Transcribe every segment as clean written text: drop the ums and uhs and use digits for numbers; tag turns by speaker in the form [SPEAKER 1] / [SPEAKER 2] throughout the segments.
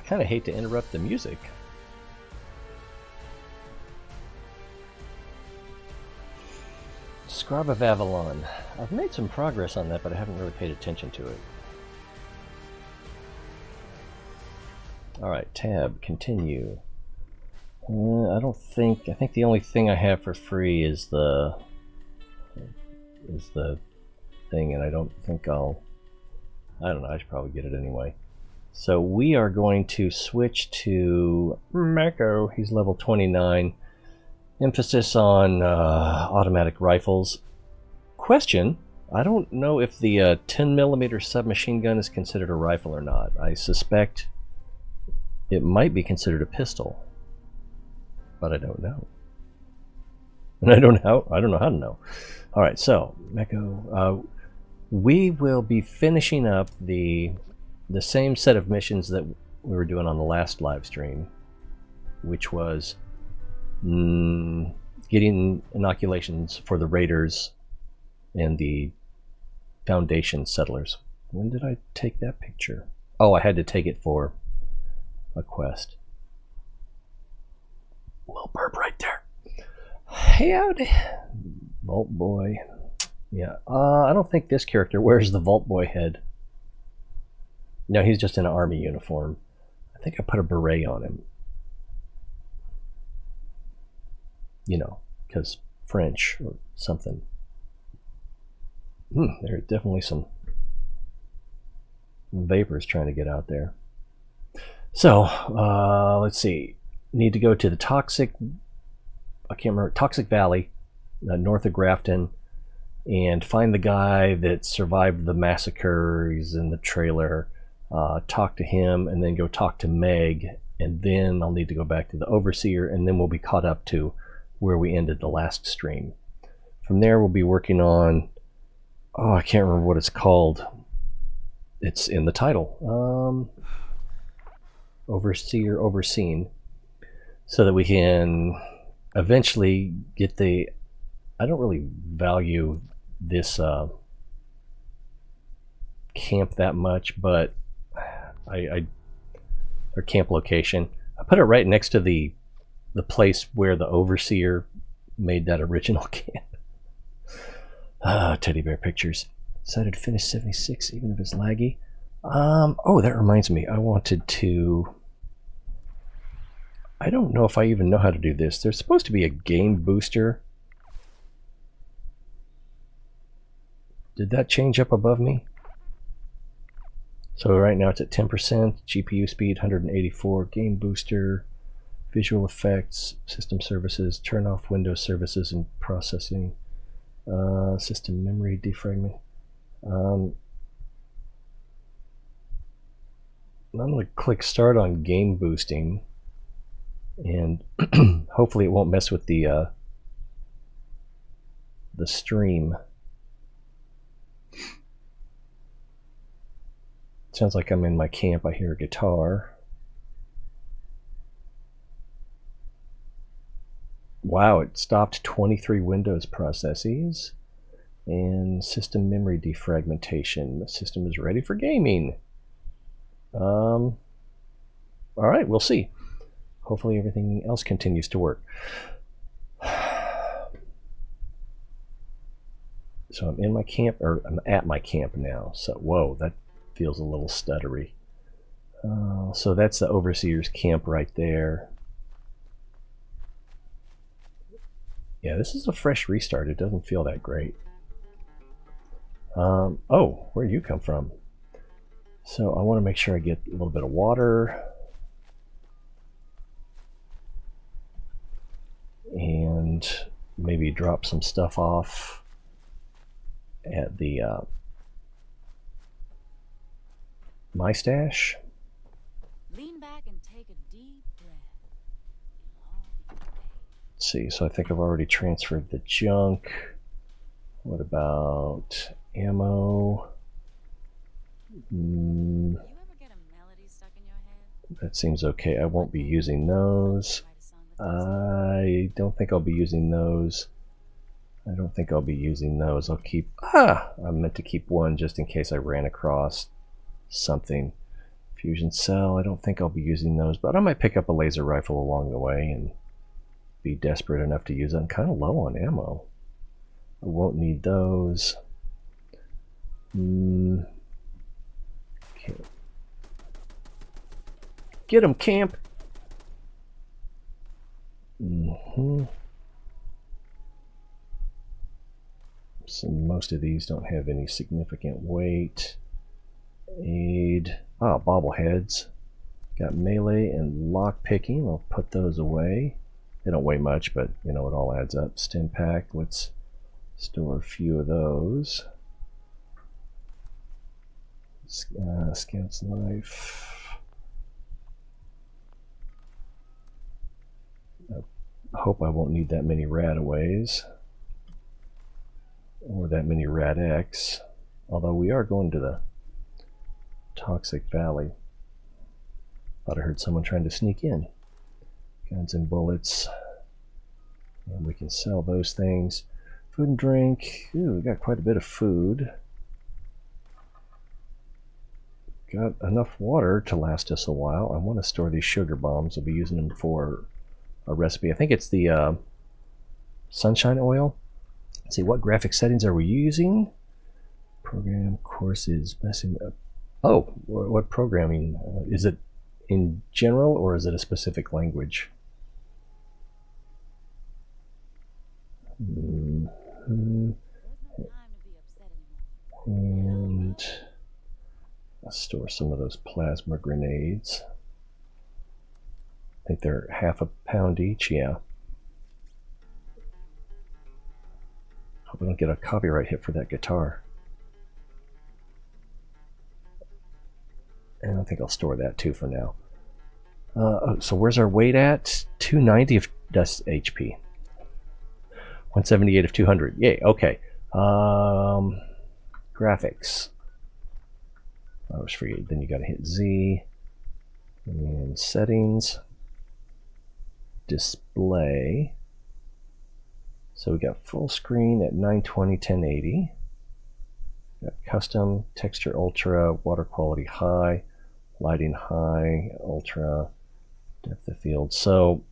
[SPEAKER 1] kind of hate to interrupt the music. Scribe of Avalon. I've made some progress on that, but I haven't really paid attention to it. Alright, tab, continue. I think the only thing I have for free is the thing, and I don't know, I should probably get it anyway. So we are going to switch to Mako. He's level 29. Emphasis on automatic rifles. Question, I don't know if the 10mm submachine gun is considered a rifle or not. I suspect it might be considered a pistol, but I don't know. And I don't know how to know. Alright, so, Mako, we will be finishing up the same set of missions that we were doing on the last live stream, which was getting inoculations for the raiders and the Foundation settlers. When did I take that picture? Oh, I had to take it for a quest. Little burp right there. Howdy. Vault Boy. Yeah, I don't think this character wears the Vault Boy head. No, he's just in an army uniform. I think I put a beret on him. You know, because French or something. There are definitely some vapors trying to get out there. So, let's see. Need to go to the Toxic Valley, north of Grafton, and find the guy that survived the massacre. He's in the trailer. Talk to him, and then go talk to Meg, and then I'll need to go back to the Overseer, and then we'll be caught up to where we ended the last stream. From there, we'll be working on, I can't remember what it's called. It's in the title. Overseer Overseen, so that we can eventually get the, I don't really value this camp that much, but our camp location, I put it right next to the place where the Overseer made that original camp. Teddy bear pictures. Decided to finish 76 even if it's laggy. Oh, that reminds me, I wanted to, I don't know if I even know how to do this. There's supposed to be a game booster. Did that change up above me? So right now it's at 10%, GPU speed 184, game booster, visual effects, system services, turn off Windows services and processing, system memory defragment. I'm going to click start on game boosting, and hopefully it won't mess with the stream. Sounds like I'm in my camp. I hear a guitar. Wow, it stopped 23 Windows processes and system memory defragmentation. The system is ready for gaming. All right, we'll see. Hopefully everything else continues to work. So I'm in my camp, or I'm at my camp now. So, whoa, that feels a little stuttery. So that's the Overseer's camp right there. Yeah, this is a fresh restart. It doesn't feel that great. Oh, where'd you come from? So I want to make sure I get a little bit of water. And maybe drop some stuff off at the my stash.
[SPEAKER 2] Lean back and take a deep breath.
[SPEAKER 1] Let's see, so I think I've already transferred the junk. What about ammo?
[SPEAKER 2] You ever get a melody stuck in your head?
[SPEAKER 1] That seems okay. I won't be using those. I don't think I'll be using those. I'll keep, I meant to keep one just in case I ran across something. Fusion cell, I don't think I'll be using those, but I might pick up a laser rifle along the way and be desperate enough to use it. I'm kind of low on ammo. I won't need those. Okay. Get him, camp! So most of these don't have any significant weight. Aid. Ah, bobbleheads. Got melee and lock picking. I'll put those away. They don't weigh much, but you know, it all adds up. Stim pack. Let's store a few of those. Scout's knife. I hope I won't need that many radaways. Or that many Rad-X. Although we are going to the Toxic Valley. Thought I heard someone trying to sneak in. Guns and bullets. And we can sell those things. Food and drink. Ooh, we got quite a bit of food. Got enough water to last us a while. I want to store these sugar bombs. I'll be using them for a recipe. I think it's the sunshine oil. Let's see, what graphic settings are we using? Program courses messing up. Oh, what programming? Is it in general or is it a specific language? And I'll store some of those plasma grenades. I think they're half a pound each, yeah. Hope we don't get a copyright hit for that guitar. And I think I'll store that too for now. So where's our weight at? 290 of that's HP. 178 of 200. Yay, okay. Graphics. I always forget. Then you got to hit Z. And settings. Display. So we got full screen at 920, 1080. Got custom, texture ultra, water quality high, lighting high, ultra, depth of field. So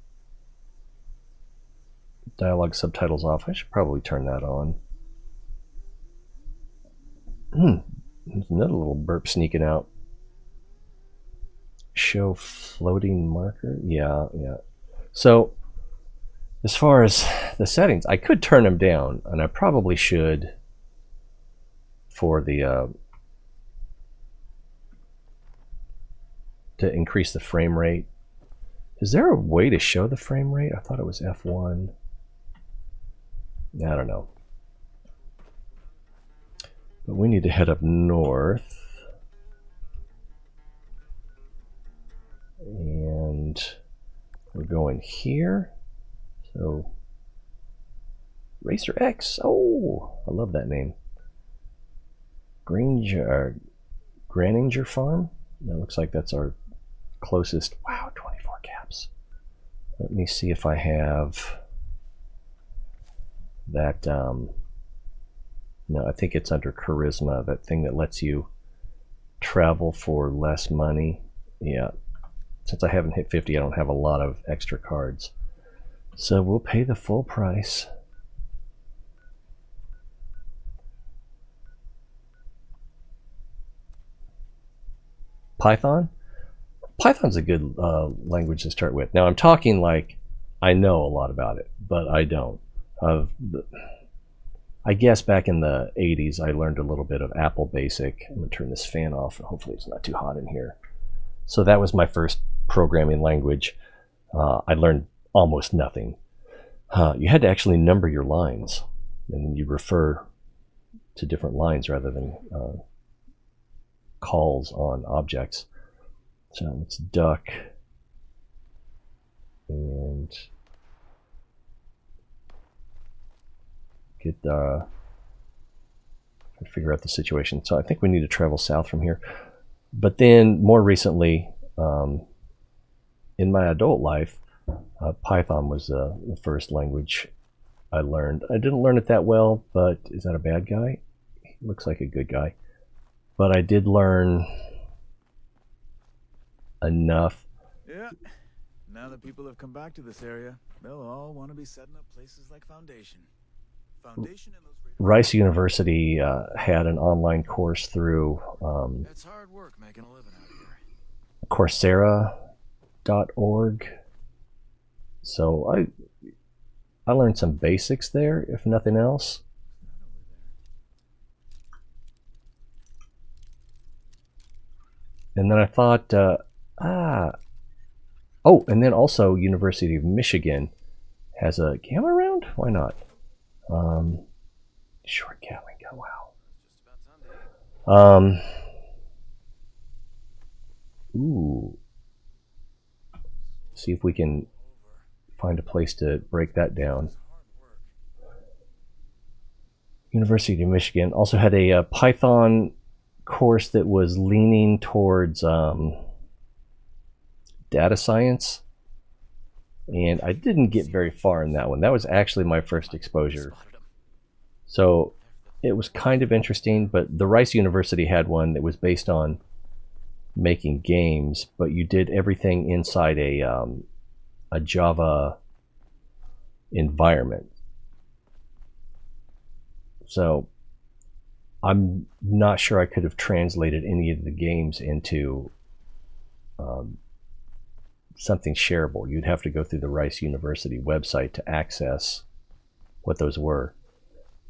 [SPEAKER 1] dialogue subtitles off. I should probably turn that on. There's another little burp sneaking out. Show floating marker. Yeah. So as far as the settings, I could turn them down, and I probably should for the to increase the frame rate. Is there a way to show the frame rate? I thought it was F1. I don't know. But we need to head up north. And we're going here. So, Racer X. Oh, I love that name. Graninger Farm. That looks like that's our closest. Wow, 24 caps. Let me see if I have that. No, I think it's under Charisma, that thing that lets you travel for less money. Yeah. Since I haven't hit 50, I don't have a lot of extra cards. So we'll pay the full price. Python? Python's a good language to start with. Now I'm talking like I know a lot about it, but I don't. I guess back in the 80s I learned a little bit of Apple Basic. I'm going to turn this fan off and hopefully it's not too hot in here. So that was my first programming language. I learned almost nothing. You had to actually number your lines, and you refer to different lines rather than calls on objects. So let's duck and get figure out the situation. So I think we need to travel south from here. But then more recently, in my adult life, Python was the first language I learned. I didn't learn it that well, but is that a bad guy? He looks like a good guy. But I did learn enough.
[SPEAKER 3] Yeah. Now that people have come back to this area, they'll all want to be setting up places like Foundation. Foundation and those
[SPEAKER 1] Rice University had an online course through
[SPEAKER 3] It's hard work making a living out here.
[SPEAKER 1] Coursera.org. So I learned some basics there, if nothing else. And then I thought, oh, and then also University of Michigan has a gamma round? Why not? Short Gatling gun, wow. Ooh. See if we can find a place to break that down. University of Michigan also had a Python course that was leaning towards data science, and I didn't get very far in that one. That was actually my first exposure, so it was kind of interesting. But the Rice University had one that was based on making games, but you did everything inside a Java environment. So I'm not sure I could have translated any of the games into something shareable. You'd have to go through the Rice University website to access what those were.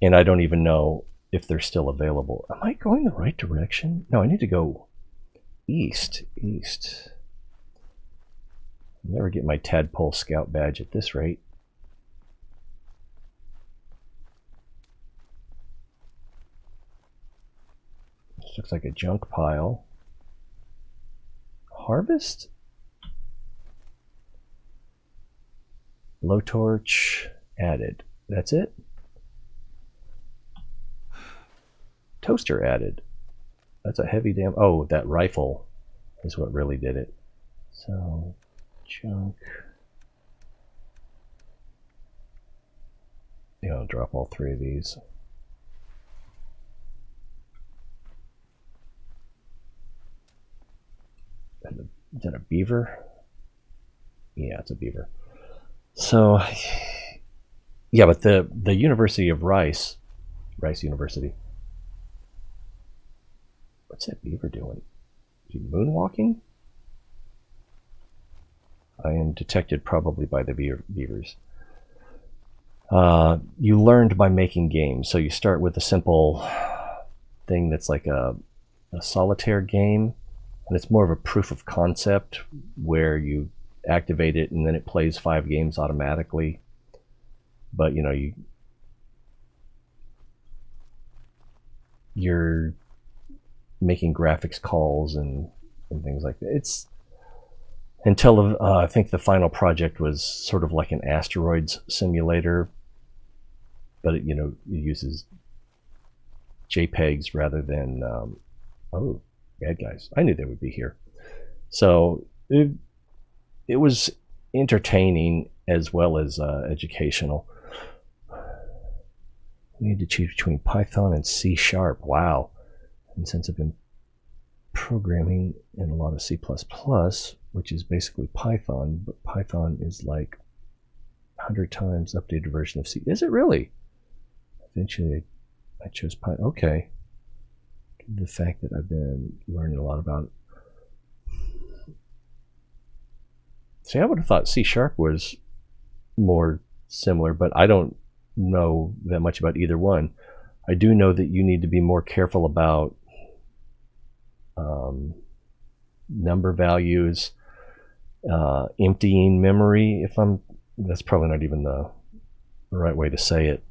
[SPEAKER 1] And I don't even know if they're still available. Am I going the right direction? No, I need to go east. I'll never get my Tadpole Scout badge at this rate. This looks like a junk pile. Harvest? Low torch added. That's it? Toaster added. That's a heavy damn... Oh, that rifle is what really did it. So, junk. Yeah, I'll drop all three of these. Is that a beaver? Yeah, it's a beaver. So, yeah, but the University of Rice University. What's that beaver doing? Is he moonwalking? I am detected probably by the beavers. You learned by making games. So you start with a simple thing that's like a solitaire game, and it's more of a proof of concept where you activate it and then it plays 5 games automatically. But you know, you're making graphics calls and things like that. It's until I think the final project was sort of like an asteroids simulator, but it, you know, it uses JPEGs rather than oh, bad guys. I knew they would be here. So it was entertaining as well as educational. We need to choose between Python and C#. Wow. And since I've been programming in a lot of C++, which is basically Python, but Python is like 100 times updated version of C. Is it really? Eventually I chose Python. Okay. The fact that I've been learning a lot about it. See, I would have thought C# was more similar, but I don't know that much about either one. I do know that you need to be more careful about number values, emptying memory. That's probably not even the right way to say it.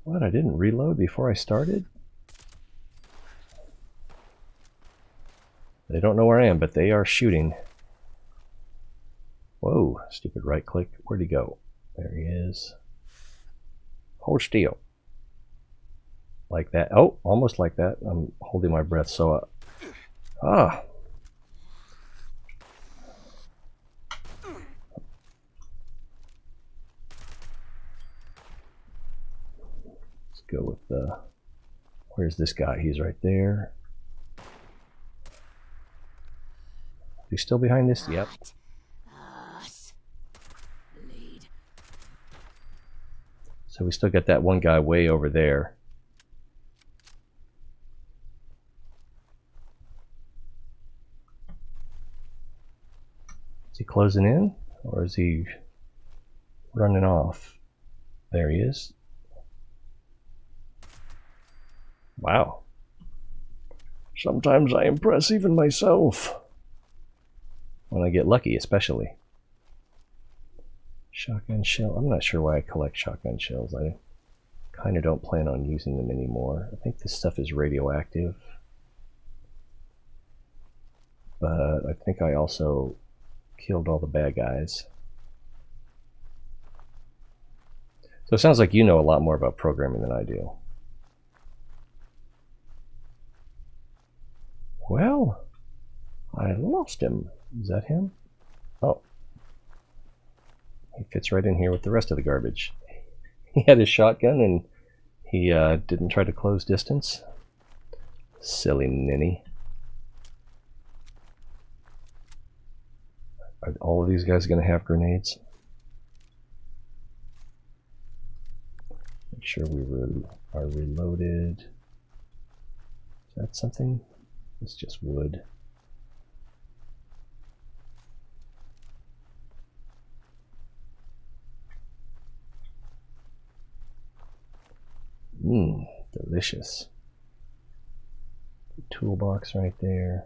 [SPEAKER 1] What? I didn't reload before I started? They don't know where I am, but they are shooting. Whoa, stupid right click. Where'd he go? There he is. Hold still. Like that. Oh, almost like that. I'm holding my breath. So, go with the... Where's this guy? He's right there. He's still behind this? Yep.
[SPEAKER 2] Lead.
[SPEAKER 1] So we still got that one guy way over there. Is he closing in? Or is he running off? There he is. Wow. Sometimes I impress even myself. When I get lucky, especially. Shotgun shell. I'm not sure why I collect shotgun shells. I kind of don't plan on using them anymore. I think this stuff is radioactive. But I think I also killed all the bad guys. So it sounds like you know a lot more about programming than I do. Well, I lost him. Is that him? Oh. He fits right in here with the rest of the garbage. He had his shotgun and he didn't try to close distance. Silly ninny. Are all of these guys going to have grenades? Make sure we are reloaded. Is that something? It's just wood. Mmm, delicious. Toolbox right there.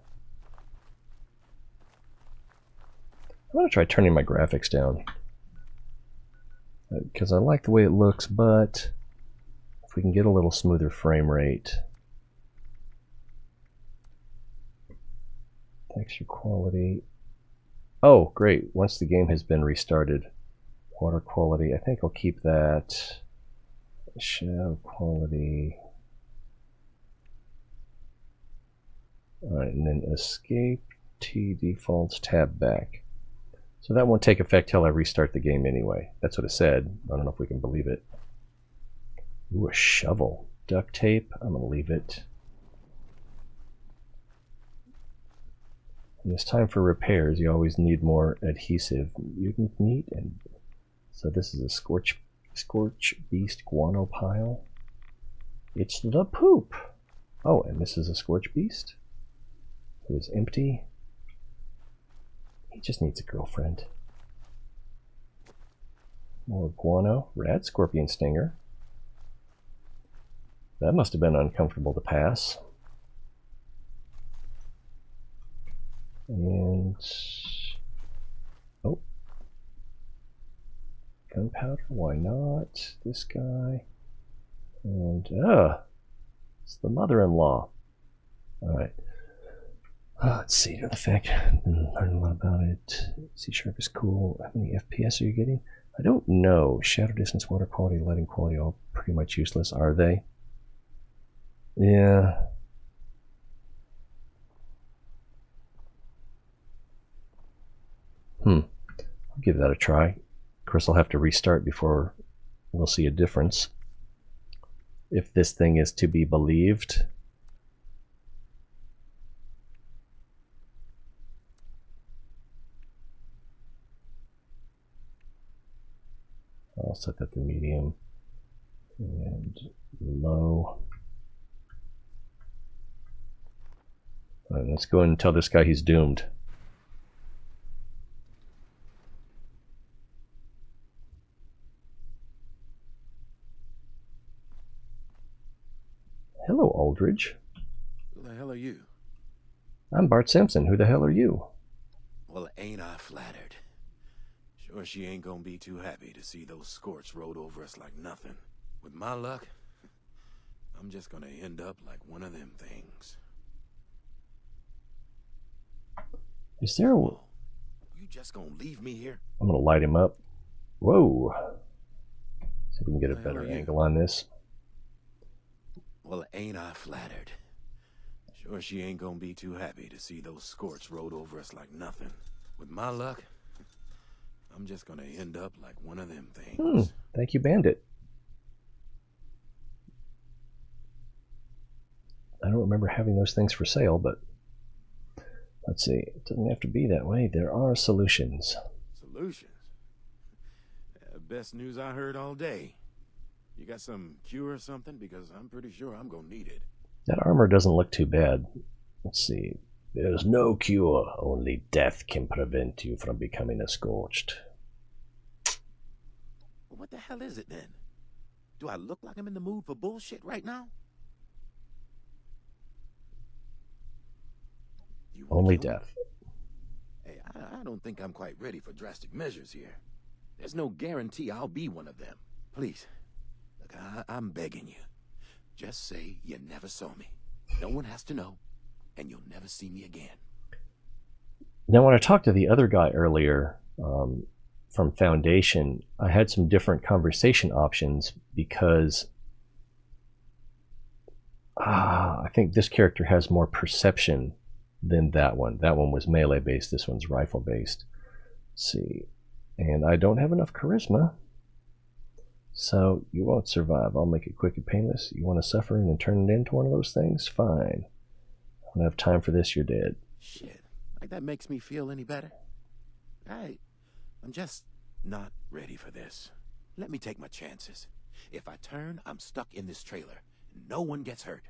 [SPEAKER 1] I'm going to try turning my graphics down. Because I like the way it looks, but if we can get a little smoother frame rate. Texture quality. Oh, great. Once the game has been restarted. Water quality. I think I'll keep that. Shadow quality. Alright, and then escape, T defaults, tab back. So that won't take effect till I restart the game anyway. That's what it said. I don't know if we can believe it. Ooh, a shovel. Duct tape. I'm going to leave it. When it's time for repairs, you always need more adhesive. Mutant meat. And so this is a scorch beast guano pile. It's the poop. Oh, and this is a scorch beast who is empty. He just needs a girlfriend. More guano. Rad scorpion stinger. That must have been uncomfortable to pass. And oh, gunpowder. Why not? This guy. And it's the mother-in-law. All right. Let's see. The fact I've been learning a lot about it. C# is cool. How many FPS are you getting? I don't know. Shadow distance, water quality, lighting quality, all pretty much useless, are they? Yeah. I'll give that a try. Of course, I'll have to restart before we'll see a difference. If this thing is to be believed. I'll set that to medium and low. All right, let's go and tell this guy he's doomed. Hello, Aldridge.
[SPEAKER 4] Who the hell are you?
[SPEAKER 1] I'm Bart Simpson. Who the hell are you?
[SPEAKER 4] Well, ain't I flattered. Sure she ain't gonna be too happy to see those scorts rode over us like nothing. With my luck, I'm just gonna end up like one of them things.
[SPEAKER 1] Is there a...
[SPEAKER 4] You just gonna leave me here?
[SPEAKER 1] I'm gonna light him up. Whoa. See if we can get a better angle on this.
[SPEAKER 4] Well, ain't I flattered. Sure she ain't gonna be too happy to see those scorts rode over us like nothing. With my luck, I'm just gonna end up like one of them things.
[SPEAKER 1] Thank you, Bandit. I don't remember having those things for sale, but let's see. It doesn't have to be that way. There are solutions.
[SPEAKER 4] Solutions? Best news I heard all day. You got some cure or something? Because I'm pretty sure I'm gonna need it.
[SPEAKER 1] That armor doesn't look too bad. Let's see. There's no cure. Only death can prevent you from becoming a scorched.
[SPEAKER 4] Well, what the hell is it then? Do I look like I'm in the mood for bullshit right now? You wanna
[SPEAKER 1] Only
[SPEAKER 4] kill me?
[SPEAKER 1] death.
[SPEAKER 4] Hey, I don't think I'm quite ready for drastic measures here. There's no guarantee I'll be one of them. Please, look, I'm begging you. Just say you never saw me. No one has to know, and you'll never see me again.
[SPEAKER 1] Now, when I talked to the other guy earlier from Foundation, I had some different conversation options because I think this character has more perception than that one. That one was melee based. This one's rifle based. Let's see. And I don't have enough charisma. So you won't survive. I'll make it quick and painless. You want to suffer and then turn it into one of those things? Fine. I don't have time for this. You're dead.
[SPEAKER 4] Shit, like that makes me feel any better? I'm just not ready for this. Let me take my chances. If I turn, I'm stuck in this trailer. No one gets hurt.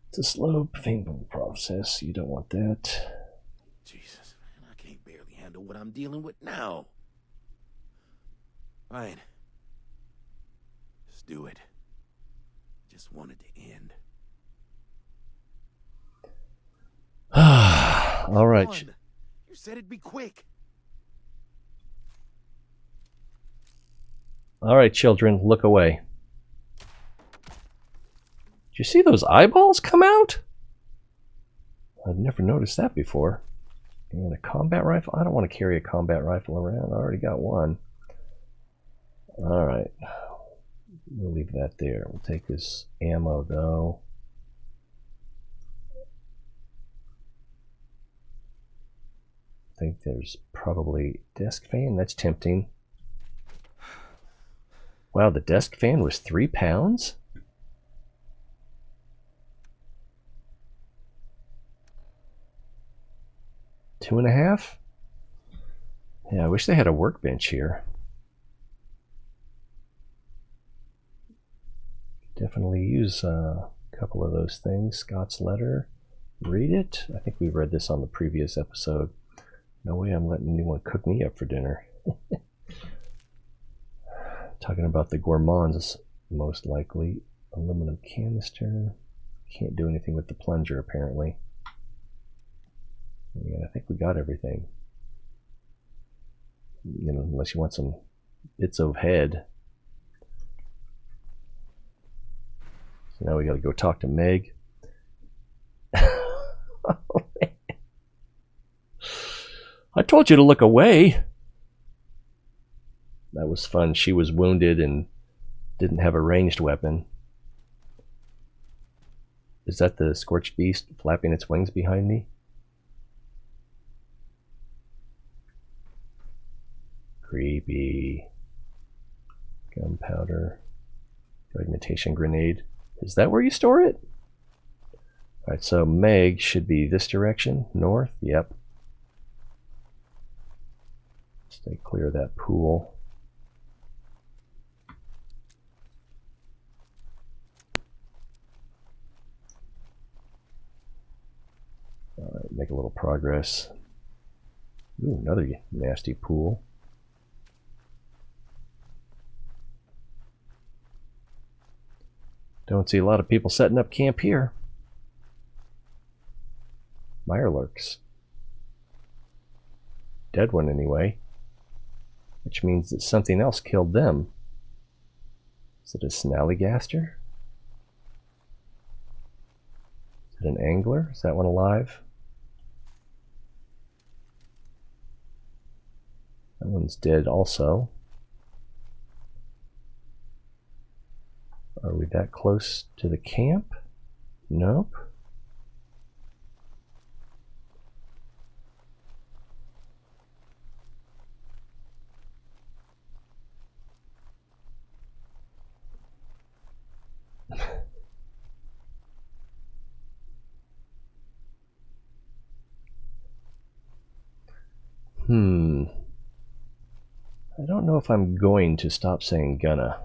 [SPEAKER 1] It's a slow, painful process. You don't want that.
[SPEAKER 4] Jesus, man, I can't barely handle what I'm dealing with now. Fine. Just do it. Just want it to end.
[SPEAKER 1] All right.
[SPEAKER 4] Come on. You said it'd be quick.
[SPEAKER 1] All right, children, look away. Did you see those eyeballs come out? I've never noticed that before. And a combat rifle? I don't want to carry a combat rifle around. I already got one. All right. We'll leave that there. We'll take this ammo, though. I think there's probably desk fan. That's tempting. Wow, the desk fan was 3 pounds? Two and a half? Yeah, I wish they had a workbench here. Definitely use a couple of those things. Scott's letter. Read it. I think we read this on the previous episode. No way I'm letting anyone cook me up for dinner. Talking about the gourmands, most likely. Aluminum canister. Can't do anything with the plunger, apparently. Yeah, I think we got everything. You know, unless you want some bits of head. So now we got to go talk to Meg. Oh, I told you to look away. That was fun. She was wounded and didn't have a ranged weapon. Is that the scorched beast flapping its wings behind me? Creepy. Gunpowder. Fragmentation grenade. Is that where you store it? Alright, so Meg should be this direction. North? Yep. Stay clear of that pool. Alright, make a little progress. Ooh, another nasty pool. Don't see a lot of people setting up camp here. Mirelurks. Dead one anyway. Which means that something else killed them. Is it a snallygaster? Is it an angler? Is that one alive? That one's dead also. Are we that close to the camp? Nope. I don't know if I'm going to stop saying gonna.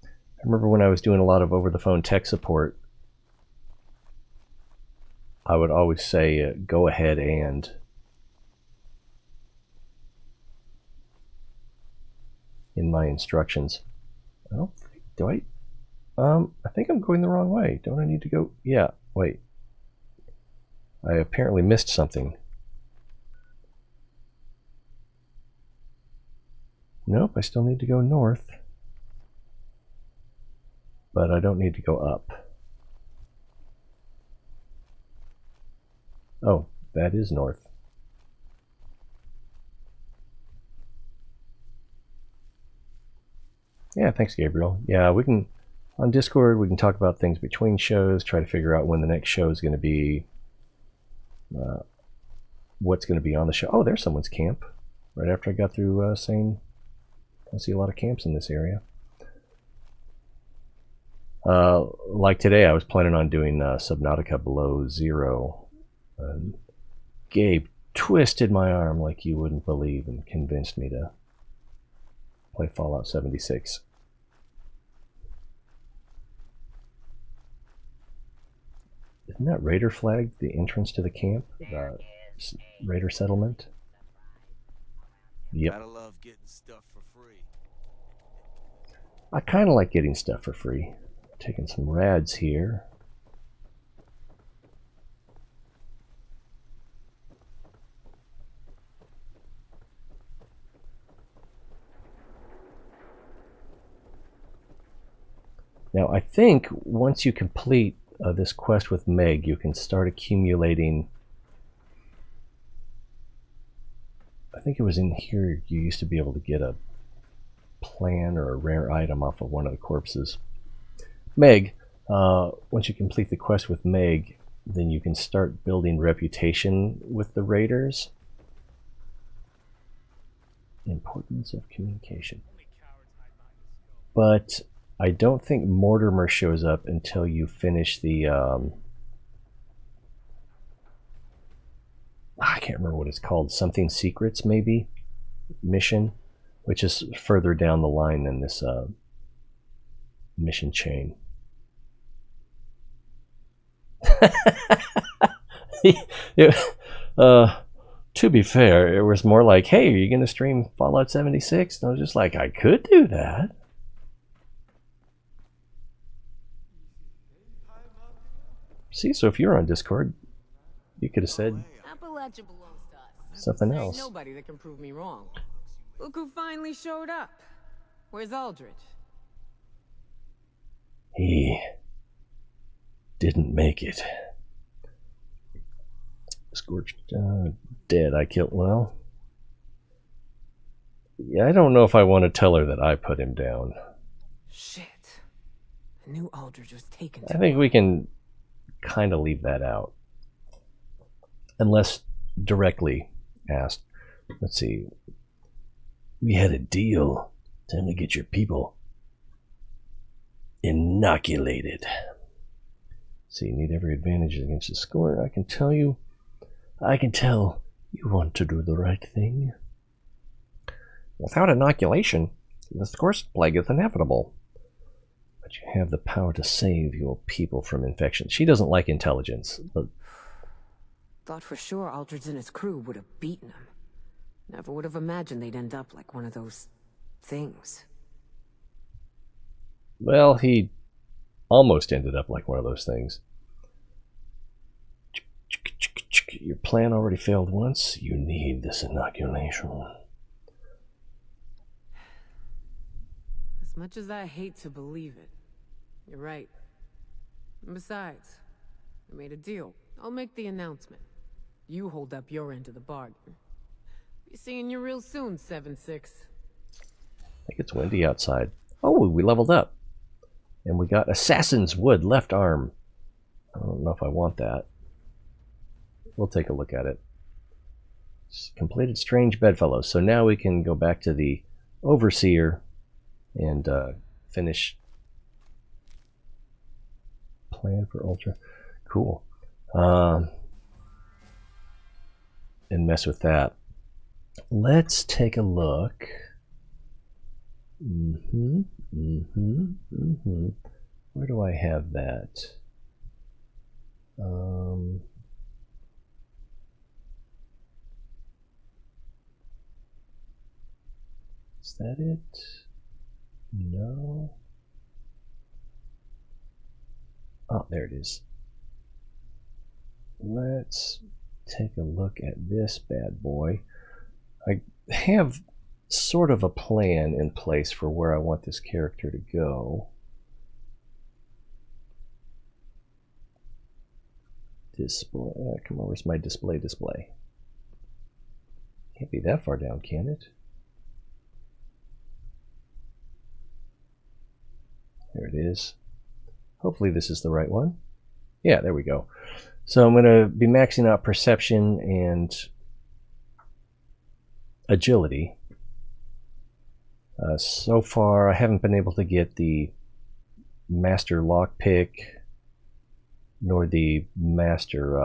[SPEAKER 1] I remember when I was doing a lot of over-the-phone tech support, I would always say go ahead and. In my instructions. I don't think, do I? I think I'm going the wrong way. Don't I need to go? Yeah, wait. I apparently missed something. Nope, I still need to go north. But I don't need to go up. Oh, that is north. Yeah, thanks, Gabriel. Yeah, we can, on Discord, we can talk about things between shows, try to figure out when the next show is going to be, what's going to be on the show. Oh, there's someone's camp. Right after I got through saying I see a lot of camps in this area. Like today, I was planning on doing Subnautica Below Zero. Gabe twisted my arm like you wouldn't believe and convinced me to play Fallout 76. Isn't that Raider flag the entrance to the camp? The Raider settlement? Yep.
[SPEAKER 3] Gotta love getting stuff for free.
[SPEAKER 1] I kind of like getting stuff for free. Taking some rads here. Now, I think once you complete this quest with Meg, you can start accumulating. I think it was in here you used to be able to get a plan or a rare item off of one of the corpses. Meg, once you complete the quest with Meg, then you can start building reputation with the raiders. Importance of communication. But I don't think Mortimer shows up until you finish the I can't remember what it's called, something secrets maybe mission, which is further down the line than this mission chain. To be fair, it was more like, hey, are you going to stream Fallout 76? And I was just like, I could do that. See, so if you're on Discord, you could have said
[SPEAKER 5] Appalachia belongs to us.
[SPEAKER 1] something
[SPEAKER 5] There ain't
[SPEAKER 1] else.
[SPEAKER 5] nobody that can prove me wrong. Look who finally showed up. Where's Aldrich?
[SPEAKER 1] He didn't make it. Scorched, dead. I killed. Well, yeah, I don't know if I want to tell her that I put him down.
[SPEAKER 5] Shit. I knew Aldrich was taken.
[SPEAKER 1] I think we can kind of leave that out. Unless directly asked. Let's see. We had a deal. Time to get your people inoculated. See, you need every advantage against the score. I can tell you you want to do the right thing. Without inoculation, the scourge plague is inevitable. But you have the power to save your people from infection. She doesn't like intelligence, but
[SPEAKER 5] Thought for sure Aldrich and his crew would have beaten him. Never would have imagined they'd end up like one of those things.
[SPEAKER 1] well, he almost ended up like one of those things. Your plan already failed once. You need this inoculation.
[SPEAKER 5] As much as I hate to believe it, you're right. And besides, I made a deal. I'll make the announcement. You hold up your end of the bargain. Be seeing you real soon, 7-6.
[SPEAKER 1] I think it's windy outside. Oh, we leveled up. And we got Assassin's Wood left arm. I don't know if I want that. We'll take a look at it. Completed Strange Bedfellows. So now we can go back to the Overseer and finish Plan for Ultra. Cool. and mess with that. Let's take a look. Where do I have that? Is that it? No. Oh, there it is. Let's take a look at this bad boy. I have sort of a plan in place for where I want this character to go. Display. Come on, where's my display? Can't be that far down, can it? There it is. Hopefully this is the right one. Yeah, there we go. So I'm going to be maxing out perception and agility. So far, I haven't been able to get the master lockpick nor the master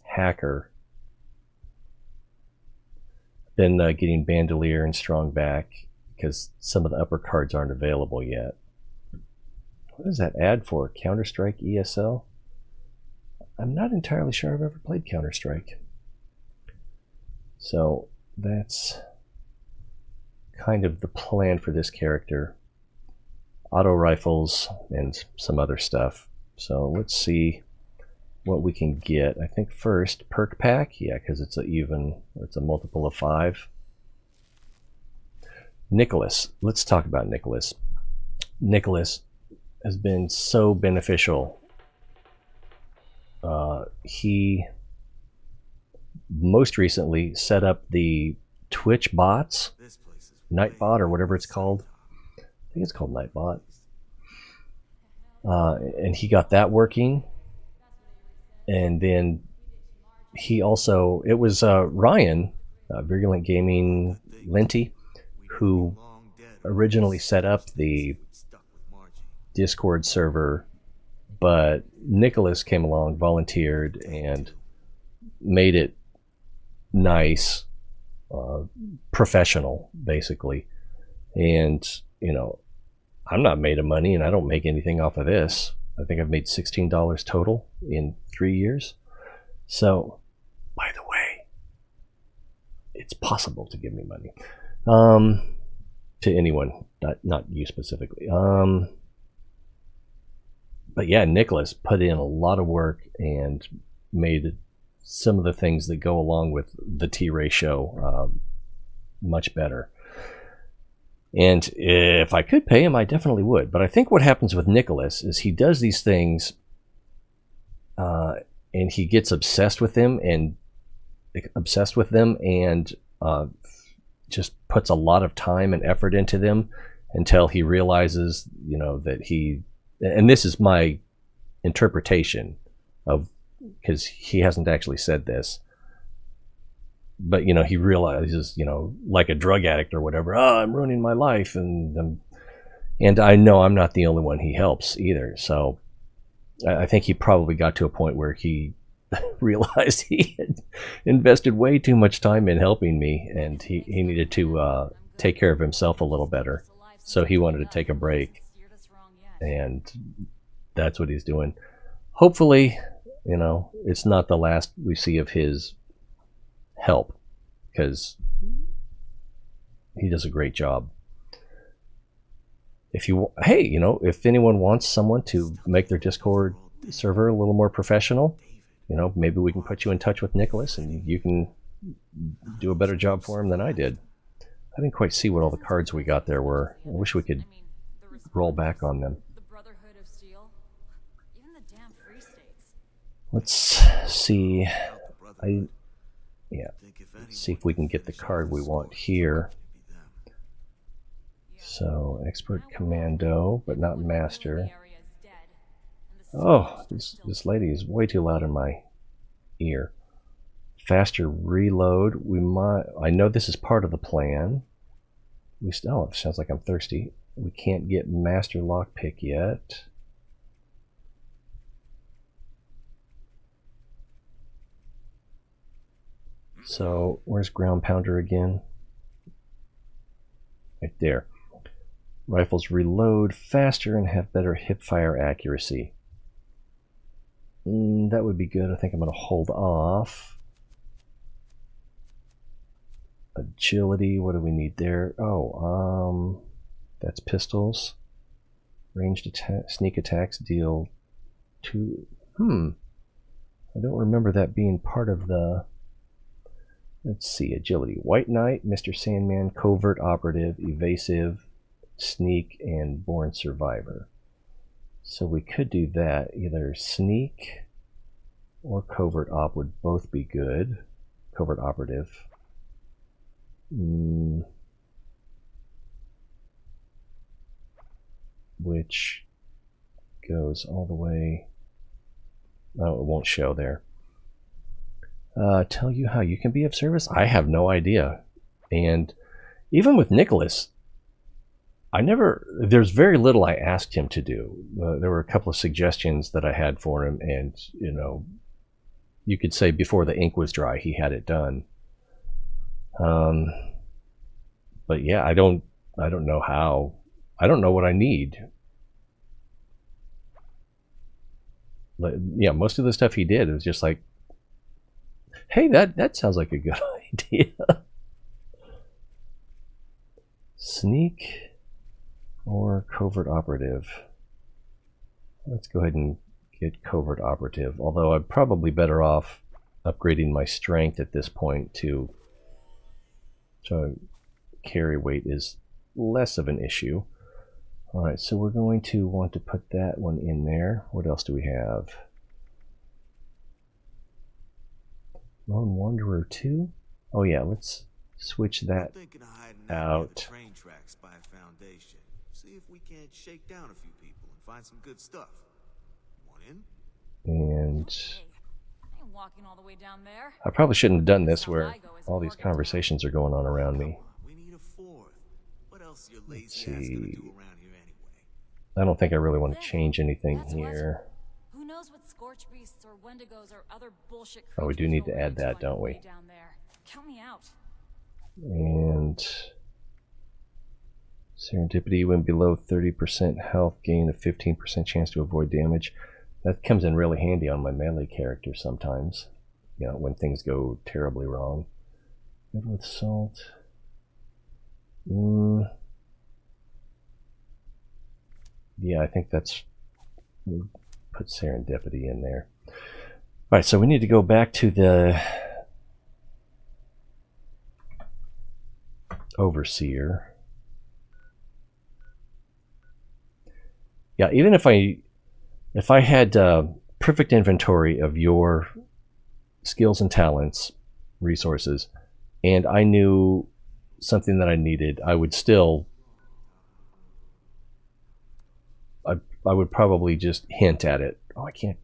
[SPEAKER 1] hacker. Been getting bandolier and strong back because some of the upper cards aren't available yet. What does that add for? Counter-Strike ESL? I'm not entirely sure I've ever played Counter-Strike. So that's kind of the plan for this character. Auto rifles and some other stuff. So let's see what we can get. I think first, perk pack. Yeah, because it's a multiple of 5. Nicholas. Let's talk about Nicholas. Nicholas has been so beneficial. He most recently set up the Twitch bots, Nightbot or whatever it's called. I think it's called Nightbot. And he got that working. And then he also, it was Ryan, Virulent Gaming Linty, who originally set up the Discord server, but Nicholas came along, volunteered, and made it nice, professional, basically. And, you know, I'm not made of money, and I don't make anything off of this. I think I've made $16 total in 3 years. So, by the way, it's possible to give me money. To anyone, not you specifically. But yeah, Nicholas put in a lot of work and made some of the things that go along with the T-ratio much better. And if I could pay him, I definitely would. But I think what happens with Nicholas is he does these things and he gets obsessed with them and just puts a lot of time and effort into them until he realizes, you know, that he, and this is my interpretation of, because he hasn't actually said this, but, you know, he realizes, you know, like a drug addict or whatever, oh, I'm ruining my life. And I know I'm not the only one he helps either. So I think he probably got to a point where he realized he had invested way too much time in helping me, and he needed to take care of himself a little better. So he wanted to take a break, and that's what he's doing. Hopefully, you know, it's not the last we see of his help, because he does a great job. If you, hey, you know, if anyone wants someone to make their Discord server a little more professional, you know, maybe we can put you in touch with Nicholas and you can do a better job for him than I did. I didn't quite see what all the cards we got there were. I wish we could roll back on them. Let's see. Let's see if we can get the card we want here. So, expert commando, but not master. Oh, this lady is way too loud in my ear. Faster reload. We might. I know this is part of the plan. We still. Oh, it sounds like I'm thirsty. We can't get master lockpick yet. So, where's ground pounder again? Right there. Rifles reload faster and have better hip-fire accuracy. That would be good. I think I'm going to hold off. Agility, what do we need there? Oh, that's pistols. Ranged attack, sneak attacks deal 2. I don't remember that being part of the... Let's see, agility. White Knight, Mr. Sandman, Covert Operative, Evasive, Sneak, and Born Survivor. So we could do that. Either Sneak or Covert Op would both be good. Covert Operative. Which goes all the way... Oh, it won't show there. Tell you how you can be of service? I have no idea. And even with Nicholas, there's very little I asked him to do. There were a couple of suggestions that I had for him, and, you know, you could say before the ink was dry, he had it done. But yeah, I don't know how. I don't know what I need. Yeah, most of the stuff he did was just like, hey, that sounds like a good idea. Sneak or Covert Operative? Let's go ahead and get Covert Operative, although I'm probably better off upgrading my strength at this point to so carry weight is less of an issue. Alright, so we're going to want to put that one in there. What else do we have? Lone Wanderer 2? Oh yeah, let's switch that out.
[SPEAKER 3] Train tracks by a foundation. See if we can't shake down a few people and find some good stuff. Want in?
[SPEAKER 1] And
[SPEAKER 2] I ain't walking all the way down there.
[SPEAKER 1] I probably shouldn't have done this where all these conversations are going on around me.
[SPEAKER 3] We need a fourth. What else your
[SPEAKER 1] Let's
[SPEAKER 3] lazy ass gonna
[SPEAKER 1] see.
[SPEAKER 3] do around here anyway?
[SPEAKER 1] I don't think I really want to change anything here.
[SPEAKER 2] Who knows what scorch beasts or wendigos or other bullshit
[SPEAKER 1] Oh, we do
[SPEAKER 2] creatures
[SPEAKER 1] need to
[SPEAKER 2] you'll
[SPEAKER 1] add
[SPEAKER 2] run
[SPEAKER 1] that,
[SPEAKER 2] into on
[SPEAKER 1] don't
[SPEAKER 2] your
[SPEAKER 1] we?
[SPEAKER 2] way down there. Count me out.
[SPEAKER 1] And serendipity when below 30% health, gain a 15% chance to avoid damage. That comes in really handy on my melee character sometimes, you know, when things go terribly wrong. Good with salt. Yeah, I think we'll put serendipity in there. All right, so we need to go back to the Overseer. Yeah, even if I had perfect inventory of your skills and talents, resources, and I knew something that I needed, I would still, I would probably just hint at it. Oh, I can't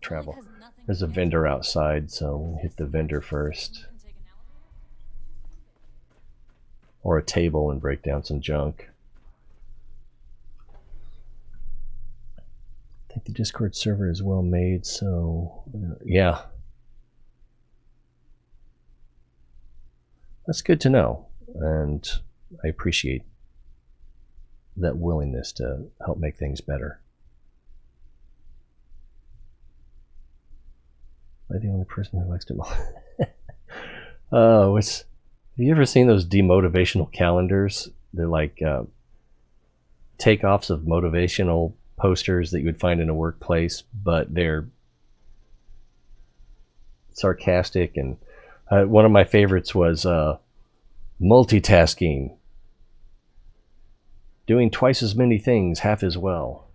[SPEAKER 1] travel. There's a vendor outside, so we'll hit the vendor first. Or a table and break down some junk. I think the Discord server is well made, so yeah. That's good to know, and I appreciate that willingness to help make things better. Am I the only person who likes to... Oh, have you ever seen those demotivational calendars? They're like takeoffs of motivational posters that you would find in a workplace, but they're sarcastic. And one of my favorites was multitasking, doing twice as many things half as well.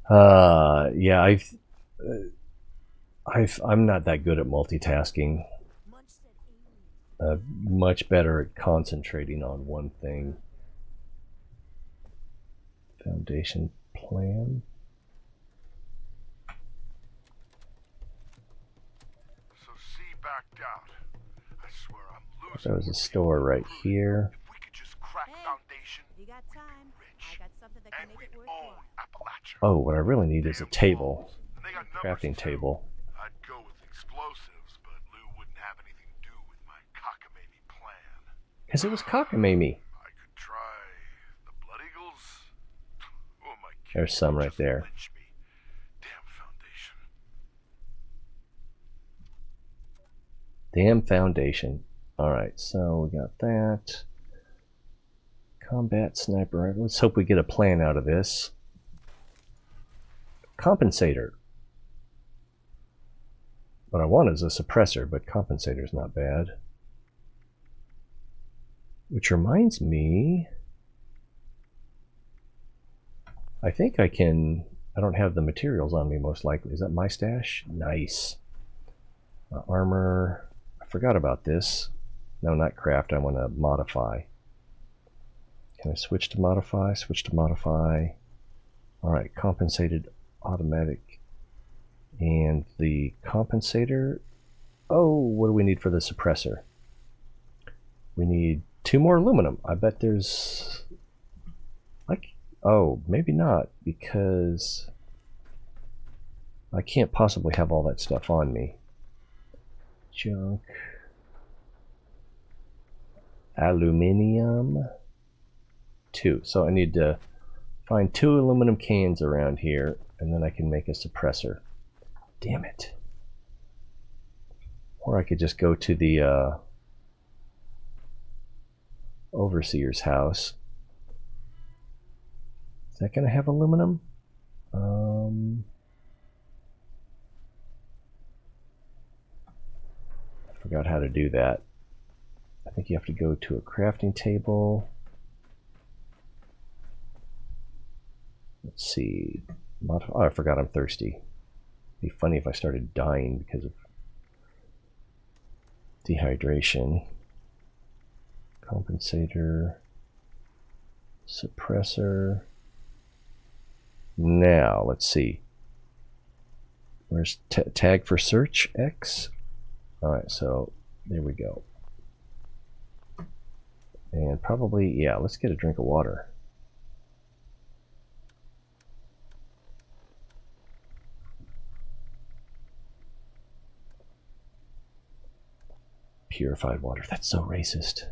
[SPEAKER 1] Yeah, I'm not that good at multitasking. Much better at concentrating on one thing. Foundation plan.
[SPEAKER 6] So C backed out. I swear I'm losing.
[SPEAKER 1] There was a store right here.
[SPEAKER 6] If we could just crack foundation,
[SPEAKER 7] You got time. I got something that can
[SPEAKER 6] and
[SPEAKER 7] make
[SPEAKER 6] we'd
[SPEAKER 7] it work.
[SPEAKER 6] own Appalachia.
[SPEAKER 1] Oh, what I really need is a table.
[SPEAKER 6] And they got numbers
[SPEAKER 1] Crafting
[SPEAKER 6] too.
[SPEAKER 1] table.
[SPEAKER 6] I'd go with explosives, have anything to do with my cockamamie plan.
[SPEAKER 1] Because it was cockamamie.
[SPEAKER 6] I could try the Blood Eagles. Oh, my kids
[SPEAKER 1] There's some
[SPEAKER 6] would
[SPEAKER 1] right
[SPEAKER 6] just
[SPEAKER 1] there.
[SPEAKER 6] lynch me. Damn Foundation.
[SPEAKER 1] Damn Foundation. Alright, so we got that. Combat sniper. Let's hope we get a plan out of this. Compensator. What I want is a suppressor, but compensator's not bad. Which reminds me, I think I can, I don't have the materials on me most likely. Is that my stash? Nice. Armor, I forgot about this. No, not craft, I want to modify. Can I switch to modify? Switch to modify. Alright, compensated automatic. And the compensator, oh, what do we need for the suppressor? We need 2 more aluminum. I bet there's, like, oh, maybe not, because I can't possibly have all that stuff on me. Junk. Aluminium. 2. So I need to find 2 aluminum cans around here, and then I can make a suppressor. Damn it. Or I could just go to the Overseer's house. Is that going to have aluminum? I forgot how to do that. I think you have to go to a crafting table. Let's see. Oh, I forgot I'm thirsty. It'd be funny if I started dying because of dehydration. Compensator. Suppressor. Now, let's see. Where's tag for search? X? Alright, so there we go. And probably, yeah, let's get a drink of water. Purified water. That's so racist.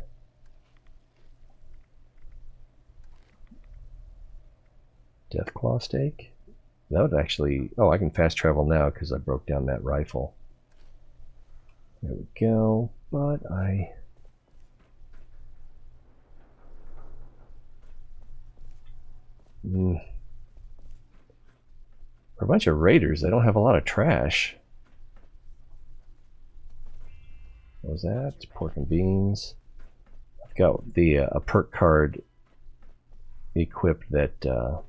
[SPEAKER 1] Deathclaw steak? That would actually... Oh, I can fast travel now because I broke down that rifle. There we go. But I... For a bunch of raiders, they don't have a lot of trash. What was that? Pork and beans. I've got the a perk card equipped that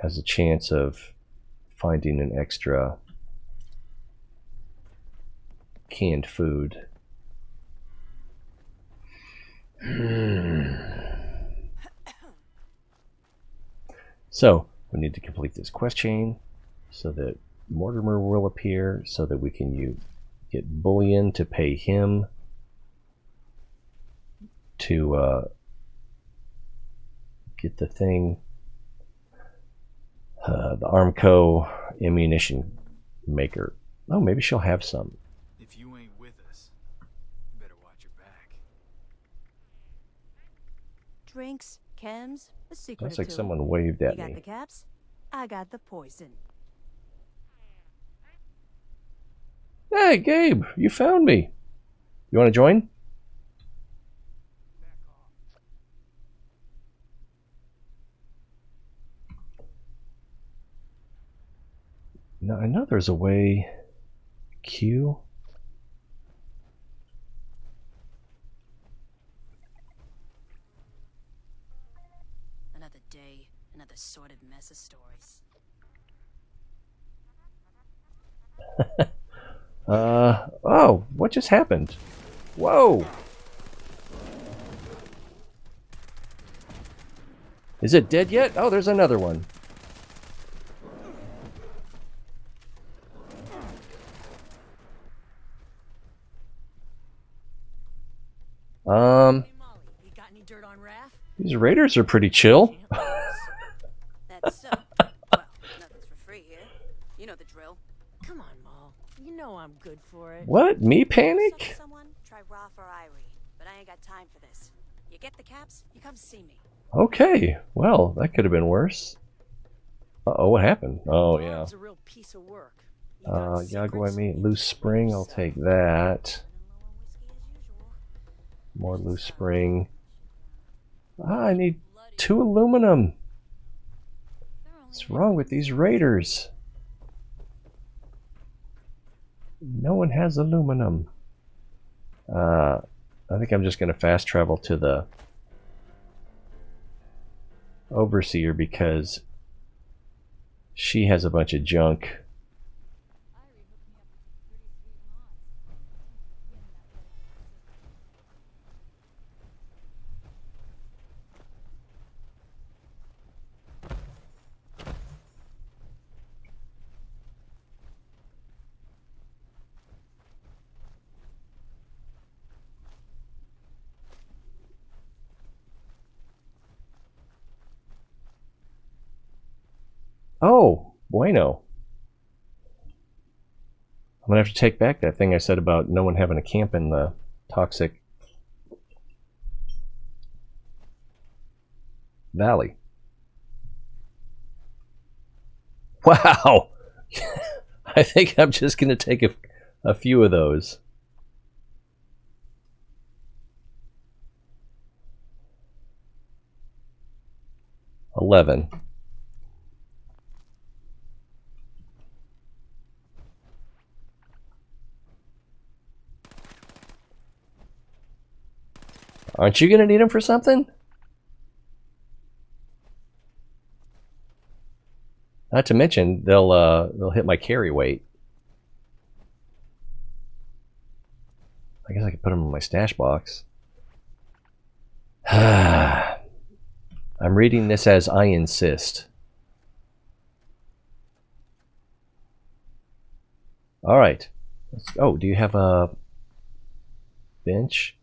[SPEAKER 1] has a chance of finding an extra canned food. So, we need to complete this quest chain so that Mortimer will appear, so that we can get bullion to pay him to get the thing, the ArmCo ammunition maker. Oh, maybe she'll have some.
[SPEAKER 3] If you ain't with us, you better watch your back.
[SPEAKER 7] Drinks, chems, a secret
[SPEAKER 1] Looks
[SPEAKER 7] or
[SPEAKER 1] like
[SPEAKER 7] two.
[SPEAKER 1] someone waved at
[SPEAKER 7] You got
[SPEAKER 1] me.
[SPEAKER 7] the caps, I got the poison.
[SPEAKER 1] Hey, Gabe, you found me. You want to join? No, I know there's a way. Q.
[SPEAKER 7] Another day, another sordid mess of stories.
[SPEAKER 1] Oh, what just happened? Whoa. Is it dead yet? Oh, there's another one.
[SPEAKER 7] Hey Molly, you got any dirt on Raph?
[SPEAKER 1] These raiders are pretty chill.
[SPEAKER 7] That's so. Well, nothing's for free here. You know the drill.
[SPEAKER 5] Come on, Maul.
[SPEAKER 7] You know I'm good for it.
[SPEAKER 1] What? Me
[SPEAKER 7] Suck
[SPEAKER 1] panic?
[SPEAKER 7] someone, try Roth or Irie. But I ain't got time for this. You get the caps, you come see me.
[SPEAKER 1] Okay. Well, that could have been worse. Uh-oh, what happened? Oh, yeah.
[SPEAKER 7] Bob's a real piece of work. You got
[SPEAKER 1] Yagua
[SPEAKER 7] secrets?
[SPEAKER 1] meat, loose spring. I'll take that.
[SPEAKER 7] Running low on whiskey as usual.
[SPEAKER 1] More loose spring. I need 2 aluminum. What's wrong with these raiders? No one has aluminum. I think I'm just going to fast travel to the Overseer because she has a bunch of junk. Oh, bueno. I'm going to have to take back that thing I said about no one having a camp in the toxic valley. Wow! I think I'm just going to take a few of those. $11. Aren't you going to need them for something? Not to mention, they'll hit my carry weight. I guess I could put them in my stash box. I'm reading this as I insist. All right. Oh, do you have a bench?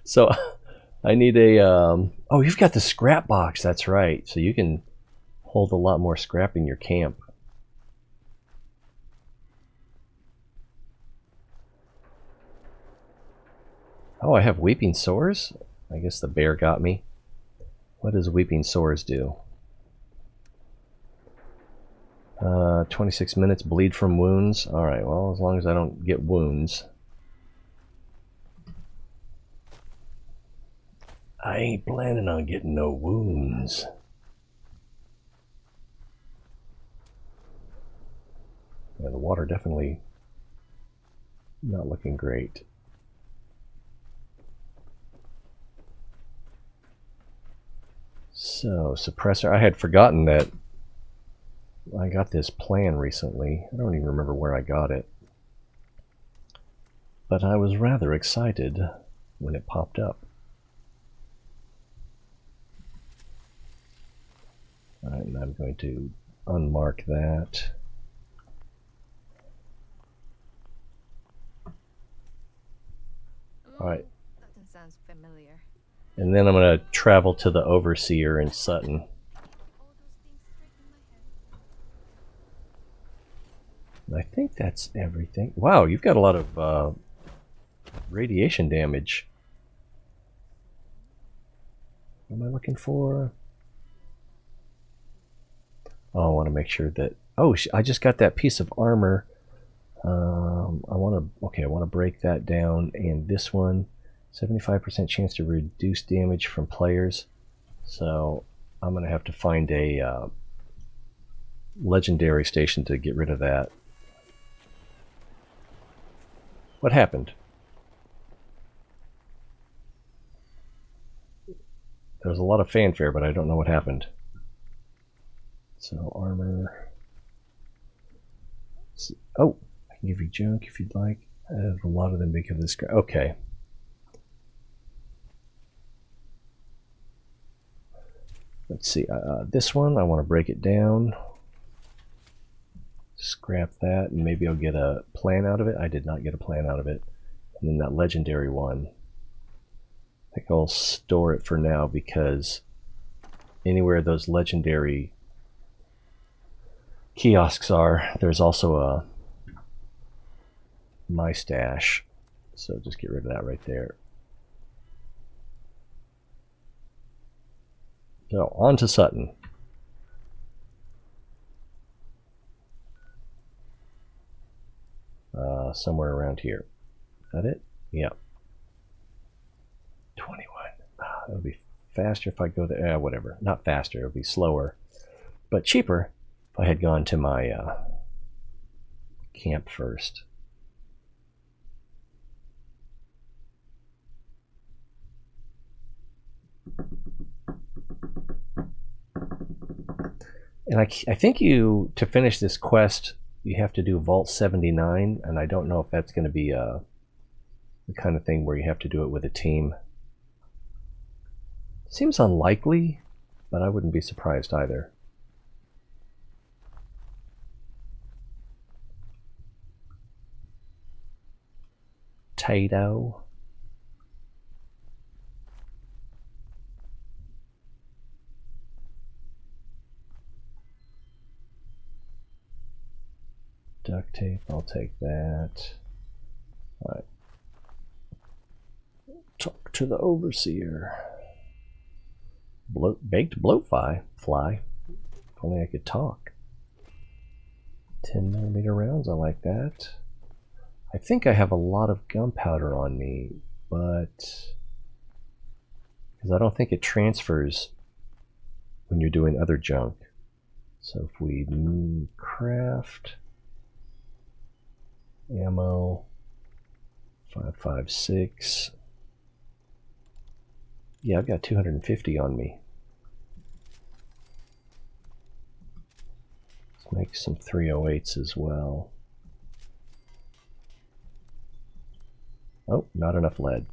[SPEAKER 1] So I need a oh, you've got the scrap box. That's right. So you can hold a lot more scrap in your camp. Oh, I have weeping sores? I guess the bear got me. What does weeping sores do? 26 minutes, bleed from wounds. Alright, well, as long as I don't get wounds. I ain't planning on getting no wounds. Yeah, the water definitely not looking great. So, suppressor. I had forgotten that I got this plan recently. I don't even remember where I got it. But I was rather excited when it popped up. Alright, and I'm going to unmark that. Alright.
[SPEAKER 8] That sounds familiar.
[SPEAKER 1] And then I'm going to travel to the Overseer in Sutton. I think that's everything. Wow, you've got a lot of radiation damage. What am I looking for? Oh, I want to make sure that... Oh, I just got that piece of armor. I want to break that down. And this one, 75% chance to reduce damage from players. So I'm going to have to find a legendary station to get rid of that. What happened? There was a lot of fanfare, but I don't know what happened. So, armor. Oh, I can give you junk if you'd like. I have a lot of them because of this guy. Okay. Let's see. This one, I want to break it down. Scrap that, and maybe I'll get a plan out of it. I did not get a plan out of it. And then that legendary one. I think I'll store it for now because anywhere those legendary kiosks are, there's also a my stash. So just get rid of that right there. So on to Sutton. Somewhere around here. Is that it? Yep. 21. It'll be faster if I go there. Whatever. Not faster. It'll be slower. But cheaper if I had gone to my camp first. And I think you, to finish this quest, you have to do Vault 79, and I don't know if that's going to be the kind of thing where you have to do it with a team. Seems unlikely, but I wouldn't be surprised either. Tato. Duct tape, I'll take that. Alright. Talk to the Overseer. Baked blowfly. Fly. If only I could talk. 10mm rounds, I like that. I think I have a lot of gunpowder on me, but because I don't think it transfers when you're doing other junk. So if we craft ammo 5.56. Yeah, I've got 250 on me. Let's make some 308s as well. Oh, not enough lead.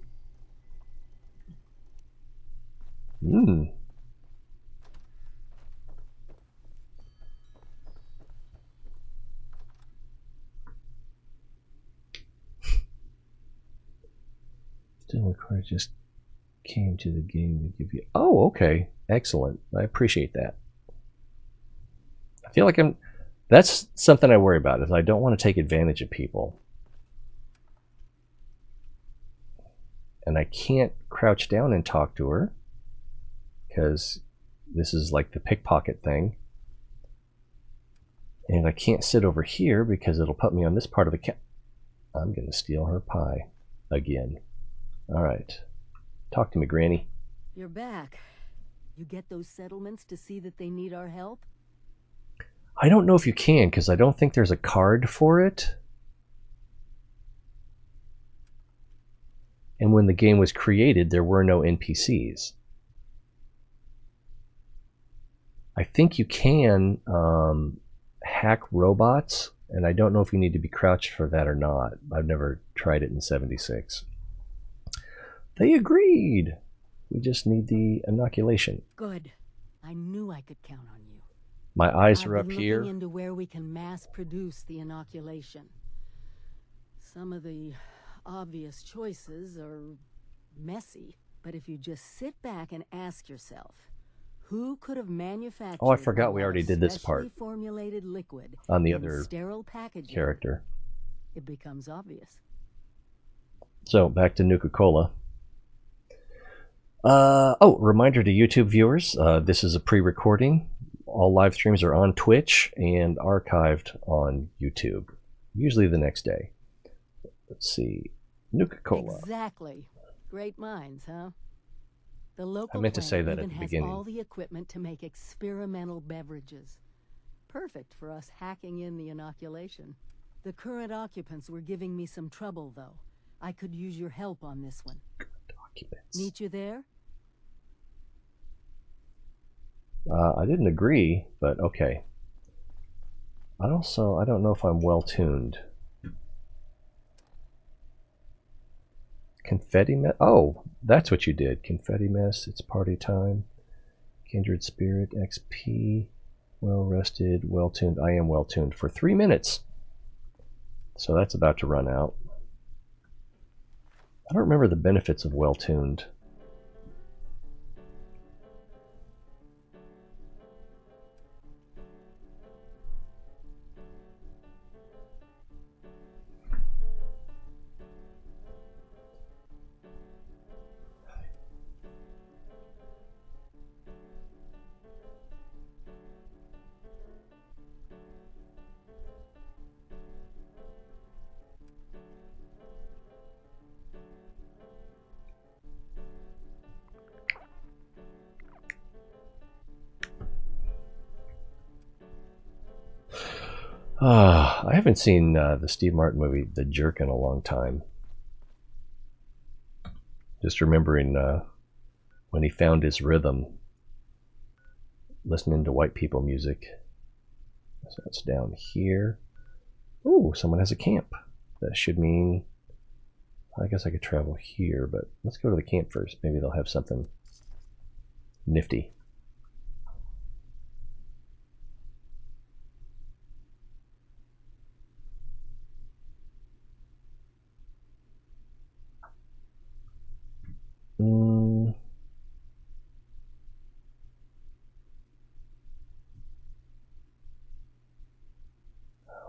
[SPEAKER 1] Still required, just came to the game to give you. Oh, okay. Excellent. I appreciate that. I feel like that's something I worry about, is I don't want to take advantage of people. And I can't crouch down and talk to her because this is like the pickpocket thing. And I can't sit over here because it'll put me on this part of the camp. I'm going to steal her pie again. All right. Talk to me, Granny.
[SPEAKER 9] You're back. You get those settlements to see that they need our help?
[SPEAKER 1] I don't know if you can, because I don't think there's a card for it. And when the game was created, there were no NPCs. I think you can hack robots, and I don't know if you need to be crouched for that or not. I've never tried it in 76. They agreed. We just need the inoculation.
[SPEAKER 9] Good. I knew I could count on you.
[SPEAKER 1] My eyes are up
[SPEAKER 9] I've been
[SPEAKER 1] here.
[SPEAKER 9] looking into where we can mass produce the inoculation. Some of the obvious choices are messy, but if you just sit back and ask yourself, who could have manufactured
[SPEAKER 1] Oh, I forgot we already did this part
[SPEAKER 9] formulated liquid
[SPEAKER 1] on the
[SPEAKER 9] in
[SPEAKER 1] other
[SPEAKER 9] sterile packaging,
[SPEAKER 1] character.
[SPEAKER 9] It becomes obvious.
[SPEAKER 1] So back to Nuka-Cola. Reminder to YouTube viewers, this is a pre-recording. All live streams are on Twitch and archived on YouTube, usually the next day. Let's see. Nuka-Cola.
[SPEAKER 9] Exactly. Great minds, huh? The local
[SPEAKER 1] I meant to say that
[SPEAKER 9] even
[SPEAKER 1] at the
[SPEAKER 9] has
[SPEAKER 1] beginning.
[SPEAKER 9] all the equipment to make experimental beverages. Perfect for us hacking in the inoculation. The current occupants were giving me some trouble, though. I could use your help on this one.
[SPEAKER 1] Occupants.
[SPEAKER 9] Meet you there?
[SPEAKER 1] I didn't agree, but okay. I don't know if I'm well tuned. Confetti mess. Oh, that's what you did. Confetti mess. It's party time. Kindred spirit. XP. Well rested. Well tuned. I am well tuned for 3 minutes. So that's about to run out. I don't remember the benefits of well tuned. I haven't seen the Steve Martin movie The Jerk in a long time. Just remembering when he found his rhythm, listening to white people music. So that's down here. Ooh, someone has a camp. That should mean, I guess I could travel here, but let's go to the camp first. Maybe they'll have something nifty.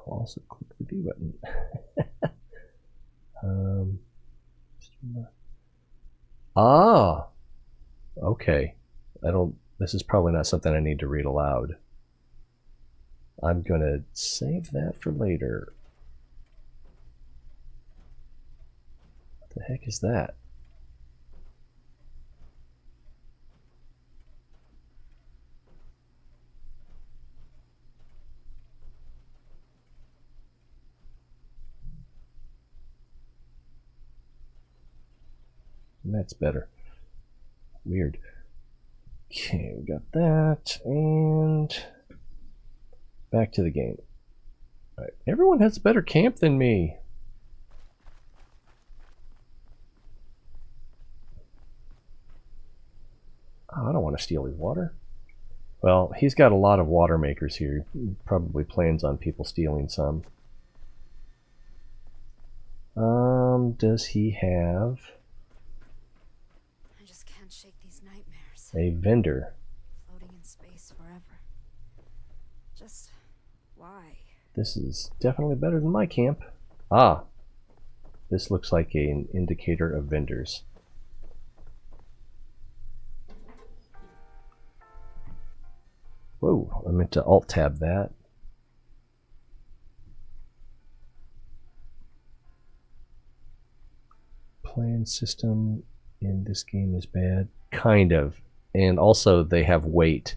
[SPEAKER 1] I'll also click the B button. Okay. This is probably not something I need to read aloud. I'm gonna save that for later. What the heck is that? That's better. Weird. Okay, we got that, and back to the game. All right. Everyone has a better camp than me. Oh, I don't want to steal his water. Well, he's got a lot of water makers here. He probably plans on people stealing some. Does he have
[SPEAKER 7] I just can't shake these nightmares.
[SPEAKER 1] a vendor?
[SPEAKER 7] Floating in space forever. Just why?
[SPEAKER 1] This is definitely better than my camp. Ah, this looks like an indicator of vendors. Whoa, I meant to alt-tab that. Plan system in this game is bad. Kind of. And also they have weight.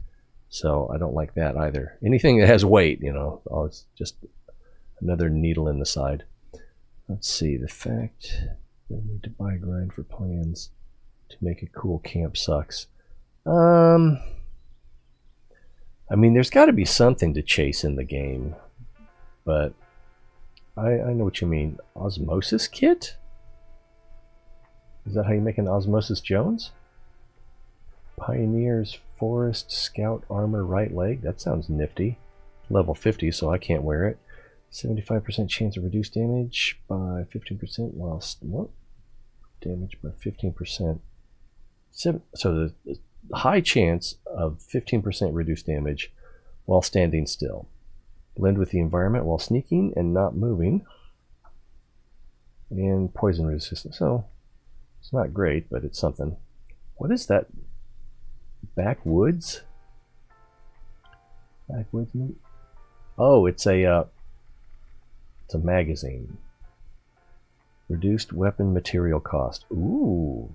[SPEAKER 1] So I don't like that either. Anything that has weight, you know, it's just another needle in the side. Let's see, the fact that I need to buy a grind for plans to make a cool camp sucks. I mean, there's got to be something to chase in the game, but I know what you mean. Osmosis kit? Is that how you make an Osmosis Jones? Pioneer's Forest Scout Armor right leg. That sounds nifty. Level 50, so I can't wear it. 75% chance of reduced damage by 15% whilst what? Damage by 15%. So the high chance of 15% reduced damage while standing still. Blend with the environment while sneaking and not moving. And poison resistance. So it's not great, but it's something. What is that? Backwoods? Backwoods? Oh, it's a magazine. Reduced weapon material cost. Ooh.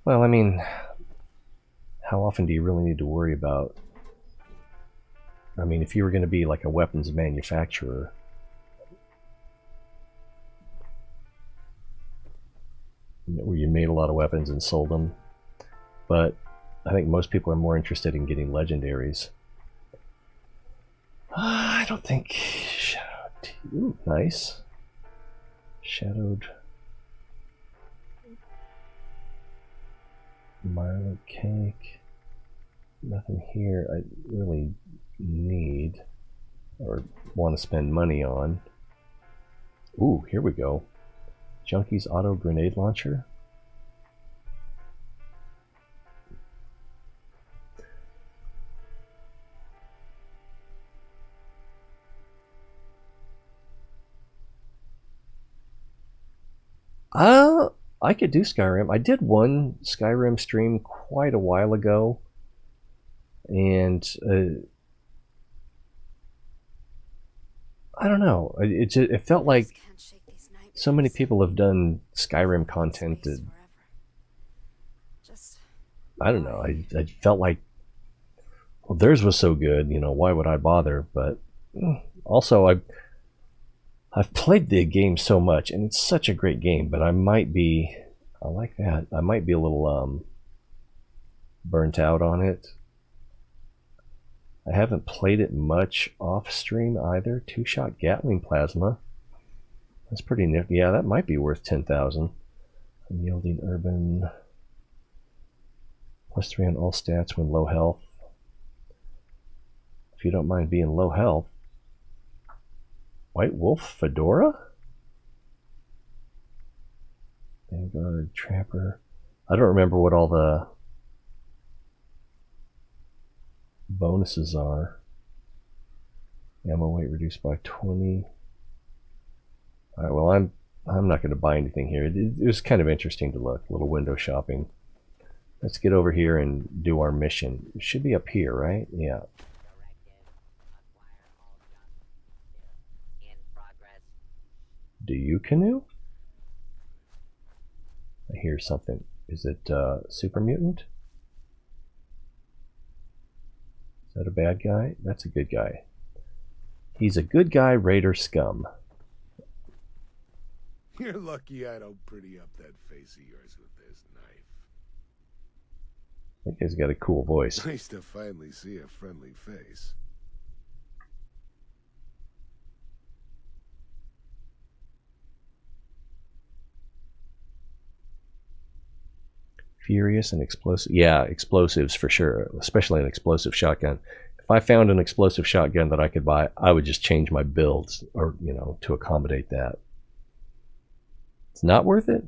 [SPEAKER 1] Well, I mean, how often do you really need to worry about? I mean, if you were going to be like a weapons manufacturer, where you made a lot of weapons and sold them, but I think most people are more interested in getting legendaries. I don't think. Ooh, nice. Shadowed Marla cake. Nothing here I really need or want to spend money on. Ooh, here we go. Junkie's auto grenade launcher. I could do Skyrim. I did one Skyrim stream quite a while ago, and I don't know. It felt like so many people have done Skyrim content that I don't know. I felt like, well, theirs was so good, you know, why would I bother? But Also, I've played the game so much, and it's such a great game, but I might be, I like that, I might be a little burnt out on it. I haven't played it much off stream either. 2-shot Gatling plasma. That's pretty nifty. Yeah, that might be worth 10,000. Unyielding urban. +3 on all stats when low health. If you don't mind being low health. White Wolf Fedora? Vanguard Trapper. I don't remember what all the bonuses are. Ammo weight reduced by 20. Alright, well I'm not going to buy anything here. It was kind of interesting to look. A little window shopping. Let's get over here and do our mission. It should be up here, right? Yeah. Do you canoe? I hear something. Is it Super Mutant? Is that a bad guy? That's a good guy. He's a good guy, raider scum.
[SPEAKER 10] You're lucky I don't pretty up that face of yours with this knife.
[SPEAKER 1] That guy's got a cool voice.
[SPEAKER 10] Nice to finally see a friendly face.
[SPEAKER 1] Furious and explosive. Yeah, explosives for sure, especially an explosive shotgun. If I found an explosive shotgun that I could buy, I would just change my builds, or to accommodate that. It's not worth it?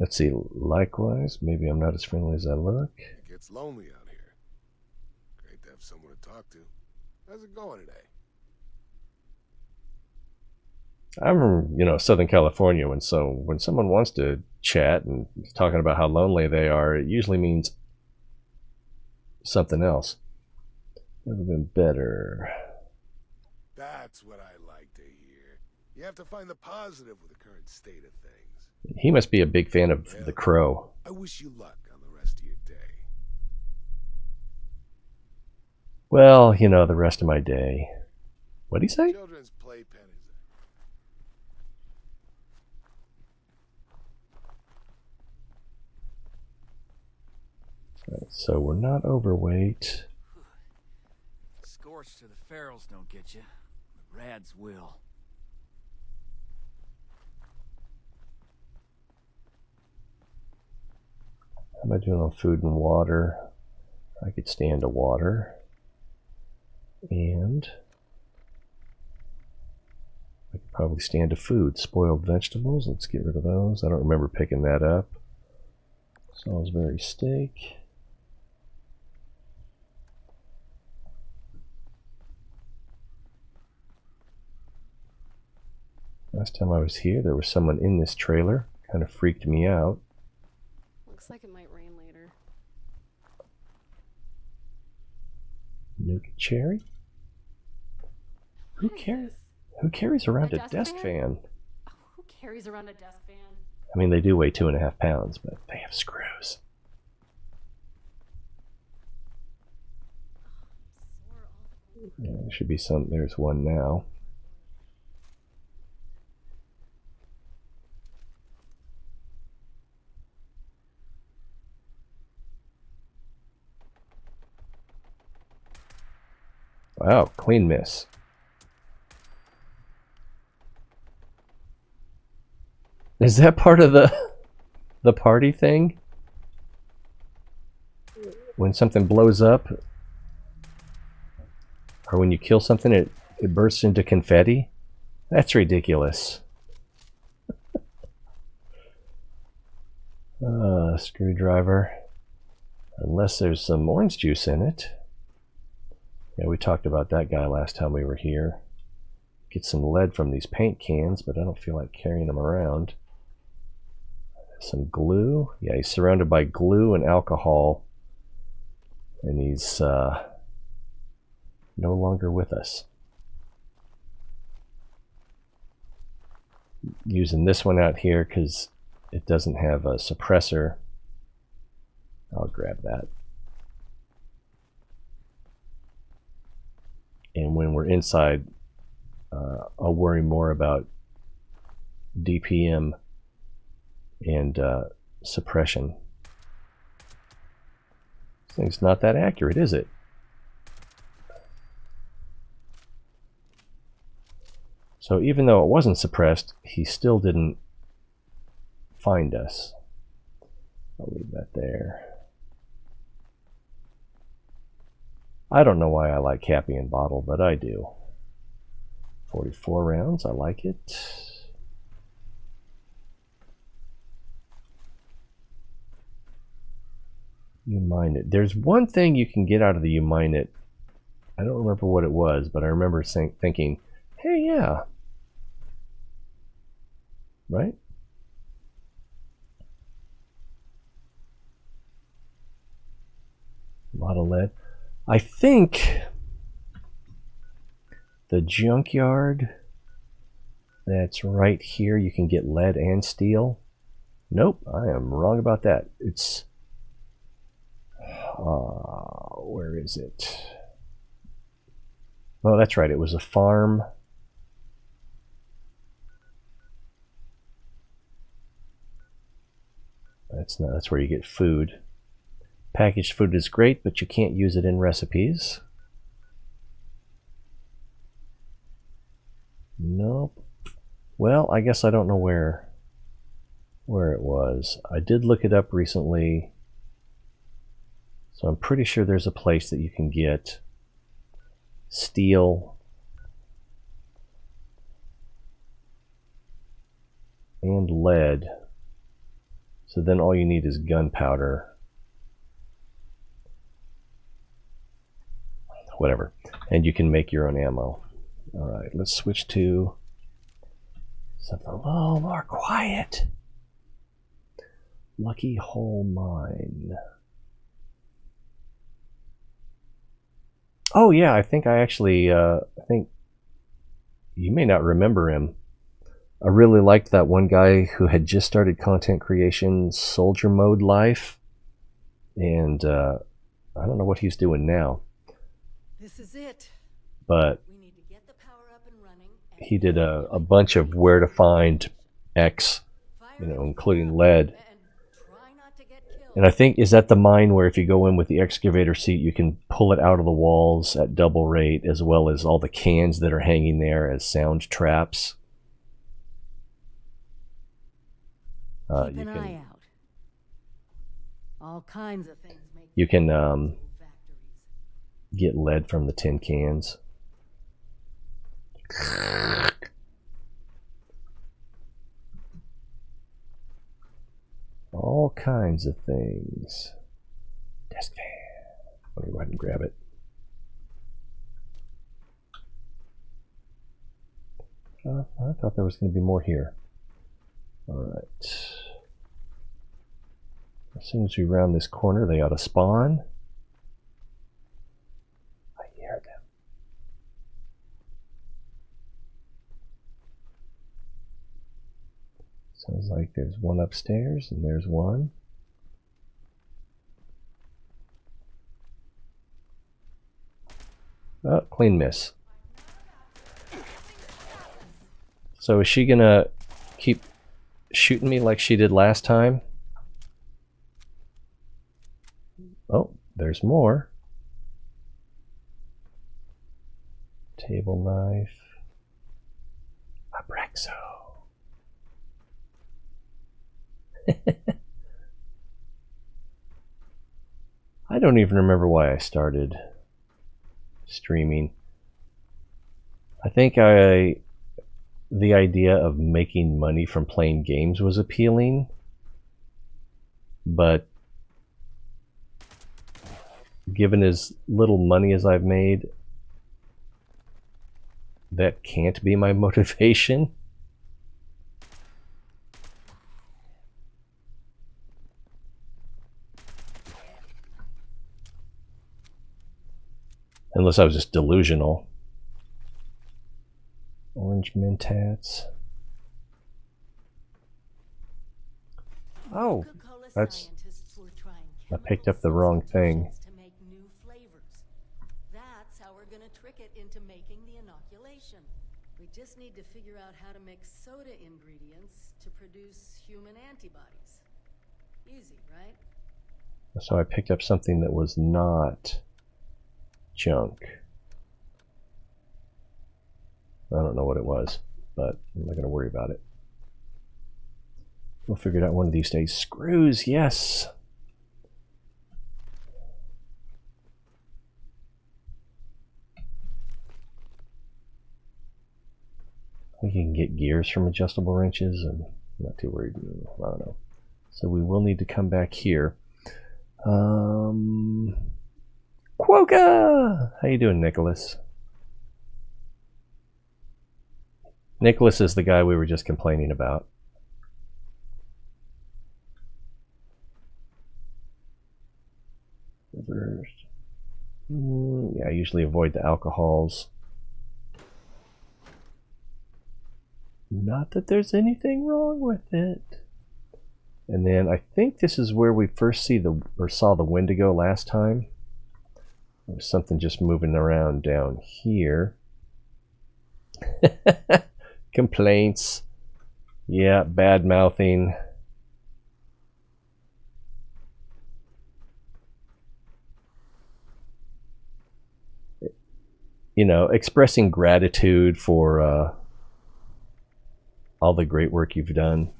[SPEAKER 1] Let's see. Likewise, maybe I'm not as friendly as I look.
[SPEAKER 10] It gets lonely out here. Great to have someone to talk to. How's it going today?
[SPEAKER 1] I'm from, Southern California, and so when someone wants to chat and is talking about how lonely they are, it usually means something else. Never been better.
[SPEAKER 10] That's what I like to hear. You have to find the positive with the current state of things.
[SPEAKER 1] He must be a big fan of The Crow.
[SPEAKER 10] I wish you luck on the rest of your day.
[SPEAKER 1] Well, the rest of my day. What'd he say?
[SPEAKER 10] Children's playpen is
[SPEAKER 1] Right, so we're not overweight.
[SPEAKER 11] Scorched to the ferals don't get you. The rads will.
[SPEAKER 1] How am I doing on food and water? I could stand to water. And I could probably stand to food. Spoiled vegetables, let's get rid of those. I don't remember picking that up. Salisbury steak. Last time I was here, there was someone in this trailer. Kind of freaked me out.
[SPEAKER 12] Looks like it might rain later.
[SPEAKER 1] Nuke cherry? Who carries around a desk fan?
[SPEAKER 12] Oh, who carries around a desk fan?
[SPEAKER 1] I mean, they do weigh 2.5 pounds, but they have screws. Yeah, there should be some. There's one now. Wow, clean miss. Is that part of the party thing? When something blows up, or when you kill something, it bursts into confetti? That's ridiculous. Screwdriver. Unless there's some orange juice in it. Yeah, we talked about that guy last time we were here. Get some lead from these paint cans, but I don't feel like carrying them around. Some glue. Yeah, he's surrounded by glue and alcohol. And he's no longer with us. Using this one out here because it doesn't have a suppressor. I'll grab that. And when we're inside, I'll worry more about DPM and suppression. This thing's not that accurate, is it? So even though it wasn't suppressed, he still didn't find us. I'll leave that there. I don't know why I like Cappy and Bottle, but I do. 44 rounds, I like it. You mine it. There's one thing you can get out of the you mine it. I don't remember what it was, but I remember thinking, hey, yeah. Right? A lot of lead. I think the junkyard that's right here, you can get lead and steel. Nope, I am wrong about that. It's where is it? Oh, that's right. It was a farm. That's where you get food. Packaged food is great, but you can't use it in recipes. Nope. Well, I guess I don't know where it was. I did look it up recently. So I'm pretty sure there's a place that you can get steel and lead. So then all you need is gunpowder. Whatever. And you can make your own ammo. Alright, let's switch to something a little more quiet. Lucky Hole Mine. Oh yeah, I think I actually, I think you may not remember him. I really liked that one guy who had just started content creation, Soldier Mode Life. And I don't know what he's doing now.
[SPEAKER 9] This is it.
[SPEAKER 1] But
[SPEAKER 9] We need to get the power up and running.
[SPEAKER 1] He did a bunch of where to find X, including lead. And I think, is that the mine where if you go in with the excavator seat, you can pull it out of the walls at double rate, as well as all the cans that are hanging there as sound traps?
[SPEAKER 9] Keep an eye out. All kinds of things make
[SPEAKER 1] you can get lead from the tin cans. All kinds of things. Desk fan. Let me go ahead and grab it. I thought there was going to be more here. Alright. As soon as we round this corner, they ought to spawn. I hear them. Sounds like there's one upstairs, and there's one. Oh, clean miss. So is she gonna keep shooting me like she did last time? Oh, there's more. Table knife. Abrexo. I don't even remember why I started streaming. I think the idea of making money from playing games was appealing, but given as little money as I've made, that can't be my motivation. Unless I was just delusional. Orange mint hats. Oh, that's... I picked up the wrong thing.
[SPEAKER 9] That's how we're gonna trick it into making just need to figure out how to mix soda ingredients to produce human antibodies. Easy, right?
[SPEAKER 1] So I picked up something that was not junk. I don't know what it was, but I'm not going to worry about it. We'll figure it out one of these days. Screws, yes! We can get gears from adjustable wrenches, and I'm not too worried. I don't know. So we will need to come back here. Quokka! How you doing, Nicholas? Nicholas is the guy we were just complaining about. Yeah, I usually avoid the alcohols. Not that there's anything wrong with it. And then I think this is where we first saw the Wendigo last time. There's something just moving around down here. Complaints. Yeah, bad mouthing. You know, expressing gratitude for all the great work you've done.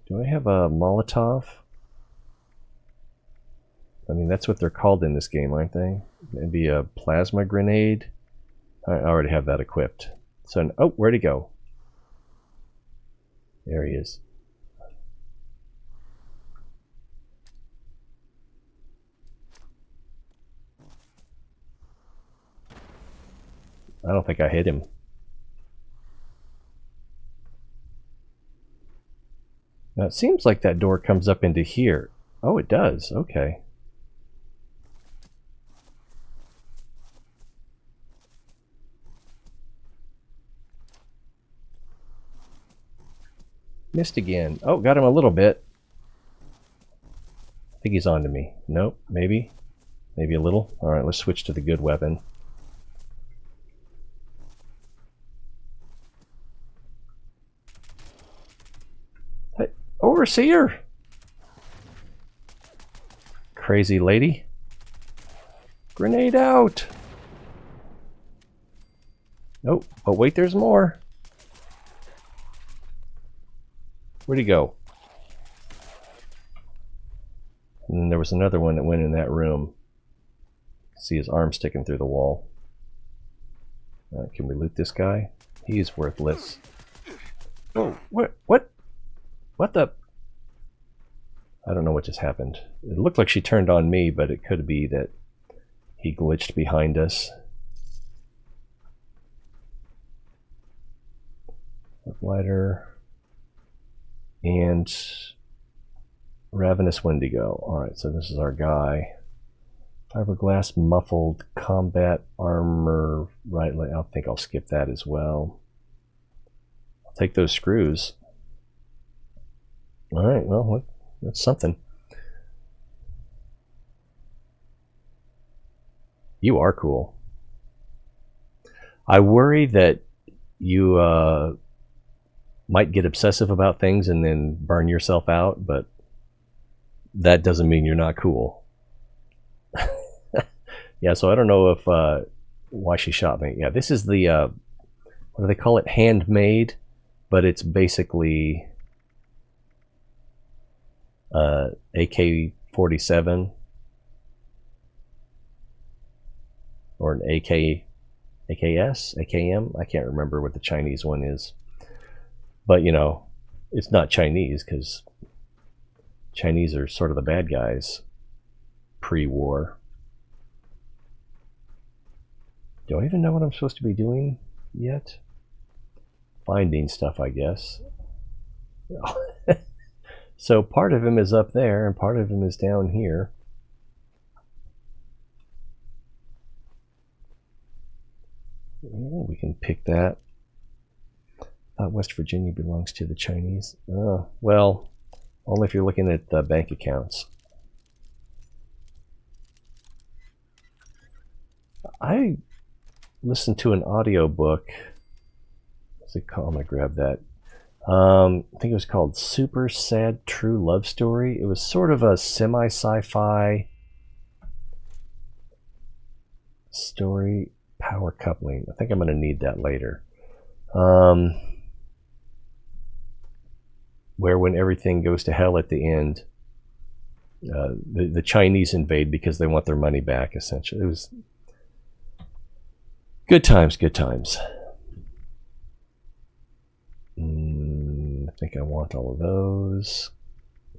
[SPEAKER 1] Do I have a Molotov? I mean, that's what they're called in this game, aren't they? Maybe a plasma grenade? I already have that equipped. So, oh, where'd he go? There he is. I don't think I hit him. Now it seems like that door comes up into here. Oh, it does. Okay. Missed again. Oh, got him a little bit. I think he's on to me. Nope, maybe. Maybe a little. Alright, let's switch to the good weapon. Hey, Overseer! Crazy lady. Grenade out! Oh, but wait, there's more. Where'd he go? And then there was another one that went in that room. See his arm sticking through the wall. Can we loot this guy? He's worthless. Oh, what? What the? I don't know what just happened. It looked like she turned on me, but it could be that he glitched behind us. Lighter. And Ravenous Wendigo. Alright, so this is our guy. Fiberglass muffled combat armor. Right, I think I'll skip that as well. I'll take those screws. Alright, well, that's something. You are cool. I worry that you might get obsessive about things and then burn yourself out, but that doesn't mean you're not cool. Yeah, so I don't know if why she shot me. Yeah, this is the what do they call it? Handmade, but it's basically AK-47 or an AKS, AKM. I can't remember what the Chinese one is, but you know, it's not Chinese because Chinese are sort of the bad guys pre-war. Do I even know what I'm supposed to be doing yet? Finding stuff, I guess. So part of him is up there and part of him is down here. We can pick that. West Virginia belongs to the Chinese. Well, only if you're looking at the bank accounts. I listened to an audiobook. What's it called? I'm gonna grab that. I think it was called Super Sad True Love Story. It was sort of a semi-sci-fi story, power coupling. I think I'm gonna need that later. Where when everything goes to hell at the end, the Chinese invade because they want their money back, essentially. It was good times, good times. I think I want all of those.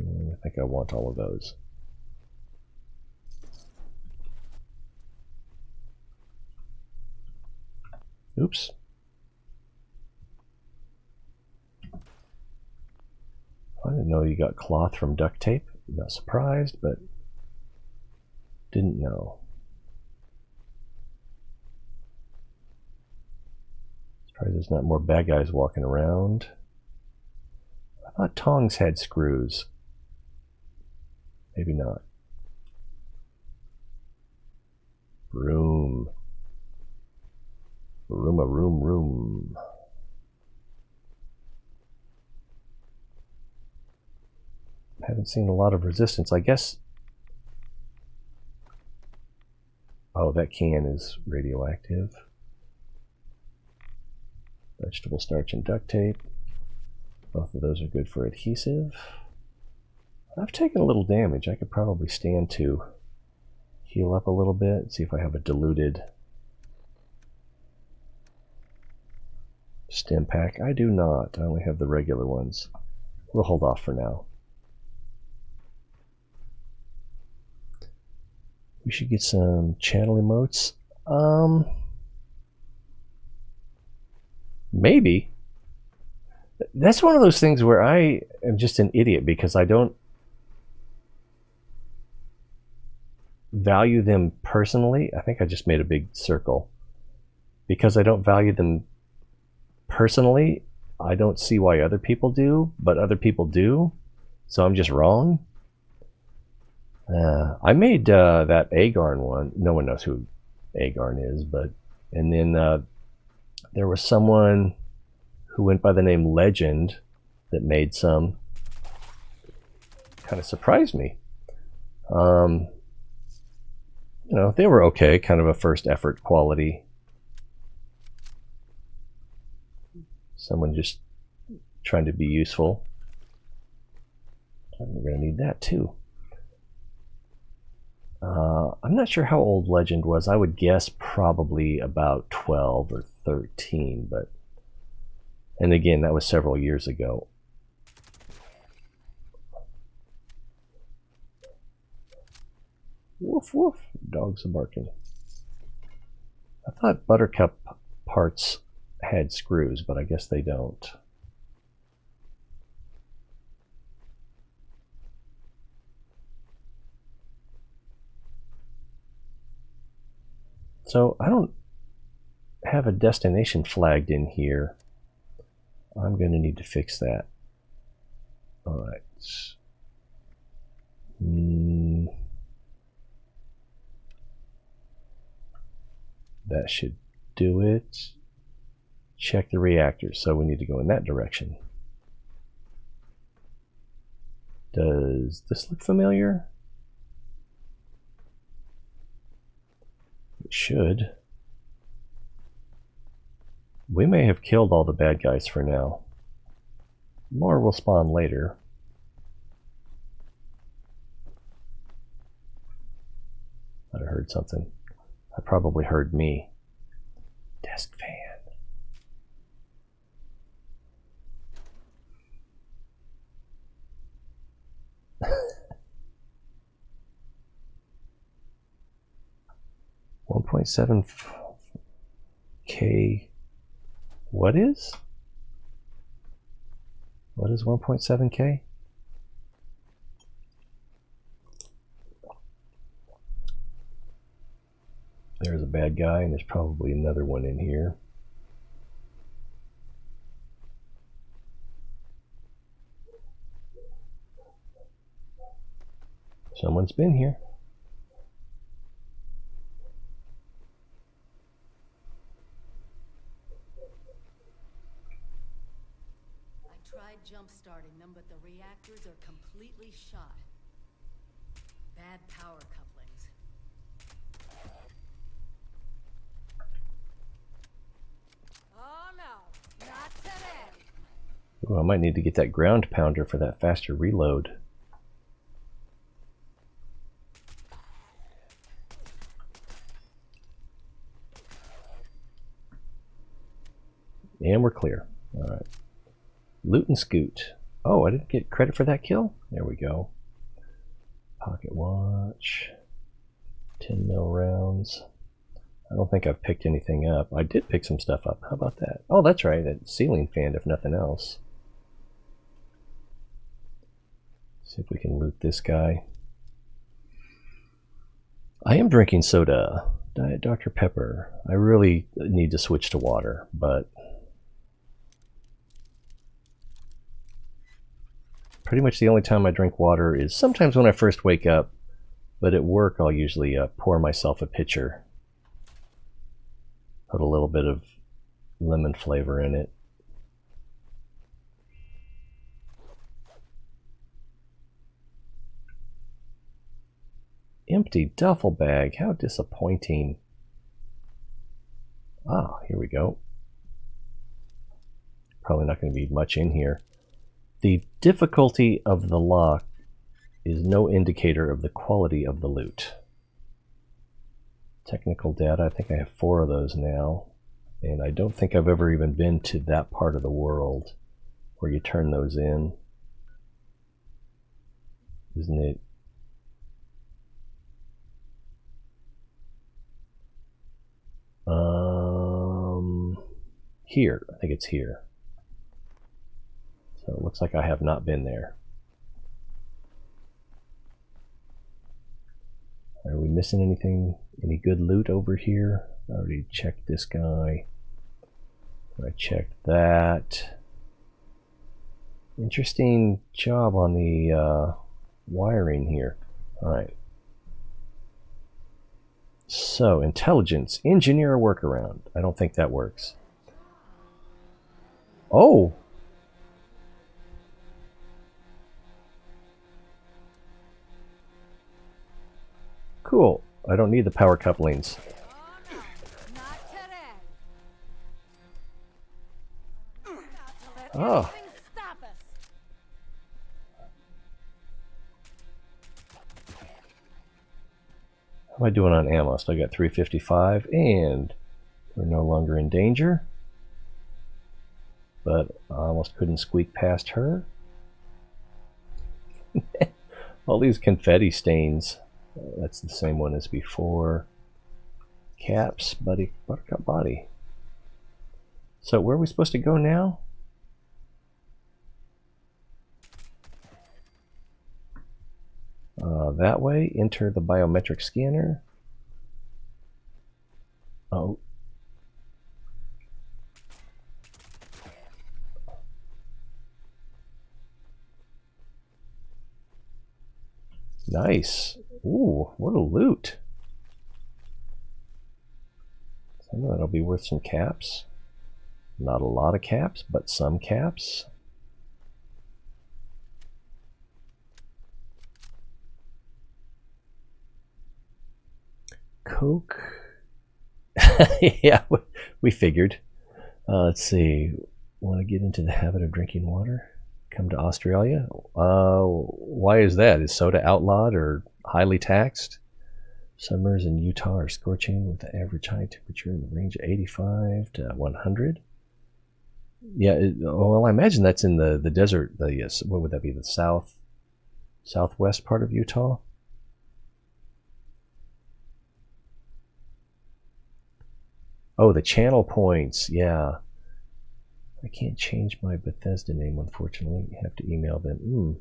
[SPEAKER 1] I think I want all of those. Oops. I didn't know you got cloth from duct tape. I'm not surprised, but didn't know. Surprised there's not more bad guys walking around. I thought tongs had screws. Maybe not. Room. Room. Haven't seen a lot of resistance. I guess. Oh, that can is radioactive. Vegetable starch and duct tape. Both of those are good for adhesive. I've taken a little damage. I could probably stand to heal up a little bit. See if I have a diluted stim pack. I do not. I only have the regular ones. We'll hold off for now. We should get some channel emotes. Maybe. That's one of those things where I am just an idiot because I don't value them personally. I think I just made a big circle. Because I don't value them personally, I don't see why other people do, but other people do. So I'm just wrong. I made that Agarn one. No one knows who Agarn is, but and then there was someone who went by the name Legend that made some. Kind of surprised me. You know, they were okay, kind of a first effort quality. Someone just trying to be useful. And we're going to need that too. I'm not sure how old Legend was. I would guess probably about 12 or 13, but and again, that was several years ago. Woof woof, dogs are barking. I thought Buttercup parts had screws, but I guess they don't. So I don't have a destination flagged in here. I'm going to need to fix that. All right. That should do it. Check the reactors. So we need to go in that direction. Does this look familiar? It should. We may have killed all the bad guys for now. More will spawn later. I heard something. I probably heard me. Desk fan. $1.7K. What is? What is 1.7K? There's a bad guy, and there's probably another one in here. Someone's been here.
[SPEAKER 9] but the reactors are completely shot. Bad power couplings. Oh no, not today.
[SPEAKER 1] Ooh, I might need to get that ground pounder for that faster reload. And we're clear. Alright. Loot and scoot. Oh, I didn't get credit for that kill? There we go. Pocket watch. 10 mil rounds. I don't think I've picked anything up. I did pick some stuff up. How about that? Oh, that's right. A ceiling fan, if nothing else. See if we can loot this guy. I am drinking soda. Diet Dr. Pepper. I really need to switch to water, but pretty much the only time I drink water is sometimes when I first wake up, but at work I'll usually pour myself a pitcher. Put a little bit of lemon flavor in it. Empty duffel bag. How disappointing. Ah, here we go. Probably not going to be much in here. The difficulty of the lock is no indicator of the quality of the loot. Technical data, I think I have 4 of those now. And I don't think I've ever even been to that part of the world where you turn those in. Isn't it? Here. I think it's here. So it looks like I have not been there. Are we missing anything? Any good loot over here? I already checked this guy. I checked that. Interesting job on the wiring here. Alright. So, intelligence. Engineer a workaround. I don't think that works. Oh! Cool. I don't need the power couplings. Oh. How am I doing on ammo? So I got 355 and we're no longer in danger. But I almost couldn't squeak past her. All these confetti stains. That's the same one as before. Caps, buttercup body. So where are we supposed to go now? That way, enter the biometric scanner. Oh. Nice. Ooh, what a loot. Some of that'll be worth some caps. Not a lot of caps, but some caps. Coke. Yeah, we figured. Let's see. Want to get into the habit of drinking water? Come to Australia? Why is that? Is soda outlawed or highly taxed? Summers in Utah are scorching with the average high temperature in the range of 85 to 100. Yeah, well, I imagine that's in the desert. What would that be? The southwest part of Utah? Oh, the channel points. Yeah. I can't change my Bethesda name, unfortunately. You have to email them.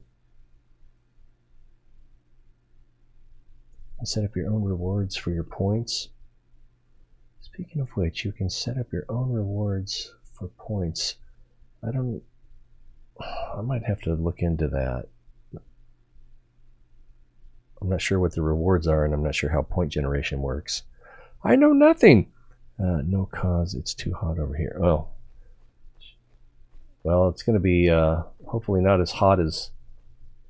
[SPEAKER 1] Set up your own rewards for your points. Speaking of which, you can set up your own rewards for points. I might have to look into that. I'm not sure what the rewards are, and I'm not sure how point generation works. I know nothing! No cause, it's too hot over here. Oh. Well, it's going to be hopefully not as hot as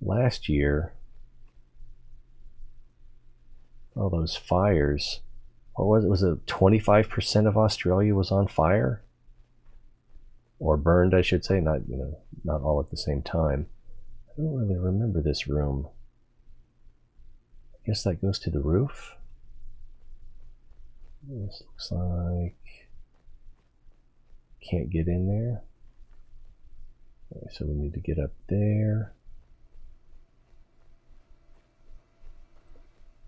[SPEAKER 1] last year. All those fires. What was it? Was it 25% of Australia was on fire? Or burned, I should say. Not, not all at the same time. I don't really remember this room. I guess that goes to the roof. This looks like can't get in there. Okay, so we need to get up there.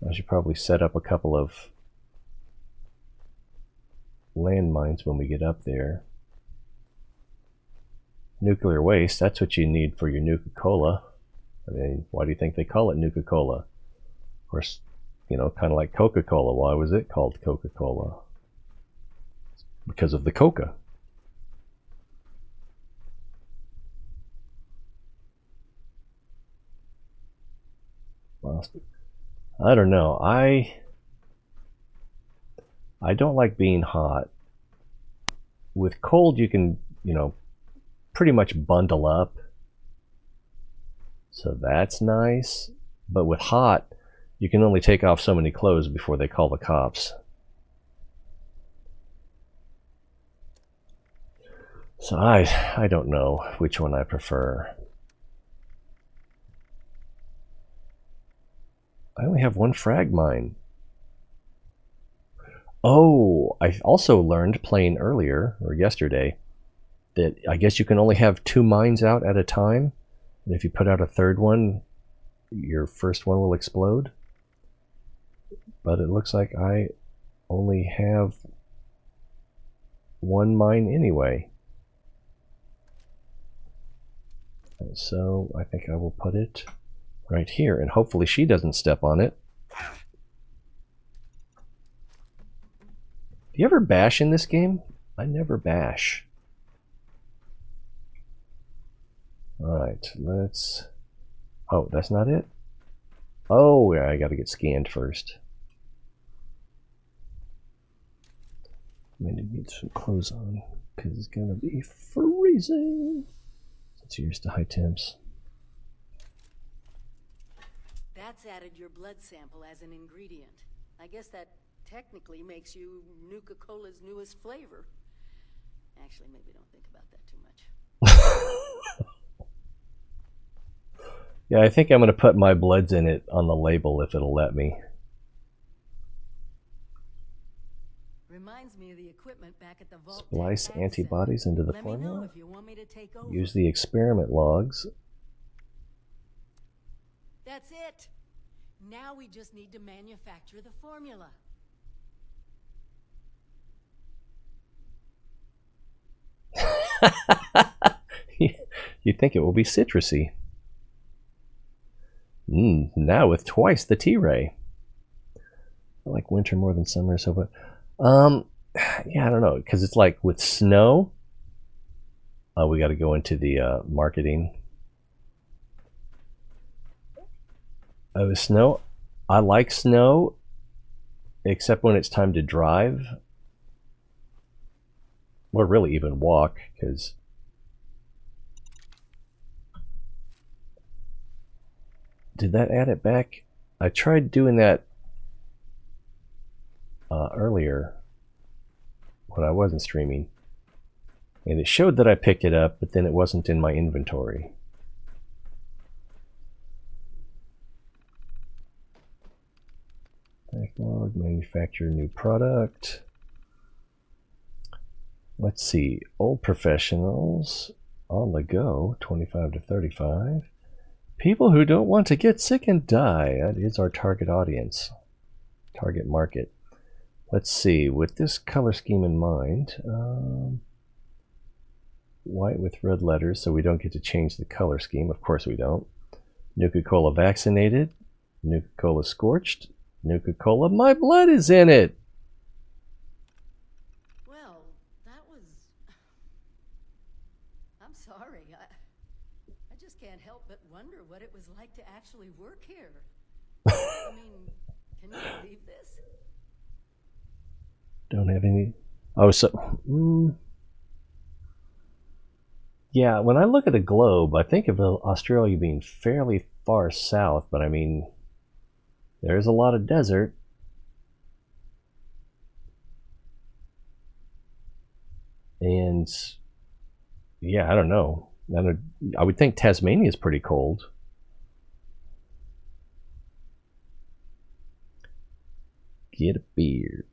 [SPEAKER 1] I should probably set up a couple of landmines when we get up there. Nuclear waste, that's what you need for your Nuka-Cola. I mean, why do you think they call it Nuka-Cola? Of course, kind of like Coca-Cola. Why was it called Coca-Cola? Because of the coca. I don't know. I don't like being hot. With cold, you can, pretty much bundle up. So that's nice. But with hot, you can only take off so many clothes before they call the cops. So I don't know which one I prefer. I only have one frag mine. Oh, I also learned playing earlier, or yesterday, that I guess you can only have 2 mines out at a time. And if you put out a third one, your first one will explode. But it looks like I only have 1 mine anyway. And so I think I will put it right here, and hopefully she doesn't step on it. Do you ever bash in this game? I never bash. Alright, let's... Oh, that's not it? Oh, yeah, I gotta get scanned first. I'm gonna need some clothes on, because it's gonna be freezing. Since you're used to high temps.
[SPEAKER 9] That's added your blood sample as an ingredient. I guess that technically makes you Nuka-Cola's newest flavor. Actually, maybe don't think about that too much.
[SPEAKER 1] Yeah, I think I'm going to put my bloods in it on the label if it'll let me.
[SPEAKER 9] Reminds me of the equipment back at the vault.
[SPEAKER 1] Splice antibodies into the
[SPEAKER 9] Let me know
[SPEAKER 1] formula.
[SPEAKER 9] if you want me to take over.
[SPEAKER 1] Use the experiment logs.
[SPEAKER 9] That's it. Now we just need to manufacture the formula.
[SPEAKER 1] You think it will be citrusy. Now with twice the T-ray. I like winter more than summer, so but yeah, I don't know, because it's like with snow. We got to go into the marketing. With snow, I like snow, except when it's time to drive, or really even walk, because did that add it back? I tried doing that earlier when I wasn't streaming, and it showed that I picked it up, but then it wasn't in my inventory. Backlog, manufacture new product. Let's see, old professionals on the go, 25 to 35. People who don't want to get sick and die. That is our target audience, target market. Let's see, with this color scheme in mind, white with red letters, so we don't get to change the color scheme. Of course we don't. Nuka-Cola vaccinated, Nuka-Cola scorched, Nuka-Cola, my blood is in it.
[SPEAKER 9] Well, that was... I'm sorry. I just can't help but wonder what it was like to actually work here. I mean, can you believe this?
[SPEAKER 1] Don't have any... Oh, so... Yeah, when I look at a globe, I think of Australia being fairly far south, but I mean, there's a lot of desert. And yeah, I don't know. I would think Tasmania is pretty cold. Get a beer.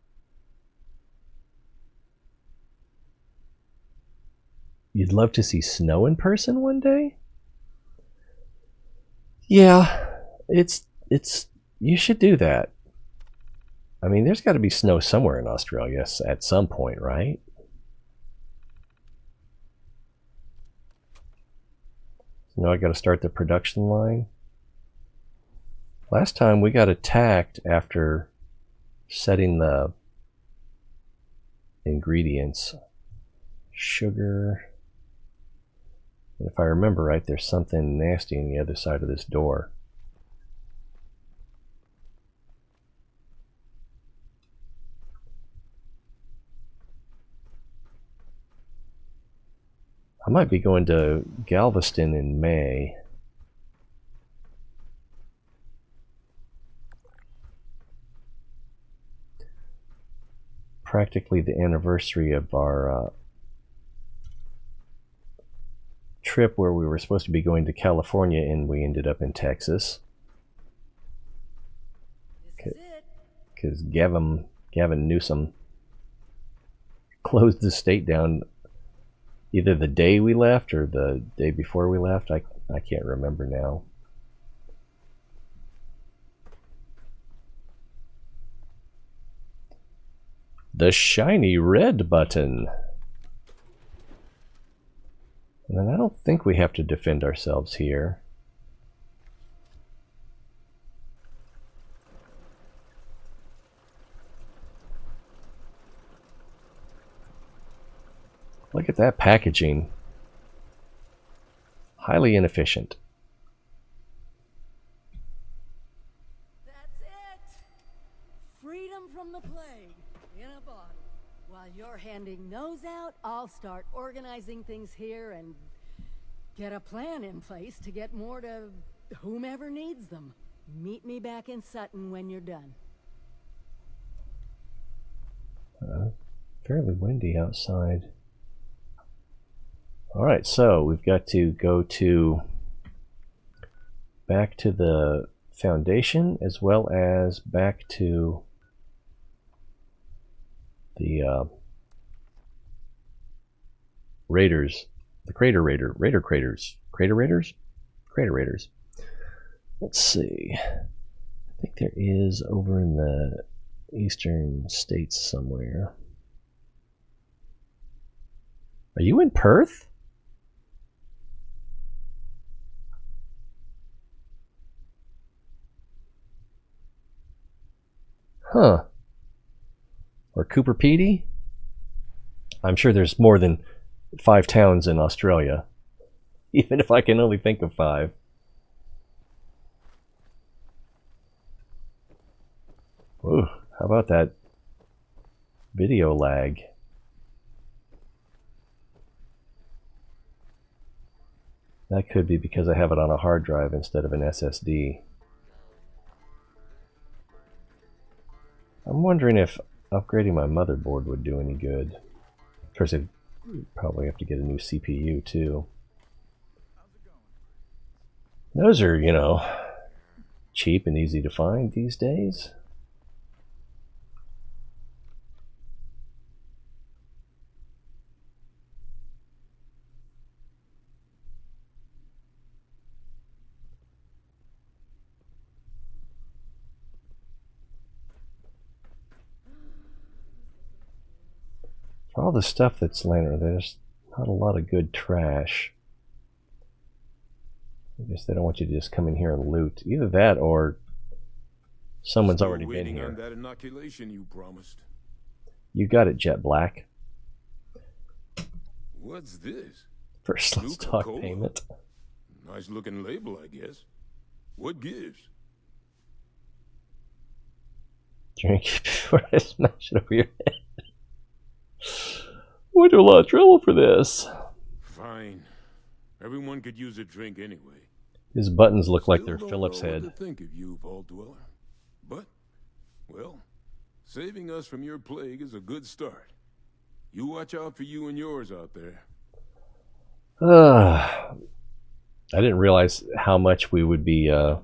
[SPEAKER 1] You'd love to see snow in person one day? Yeah, it's you should do that. I mean, there's got to be snow somewhere in Australia at some point, right? So now I got to start the production line. Last time we got attacked after setting the ingredients. Sugar. And if I remember right, there's something nasty on the other side of this door. I might be going to Galveston in May. Practically the anniversary of our trip where we were supposed to be going to California and we ended up in Texas. Because Gavin Newsom closed the state down either the day we left or the day before we left. I can't remember now. The shiny red button. And then I don't think we have to defend ourselves here. Look at that packaging. Highly inefficient.
[SPEAKER 9] That's it! Freedom from the plague in a bottle. While you're handing those out, I'll start organizing things here and get a plan in place to get more to whomever needs them. Meet me back in Sutton when you're done.
[SPEAKER 1] Fairly windy outside. Alright, so we've got to go back to the Foundation as well as back to the Raiders. The Crater Raiders. Crater Raiders. Let's see. I think there is over in the eastern states somewhere. Are you in Perth? Huh. Or Cooper Pedy? I'm sure there's more than 5 towns in Australia. Even if I can only think of 5. Ooh, how about that video lag? That could be because I have it on a hard drive instead of an SSD. I'm wondering if upgrading my motherboard would do any good. Of course, I'd probably have to get a new CPU too. Those are, you know, cheap and easy to find these days. For all the stuff that's laying around, there's not a lot of good trash. I guess they don't want you to just come in here and loot. Either that or someone's already been here.
[SPEAKER 4] On that inoculation you promised.
[SPEAKER 1] You got it, Jet Black.
[SPEAKER 4] What's this?
[SPEAKER 1] First, let's talk payment.
[SPEAKER 4] Nice looking label, I guess. What gives?
[SPEAKER 1] Drink it before I smash it over your head. We do a lot of trouble for this.
[SPEAKER 4] Fine. Everyone could use a drink anyway.
[SPEAKER 1] His buttons look like
[SPEAKER 4] Still
[SPEAKER 1] they're
[SPEAKER 4] don't
[SPEAKER 1] Phillips
[SPEAKER 4] know
[SPEAKER 1] head.
[SPEAKER 4] what to think of you, Vault Dweller. But, well, saving us from your plague is a good start. You watch out for you and yours out there.
[SPEAKER 1] I didn't realize how much we would be, how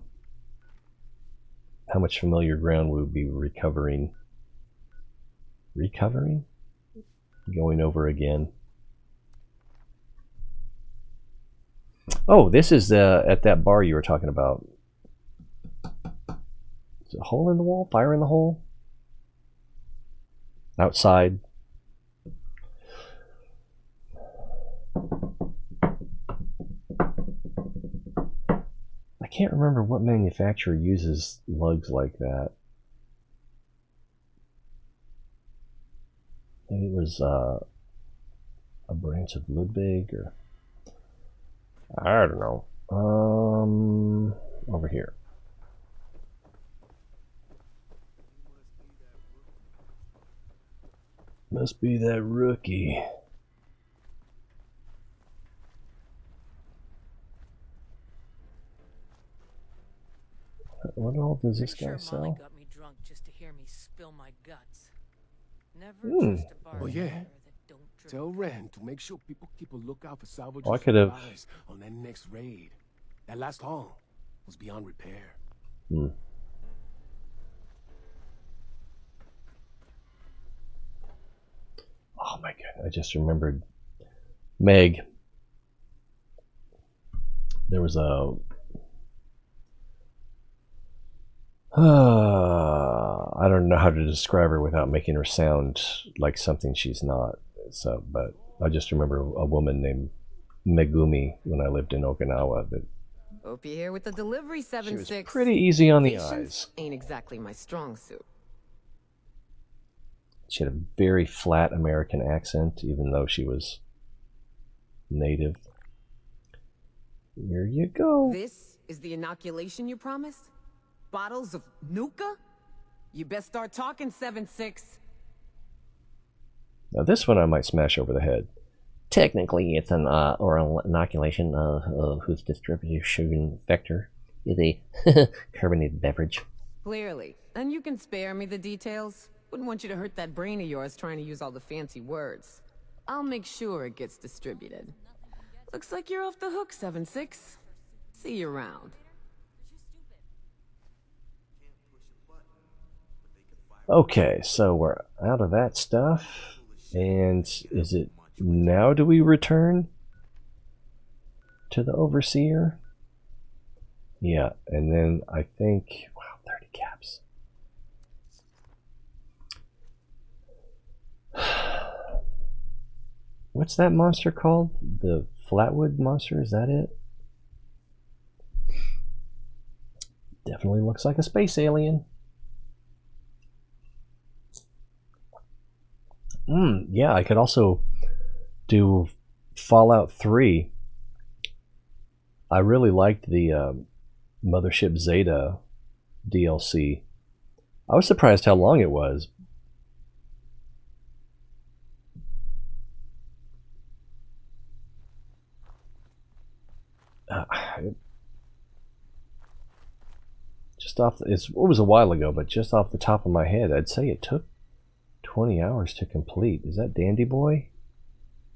[SPEAKER 1] much familiar ground we would be recovering. Recovering? Going over again. Oh, this is at that bar you were talking about. Is it a hole in the wall? Fire in the hole? Outside. I can't remember what manufacturer uses lugs like that. Maybe it was a branch of Ludwig, or I don't know. Over here. Must be that rookie. What all does this guy sell?
[SPEAKER 13] Molly got me drunk just to hear me spill my guts. Never trust a
[SPEAKER 10] Oh
[SPEAKER 13] bartender
[SPEAKER 10] yeah.
[SPEAKER 13] that don't drink.
[SPEAKER 10] Tell Ren to make sure people keep a lookout for salvage
[SPEAKER 1] Oh, I could have.
[SPEAKER 10] supplies on that next raid. That last haul was beyond repair.
[SPEAKER 1] Oh my god! I just remembered Meg. There was a. I don't know how to describe her without making her sound like something she's not. So, but I just remember a woman named Megumi when I lived in Okinawa. That
[SPEAKER 5] Hope you're here with the delivery, 7-6.
[SPEAKER 1] she was pretty easy on the
[SPEAKER 5] Patience
[SPEAKER 1] eyes.
[SPEAKER 5] ain't exactly my strong suit.
[SPEAKER 1] She had a very flat American accent, even though she was native. Here you go.
[SPEAKER 5] This is the inoculation you promised? Bottles of Nuka? You best start talking, 7-6.
[SPEAKER 1] Now this one I might smash over the head. Technically, it's an oral inoculation whose distribution vector is a carbonated beverage.
[SPEAKER 5] Clearly. And you can spare me the details. Wouldn't want you to hurt that brain of yours trying to use all the fancy words. I'll make sure it gets distributed. Looks like you're off the hook, 7-6. See you around.
[SPEAKER 1] Okay, so we're out of that stuff. And is it now do we return to the Overseer? Yeah, and then I think, wow, 30 caps. What's that monster called? The Flatwood monster, is that it? Definitely looks like a space alien. Yeah, I could also do Fallout 3. I really liked the Mothership Zeta DLC. I was surprised how long it was. Just off, it was a while ago, but just off the top of my head, I'd say it took 20 hours to complete. Is that Dandy Boy?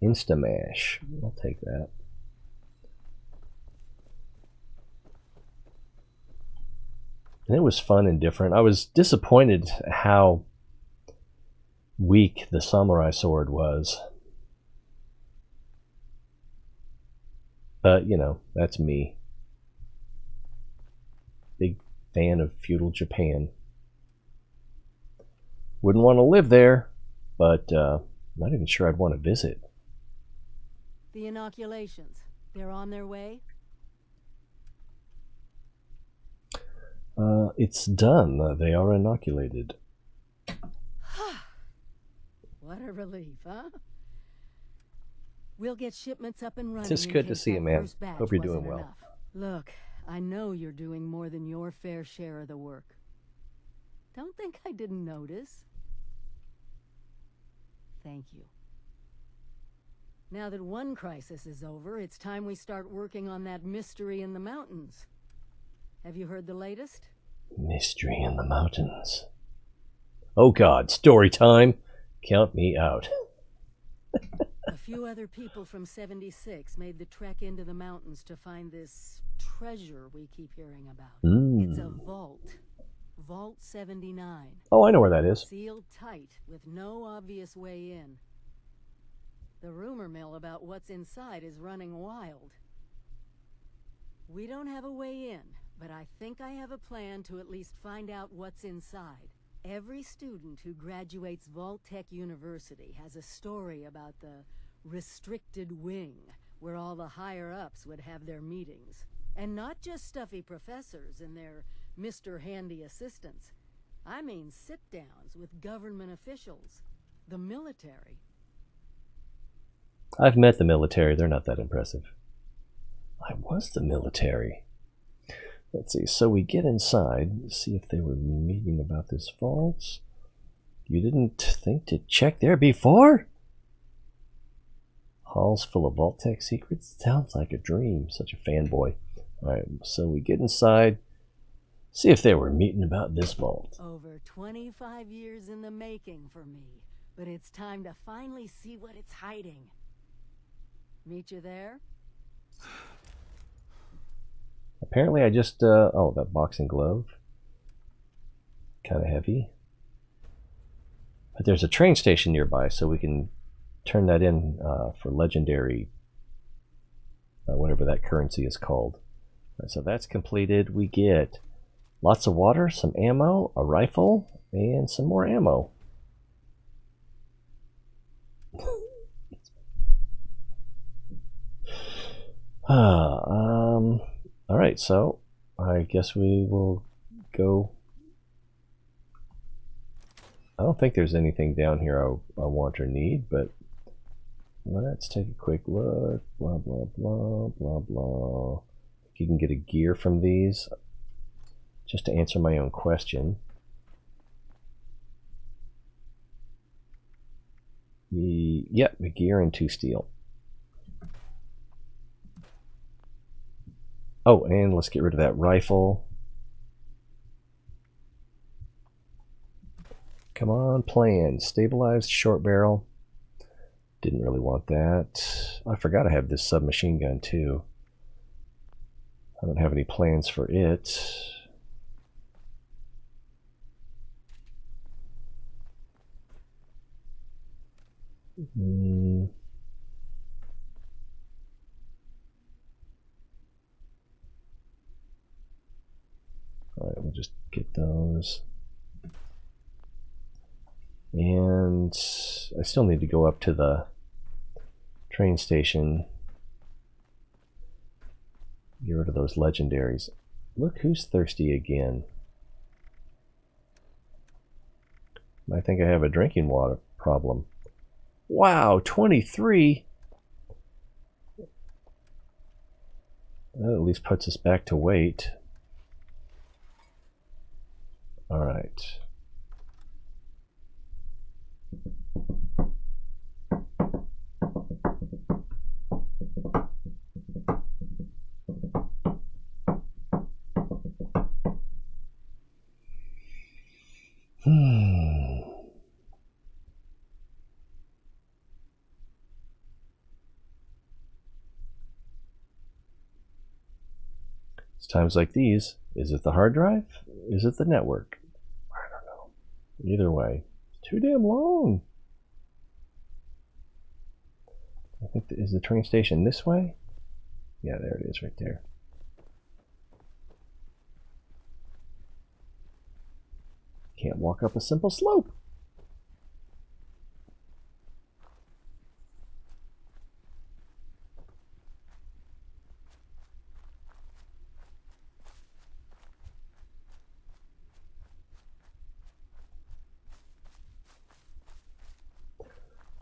[SPEAKER 1] Instamash. I'll take that. And it was fun and different. I was disappointed how weak the samurai sword was. But, you know, that's me. Big fan of feudal Japan. Wouldn't want to live there, but not even sure I'd want to visit.
[SPEAKER 9] The inoculations, they're on their way?
[SPEAKER 1] It's done. They are inoculated.
[SPEAKER 9] What a relief, huh? We'll get shipments up and running.
[SPEAKER 1] It's good to see you, man. Hope you're doing well.
[SPEAKER 9] Enough. Look, I know you're doing more than your fair share of the work. Don't think I didn't notice. Thank you. Now that one crisis is over, it's time we start working on that mystery in the mountains. Have you heard the latest?
[SPEAKER 1] Mystery in the mountains. Oh God, story time. Count me out.
[SPEAKER 9] A few other people from 76 made the trek into the mountains to find this treasure we keep hearing about. It's a vault. Vault 79.
[SPEAKER 1] Oh, I know where that is.
[SPEAKER 9] Sealed tight with no obvious way in. The rumor mill about what's inside is running wild. We don't have a way in, but I think I have a plan to at least find out what's inside. Every student who graduates Vault Tech University has a story about the restricted wing, where all the higher-ups would have their meetings. And not just stuffy professors and their Mr. Handy assistants. I mean sit-downs with government officials, the military.
[SPEAKER 1] I've met the military. They're not that impressive. I was the military. Let's see. So we get inside, see if they were meeting about this vault. You didn't think to check there before? Halls full of Vault Tech secrets? Sounds like a dream. Such a fanboy. Alright, so we get inside, see if they were meeting about this vault.
[SPEAKER 9] Over 25 years in the making for me, but it's time to finally see what it's hiding. Meet you there?
[SPEAKER 1] Apparently I just, oh, that boxing glove. Kind of heavy. But there's a train station nearby, so we can turn that in for legendary, whatever that currency is called. Right, so that's completed. We get lots of water, some ammo, a rifle, and some more ammo. Alright, so I guess we will go. I don't think there's anything down here I want or need, but let's take a quick look. Blah, blah, blah, blah, blah. You can get a gear from these. Just to answer my own question. Yep, a gear and 2 steel. Oh, and let's get rid of that rifle. Come on, plan. Stabilized short barrel. Didn't really want that. I forgot I have this submachine gun too. I don't have any plans for it. Alright, we'll just get those. And I still need to go up to the train station. Get rid of those legendaries. Look who's thirsty again. I think I have a drinking water problem. Wow, 23! That at least puts us back to weight. Alright. It's times like these. Is it the hard drive? Is it the network? I don't know. Either way, it's too damn long. I think is the train station this way? Yeah, there it is right there. Can't walk up a simple slope.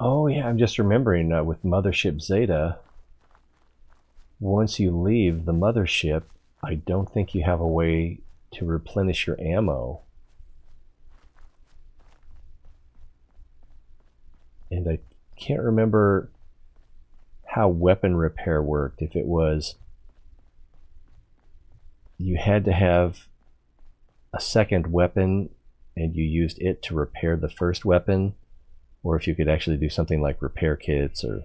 [SPEAKER 1] Oh yeah, I'm just remembering with Mothership Zeta, once you leave the mothership, I don't think you have a way to replenish your ammo. And I can't remember how weapon repair worked. If it was you had to have a second weapon and you used it to repair the first weapon, or if you could actually do something like repair kits or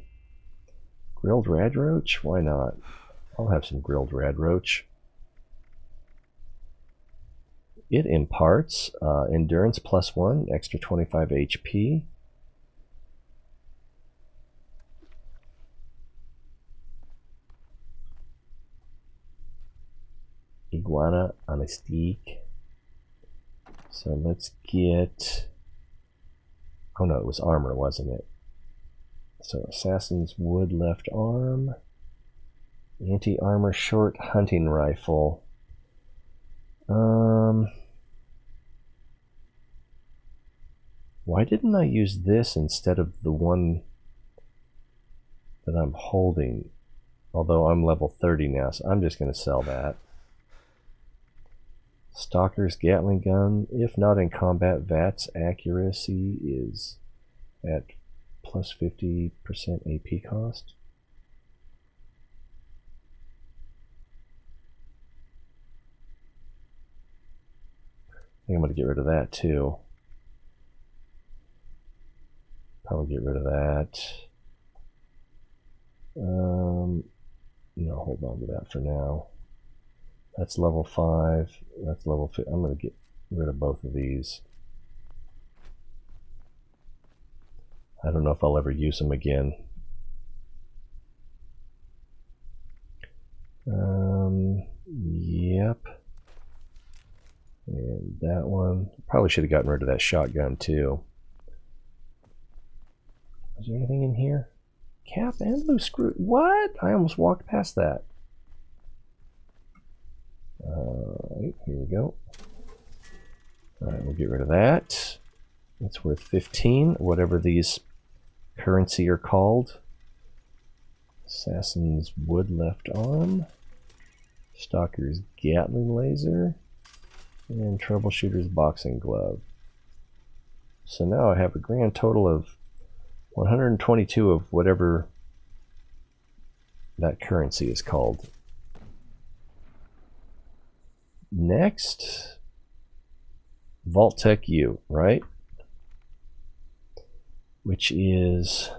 [SPEAKER 1] grilled radroach. Why not? I'll have some grilled radroach. It imparts endurance +1, extra 25 HP. Iguana on a stick. So let's get... Oh no, it was armor, wasn't it? So Assassin's Wood left arm. Anti-armor short hunting rifle. Why didn't I use this instead of the one that I'm holding? Although I'm level 30 now, so I'm just going to sell that. Stalker's Gatling gun. If not in combat, VAT's accuracy is at plus 50% AP cost. I think I'm going to get rid of that too. Probably get rid of that. No, hold on to that for now. That's level 5. That's level 5. I'm going to get rid of both of these. I don't know if I'll ever use them again. Yep. And that one. Probably should have gotten rid of that shotgun too. Is there anything in here? Cap and loose screw. What? I almost walked past that. Right, here we go. Alright, we'll get rid of that. That's worth 15, whatever these currency are called. Assassin's Wood left arm. Stalker's Gatling laser. And Troubleshooter's boxing glove. So now I have a grand total of 122 of whatever that currency is called. Next, Vault-Tec U, right? Which is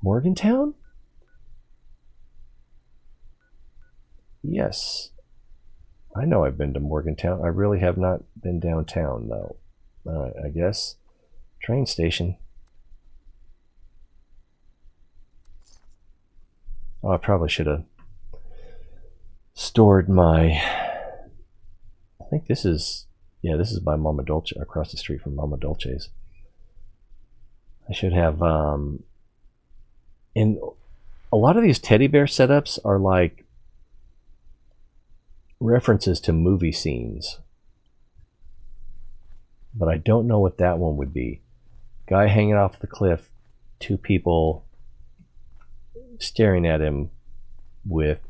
[SPEAKER 1] Morgantown? Yes. I know I've been to Morgantown. I really have not been downtown, though. Alright, I guess. Train station. Oh, I probably should have stored my... I think this is... Yeah, this is by Mama Dolce, across the street from Mama Dolce's. I should have... And a lot of these teddy bear setups are like references to movie scenes. But I don't know what that one would be. Guy hanging off the cliff, 2 people staring at him with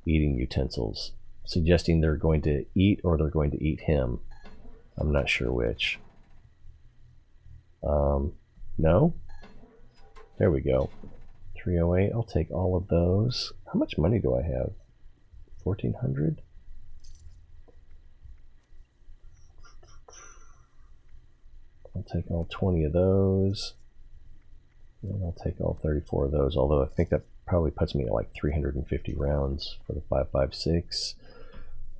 [SPEAKER 1] eating utensils, suggesting they're going to eat or they're going to eat him. I'm not sure which. No? There we go. 308, I'll take all of those. How much money do I have? 1,400? I'll take all 20 of those. And I'll take all 34 of those, although I think that probably puts me at like 350 rounds for the 5.56.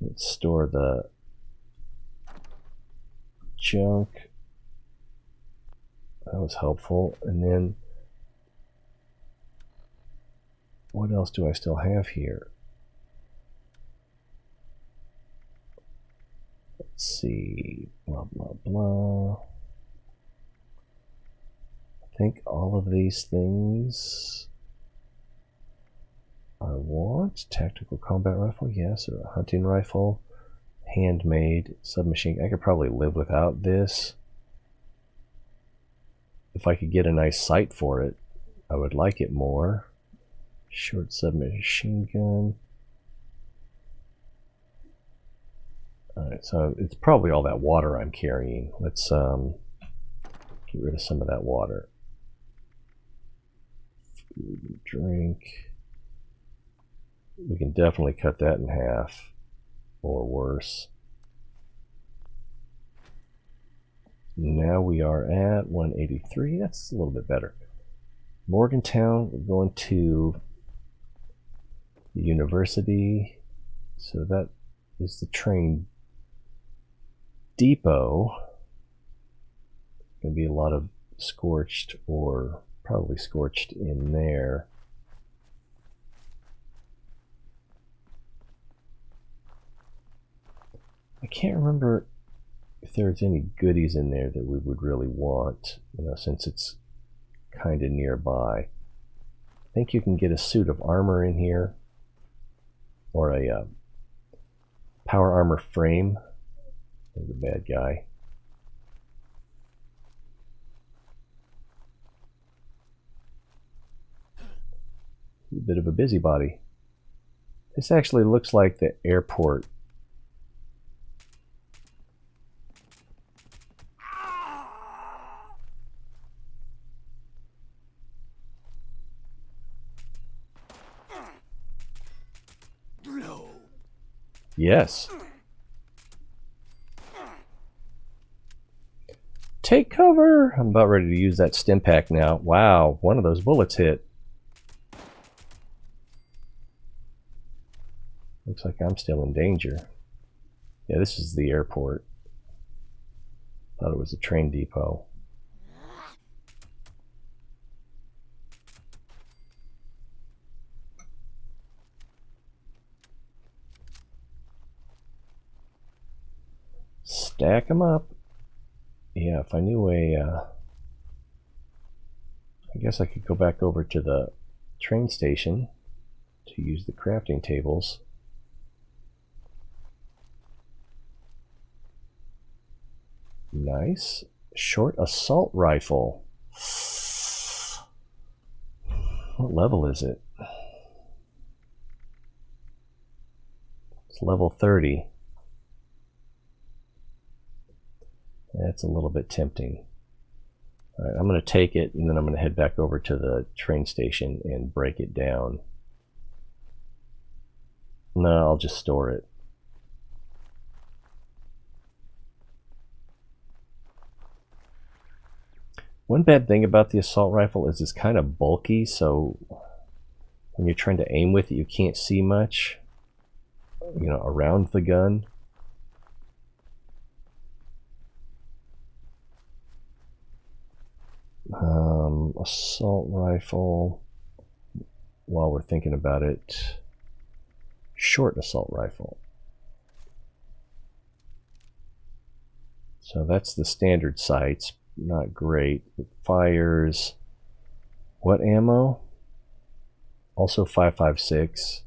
[SPEAKER 1] Let's store the junk. That was helpful. And then what else do I still have here? Let's see. Blah, blah, blah. I think all of these things I want. Tactical combat rifle, yes, or a hunting rifle. Handmade submachine. I could probably live without this. If I could get a nice sight for it, I would like it more. Short submachine gun. Alright, so it's probably all that water I'm carrying. Let's get rid of some of that water. Food, drink. We can definitely cut that in half, or worse. Now we are at 183. That's a little bit better. Morgantown, we're going to the university. So that is the train depot. Going to be a lot of scorched, or probably scorched in there. I can't remember if there's any goodies in there that we would really want, since it's kind of nearby. I think you can get a suit of armor in here, or a power armor frame. There's a bad guy. A bit of a busybody. This actually looks like the airport. Yes. Take cover! I'm about ready to use that stim pack now. Wow, one of those bullets hit. Looks like I'm still in danger. Yeah, this is the airport. Thought it was a train depot. Stack them up. Yeah, if I knew I guess I could go back over to the train station to use the crafting tables. Nice. Short assault rifle. What level is it? It's level 30. That's a little bit tempting. All right, I'm going to take it, and then I'm going to head back over to the train station and break it down. No, I'll just store it. One bad thing about the assault rifle is it's kind of bulky, so when you're trying to aim with it, you can't see much, around the gun. Assault rifle, while we're thinking about it, short assault rifle. So that's the standard sights, not great. It fires what ammo? Also 5.56,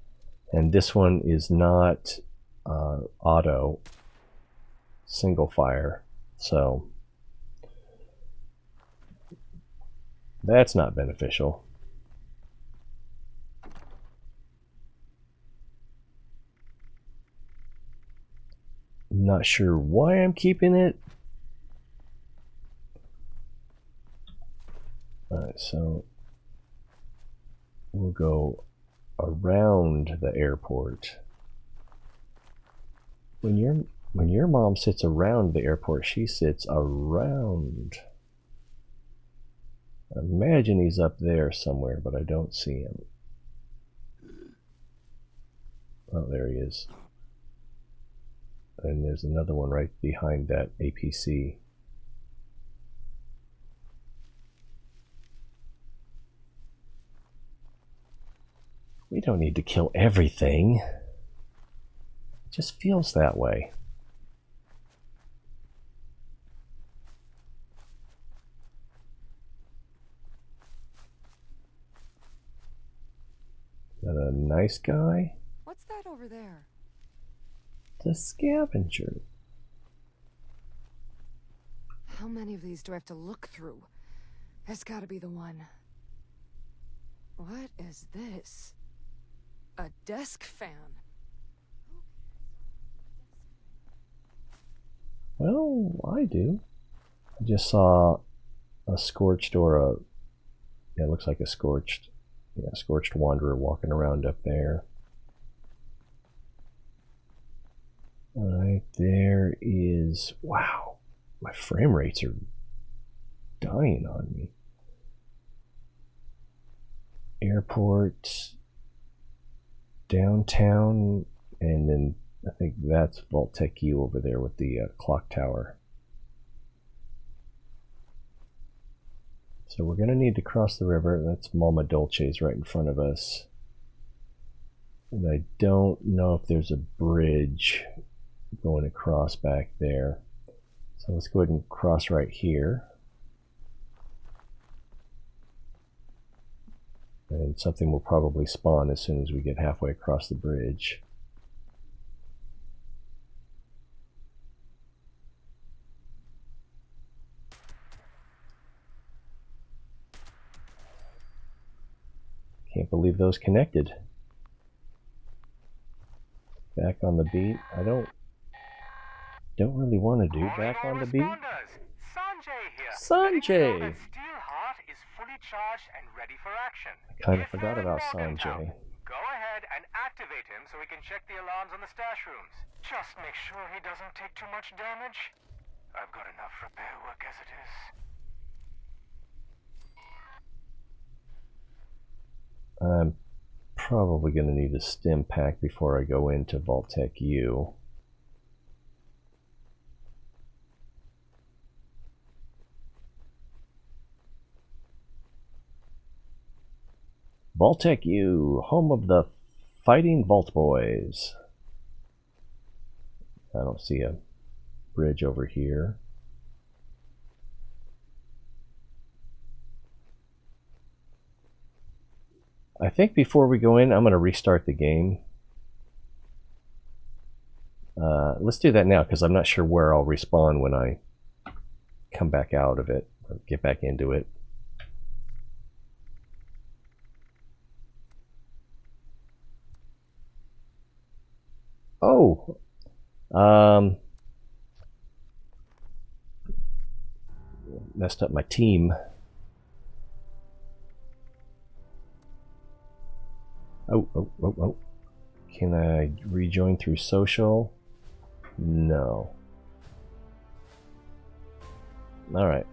[SPEAKER 1] and this one is not auto, single fire, so that's not beneficial. I'm not sure why I'm keeping it. Alright, so we'll go around the airport. When your mom sits around the airport, she sits around. I imagine he's up there somewhere, but I don't see him. Oh, there he is. And there's another one right behind that APC. We don't need to kill everything. It just feels that way. Is that a nice guy?
[SPEAKER 12] What's that over there?
[SPEAKER 1] The scavenger.
[SPEAKER 12] How many of these do I have to look through? That's gotta be the one. What is this? A desk fan.
[SPEAKER 1] Well, I do. I just saw a scorched, or a... Yeah, it looks like a scorched Yeah, Scorched Wanderer walking around up there. Alright, there is... Wow, my frame rates are dying on me. Airport, downtown, and then I think that's Vault-Tec U over there with the clock tower. So we're going to need to cross the river. That's Malma Dolce's right in front of us. And I don't know if there's a bridge going across back there. So let's go ahead and cross right here. And something will probably spawn as soon as we get halfway across the bridge. Can't believe those connected. Back on the beat. I don't really want to do back on the beat.
[SPEAKER 14] Sanjay here.
[SPEAKER 1] Sanjay!
[SPEAKER 14] The Steel Heart is fully charged and ready for action.
[SPEAKER 1] I kind of forgot about Sanjay.
[SPEAKER 14] Go ahead and activate him so we can check the alarms on the stash rooms. Just make sure he doesn't take too much damage. I've got enough repair work as it is.
[SPEAKER 1] I'm probably going to need a stim pack before I go into Vault-Tec U. Vault-Tec U, home of the Fighting Vault Boys. I don't see a bridge over here. I think before we go in, I'm going to restart the game. Let's do that now, because I'm not sure where I'll respawn when I come back out of it, or get back into it. Oh! Messed up my team. Oh. Can I rejoin through social? No. Alright.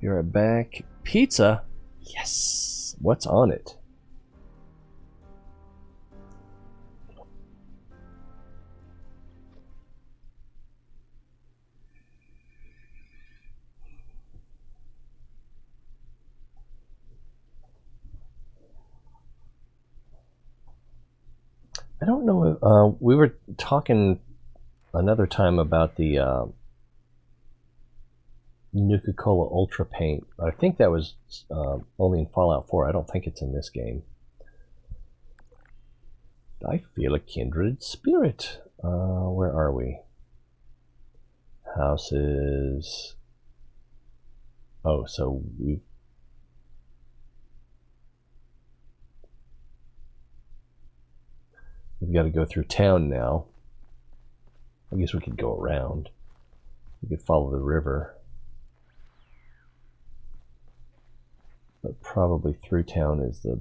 [SPEAKER 1] Be right back. Pizza? Yes! What's on it? I don't know. We were talking another time about the Nuka-Cola Ultra Paint. I think that was only in Fallout 4. I don't think it's in this game. I feel a kindred spirit. Where are we? Houses. Oh, so we've... We've got to go through town now. I guess we could go around. We could follow the river. But probably through town is the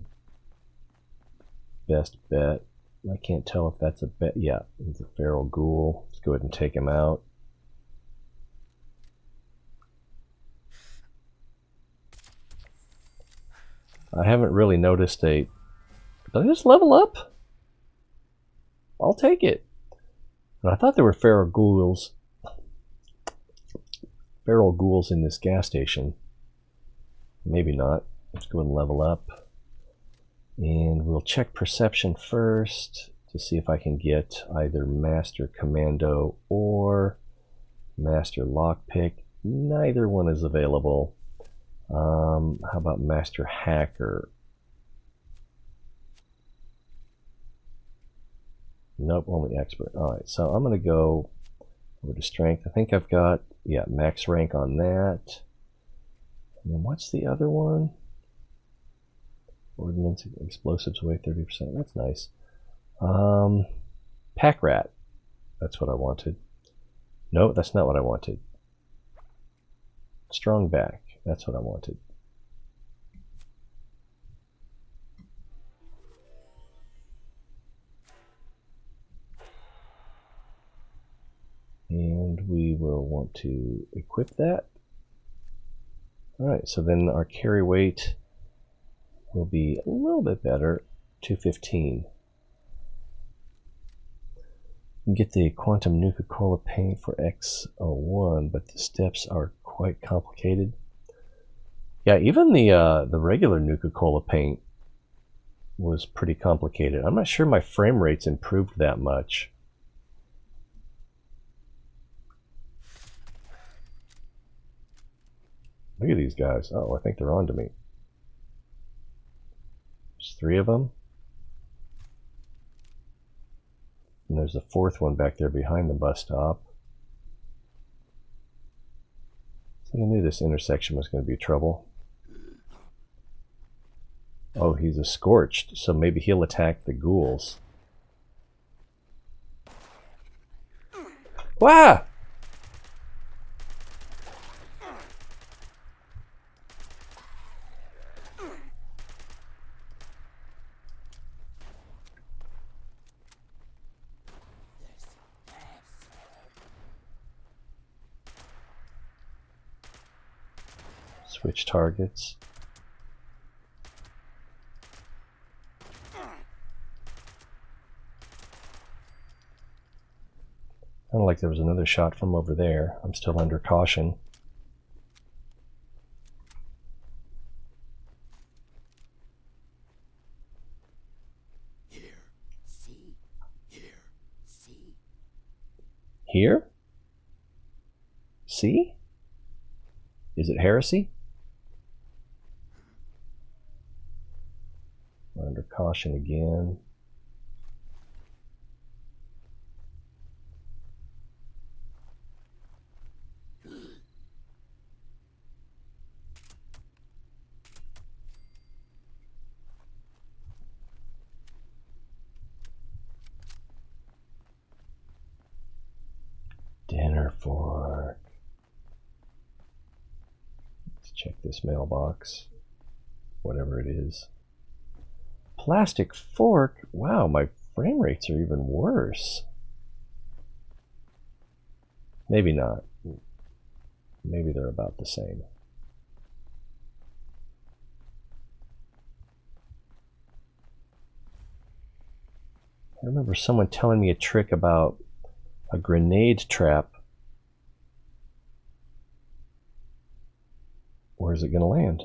[SPEAKER 1] best bet. I can't tell if that's a bet. Yeah, it's a feral ghoul. Let's go ahead and take him out. I haven't really noticed a... Did I just level up? I'll take it. And I thought there were feral ghouls in this gas station. Maybe not. Let's go and level up. And we'll check perception first to see if I can get either Master Commando or Master Lockpick. Neither one is available. How about Master Hacker? Nope, only expert. Alright, so I'm going to go over to strength. I think I've got, yeah, max rank on that. And then what's the other one? Ordnance, explosives weigh 30%. That's nice. Pack rat. That's what I wanted. No, that's not what I wanted. Strong back. That's what I wanted. And we will want to equip that. Alright, so then our carry weight will be a little bit better, 215. You can get the quantum Nuka-Cola paint for X01, but the steps are quite complicated. Yeah, even the regular Nuka-Cola paint was pretty complicated. I'm not sure my frame rates improved that much. Look at these guys. Oh, I think they're on to me. There's 3 of them. And there's a 4th one back there behind the bus stop. I knew this intersection was going to be trouble. Oh, he's a scorched, so maybe he'll attack the ghouls. Wah! Switch targets. Sounded like there was another shot from over there. I'm still under caution. Here? See? Is it heresy? We're under caution again. Dinner fork. Let's check this mailbox. Whatever it is. Plastic fork? Wow, my frame rates are even worse. Maybe not. Maybe they're about the same. I remember someone telling me a trick about a grenade trap. Where is it going to land?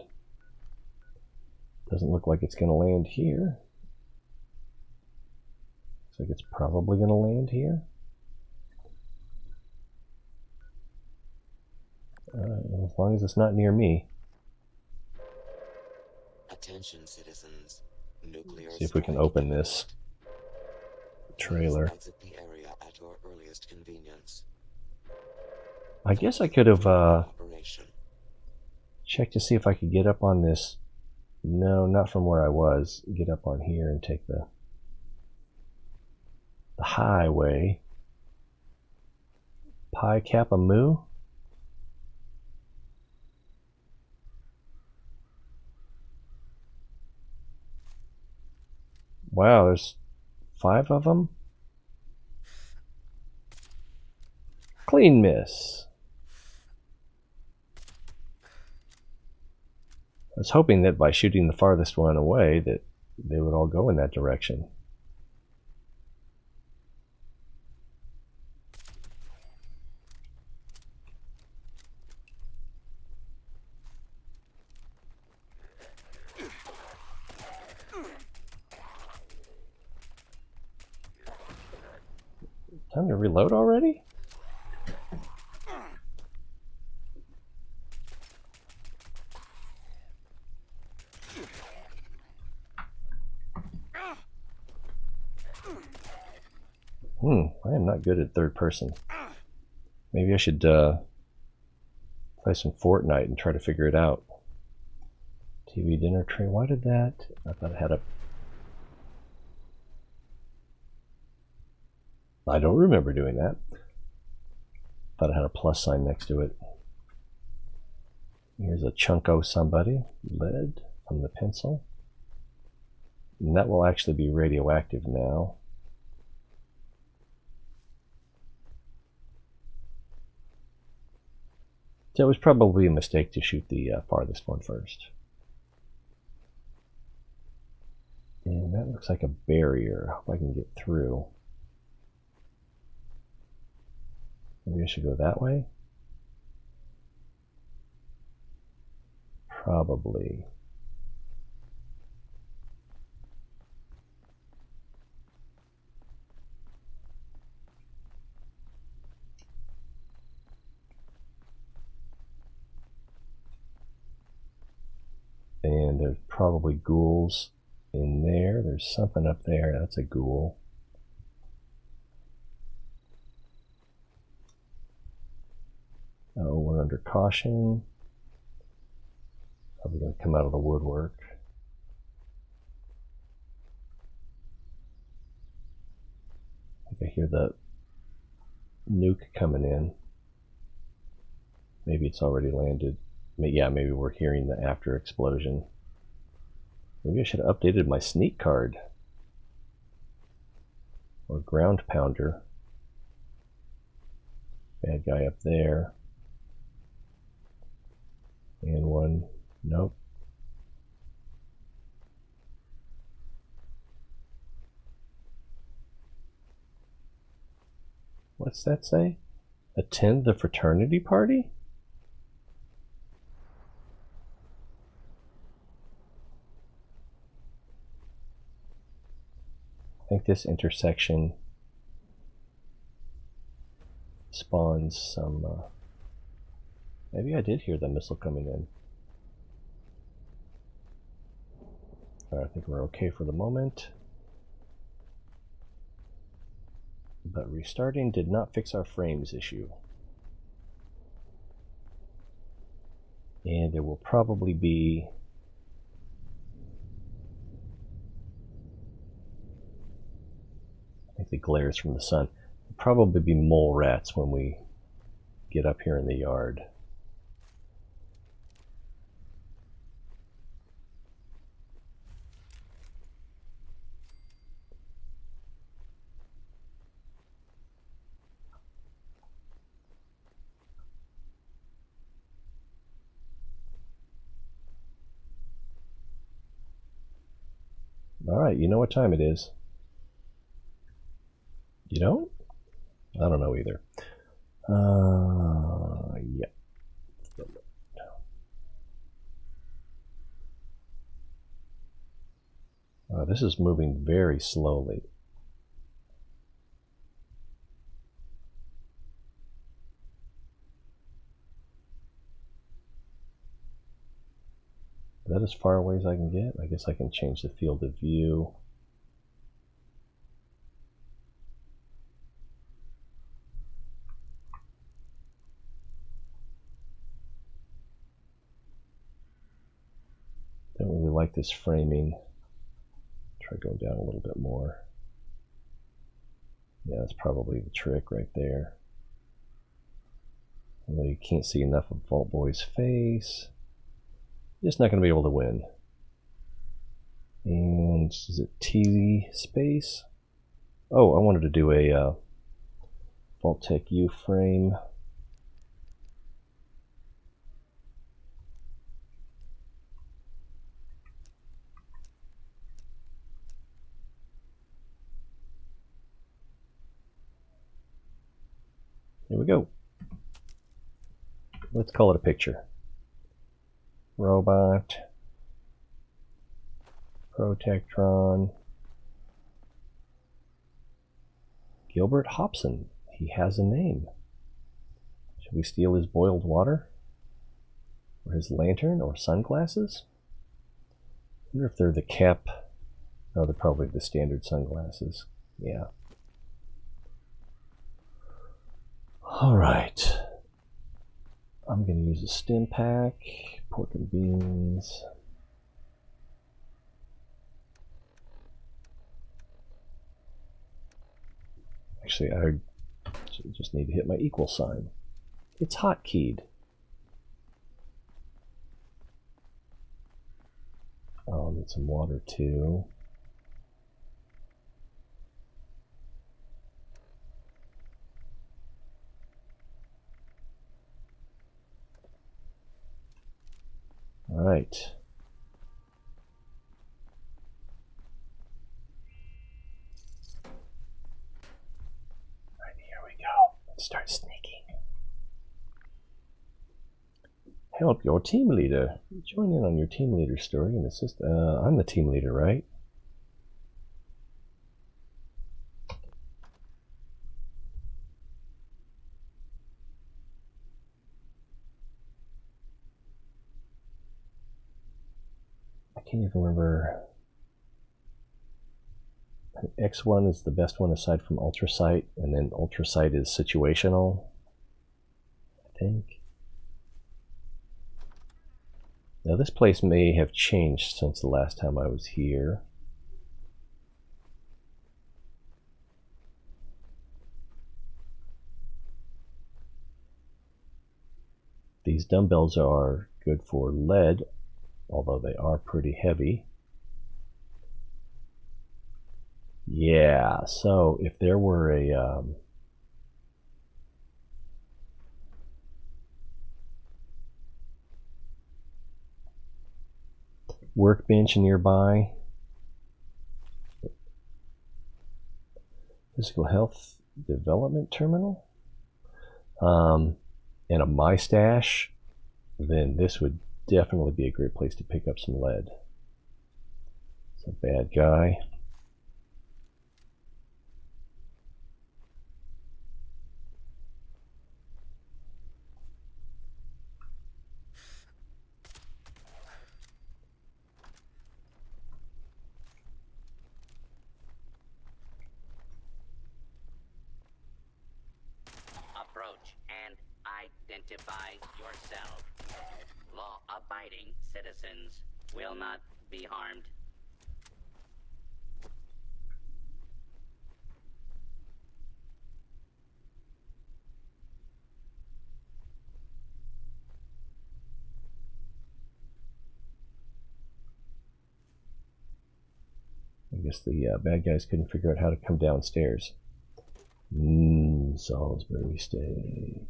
[SPEAKER 1] Doesn't look like it's going to land here. Looks like it's probably going to land here. As long as it's not near me.
[SPEAKER 15] Attention, citizens. Nuclear
[SPEAKER 1] See if we can open this trailer.
[SPEAKER 15] Exit the area at your earliest convenience.
[SPEAKER 1] I guess I could have checked to see if I could get up on this. No, not from where I was. Get up on here and take the highway. Pi Kappa Mu? Wow, there's 5 of them? Clean miss. I was hoping that by shooting the farthest one away that they would all go in that direction. Time to reload already? I am not good at third person. Maybe I should play some Fortnite and try to figure it out. TV dinner tray, why did that? I thought it had a... I don't remember doing that. Thought it had a plus sign next to it. Here's a chunko somebody. Lead from the pencil. And that will actually be radioactive now. So it was probably a mistake to shoot the farthest one first. And that looks like a barrier. I hope I can get through. Maybe I should go that way? Probably. And there's probably ghouls in there. There's something up there. That's a ghoul. Oh, we're under caution. Probably going to come out of the woodwork. I think I hear the nuke coming in. Maybe it's already landed. Yeah, maybe we're hearing the after explosion. Maybe I should have updated my sneak card. Or ground pounder. Bad guy up there. And one. Nope. What's that say? Attend the fraternity party? I think this intersection spawns some... maybe I did hear the missile coming in. I think we're okay for the moment. But restarting did not fix our frames issue. And there will probably be... I think the glares from the sun. There'll probably be mole rats when we get up here in the yard. Alright, you know what time it is. You don't? I don't know either. Yeah. This is moving very slowly. Is that as far away as I can get? I guess I can change the field of view. Don't really like this framing. Try going down a little bit more. Yeah, that's probably the trick right there. Although you can't see enough of Vault Boy's face. You're just not going to be able to win. And is it T space? Oh, I wanted to do a Vault Tech U frame. Here we go. Let's call it a picture. Robot. Protectron. Gilbert Hobson. He has a name. Should we steal his boiled water? Or his lantern? Or sunglasses? I wonder if they're the C.A.M.P. No, they're probably the standard sunglasses. Yeah. Alright. I'm going to use a stim pack, pork and beans. Actually, I just need to hit my equal sign. It's hotkeyed. get some water too. All right. Here we go. Let's start sneaking. Help your team leader. Join in on your team leader story and assist. I'm the team leader, right? I can't even remember. X1 is the best one aside from Ultrasight, and then Ultrasight is situational, I think. Now this place may have changed since the last time I was here. These dumbbells are good for lead, although they are pretty heavy. Yeah, so if there were a workbench nearby, physical health development terminal, and a My Stash, then this would definitely be a great place to pick up some lead. It's a bad guy.
[SPEAKER 16] Approach and identify yourself. Law-abiding citizens will not be harmed.
[SPEAKER 1] I guess the bad guys couldn't figure out how to come downstairs. Salisbury steak.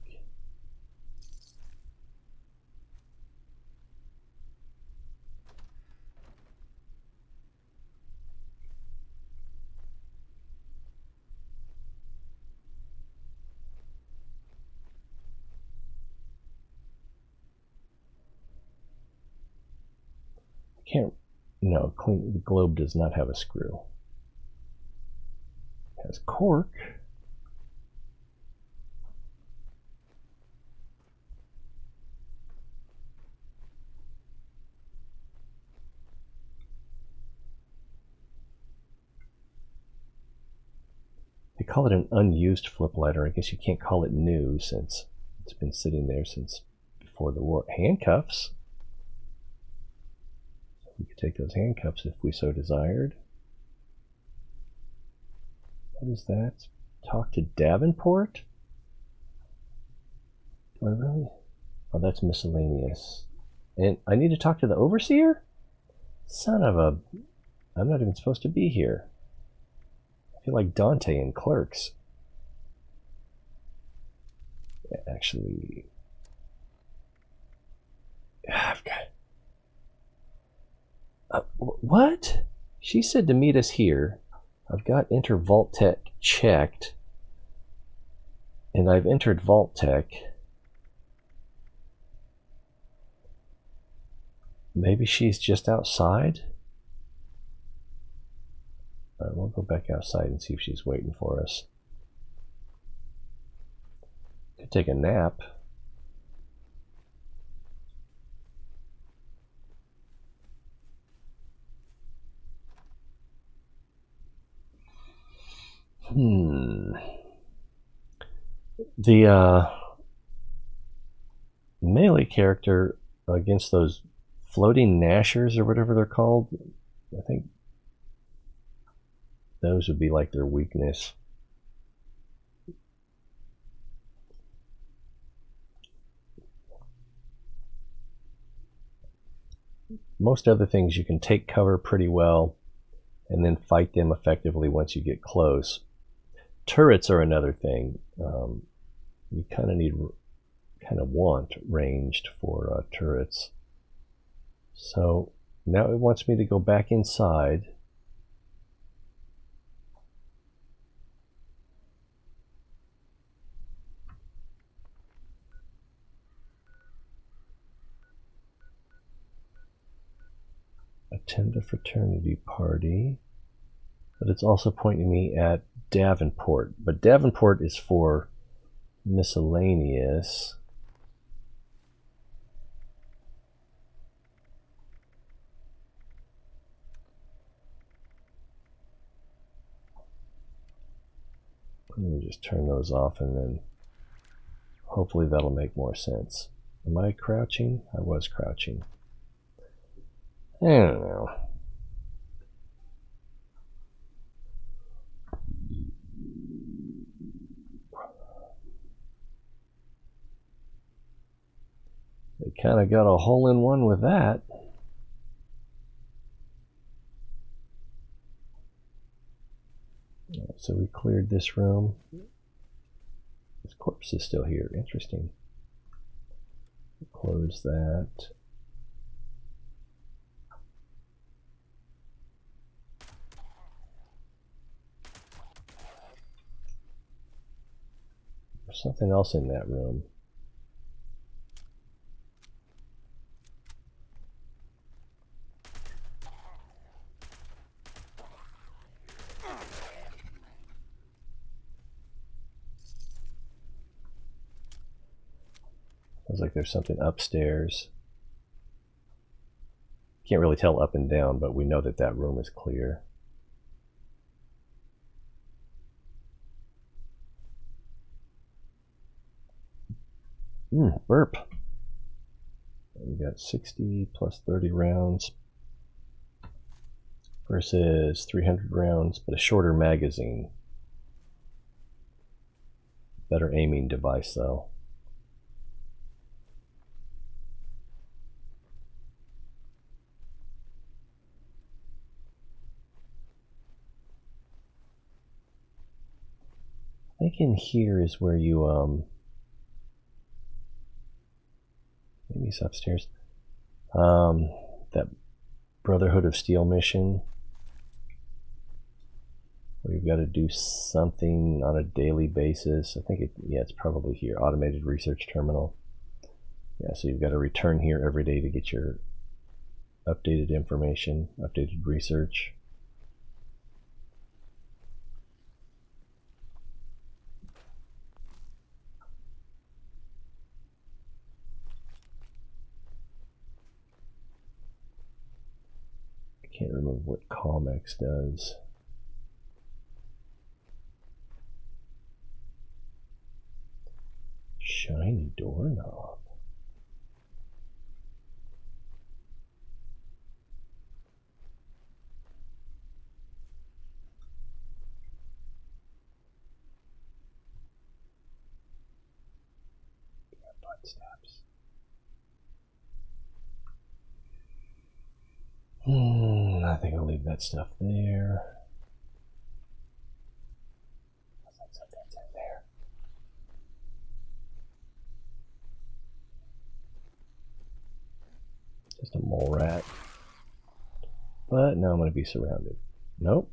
[SPEAKER 1] No, the globe does not have a screw. It has cork. They call it an unused flip lighter. I guess you can't call it new since it's been sitting there since before the war. Handcuffs. We could take those handcuffs if we so desired. What is that? Talk to Davenport? Do I really? Oh, that's miscellaneous. And I need to talk to the Overseer? Son of a... I'm not even supposed to be here. I feel like Dante in Clerks. Actually... I've got... what? She said to meet us here. I've got Enter Vault Tech checked. And I've entered Vault Tech. Maybe she's just outside? Alright, we'll go back outside and see if she's waiting for us. Could take a nap. The melee character against those floating gnashers or whatever they're called, I think those would be like their weakness. most other things you can take cover pretty well and then fight them effectively once you get close. Turrets are another thing. You kind of want ranged for turrets. So now it wants me to go back inside. Attend a fraternity party. But it's also pointing me at Davenport. But Davenport is for miscellaneous. Let me just turn those off and then hopefully that'll make more sense. Am I crouching? I was crouching. I don't know. They kind of got a hole-in-one with that. So we cleared this room. This corpse is still here. Interesting. Close that. There's something else in that room. Sounds like there's something upstairs. Can't really tell up and down, but we know that that room is clear. Burp. We got 60 plus 30 rounds versus 300 rounds, but a shorter magazine. Better aiming device though. I think in here is where you maybe it's upstairs. That Brotherhood of Steel mission where you've got to do something on a daily basis. I think it's probably here. Automated research terminal. Yeah, so you've got to return here every day to get your updated information, updated research. Can't remember what COMEX does. Shiny doorknob. Footsteps. I think I'll leave that stuff there. Something's in there. Just a mole rat. But now I'm going to be surrounded. Nope.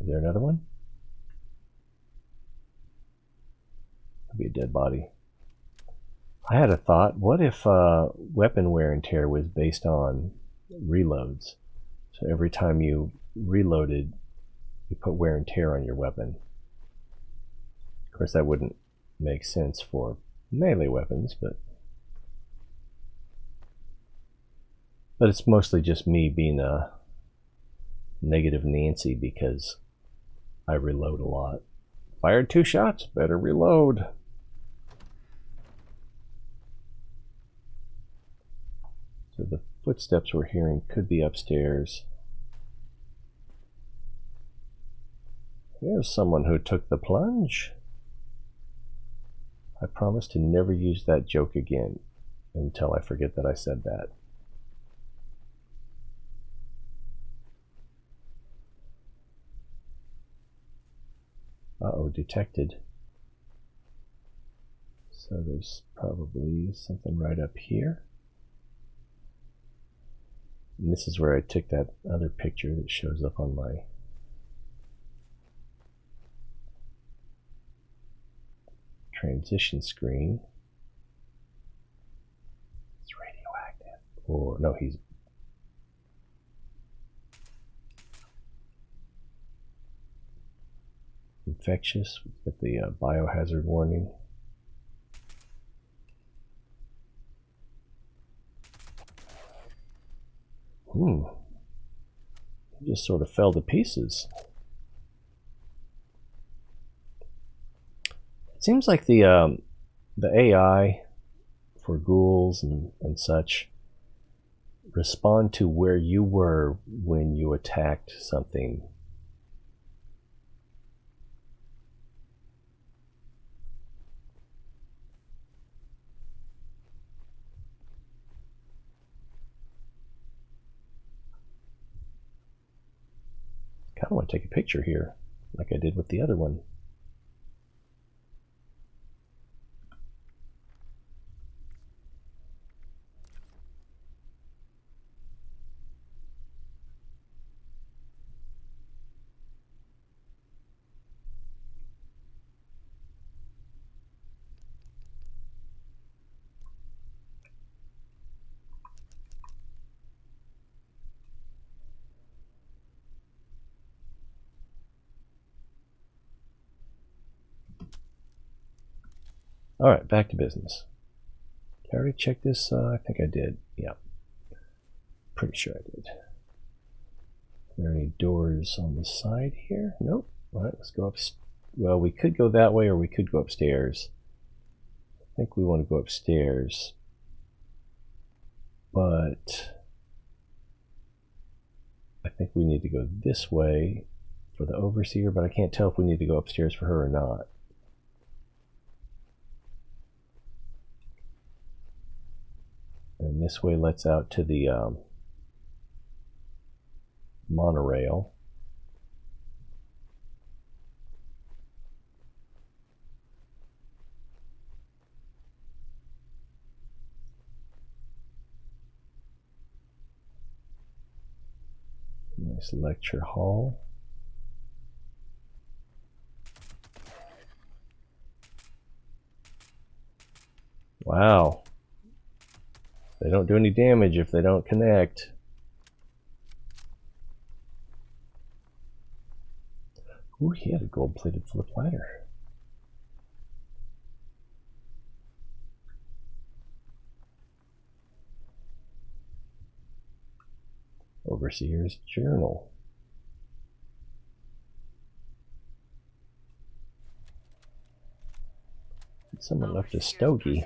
[SPEAKER 1] Is there another one? Could be a dead body. I had a thought. What if weapon wear and tear was based on reloads? So every time you reloaded, you put wear and tear on your weapon. Of course, that wouldn't make sense for melee weapons, but it's mostly just me being a negative Nancy because I reload a lot. Fired 2 shots, better reload. So the footsteps we're hearing could be upstairs. Here's someone who took the plunge. I promise to never use that joke again until I forget that I said that. Uh-oh, detected. So there's probably something right up here. And this is where I took that other picture that shows up on my transition screen. It's radioactive. Or no, he's infectious. With the biohazard warning. He just sort of fell to pieces. It seems like the AI for ghouls and such respond to where you were when you attacked something. Kind of want to take a picture here, like I did with the other one. All right, back to business. Did I already check this? I think I did. Yeah, pretty sure I did. Are there any doors on the side here? Nope. All right, let's go up. Well, we could go that way or we could go upstairs. I think we want to go upstairs. But I think we need to go this way for the Overseer, but I can't tell if we need to go upstairs for her or not. And this way lets out to the monorail. Nice lecture hall. Wow. They don't do any damage if they don't connect. Ooh, he had a gold-plated flip ladder. Overseer's journal. Someone left a stogie.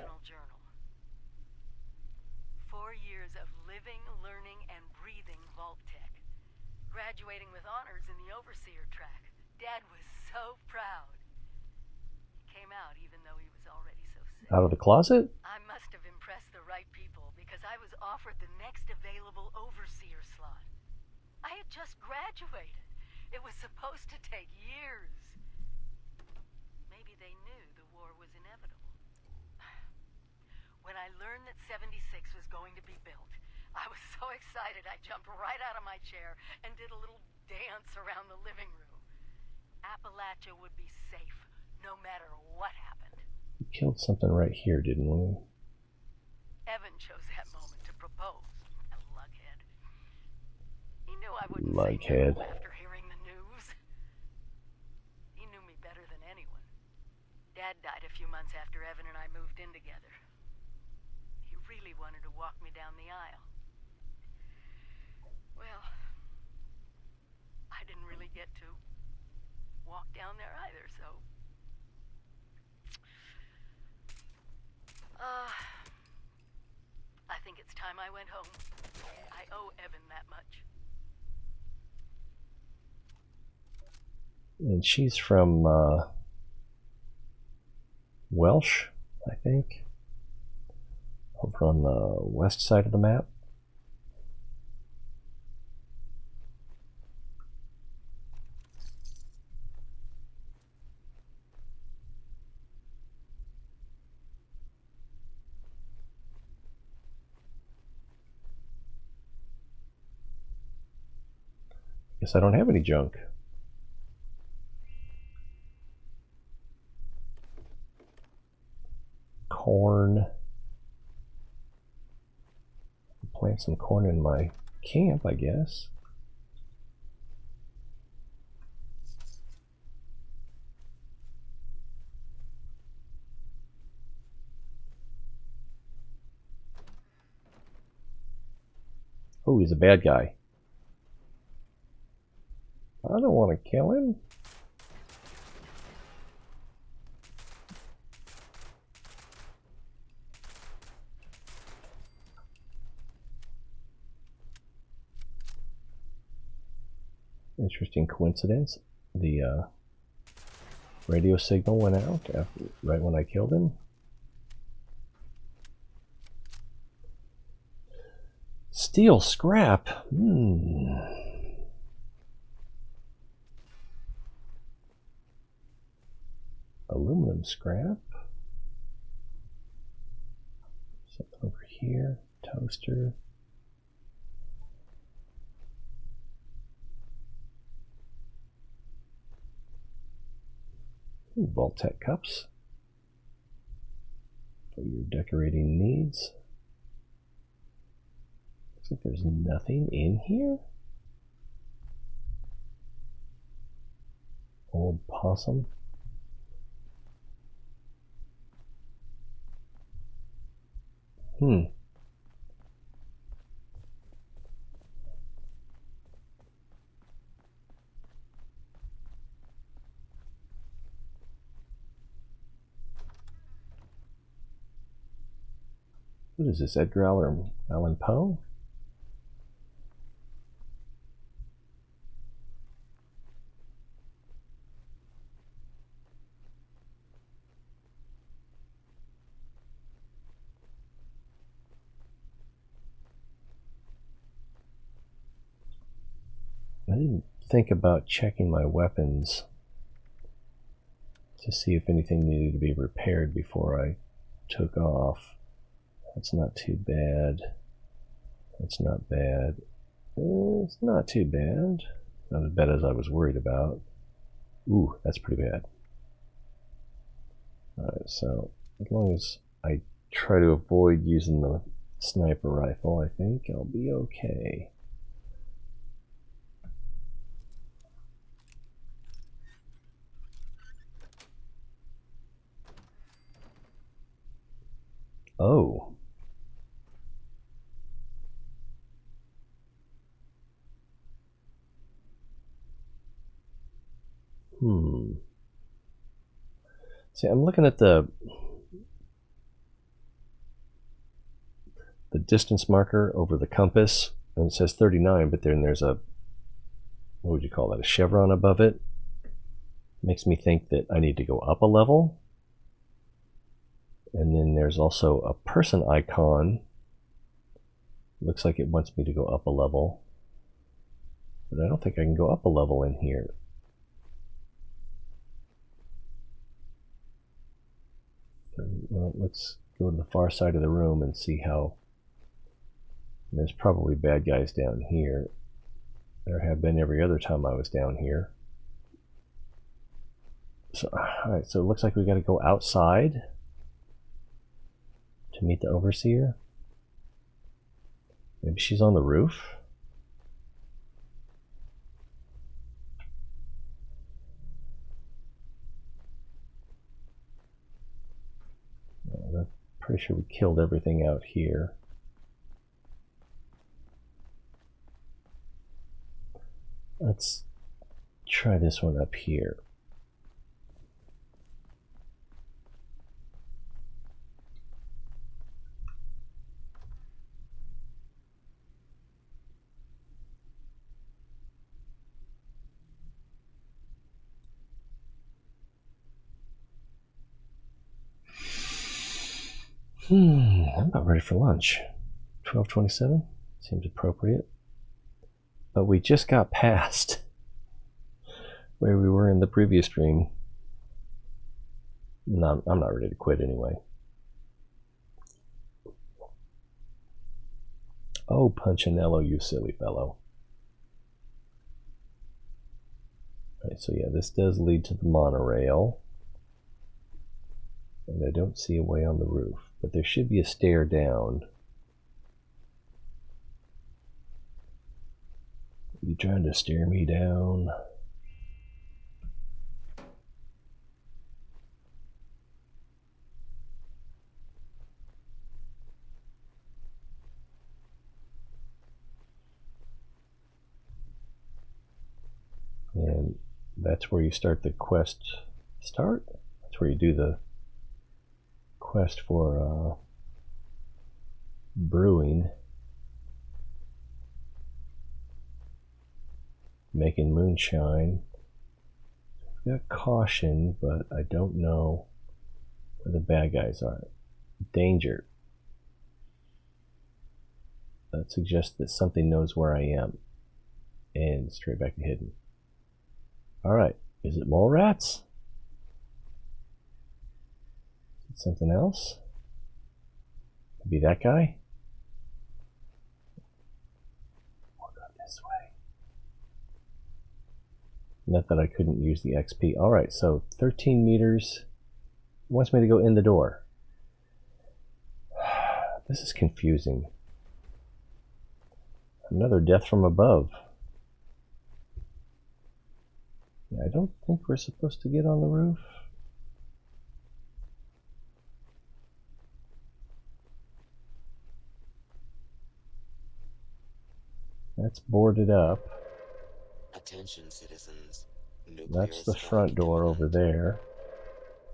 [SPEAKER 9] 4 years of living, learning, and breathing vault tech. Graduating with honors in the Overseer track. Dad was so proud. He came out even though he was already so sick.
[SPEAKER 1] Out of the closet?
[SPEAKER 9] I must have impressed the right people because I was offered the next available Overseer slot. I had just graduated. It was supposed to take years. Maybe they knew the war was inevitable. When I learned that 76 was going to be built, I was so excited I jumped right out of my chair and did a little dance around the living room. Appalachia would be safe, no matter what happened.
[SPEAKER 1] We killed something right here, didn't we?
[SPEAKER 9] Evan chose that moment to propose. A lughead. He knew I wouldn't say no after hearing the news. He knew me better than anyone. Dad died a few months after Evan and I moved in together. He really wanted to walk me down the aisle. Well, I didn't really get to walk down there either, so... I think it's time I went home. I owe Evan that much.
[SPEAKER 1] And she's from Welsh, I think. Over on the west side of the map. Guess I don't have any junk. Corn. Plant some corn in my camp, I guess. Oh, he's a bad guy. I don't want to kill him. Interesting coincidence. The radio signal went out right when I killed him. Steel scrap. Aluminum scrap. Something over here. Toaster. Vault-Tec cups for your decorating needs. Looks like there's nothing in here. Old possum. What is this, Edgar Allan Poe? I didn't think about checking my weapons to see if anything needed to be repaired before I took off. That's not too bad. That's not bad. It's not too bad. Not as bad as I was worried about. Ooh, that's pretty bad. Alright, so as long as I try to avoid using the sniper rifle, I think I'll be okay. Oh. See, I'm looking at the distance marker over the compass, and it says 39, but then there's a, what would you call that, a chevron above it. Makes me think that I need to go up a level. And then there's also a person icon. Looks like it wants me to go up a level. But I don't think I can go up a level in here. Well, let's go to the far side of the room and see how. There's probably bad guys down here. There have been every other time I was down here. So, alright, so it looks like we got to go outside to meet the Overseer. Maybe she's on the roof? I'm pretty sure we killed everything out here. Let's try this one up here. I'm about ready for lunch. 12:27 seems appropriate. But we just got past where we were in the previous stream. No, I'm not ready to quit anyway. Oh, Punchinello, you silly fellow. so yeah, this does lead to the monorail. And I don't see a way on the roof, but there should be a stair down. You trying to stare me down? And that's where you start the quest. Start? That's where you do the quest for brewing. Making moonshine. I've got caution, but I don't know where the bad guys are. Danger. That suggests that something knows where I am. And straight back to hidden. Alright, is it mole rats? Is it something else? Could be that guy? We'll go this way. Not that I couldn't use the XP. Alright, so 13 meters. It wants me to go in the door. This is confusing. Another death from above. Yeah, I don't think we're supposed to get on the roof. That's boarded up.
[SPEAKER 15] Attention, citizens.
[SPEAKER 1] That's the front door over there.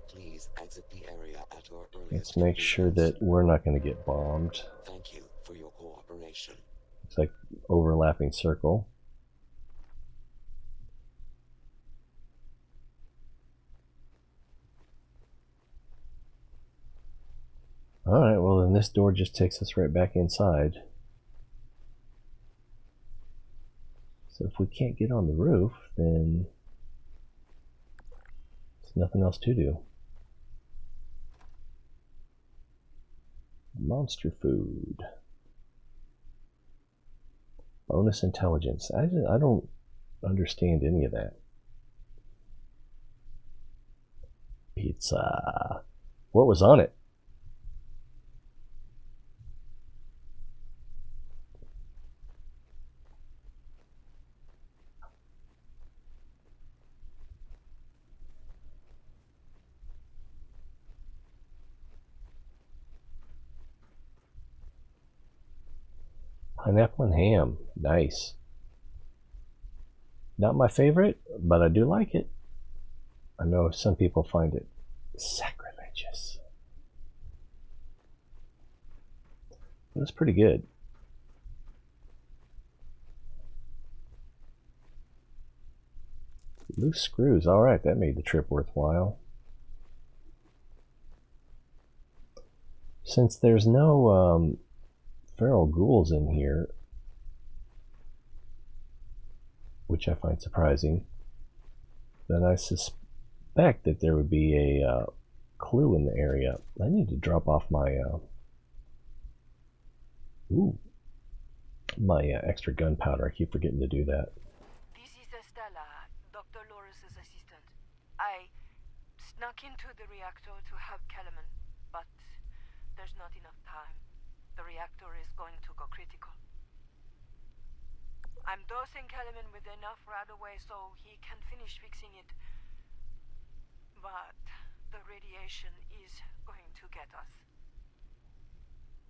[SPEAKER 15] Please exit the area at your earliest.
[SPEAKER 1] Let's make sure that we're not going to get bombed.
[SPEAKER 15] Thank you for your cooperation.
[SPEAKER 1] It's like overlapping circle. Alright, well then this door just takes us right back inside. So if we can't get on the roof, then there's nothing else to do. Monster food. Bonus intelligence. I don't understand any of that. Pizza. What was on it? Pineapple and ham. Nice. Not my favorite, but I do like it. I know some people find it sacrilegious. But it's pretty good. Loose screws. Alright, that made the trip worthwhile. Since there's no feral ghouls in here, which I find surprising, then I suspect that there would be a clue in the area. I need to drop off my extra gunpowder. I keep forgetting to do that.
[SPEAKER 17] This is Estella, Dr. Loris's assistant. I snuck into the reactor to help Kellerman, but there's not enough time. The reactor is going to go critical. I'm dosing Kellerman with enough right away so he can finish fixing it. But the radiation is going to get us.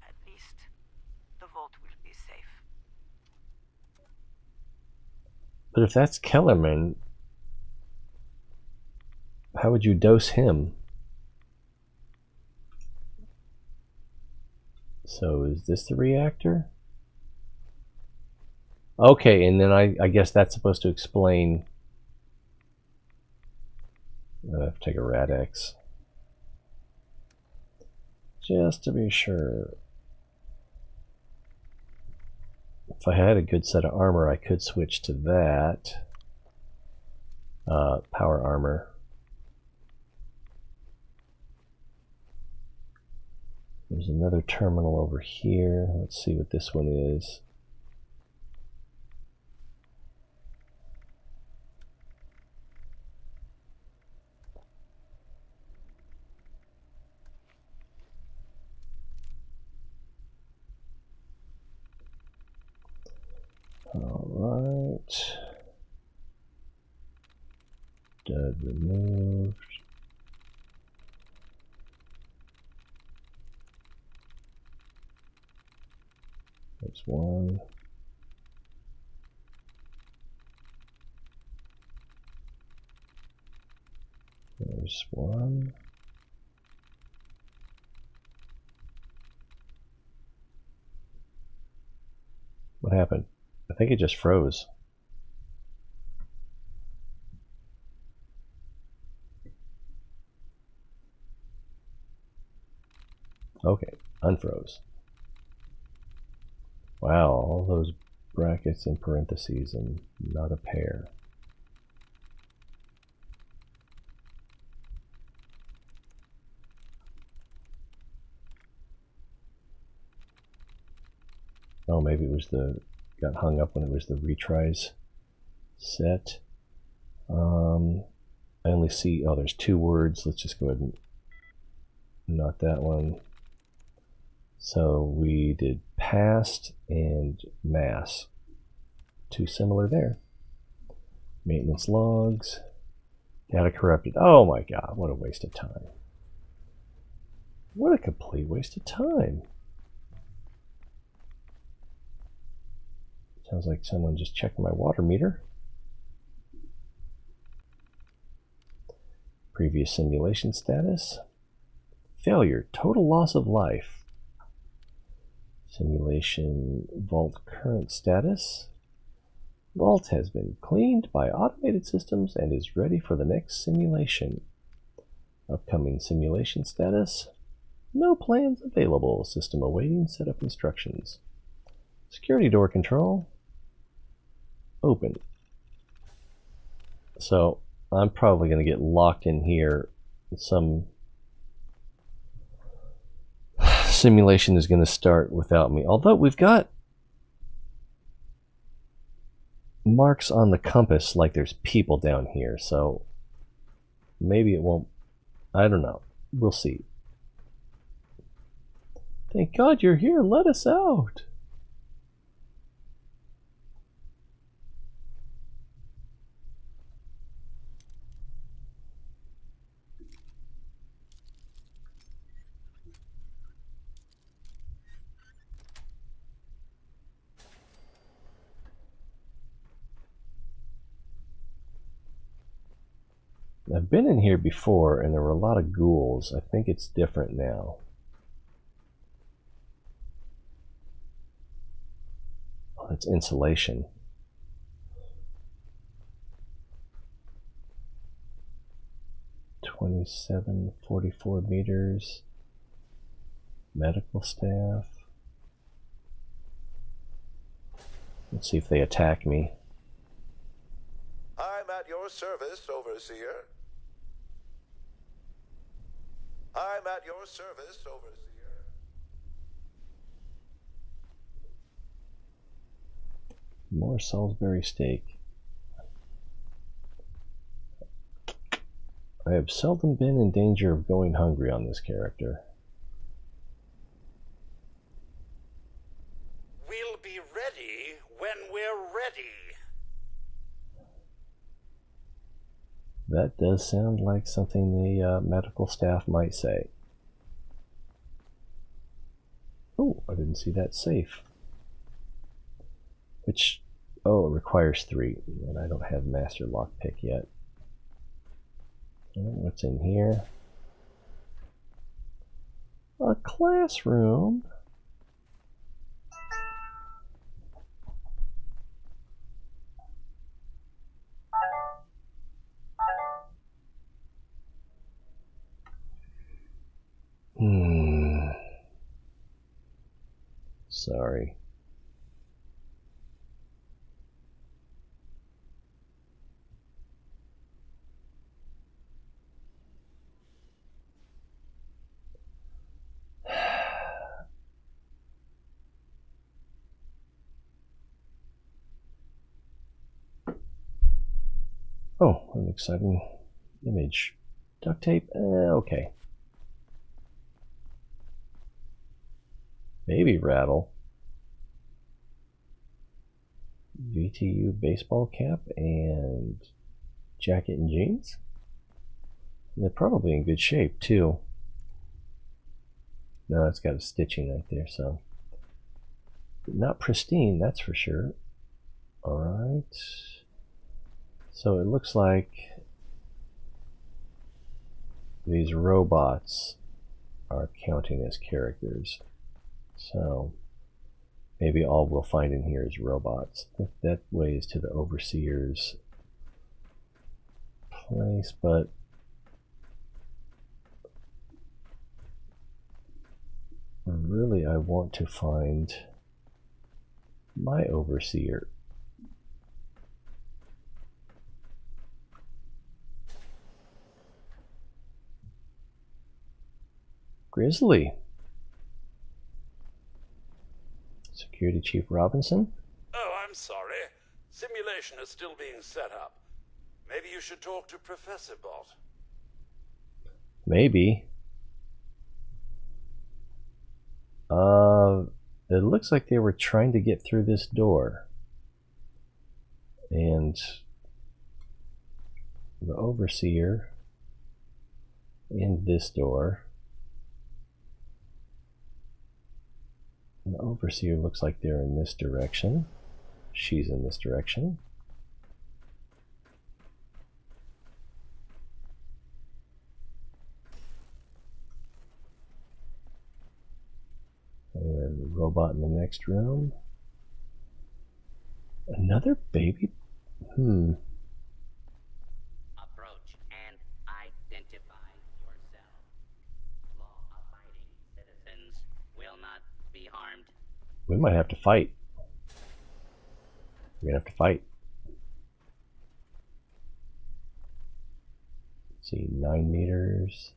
[SPEAKER 17] At least the vault will be safe.
[SPEAKER 1] But if that's Kellerman, how would you dose him? So is this the reactor? Okay, and then I guess that's supposed to explain. I have to take a Rad-X. Just to be sure. If I had a good set of armor, I could switch to that. Power armor. There's another terminal over here. Let's see what this one is. Stud removed. There's one. There's one. What happened? I think it just froze. Okay, unfroze. Wow, all those brackets and parentheses and not a pair. Oh, maybe it was got hung up when it was the retries set. I only see, oh, there's 2 words. Let's just go ahead and not that one. So we did past and mass. 2 similar there. Maintenance logs. Data corrupted. Oh my god, what a waste of time. What a complete waste of time. Sounds like someone just checked my water meter. Previous simulation status. Failure. Total loss of life. Simulation vault current status. Vault has been cleaned by automated systems and is ready for the next simulation. Upcoming simulation status. No plans available. System awaiting setup instructions. Security door control. Open. So I'm probably going to get locked in here. Some simulation is going to start without me. Although we've got marks on the compass like there's people down here. So maybe it won't. I don't know. We'll see. Thank God you're here. Let us out. I've been in here before and there were a lot of ghouls. I think it's different now. Oh, that's insulation. $27.44 meters. Medical staff. Let's see if they attack me.
[SPEAKER 18] I'm at your service, Overseer. I'm at your service, Overseer.
[SPEAKER 1] More Salisbury steak. I have seldom been in danger of going hungry on this character.
[SPEAKER 18] We'll be ready when we're ready.
[SPEAKER 1] That does sound like something the medical staff might say. Oh, I didn't see that safe. Which, oh, it requires 3, and I don't have master lockpick yet. What's in here? A classroom. Sorry. Oh, an exciting image. Duct tape? Okay. Maybe rattle. VTU baseball cap and jacket and jeans. And they're probably in good shape too. No, it's got a stitching right there, so not pristine, that's for sure. All right. So it looks like these robots are counting as characters. So maybe all we'll find in here is robots. That way is to the Overseer's place, but really I want to find my Overseer. Grizzly. Security Chief Robinson?
[SPEAKER 19] Oh, I'm sorry. Simulation is still being set up. Maybe you should talk to Professor Bot.
[SPEAKER 1] Maybe. It looks like they were trying to get through this door. And the Overseer in this door. And the Overseer looks like they're in this direction. She's in this direction. And the robot in the next room. Another baby?
[SPEAKER 16] Approach and identify yourself. Law-abiding citizens will not be harmed.
[SPEAKER 1] We might have to fight. We're gonna have to fight. Let's see, 9 meters.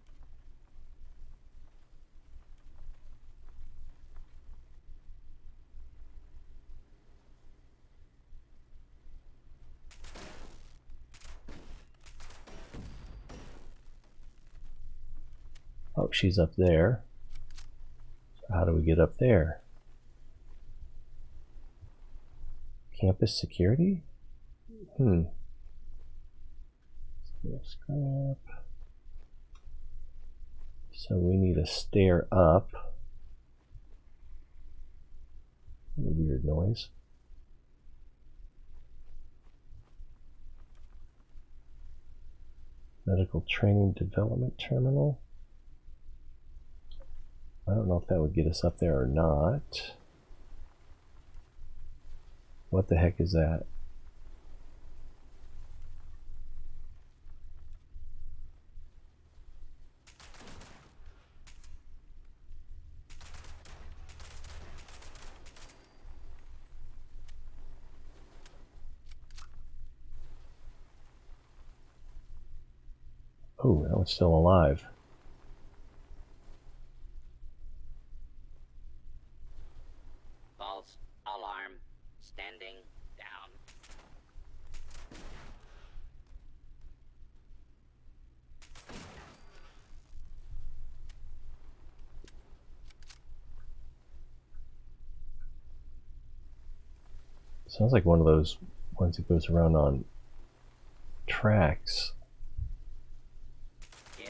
[SPEAKER 1] Oh, she's up there. So how do we get up there? Campus security? Scrap. So we need a stair up. What a weird noise. Medical Training Development Terminal. I don't know if that would get us up there or not. What the heck is that? Oh, that one's still alive.
[SPEAKER 16] False alarm. Standing down.
[SPEAKER 1] Sounds like one of those ones that goes around on tracks.
[SPEAKER 16] Kill.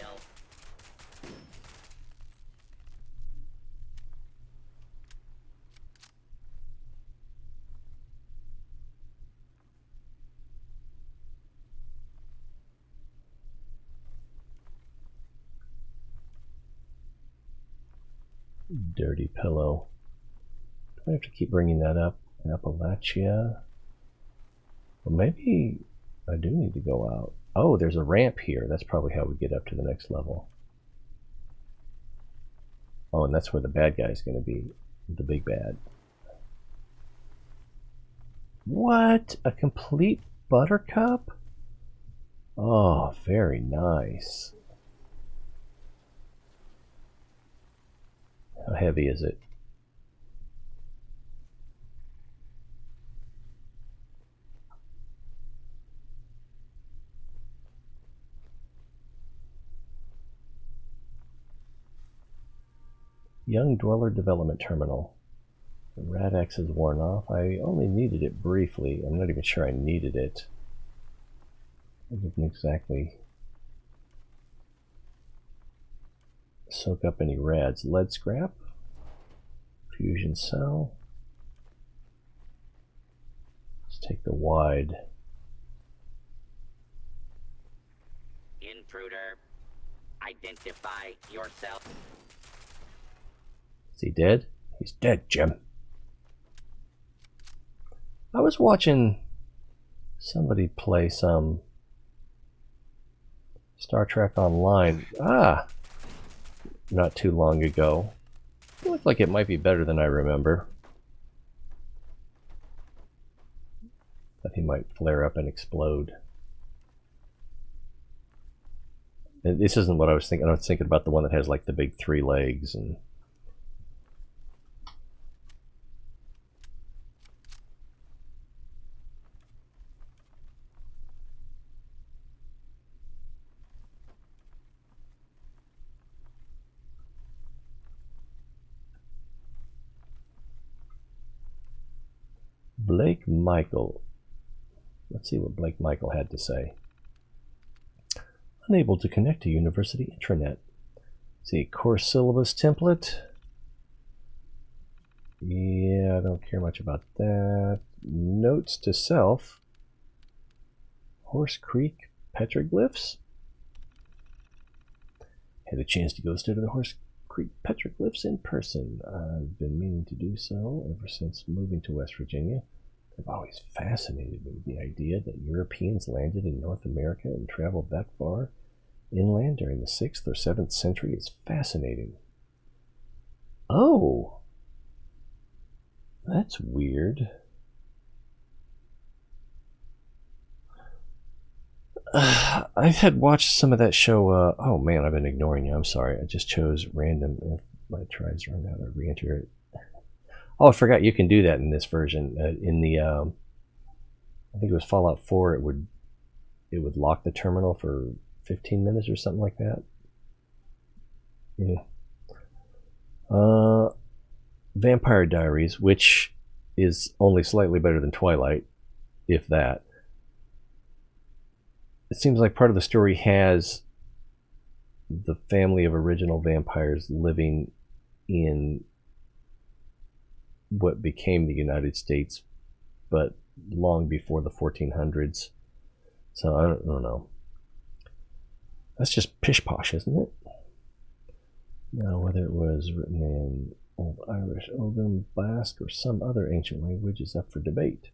[SPEAKER 1] Dirty pillow. Do I have to keep bringing that up? Appalachia. Well, maybe I do need to go out. Oh, there's a ramp here. That's probably how we get up to the next level. Oh, and that's where the bad guy's going to be. The big bad. What? A complete buttercup? Oh, very nice. How heavy is it? Young Dweller Development Terminal. The Rad-X is worn off. I only needed it briefly. I'm not even sure I needed it. It didn't exactly soak up any rads. Lead scrap, fusion cell. Let's take the wide.
[SPEAKER 16] Intruder, identify yourself.
[SPEAKER 1] Is he dead? He's dead, Jim. I was watching somebody play some Star Trek Online. Not too long ago. It looked like it might be better than I remember. That he might flare up and explode. And this isn't what I was thinking. I was thinking about the one that has like the big 3 legs and. Blake Michael. Let's see what Blake Michael had to say. Unable to connect to university intranet. Let's see, course syllabus template. Yeah, I don't care much about that. Notes to self. Horse Creek petroglyphs. Had a chance to go study the Horse Creek petroglyphs in person. I've been meaning to do so ever since moving to West Virginia. I've always fascinated me with the idea that Europeans landed in North America and traveled that far inland during the 6th or 7th century. It's fascinating. Oh! That's weird. I had watched some of that show. Oh man, I've been ignoring you. I'm sorry. I just chose random. If my tries run out, I re-enter it. Oh, I forgot you can do that in this version. In the, I think it was Fallout 4. It would lock the terminal for 15 minutes or something like that. Yeah. Vampire Diaries, which is only slightly better than Twilight, if that. It seems like part of the story has the family of original vampires living in what became the United States, but long before the 1400s. So I don't know. That's just pish posh, isn't it? Now, whether it was written in Old Irish, Ogham, Basque, or some other ancient language is up for debate.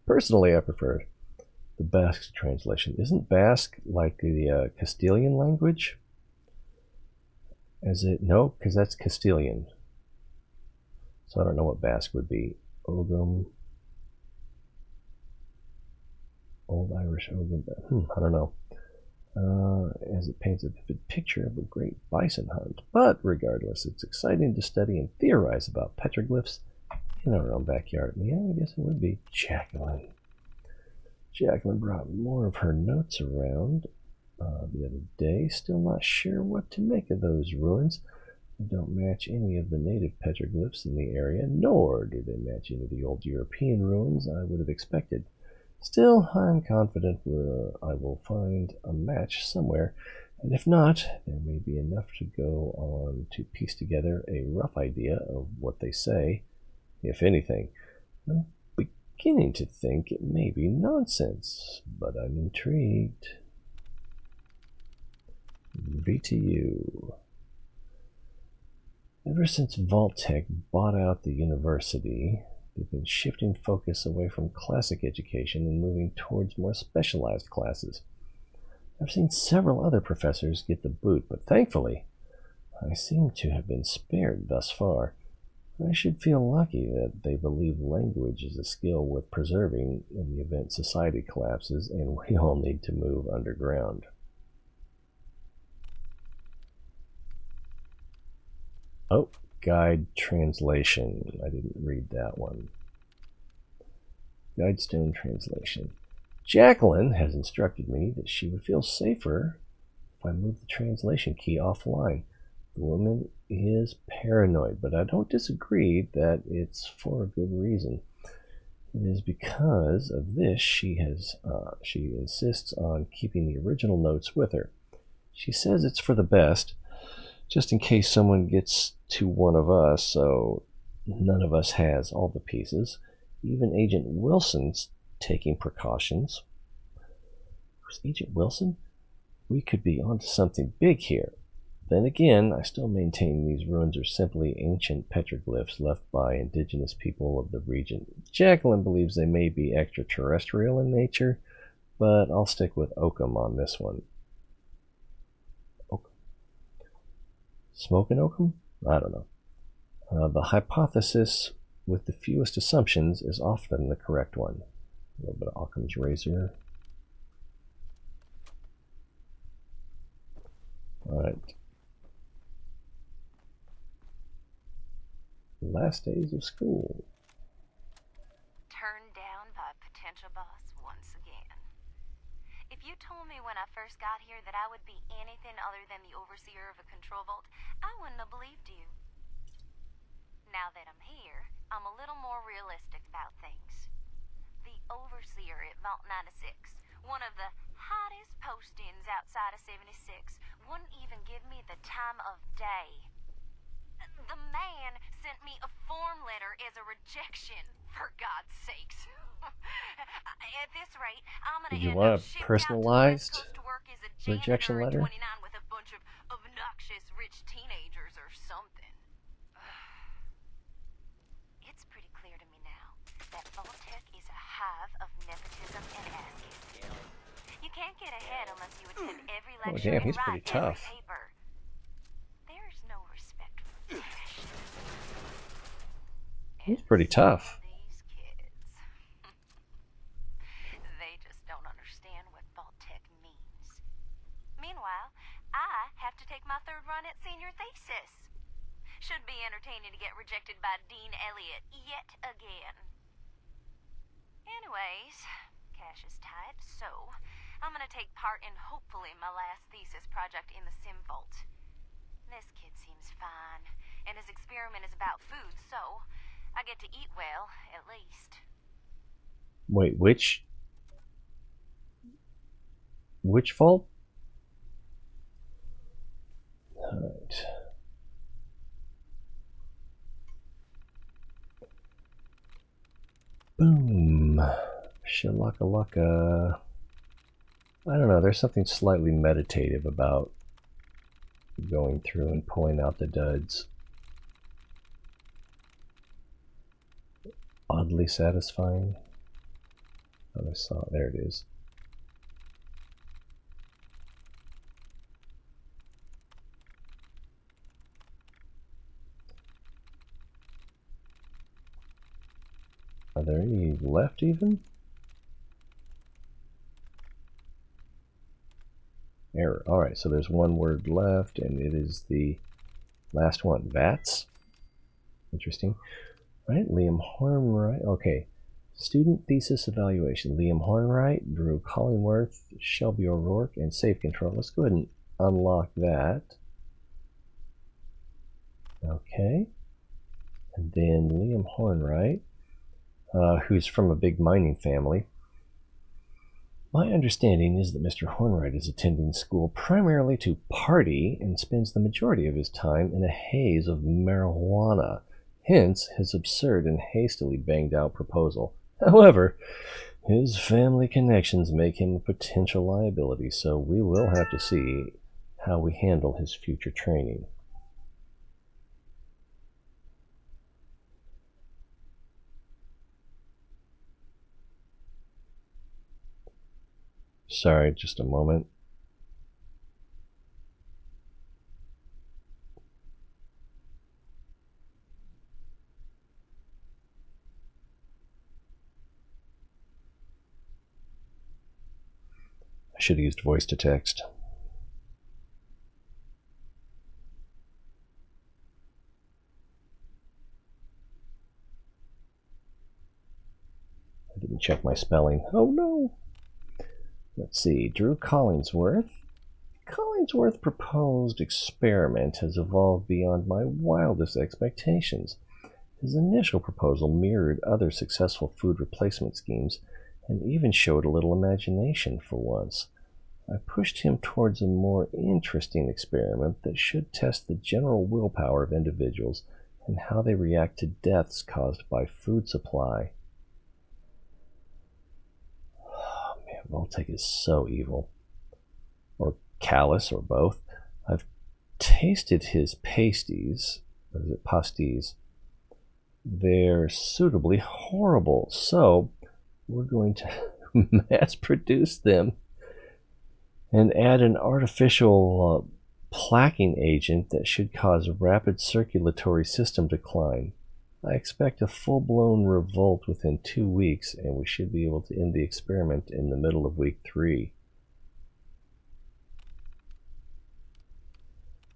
[SPEAKER 1] Personally, I prefer the Basque translation. Isn't Basque like the Castilian language? No, because that's Castilian. So I don't know what Basque would be. Ogham, Old Irish, Ogham. I don't know. As it paints a vivid picture of a great bison hunt. But regardless, it's exciting to study and theorize about petroglyphs in our own backyard. Yeah, I guess it would be. Jacqueline. Jacqueline brought more of her notes around the other day. Still not sure what to make of those ruins. They don't match any of the native petroglyphs in the area, nor do they match any of the old European ruins I would have expected. Still, I'm confident I will find a match somewhere, and if not, there may be enough to go on to piece together a rough idea of what they say, if anything. I'm beginning to think it may be nonsense, but I'm intrigued. VTU. Ever since Vault-Tec bought out the university, they've been shifting focus away from classic education and moving towards more specialized classes. I've seen several other professors get the boot, but thankfully, I seem to have been spared thus far. I should feel lucky that they believe language is a skill worth preserving in the event society collapses and we all need to move underground. Oh, guide translation. I didn't read that one. Guidestone translation. Jacqueline has instructed me that she would feel safer if I move the translation key offline. The woman is paranoid, but I don't disagree that it's for a good reason. It is because of this she insists on keeping the original notes with her. She says it's for the best, just in case someone gets to one of us, so none of us has all the pieces. Even Agent Wilson's taking precautions. Was Agent Wilson? We could be onto something big here. Then again, I still maintain these ruins are simply ancient petroglyphs left by indigenous people of the region. Jacqueline believes they may be extraterrestrial in nature, but I'll stick with Oakham on this one. Oakham. Smoking Oakham? I don't know. The hypothesis with the fewest assumptions is often the correct one. A little bit of Occam's razor. Alright. Last days of school.
[SPEAKER 20] Turned down by potential boss once again. If you told me when I first got here that I would be anything other than the overseer of a control vault, I wouldn't have believed you. Now that I'm here, I'm a little more realistic about things. The overseer at Vault 96, one of the hottest postings outside of 76, wouldn't even give me the time of day. The man sent me a form letter as a rejection, for God's sakes. At this rate, I'm gonna
[SPEAKER 1] Did you
[SPEAKER 20] end
[SPEAKER 1] want
[SPEAKER 20] up
[SPEAKER 1] a
[SPEAKER 20] shipped
[SPEAKER 1] personalized
[SPEAKER 20] out to work as a
[SPEAKER 1] rejection
[SPEAKER 20] janitor
[SPEAKER 1] letter?
[SPEAKER 20] at 29 with a bunch of obnoxious rich teenagers or something. It's pretty clear to me now that Vault-Tec is a hive of nepotism and ass-kissing. You can't get ahead unless you attend every lecture
[SPEAKER 1] damn,
[SPEAKER 20] and
[SPEAKER 1] he's pretty
[SPEAKER 20] write every
[SPEAKER 1] tough.
[SPEAKER 20] paper. There's no respect for passion.
[SPEAKER 1] He's pretty tough.
[SPEAKER 20] These kids. They just don't understand what Vault-Tec means. Meanwhile, I have to take my third run at senior thesis. Should be entertaining to get rejected by Dean Elliott yet again. Anyways, cash is tight, so I'm gonna take part in hopefully my last thesis project in the Sim Vault. This kid seems fine, and his experiment is about food, so I get to eat well, at least.
[SPEAKER 1] Wait, which vault? Alright. Boom. Shalakalaka. I don't know, there's something slightly meditative about going through and pulling out the duds. Oddly satisfying. Oh, I saw it. There it is. Are there any left even? Error. Alright, so there's one word left, and it is the last one. VATS? Interesting. Right, Liam Hornwright. Okay. Student thesis evaluation. Liam Hornwright, Drew Collingworth, Shelby O'Rourke, and Safe Control. Let's go ahead and unlock that. Okay. And then Liam Hornwright, who's from a big mining family. My understanding is that Mr. Hornwright is attending school primarily to party and spends the majority of his time in a haze of marijuana. Hence, his absurd and hastily banged out proposal. However, his family connections make him a potential liability, so we will have to see how we handle his future training. Sorry, just a moment. I should have used voice to text. I didn't check my spelling. Oh no! Let's see. Drew Collingsworth. Collingsworth's proposed experiment has evolved beyond my wildest expectations. His initial proposal mirrored other successful food replacement schemes and even showed a little imagination for once. I pushed him towards a more interesting experiment that should test the general willpower of individuals and how they react to deaths caused by food supply. Oh man, Voltec is so evil. Or callous, or both. I've tasted his pasties, or is it pasties? They're suitably horrible, so we're going to mass produce them and add an artificial plaquing agent that should cause rapid circulatory system decline. I expect a full-blown revolt within 2 weeks, and we should be able to end the experiment in the middle of week 3.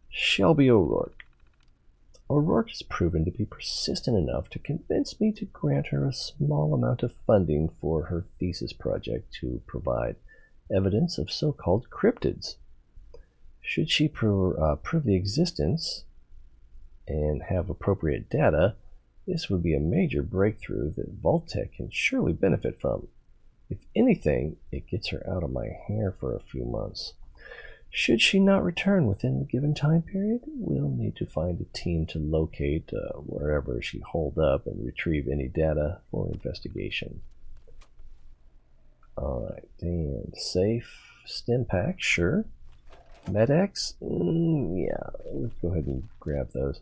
[SPEAKER 1] Shelby O'Rourke. O'Rourke has proven to be persistent enough to convince me to grant her a small amount of funding for her thesis project to provide evidence of so-called cryptids. Should she prove the existence and have appropriate data, this would be a major breakthrough that Voltec can surely benefit from. If anything, it gets her out of my hair for a few months. Should she not return within the given time period, we'll need to find a team to locate wherever she holed up and retrieve any data for investigation. Alright, and safe stim pack, sure. Med-X? Yeah, let's go ahead and grab those.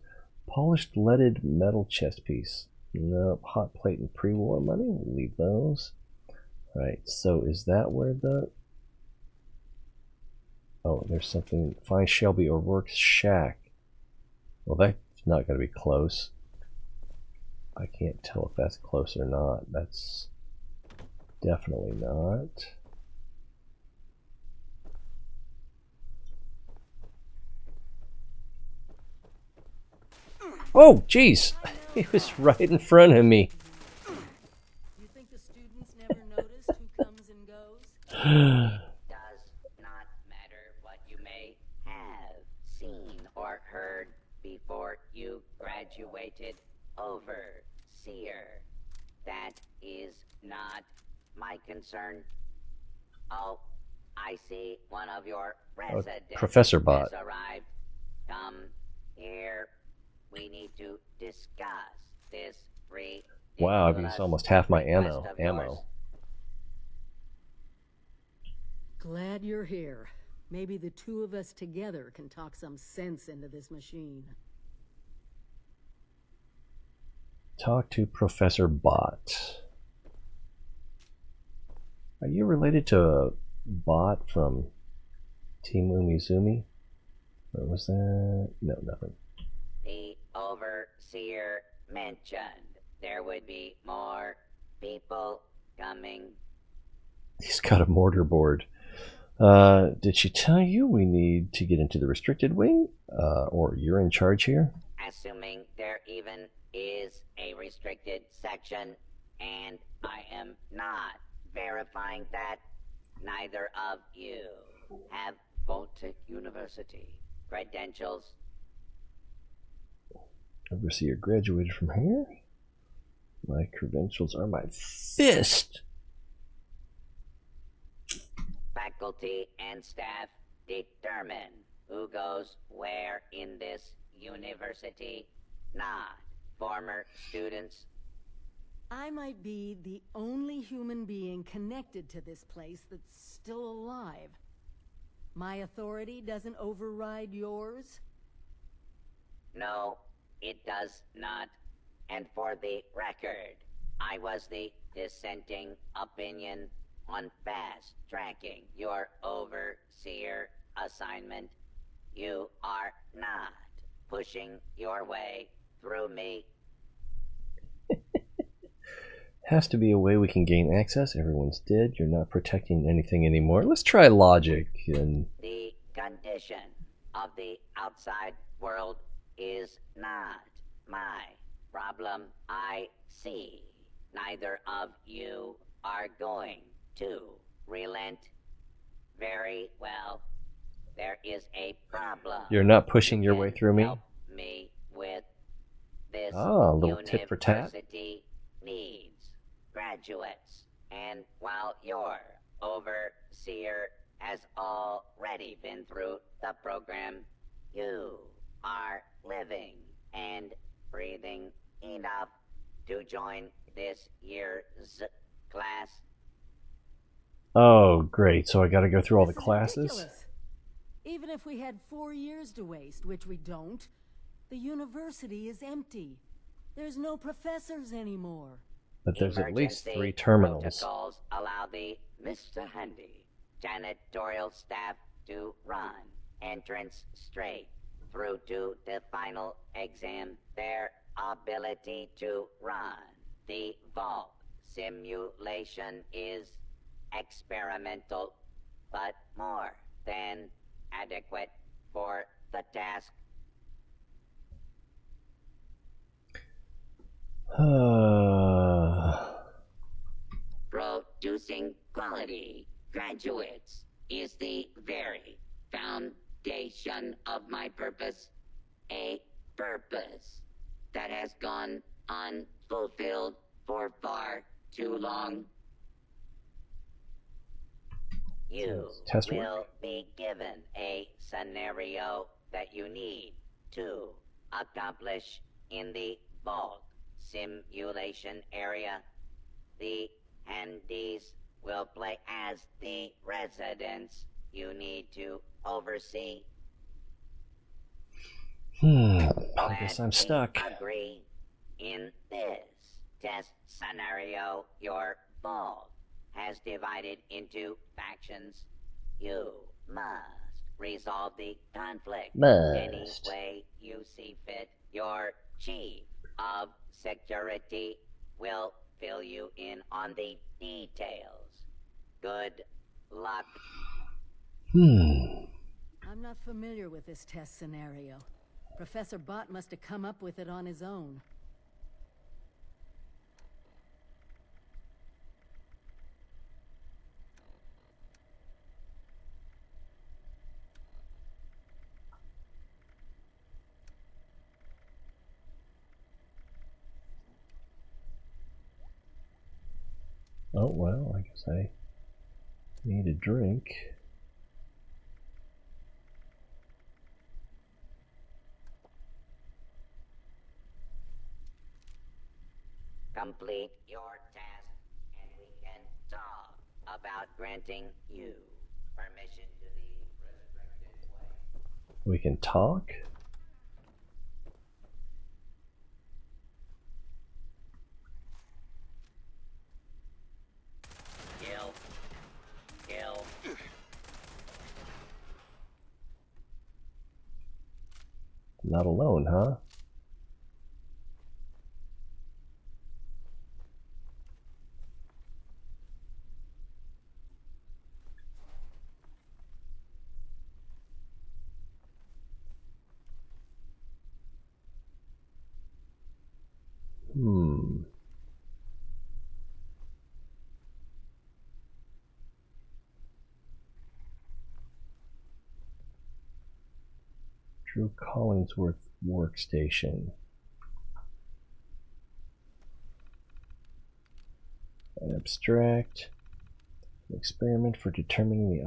[SPEAKER 1] Polished leaded metal chest piece. Nope, hot plate and pre-war money, we'll leave those. Right, so is that where the... Oh, there's something. Find Shelby O'Rourke's shack. Well, that's not going to be close. I can't tell if that's close or not. That's definitely not. Oh, jeez! He was right in front of me.
[SPEAKER 9] You think the students never noticed who comes and goes?
[SPEAKER 16] Or heard before you graduated. Overseer. That is not my concern. Oh, I see one of your residents
[SPEAKER 1] Professor Bot.
[SPEAKER 16] has arrived. Come here. We need to discuss this free.
[SPEAKER 1] Wow, I've used almost half my ammo.
[SPEAKER 9] Glad you're here. Maybe the two of us together can talk some sense into this machine.
[SPEAKER 1] Talk to Professor Bot. Are you related to Bot from Team Umizoomi? Or was that? No, nothing.
[SPEAKER 16] The Overseer mentioned there would be more people coming.
[SPEAKER 1] He's got a mortar board. Did she tell you we need to get into the restricted wing? Or you're in charge here?
[SPEAKER 16] Assuming there even is a restricted section, and I am not verifying that, neither of you have Voltec University credentials.
[SPEAKER 1] Overseer graduated from here? My credentials are my fist!
[SPEAKER 16] Faculty and staff determine who goes where in this university, not former students.
[SPEAKER 9] I might be the only human being connected to this place that's still alive. My authority doesn't override yours?
[SPEAKER 16] No, it does not. And for the record, I was the dissenting opinion on fast-tracking your Overseer assignment. You are not pushing your way through me.
[SPEAKER 1] Has to be a way we can gain access. Everyone's dead. You're not protecting anything anymore. Let's try logic. And
[SPEAKER 16] the condition of the outside world is not my problem. I see neither of you are going to relent. Very well. There is a problem.
[SPEAKER 1] You're not pushing your way through me?
[SPEAKER 16] Help me with. This
[SPEAKER 1] Ah, a little tit for tat.
[SPEAKER 16] university needs graduates. And while your overseer has already been through the program, you are living and breathing enough to join this year's class.
[SPEAKER 1] Oh, great. So I got to go through all the
[SPEAKER 9] This is
[SPEAKER 1] classes?
[SPEAKER 9] ridiculous. Even if we had 4 years to waste, which we don't, the university is empty. There's no professors anymore.
[SPEAKER 1] But there's at least
[SPEAKER 16] Emergency
[SPEAKER 1] 3 terminals.
[SPEAKER 16] protocols allow the Mr. Handy janitorial staff to run entrance straight through to the final exam. Their ability to run the vault simulation is experimental, but more than adequate for the task. Producing quality graduates is the very foundation of my purpose. A purpose that has gone unfulfilled for far too long. You
[SPEAKER 1] Test work.
[SPEAKER 16] will be given a scenario that you need to accomplish in the vault simulation area. The handies will play as the residents you need to oversee.
[SPEAKER 1] I guess I'm stuck.
[SPEAKER 16] Agree. In this test scenario, your vault has divided into factions. You must resolve the conflict any way you see fit. Your chief of security will fill you in on the details. Good luck.
[SPEAKER 9] I'm not familiar with this test scenario. Professor Bott must have come up with it on his own.
[SPEAKER 1] Oh, well, I guess I need a drink.
[SPEAKER 16] Complete your task, and we can talk about granting you permission to the restricted way.
[SPEAKER 1] We can talk?
[SPEAKER 16] Kill. Kill.
[SPEAKER 1] Not alone, huh? Drew Collingsworth workstation. Abstract. An experiment for determining the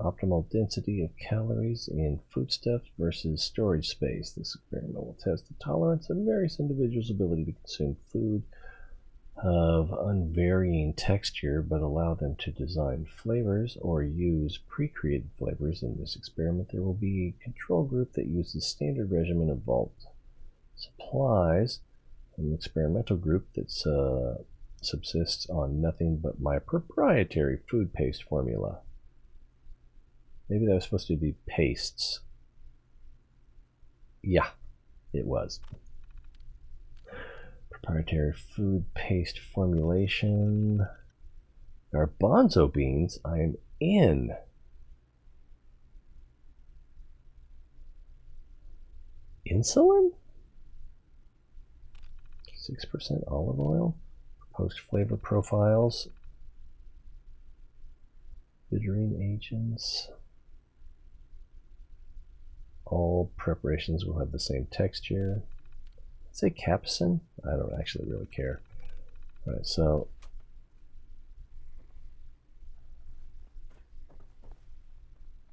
[SPEAKER 1] optimal density of calories in foodstuff versus storage space. This experiment will test the tolerance of various individuals' ability to consume food of unvarying texture, but allow them to design flavors or use pre-created flavors. In this experiment, there will be a control group that uses standard regimen of vault supplies, and an experimental group that subsists on nothing but my proprietary food paste formula. Maybe that was supposed to be pastes. Yeah, it was. Proprietary food paste formulation. Garbanzo beans, I am in. Insulin? 6% olive oil. Proposed flavor profiles. Bittering agents. All preparations will have the same texture. say capsaicin? I don't actually really care. Alright, so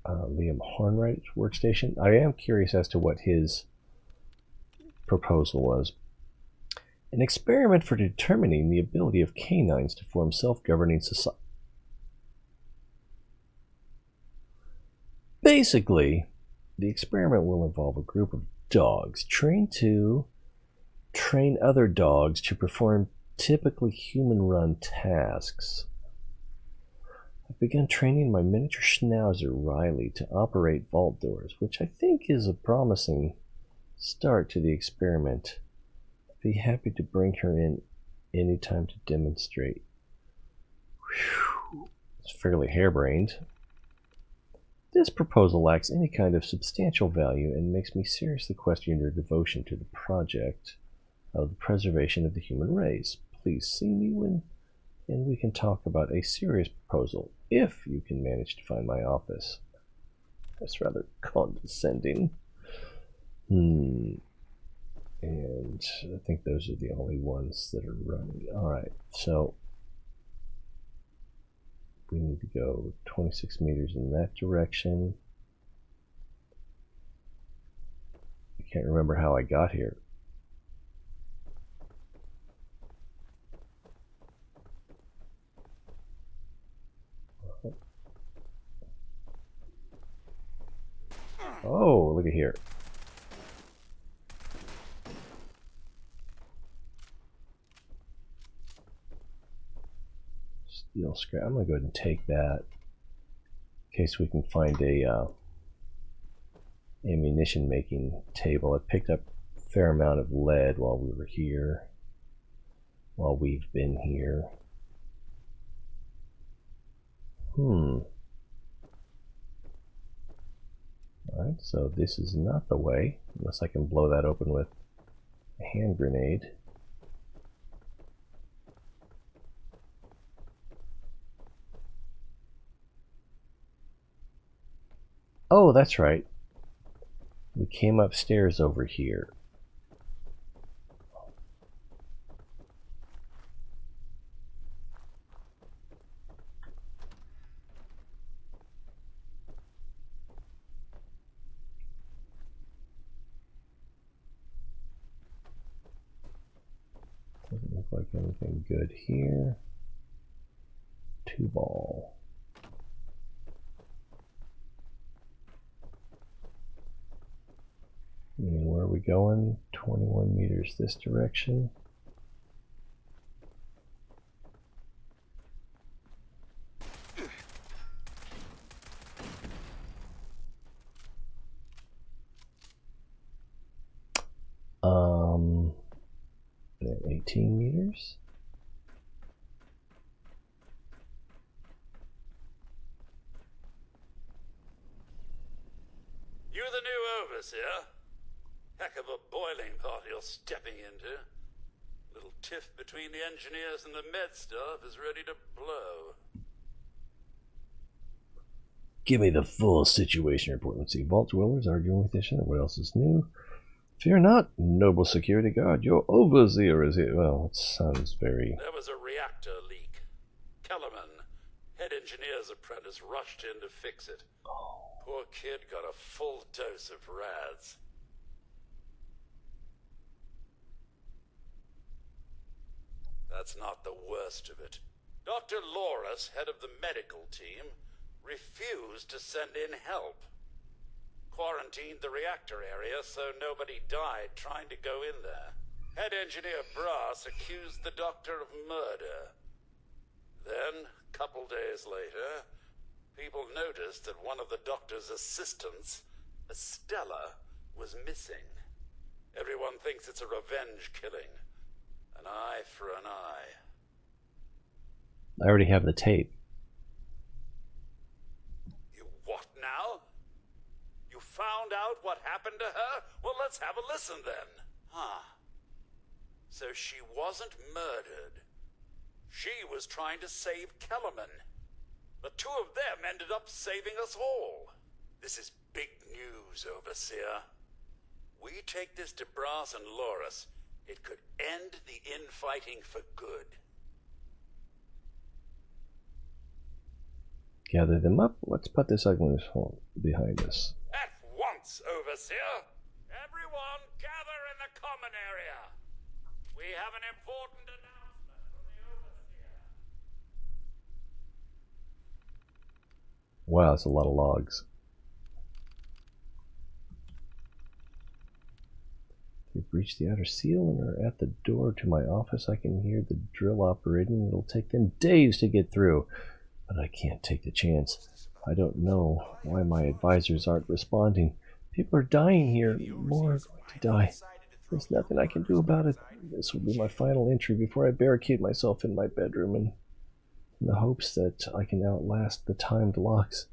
[SPEAKER 1] Liam Hornwright's workstation. I am curious as to what his proposal was. An experiment for determining the ability of canines to form self-governing society. Basically, the experiment will involve a group of dogs trained to train other dogs to perform typically human-run tasks. I've begun training my miniature schnauzer, Riley, to operate vault doors, which I think is a promising start to the experiment. I'd be happy to bring her in anytime to demonstrate. Whew. It's fairly harebrained. This proposal lacks any kind of substantial value and makes me seriously question your devotion to the project of the preservation of the human race. Please see me when, and we can talk about a serious proposal, if you can manage to find my office. That's rather condescending. And I think those are the only ones that are running. Alright, so we need to go 26 meters in that direction. I can't remember how I got here. Oh, look at here. Steel scrap. I'm going to go ahead and take that in case we can find a ammunition making table. I picked up a fair amount of lead while we were here, while we've been here. Alright, so this is not the way, unless I can blow that open with a hand grenade. Oh, that's right. We came upstairs over here. Doesn't look like anything good here. 2-ball. And where are we going? 21 meters this direction. Then 18 meters.
[SPEAKER 19] You the new overseer? Heck of a boiling pot you're stepping into. Little tiff between the engineers and the med staff is ready to blow.
[SPEAKER 1] Give me the full situation report. Let's see. Vault dwellers arguing with each other. What else is new? Fear not, noble security guard. Your overseer is here. Well, it sounds very...
[SPEAKER 19] There was a reactor leak. Kellerman, head engineer's apprentice, rushed in to fix it. Poor kid got a full dose of rads. That's not the worst of it. Dr. Loris, head of the medical team, refused to send in help. Quarantined the reactor area so nobody died trying to go in there. Head engineer Brass accused the doctor of murder. Then, a couple days later, people noticed that one of the doctor's assistants, Estella, was missing. Everyone thinks it's a revenge killing. An eye for an eye.
[SPEAKER 1] I already have the tape.
[SPEAKER 19] You what now? You found out what happened to her? Well, let's have a listen then. So she wasn't murdered. She was trying to save Kellerman. The two of them ended up saving us all. This is big news, Overseer. We take this to Brass and Loris. It could end the infighting for good.
[SPEAKER 1] Gather them up. Let's put this ugliness behind us.
[SPEAKER 19] At once, Overseer! Everyone gather in the common area! We have an important announcement from the Overseer.
[SPEAKER 1] Wow, that's a lot of logs. We've reached the outer seal and are at the door to my office. I can hear the drill operating. It'll take them days to get through. But I can't take the chance. I don't know why my advisors aren't responding. People are dying here. More are going to die. There's nothing I can do about it. This will be my final entry before I barricade myself in my bedroom and in the hopes that I can outlast the timed locks.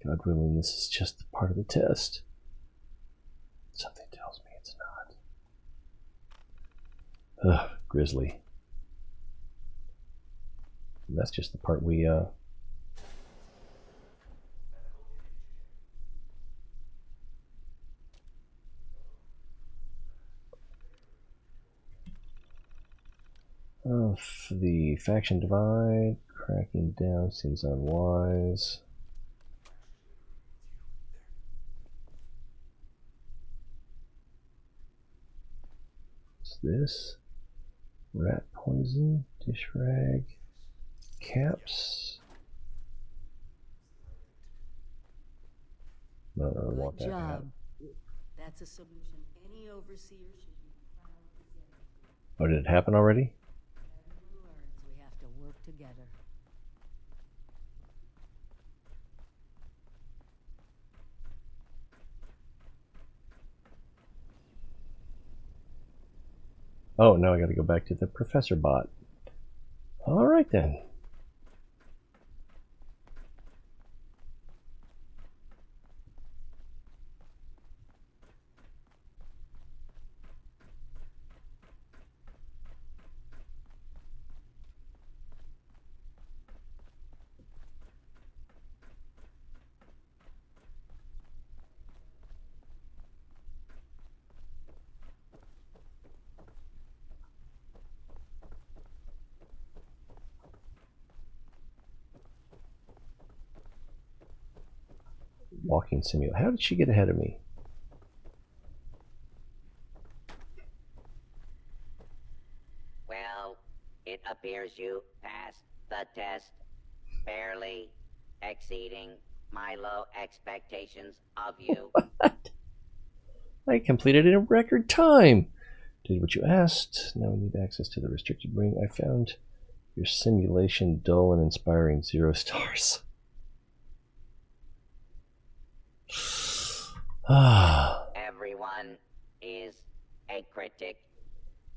[SPEAKER 1] God willing, this is just part of the test. Something tells me it's not. Ugh, Grizzly. And that's just the part we, the faction divide, cracking down seems unwise. What's this? Rat poison, dish rag, caps. No, I don't want that hat.
[SPEAKER 9] That's a solution any overseer should be proud to get.
[SPEAKER 1] Oh, did it happen already?
[SPEAKER 9] Everyone learns we have to work together.
[SPEAKER 1] Oh, now I gotta go back to the professor bot. Alright then. Walking simulator. How did she get ahead of me?
[SPEAKER 16] Well, it appears you passed the test, barely exceeding my low expectations of you.
[SPEAKER 1] I completed it in record time. Did what you asked. Now we need access to the restricted wing. I found your simulation dull and inspiring. 0 stars.
[SPEAKER 16] Everyone is a critic.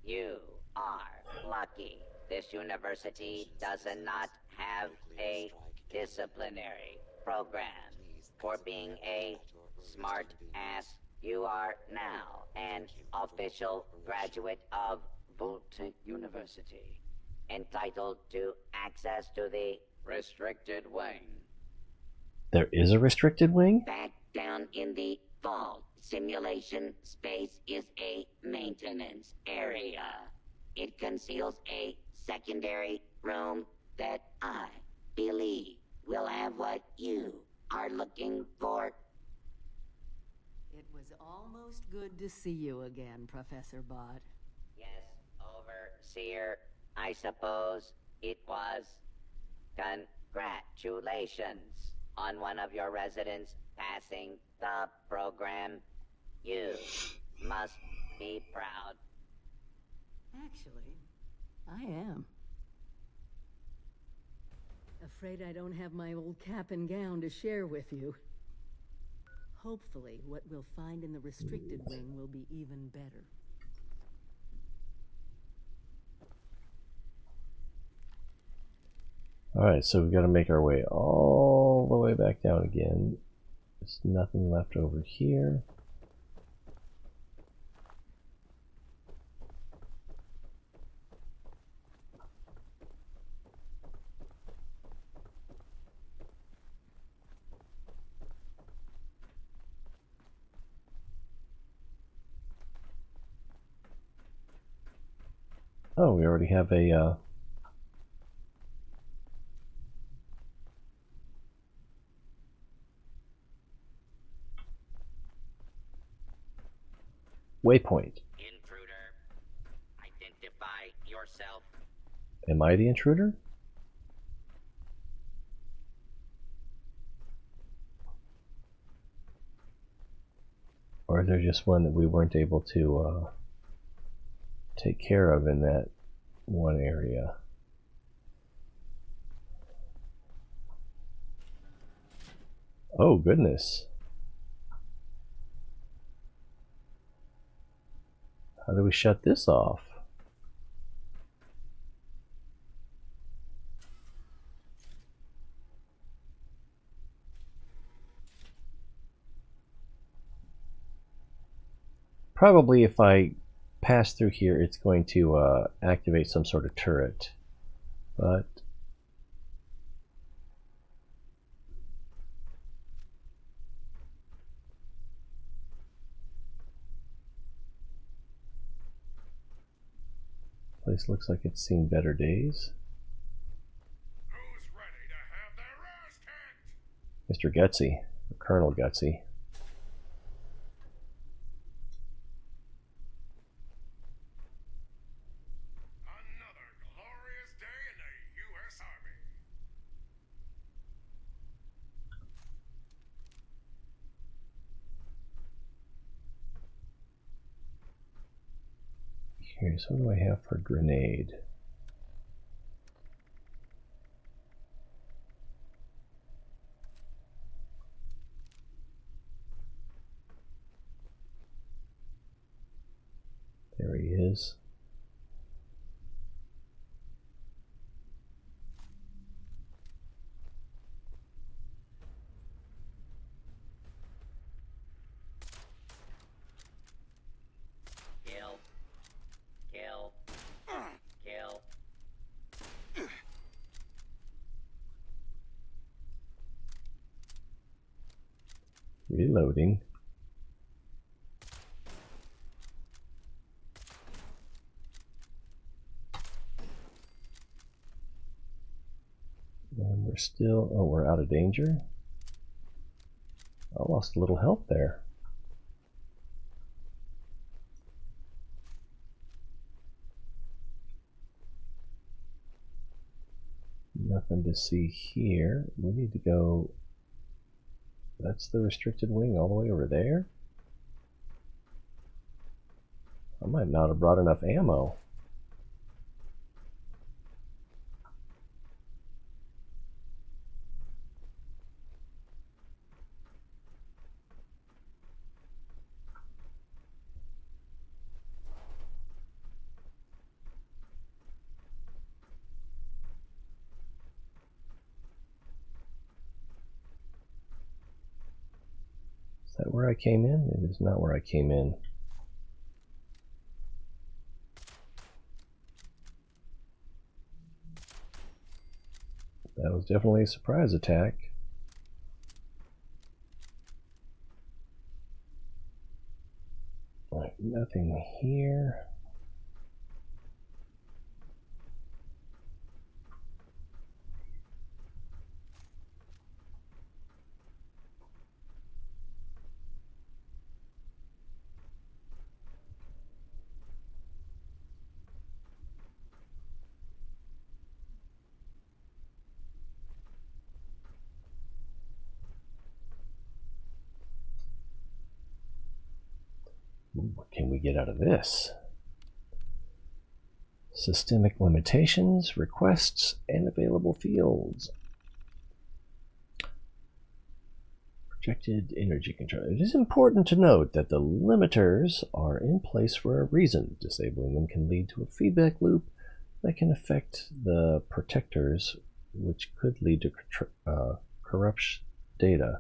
[SPEAKER 16] You are lucky. This university does not have a disciplinary program. For being a smart ass, you are now an official graduate of Voltic University, entitled to access to the restricted wing.
[SPEAKER 1] There is a restricted wing?
[SPEAKER 16] Back down in the vault, simulation space is a maintenance area. It conceals a secondary room that I believe will have what you are looking for.
[SPEAKER 9] It was almost good to see you again, Professor Bott.
[SPEAKER 16] Yes, Overseer, I suppose it was. Congratulations on one of your residents passing the program. You must be proud.
[SPEAKER 9] Actually, I am. Afraid I don't have my old cap and gown to share with you. Hopefully, what we'll find in the restricted wing will be even better.
[SPEAKER 1] Alright, so we've got to make our way all the way back down again. There's nothing left over here. Oh, we already have a waypoint.
[SPEAKER 16] Intruder, identify yourself.
[SPEAKER 1] Am I the intruder? Or is there just one that we weren't able to take care of in that one area? Oh, goodness. How do we shut this off? Probably if I pass through here, it's going to activate some sort of turret. But place looks like it's seen better days. Mr. Gutsy, or Colonel Gutsy. Here's what do I have for grenade? There he is.
[SPEAKER 16] Kill. Kill. Kill.
[SPEAKER 1] Reloading. And we're still, oh, we're out of danger. I lost a little health there. Nothing to see here. We need to go, that's the restricted wing all the way over there? I might not have brought enough ammo. Is that where I came in? It is not where I came in. That was definitely a surprise attack. Right, nothing here. What can we get out of this? Systemic limitations, requests, and available fields. Projected energy control. It is important to note that the limiters are in place for a reason. Disabling them can lead to a feedback loop that can affect the protectors, which could lead to corrupt data.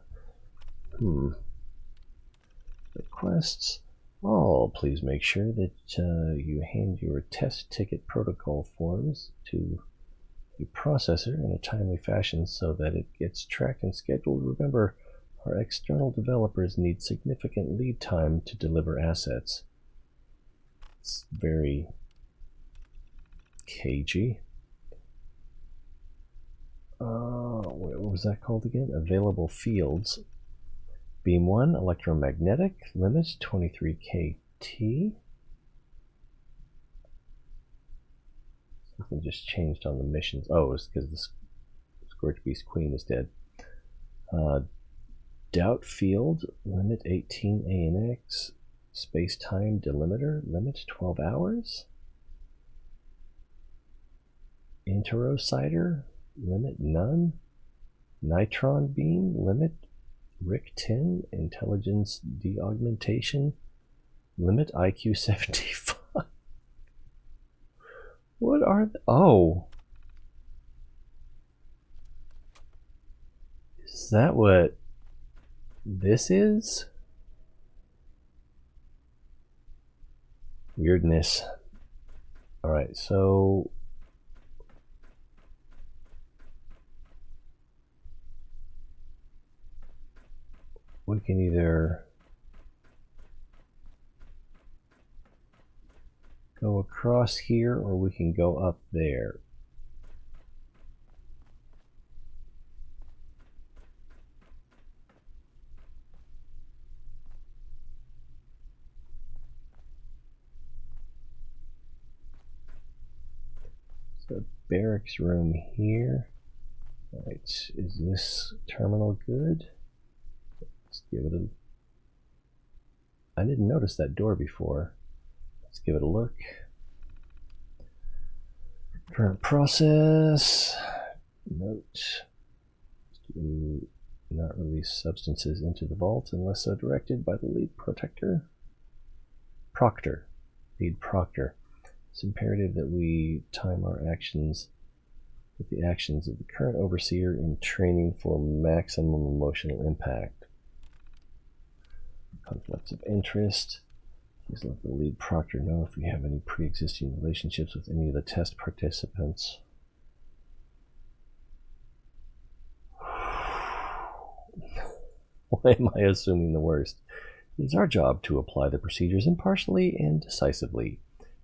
[SPEAKER 1] Requests. Oh, please make sure that you hand your test ticket protocol forms to the processor in a timely fashion so that it gets tracked and scheduled. Remember, our external developers need significant lead time to deliver assets. It's very cagey. What was that called again? Available fields. Beam 1, electromagnetic, limit 23 KT. Something just changed on the missions. Oh, it's because the Scorch Beast Queen is dead. Doubt field, limit 18 ANX. Space-time delimiter, limit 12 hours. Interocider, limit none. Nitron beam, limit Rick 10. Intelligence deaugmentation, limit IQ 75. What are the, oh. Is that what this is? Weirdness. Alright, so we can either go across here or we can go up there. So barracks room here. Alright, is this terminal good? Let's give it a... I didn't notice that door before. Let's give it a look. Current process. Note. Do not release substances into the vault unless so directed by the lead proctor. Lead proctor. It's imperative that we time our actions with the actions of the current overseer in training for maximum emotional impact. Conflicts of interest. Please let the lead proctor know if we have any pre-existing relationships with any of the test participants. Why am I assuming the worst? It is our job to apply the procedures impartially and decisively.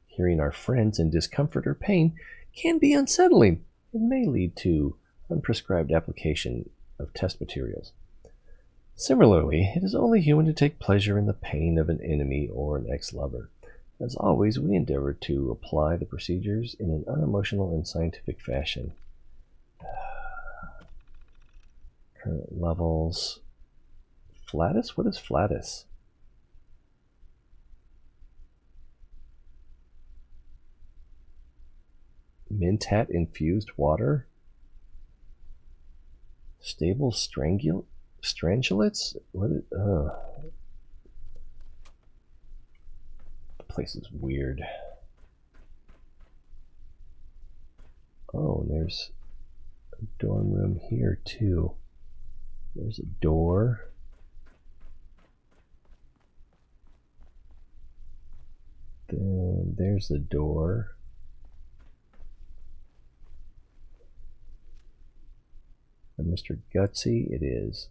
[SPEAKER 1] Hearing our friends in discomfort or pain can be unsettling. It may lead to unprescribed application of test materials. Similarly, it is only human to take pleasure in the pain of an enemy or an ex-lover. As always, we endeavor to apply the procedures in an unemotional and scientific fashion. Current levels. Flatus? What is flatus? Mentat infused water? Stable strangulates? What is, the place is weird. Oh, and there's a dorm room here too. There's a door. Then there's the door. And Mr. Gutsy, it is.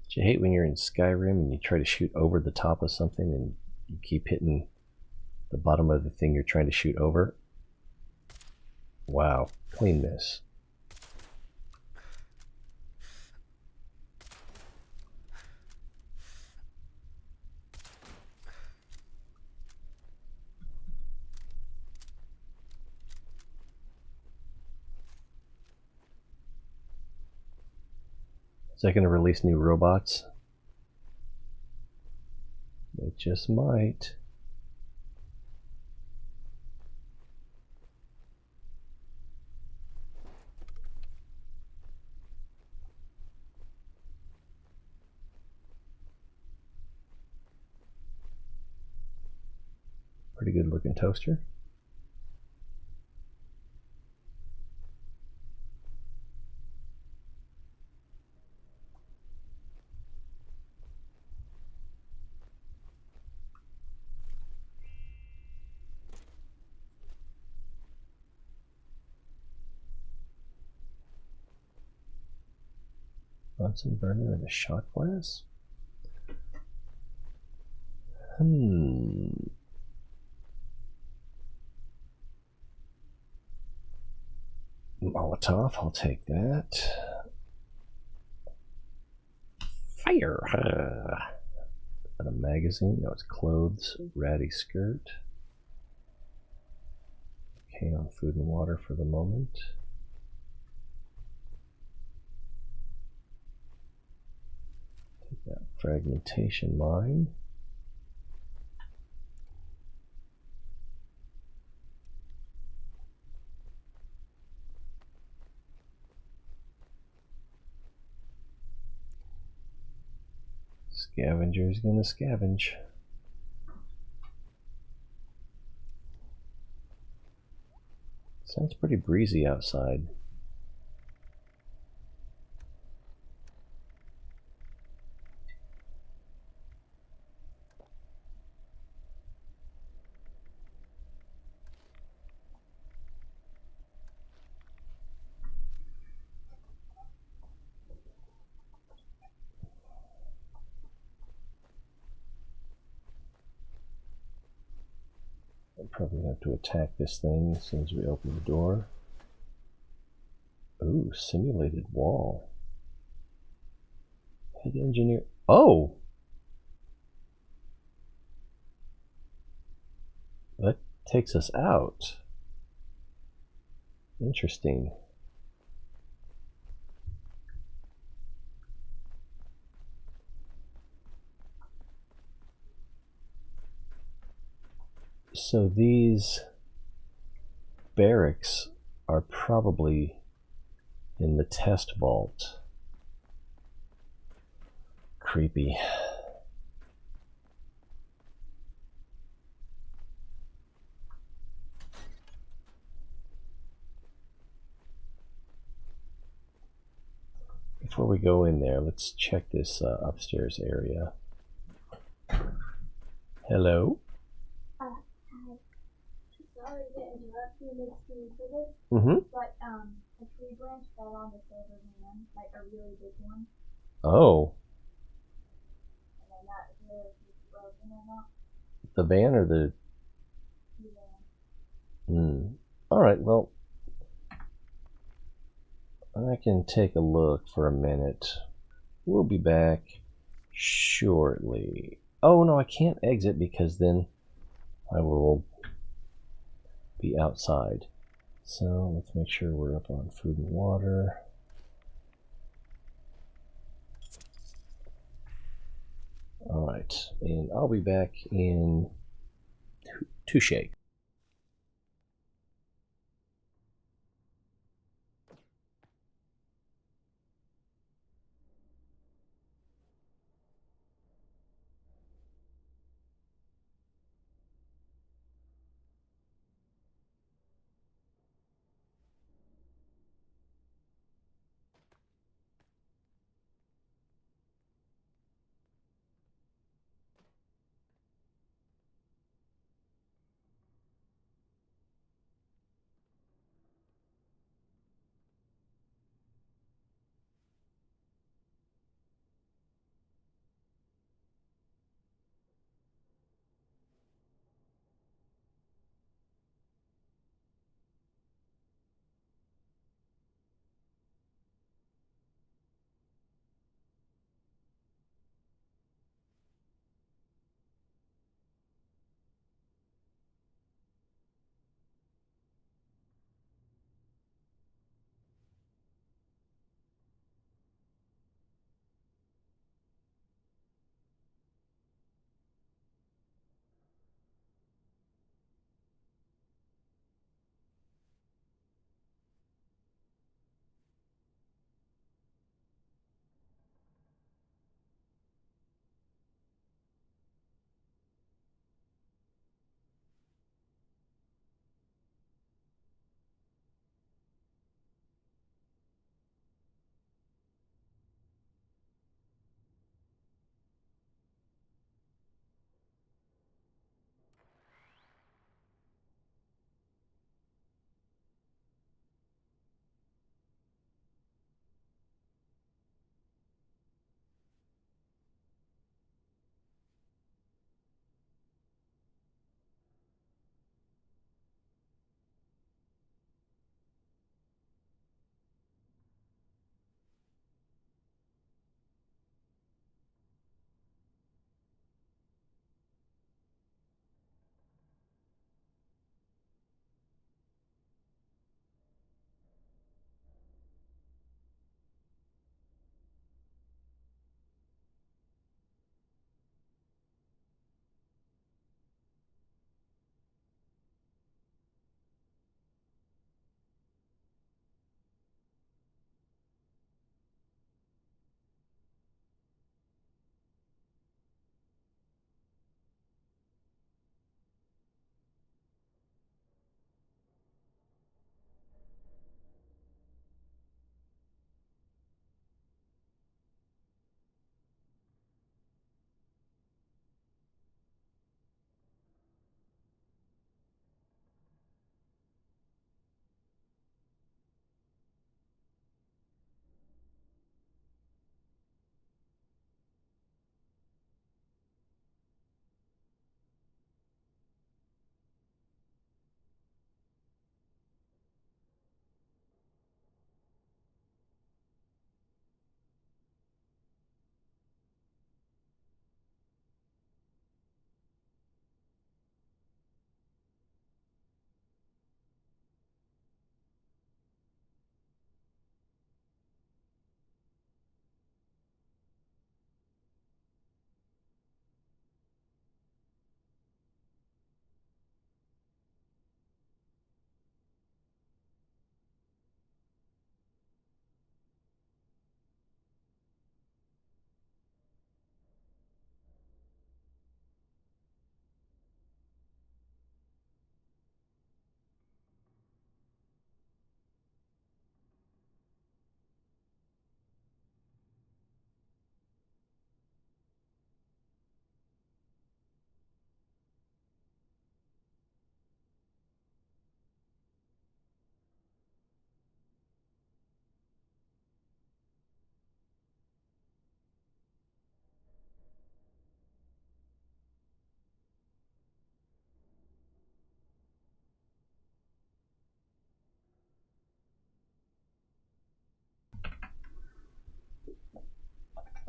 [SPEAKER 1] Do you hate when you're in Skyrim and you try to shoot over the top of something and you keep hitting the bottom of the thing you're trying to shoot over? Wow, clean miss. Is that going to release new robots? It just might. Pretty good looking toaster. Bunsen burner and a shot glass? Molotov, I'll take that. Fire! A magazine? No, it's clothes. Ratty skirt. Okay, on food and water for the moment. Take that fragmentation mine. Scavenger's gonna scavenge. Sounds pretty breezy outside. I'll probably have to attack this thing as soon as we open the door. Ooh, simulated wall. Head engineer. Oh! That takes us out. Interesting. So these barracks are probably in the test vault. Creepy. Before we go in there, let's check this upstairs area. Hello?
[SPEAKER 21] Hi. Sorry to interrupt you midstream for this, but a tree branch fell on the silver van, like a really big one.
[SPEAKER 1] Oh.
[SPEAKER 21] And I'm not sure if it's broken or not.
[SPEAKER 1] The van or the... Alright, well, I can take a look for a minute. We'll be back shortly. Oh, no, I can't exit because then I will be outside. So let's make sure we're up on food and water. Alright, and I'll be back in two shakes.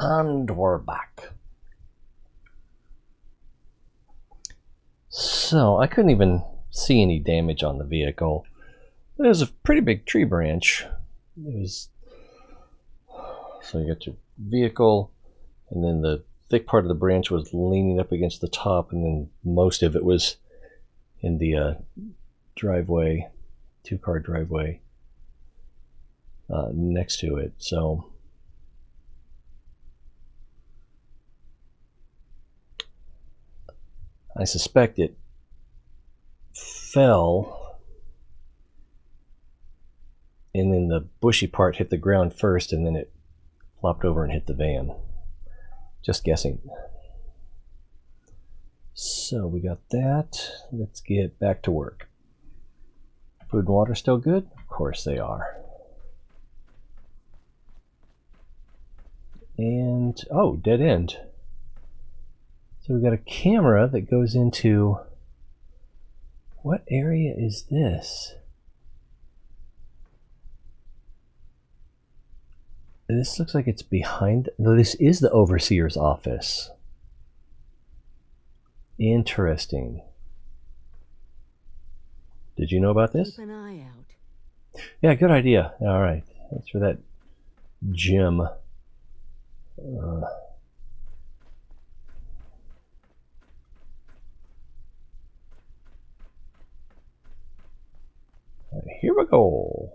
[SPEAKER 1] And we're back. So, I couldn't even see any damage on the vehicle. It was a pretty big tree branch. It was... So you got your vehicle, and then the thick part of the branch was leaning up against the top, and then most of it was in the driveway, two-car driveway next to it. So I suspect it fell, and then the bushy part hit the ground first, and then it flopped over and hit the van. Just guessing. So we got that. Let's get back to work. Food and water still good? Of course they are. And, oh, dead end. So we got a camera that goes into... What area is this? This looks like it's behind... No, this is the Overseer's office. Interesting. Did you know about this?
[SPEAKER 9] Keep an eye out.
[SPEAKER 1] Yeah, good idea. All right. Thanks for that, Jim. Here we go.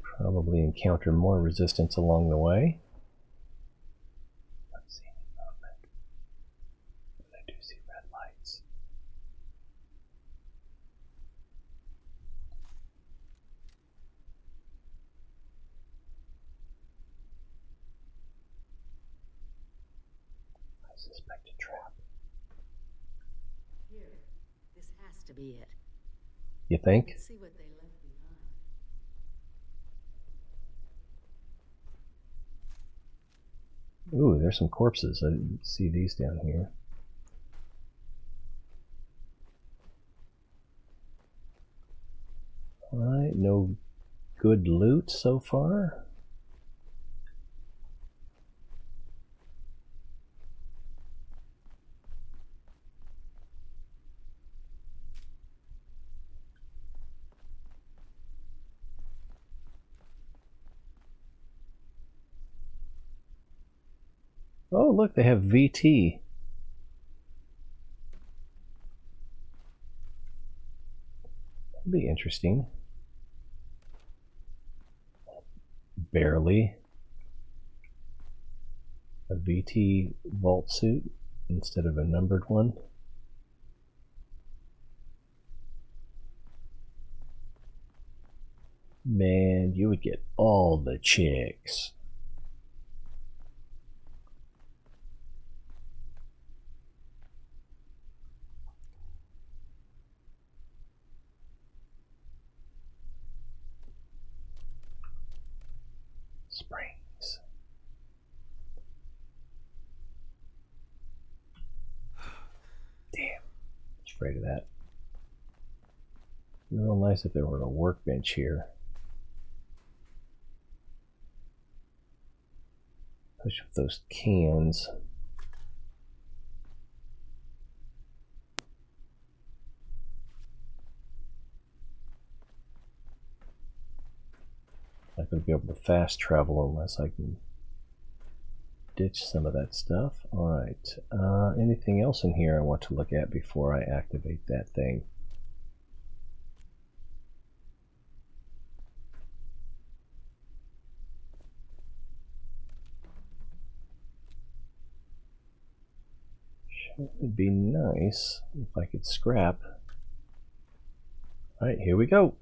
[SPEAKER 1] Probably encounter more resistance along the way. Not see any movement, but I do see red lights. I suspect a trap.
[SPEAKER 9] Here, this has to be it.
[SPEAKER 1] You think?
[SPEAKER 9] Let's see what they left behind.
[SPEAKER 1] Ooh, there's some corpses. I didn't see these down here. Alright, no good loot so far. Oh, look, they have VT. That'd be interesting. Barely. A VT vault suit instead of a numbered one. Man, you would get all the chicks. Springs. Damn. I was afraid of that. It'd be real nice if there were a workbench here. Push up those cans. I'm not going to be able to fast travel unless I can ditch some of that stuff. Alright, anything else in here I want to look at before I activate that thing? It would be nice if I could scrap. Alright, here we go.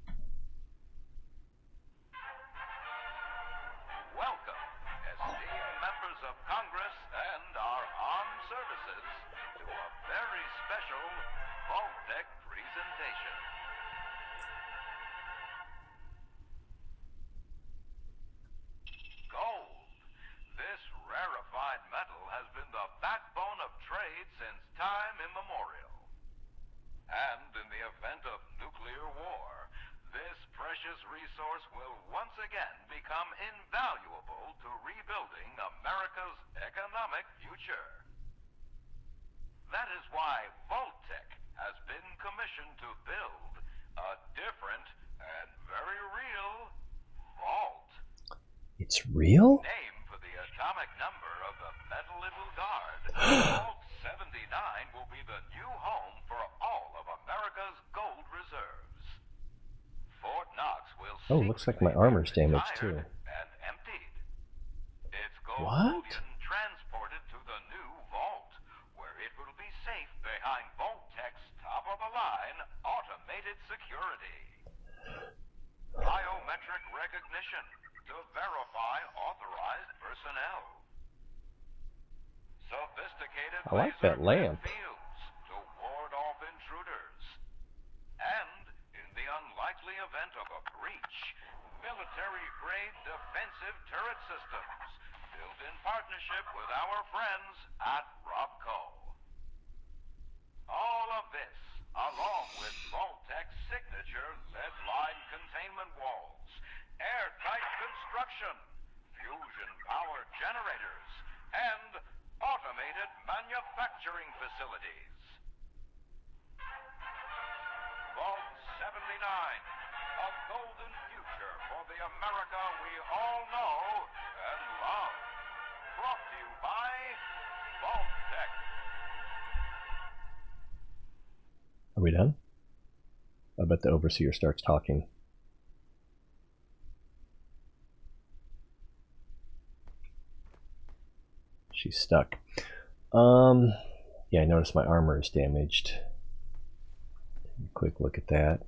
[SPEAKER 2] Welcome, esteemed members of Congress and our armed services, to a very special Vault-Tec presentation. Gold. This rarefied since time immemorial. And in the event of nuclear war, this precious resource will once again become invaluable to rebuilding America's economic future. That is why Vault-Tec has been commissioned to build a different and very real vault.
[SPEAKER 1] It's real?
[SPEAKER 2] Named for the atomic number of the metal it will guard, Vault 79 will be the new home for all of America's gold reserves. Fort Knox will
[SPEAKER 1] looks like my armor's damaged too.
[SPEAKER 2] and emptied. Its gold
[SPEAKER 1] What?
[SPEAKER 2] bullion transported to the new vault, where it will be safe behind Vault-Tec's top-of-the-line automated security. Biometric recognition to verify authorized personnel. Sophisticated
[SPEAKER 1] I like that lamp.
[SPEAKER 2] fields to ward off intruders. And in the unlikely event of a breach, military-grade defensive turret systems built in partnership with our friends at ArmCo. All of this, along with Vault-Tec's signature lead-line containment walls, airtight construction, fusion-powered generators, and automated manufacturing facilities. Vault 79, a golden future for the America we all know and love. Brought to you by Vault-Tec.
[SPEAKER 1] Are we done? I bet the Overseer starts talking. She's stuck. Yeah, I noticed my armor is damaged. Quick look at that.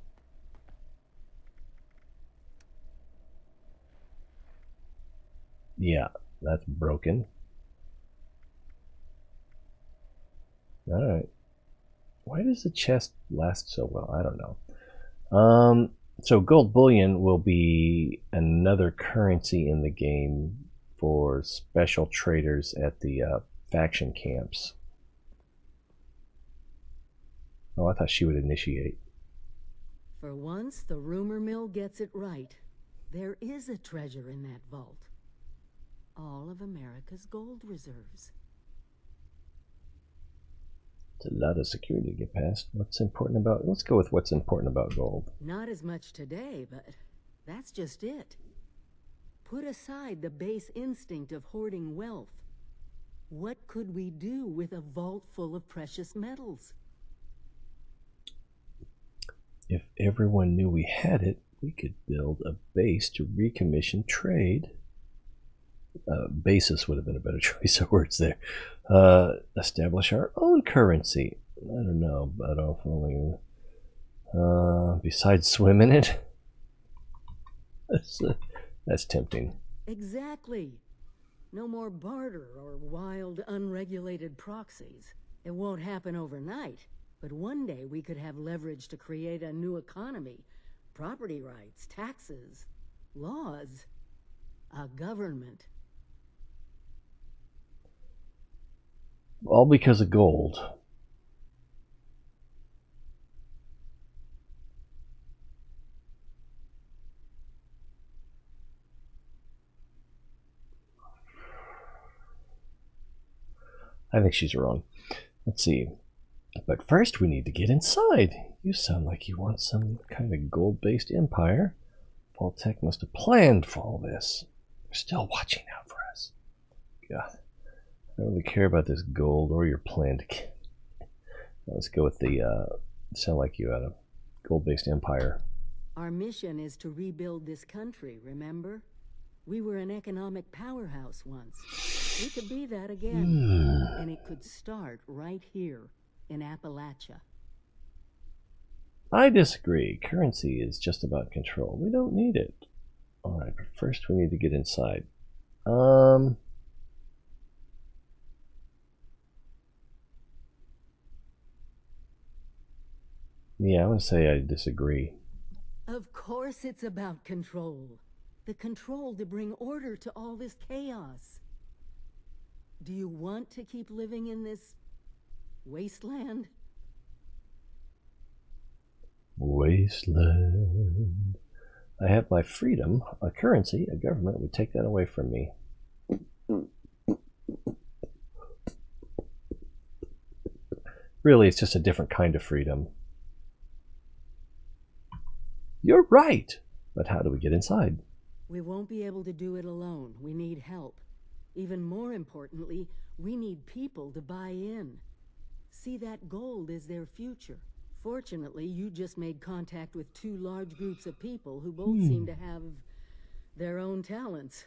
[SPEAKER 1] Yeah, that's broken. Alright. Why does the chest last so well? I don't know. So gold bullion will be another currency in the game for special traders at the faction camps. Oh, I thought she would initiate.
[SPEAKER 9] For once, the rumor mill gets it right. There is a treasure in that vault. All of America's gold reserves.
[SPEAKER 1] It's a lot of security to get past. What's important about... Let's go with what's important about gold.
[SPEAKER 9] Not as much today, but that's just it. Put aside the base instinct of hoarding wealth. What could we do with a vault full of precious metals?
[SPEAKER 1] If everyone knew we had it, we could build a base to recommission trade. Basis would have been a better choice of words there. Establish our own currency. I don't know, but if only besides swim in it. That's tempting.
[SPEAKER 9] Exactly. No more barter or wild, unregulated proxies. It won't happen overnight, but one day we could have leverage to create a new economy. Property rights, taxes, laws, a government.
[SPEAKER 1] All because of gold. I think she's wrong. Let's see. But first we need to get inside. You sound like you want some kind of gold-based empire. Vault-Tec must have planned for all this. They're still watching out for us. God. I don't really care about this gold or your plan to... Let's go with the, sound like you had a gold-based empire.
[SPEAKER 9] Our mission is to rebuild this country, remember? We were an economic powerhouse once. We could be that again. And it could start right here in Appalachia.
[SPEAKER 1] I disagree. Currency is just about control. We don't need it. Alright, but first we need to get inside. Yeah, I'm going to say I disagree.
[SPEAKER 9] Of course it's about control. The control to bring order to all this chaos. Do you want to keep living in this Wasteland?
[SPEAKER 1] Wasteland. I have my freedom, a currency, a government would take that away from me. Really, it's just a different kind of freedom. You're right! But how do we get inside?
[SPEAKER 9] We won't be able to do it alone. We need help. Even more importantly, we need people to buy in. See that gold is their future. Fortunately, you just made contact with two large groups of people who both seem to have their own talents.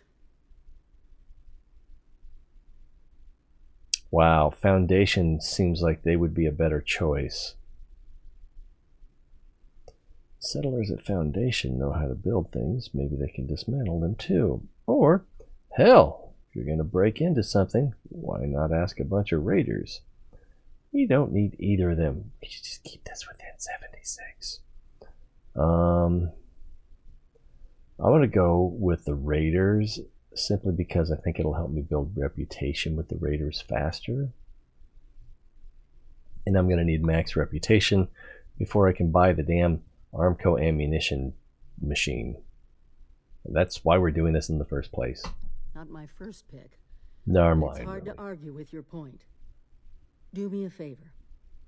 [SPEAKER 1] Wow, Foundation seems like they would be a better choice. Settlers at Foundation know how to build things. Maybe they can dismantle them too. Or, hell, if you're going to break into something, why not ask a bunch of raiders? We don't need either of them. We should just keep this within 76. I'm going to go with the raiders simply because I think it'll help me build reputation with the raiders faster. And I'm going to need max reputation before I can buy the damn ArmCo ammunition machine. And that's why we're doing this in the first place.
[SPEAKER 9] Not my first pick.
[SPEAKER 1] No,
[SPEAKER 9] It's hard to argue with your point. Do me a favor.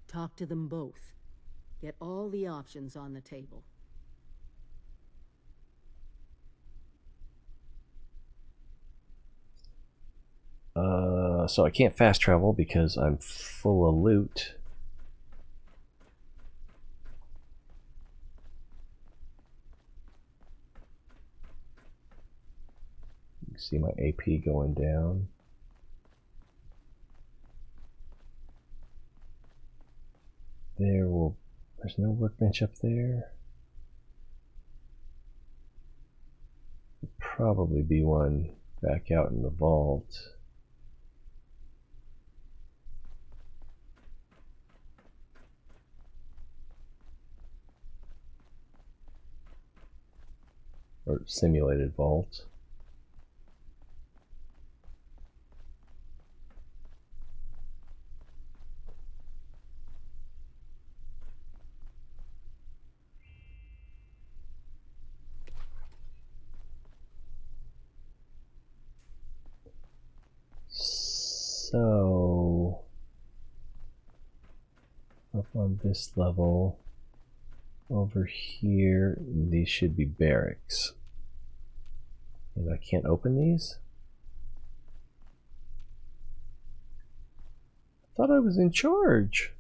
[SPEAKER 9] Talk to them both. Get all the options on the table.
[SPEAKER 1] So I can't fast travel because I'm full of loot. You can see my AP going down. There's no workbench up there. There'll probably be one back out in the vault. Or simulated vault. So up on this level, over here, these should be barracks. And I can't open these? I thought I was in charge.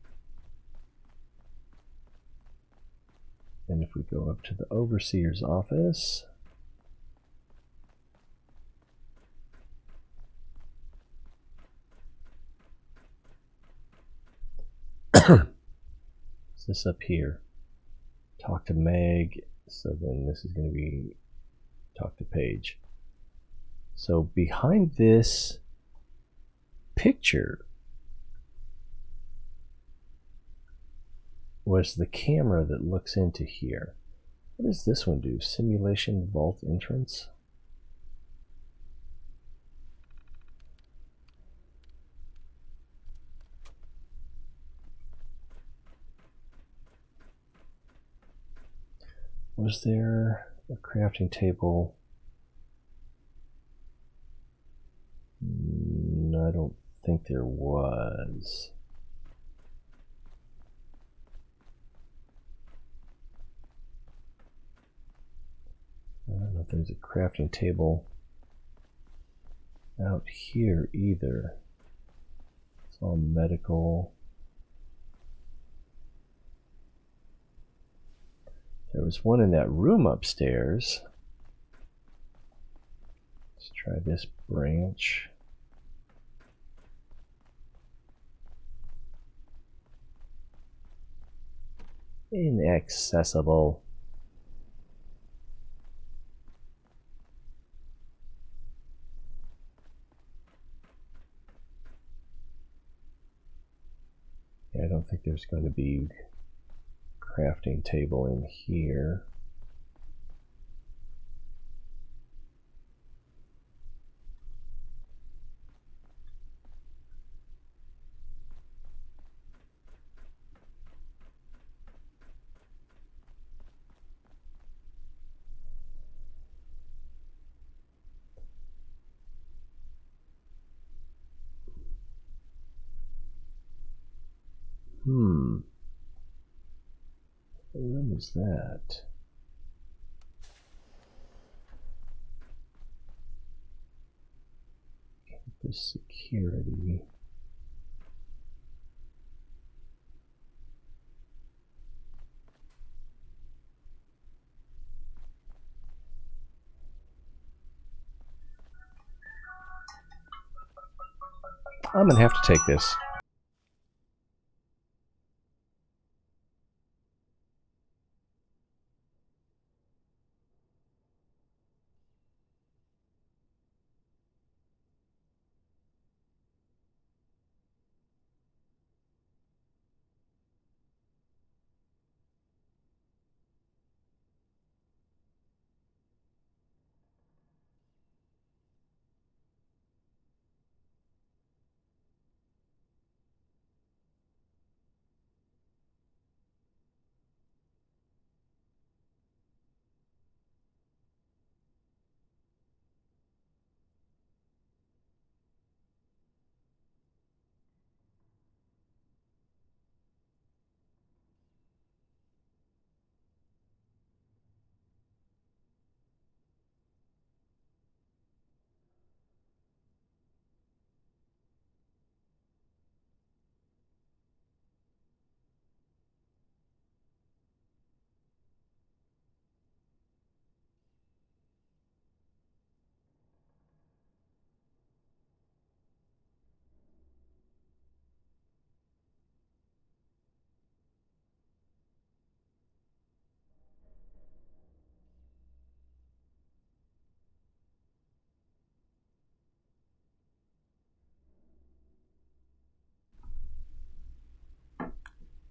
[SPEAKER 1] And if we go up to the Overseer's office, what's this up here? Talk to Meg. So then this is going to be talk to Paige. So behind this picture was the camera that looks into here. What does this one do? Simulation vault entrance? Was there a crafting table? No, I don't think there was. I don't know if there's a crafting table out here either. It's all medical. There was one in that room upstairs. Let's try this branch. Inaccessible. I don't think there's going to be crafting table in here. What room is that? Campus security. I'm gonna have to take this.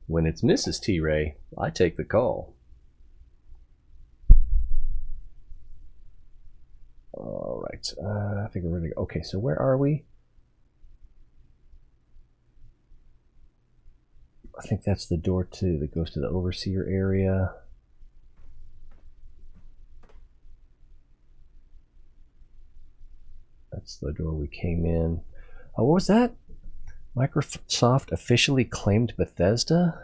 [SPEAKER 1] When it's Mrs. T-Ray, I take the call. Alright, I think we're ready. Okay, so where are we? I think that's the door that goes to the Overseer area. That's the door we came in. Oh, what was that? Microsoft officially claimed Bethesda?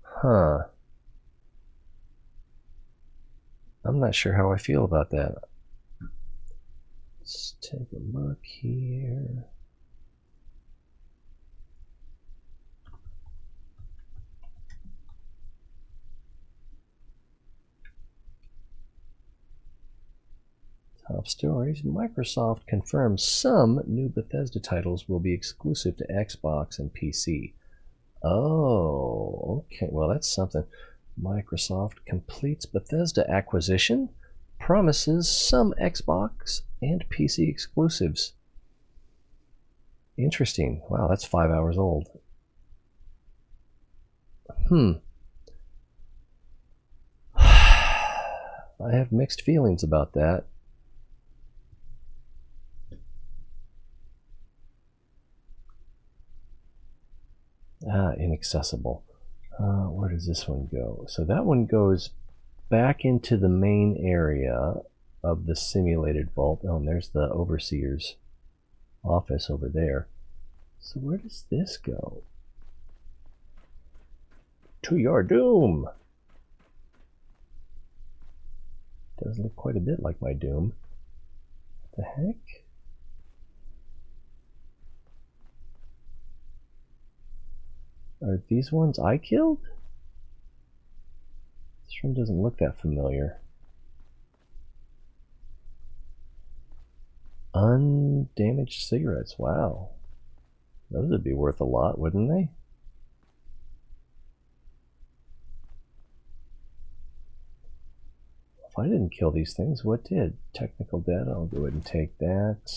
[SPEAKER 1] Huh. I'm not sure how I feel about that. Let's take a look here. Top stories. Microsoft confirms some new Bethesda titles will be exclusive to Xbox and PC. Oh, okay. Well, that's something. Microsoft completes Bethesda acquisition, promises some Xbox and PC exclusives. Interesting. Wow, that's 5 hours old. I have mixed feelings about that. Inaccessible. Where does this one go? So that one goes back into the main area of the simulated vault. Oh, and there's the Overseer's office over there. So where does this go? To your doom! Does look quite a bit like my doom. What the heck? Are these ones I killed? This room doesn't look that familiar. Undamaged cigarettes. Wow. Those would be worth a lot, wouldn't they? If I didn't kill these things, what did? Technical data. I'll go ahead and take that.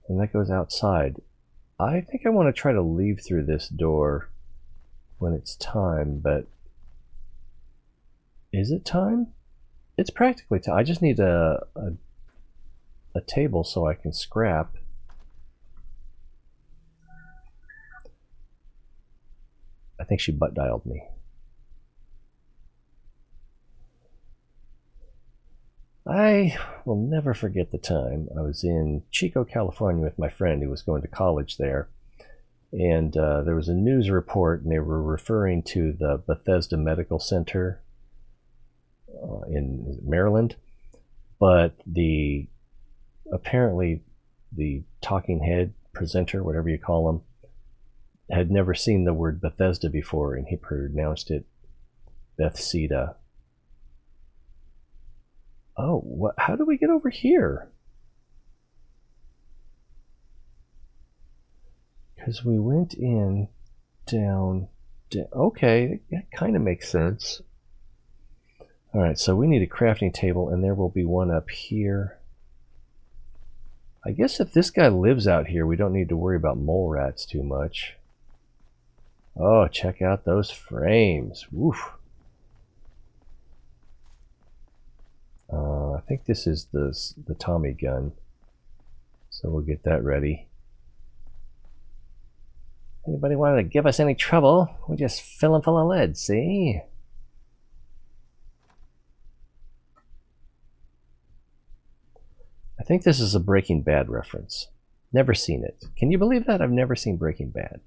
[SPEAKER 1] And that goes outside. I think I want to try to leave through this door when it's time, but is it time? It's practically time. I just need a table so I can scrap. think she butt dialed me. I will never forget the time I was in Chico, California with my friend who was going to college there. And there was a news report, and they were referring to the Bethesda Medical Center in Maryland. But apparently the talking head presenter, whatever you call him, had never seen the word Bethesda before, and he pronounced it Bethesda. Oh, how do we get over here? Because we went in, down. Okay, that kind of makes sense. Alright, so we need a crafting table, and there will be one up here. I guess if this guy lives out here, we don't need to worry about mole rats too much. Oh, check out those frames. Woof. I think this is the Tommy gun. So we'll get that ready. Anybody want to give us any trouble? We just fill them full of lead, see? I think this is a Breaking Bad reference. Never seen it. Can you believe that? I've never seen Breaking Bad.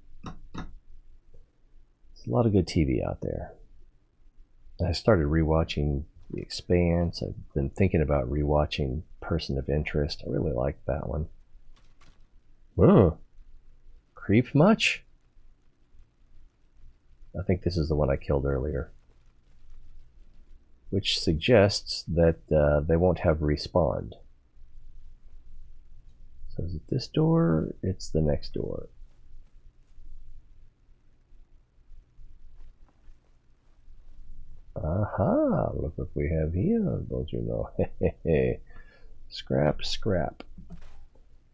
[SPEAKER 1] There's a lot of good TV out there. I started rewatching The Expanse. I've been thinking about rewatching Person of Interest. I really like that one. Whoa. Creep much? I think this is the one I killed earlier. Which suggests that they won't have respawned. So is it this door? It's the next door. Aha! Look what we have here, don't you know? Scrap, scrap.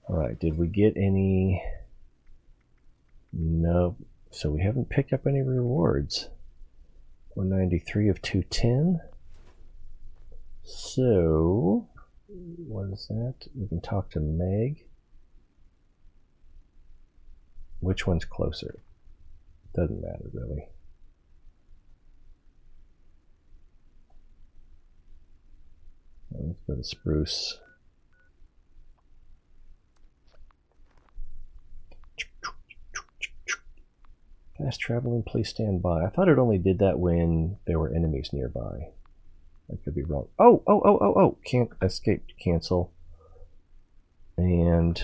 [SPEAKER 1] Alright, did we get any? No. So we haven't picked up any rewards. 193 of 210. So, what is that? We can talk to Meg. Which one's closer? Doesn't matter, really. Let's go to Spruce. Fast traveling, please stand by. I thought it only did that when there were enemies nearby. I could be wrong. Oh! Can't escape, cancel. And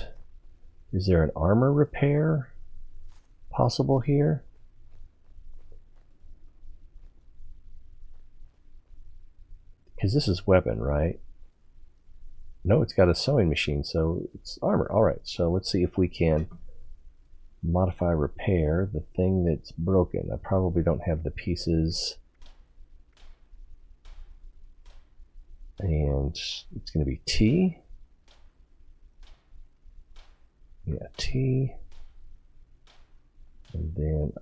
[SPEAKER 1] is there an armor repair possible here? Because this is weapon, right? No, it's got a sewing machine, so it's armor. Alright, so let's see if we can modify repair the thing that's broken. I probably don't have the pieces. And it's going to be T. Yeah, T. And then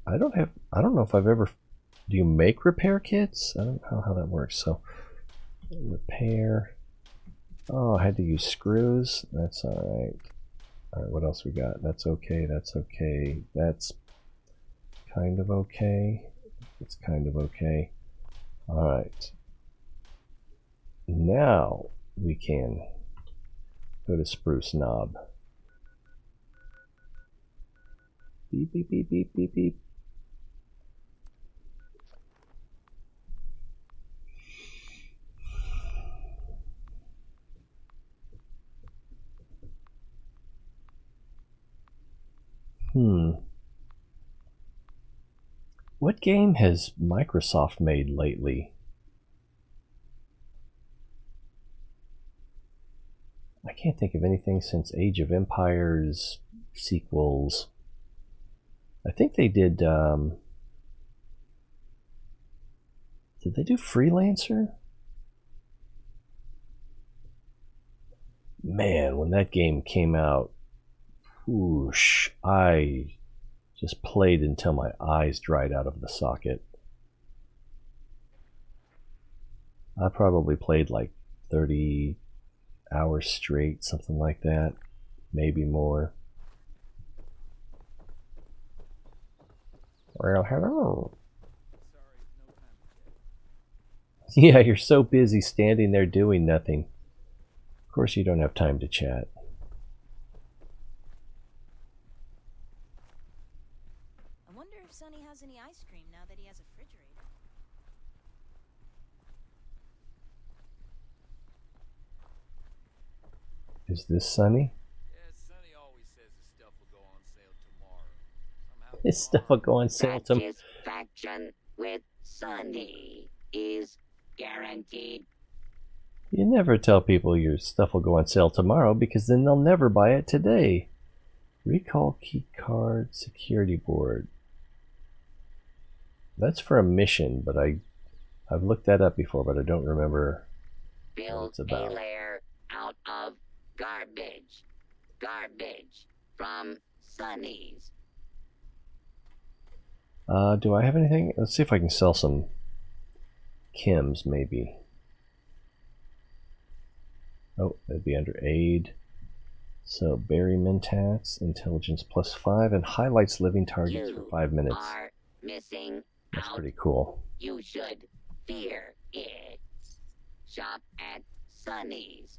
[SPEAKER 1] I don't know if I've ever, do you make repair kits? I don't know how that works. So repair. Oh, I had to use screws. That's alright. Alright, what else we got? That's okay, that's okay. That's kind of okay. It's kind of okay. Alright. Now we can go to Spruce Knob. Beep, beep, beep, beep, beep, beep. What game has Microsoft made lately? I can't think of anything since Age of Empires sequels. I think they did they do Freelancer? Man, when that game came out, whoosh, I just played until my eyes dried out of the socket. I probably played like 30 hours straight, something like that, maybe more. Well, hello. Yeah, you're so busy standing there doing nothing. Of course you don't have time to chat.
[SPEAKER 7] I wonder if Sonny has any ice cream now that he has a refrigerator.
[SPEAKER 1] Is this Sunny?
[SPEAKER 11] Yeah, Sonny always says his stuff will go on sale tomorrow.
[SPEAKER 1] His stuff will go on sale tomorrow.
[SPEAKER 16] Satisfaction with Sonny is guaranteed.
[SPEAKER 1] You never tell people your stuff will go on sale tomorrow because then they'll never buy it today. Recall key card security board. That's for a mission, but I've looked that up before, but I don't remember what it's about.
[SPEAKER 16] A layer out of garbage. Garbage from Sonny's.
[SPEAKER 1] Do I have anything? Let's see if I can sell some chems, maybe. Oh, that'd be under aid. So, berry mentats, intelligence +5, and highlights living targets for 5 minutes.
[SPEAKER 16] Are missing
[SPEAKER 1] That's
[SPEAKER 16] out.
[SPEAKER 1] pretty cool.
[SPEAKER 16] You should fear it. Shop at Sonny's.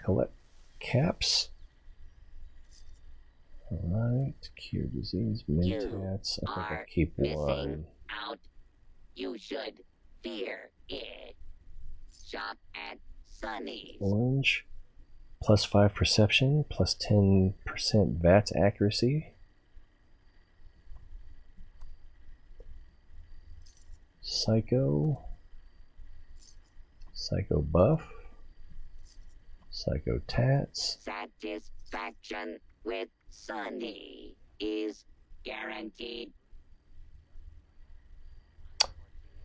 [SPEAKER 1] Collect caps. Alright, cure disease, mentats. I think I'll keep one.
[SPEAKER 16] Out. You should fear it. Shop at Sonny's.
[SPEAKER 1] Orange. +5 perception, +10% VATS accuracy. Psycho. Psycho buff. Psycho tats.
[SPEAKER 16] Satisfaction with Sonny is guaranteed.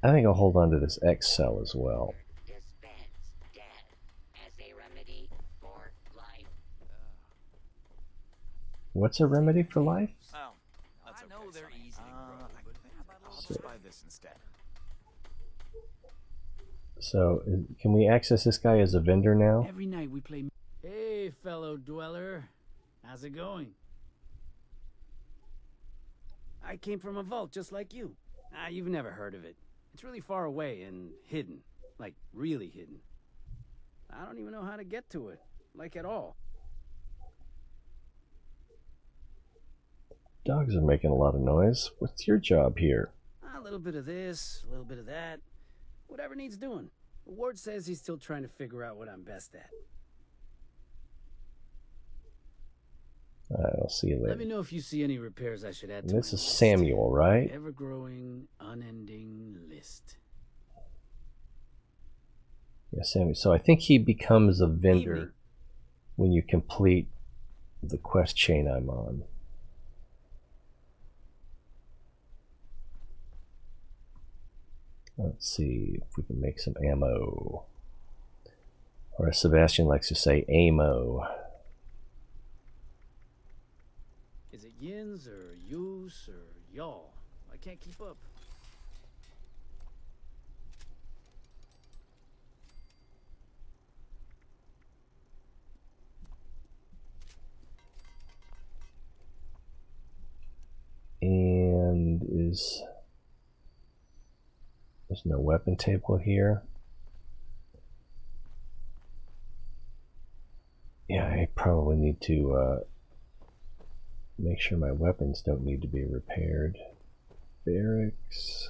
[SPEAKER 1] I think I'll hold on to this X cell as well.
[SPEAKER 16] Dispense death as a remedy for life.
[SPEAKER 1] What's a remedy for life?
[SPEAKER 11] Oh, that's okay. I know they're easy to grow, but
[SPEAKER 3] I'll just buy this instead.
[SPEAKER 1] So, can we access this guy as a vendor now?
[SPEAKER 11] Every night we play. Hey, fellow dweller. How's it going? I came from a vault just like you. You've never heard of it. It's really far away and hidden. Like, really hidden. I don't even know how to get to it. Like, at all.
[SPEAKER 1] Dogs are making a lot of noise. What's your job here?
[SPEAKER 11] A little bit of this, a little bit of that. Whatever needs doing. Ward says he's still trying to figure out what I'm best at.
[SPEAKER 1] I'll see you later.
[SPEAKER 11] Let me know if you see any repairs I should add to
[SPEAKER 1] This is Samuel, right?
[SPEAKER 11] Ever-growing, unending list.
[SPEAKER 1] Yeah, Samuel. So I think he becomes a vendor when you complete the quest chain I'm on. Let's see if we can make some ammo. Or as Sebastian likes to say, ammo.
[SPEAKER 11] Is it yins or use or y'all? I can't keep up.
[SPEAKER 1] And there's no weapon table here. Yeah, I probably need to make sure my weapons don't need to be repaired. Barracks.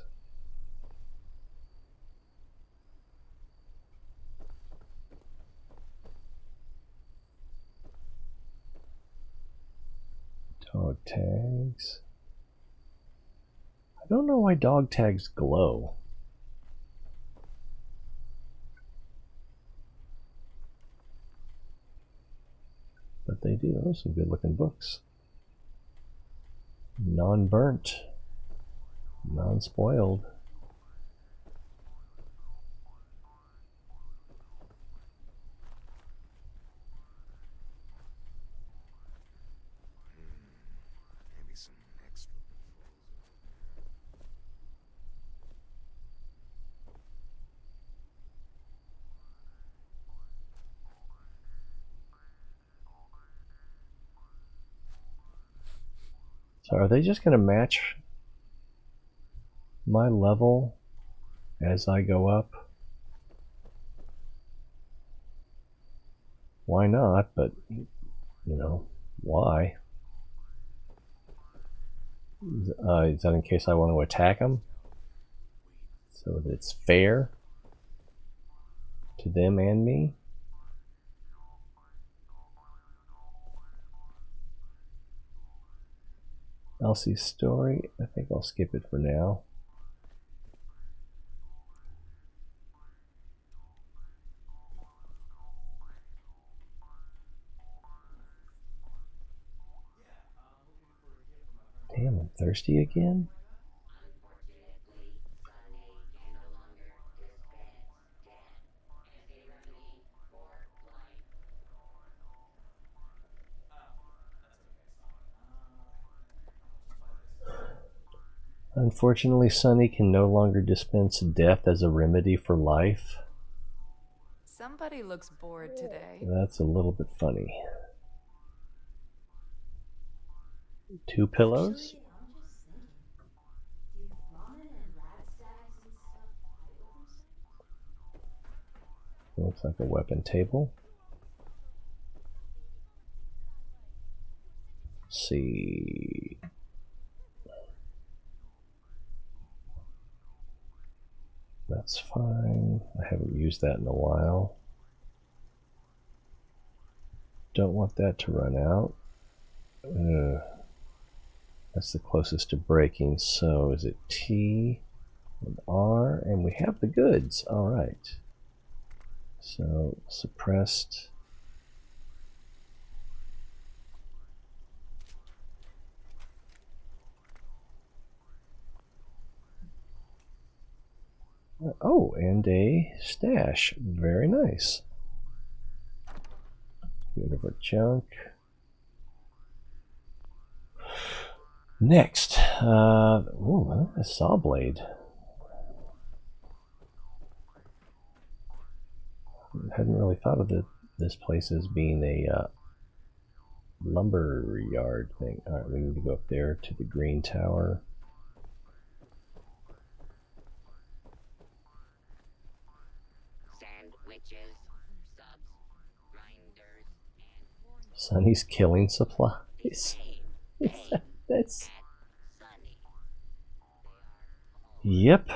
[SPEAKER 1] Dog tags. I don't know why dog tags glow. But they do. Those are some good looking books. Non-burnt. Non-spoiled.
[SPEAKER 10] Maybe some extra controls.
[SPEAKER 1] So are they just going to match my level as I go up? Why not? But, you know, why? Is that in case I want to attack them? So that it's fair to them and me? Elsie's story? I think I'll skip it for now. Damn, I'm thirsty again? Unfortunately, Sonny can no longer dispense death as a remedy for life.
[SPEAKER 12] Somebody looks bored today.
[SPEAKER 1] That's a little bit funny. 2 pillows? Looks like a weapon table. Let's see. That's fine. I haven't used that in a while. Don't want that to run out. That's the closest to breaking. So is it T and R? And we have the goods. Alright. So suppressed. Oh, and a stash. Very nice. Get rid of our junk. Next, ooh, a saw blade. Hadn't really thought of this place as being a lumber yard thing. All right, we need to go up there to the green tower.
[SPEAKER 16] Sandwiches, subs, grinders, and
[SPEAKER 1] Sonny's killing supplies. That's. Yep.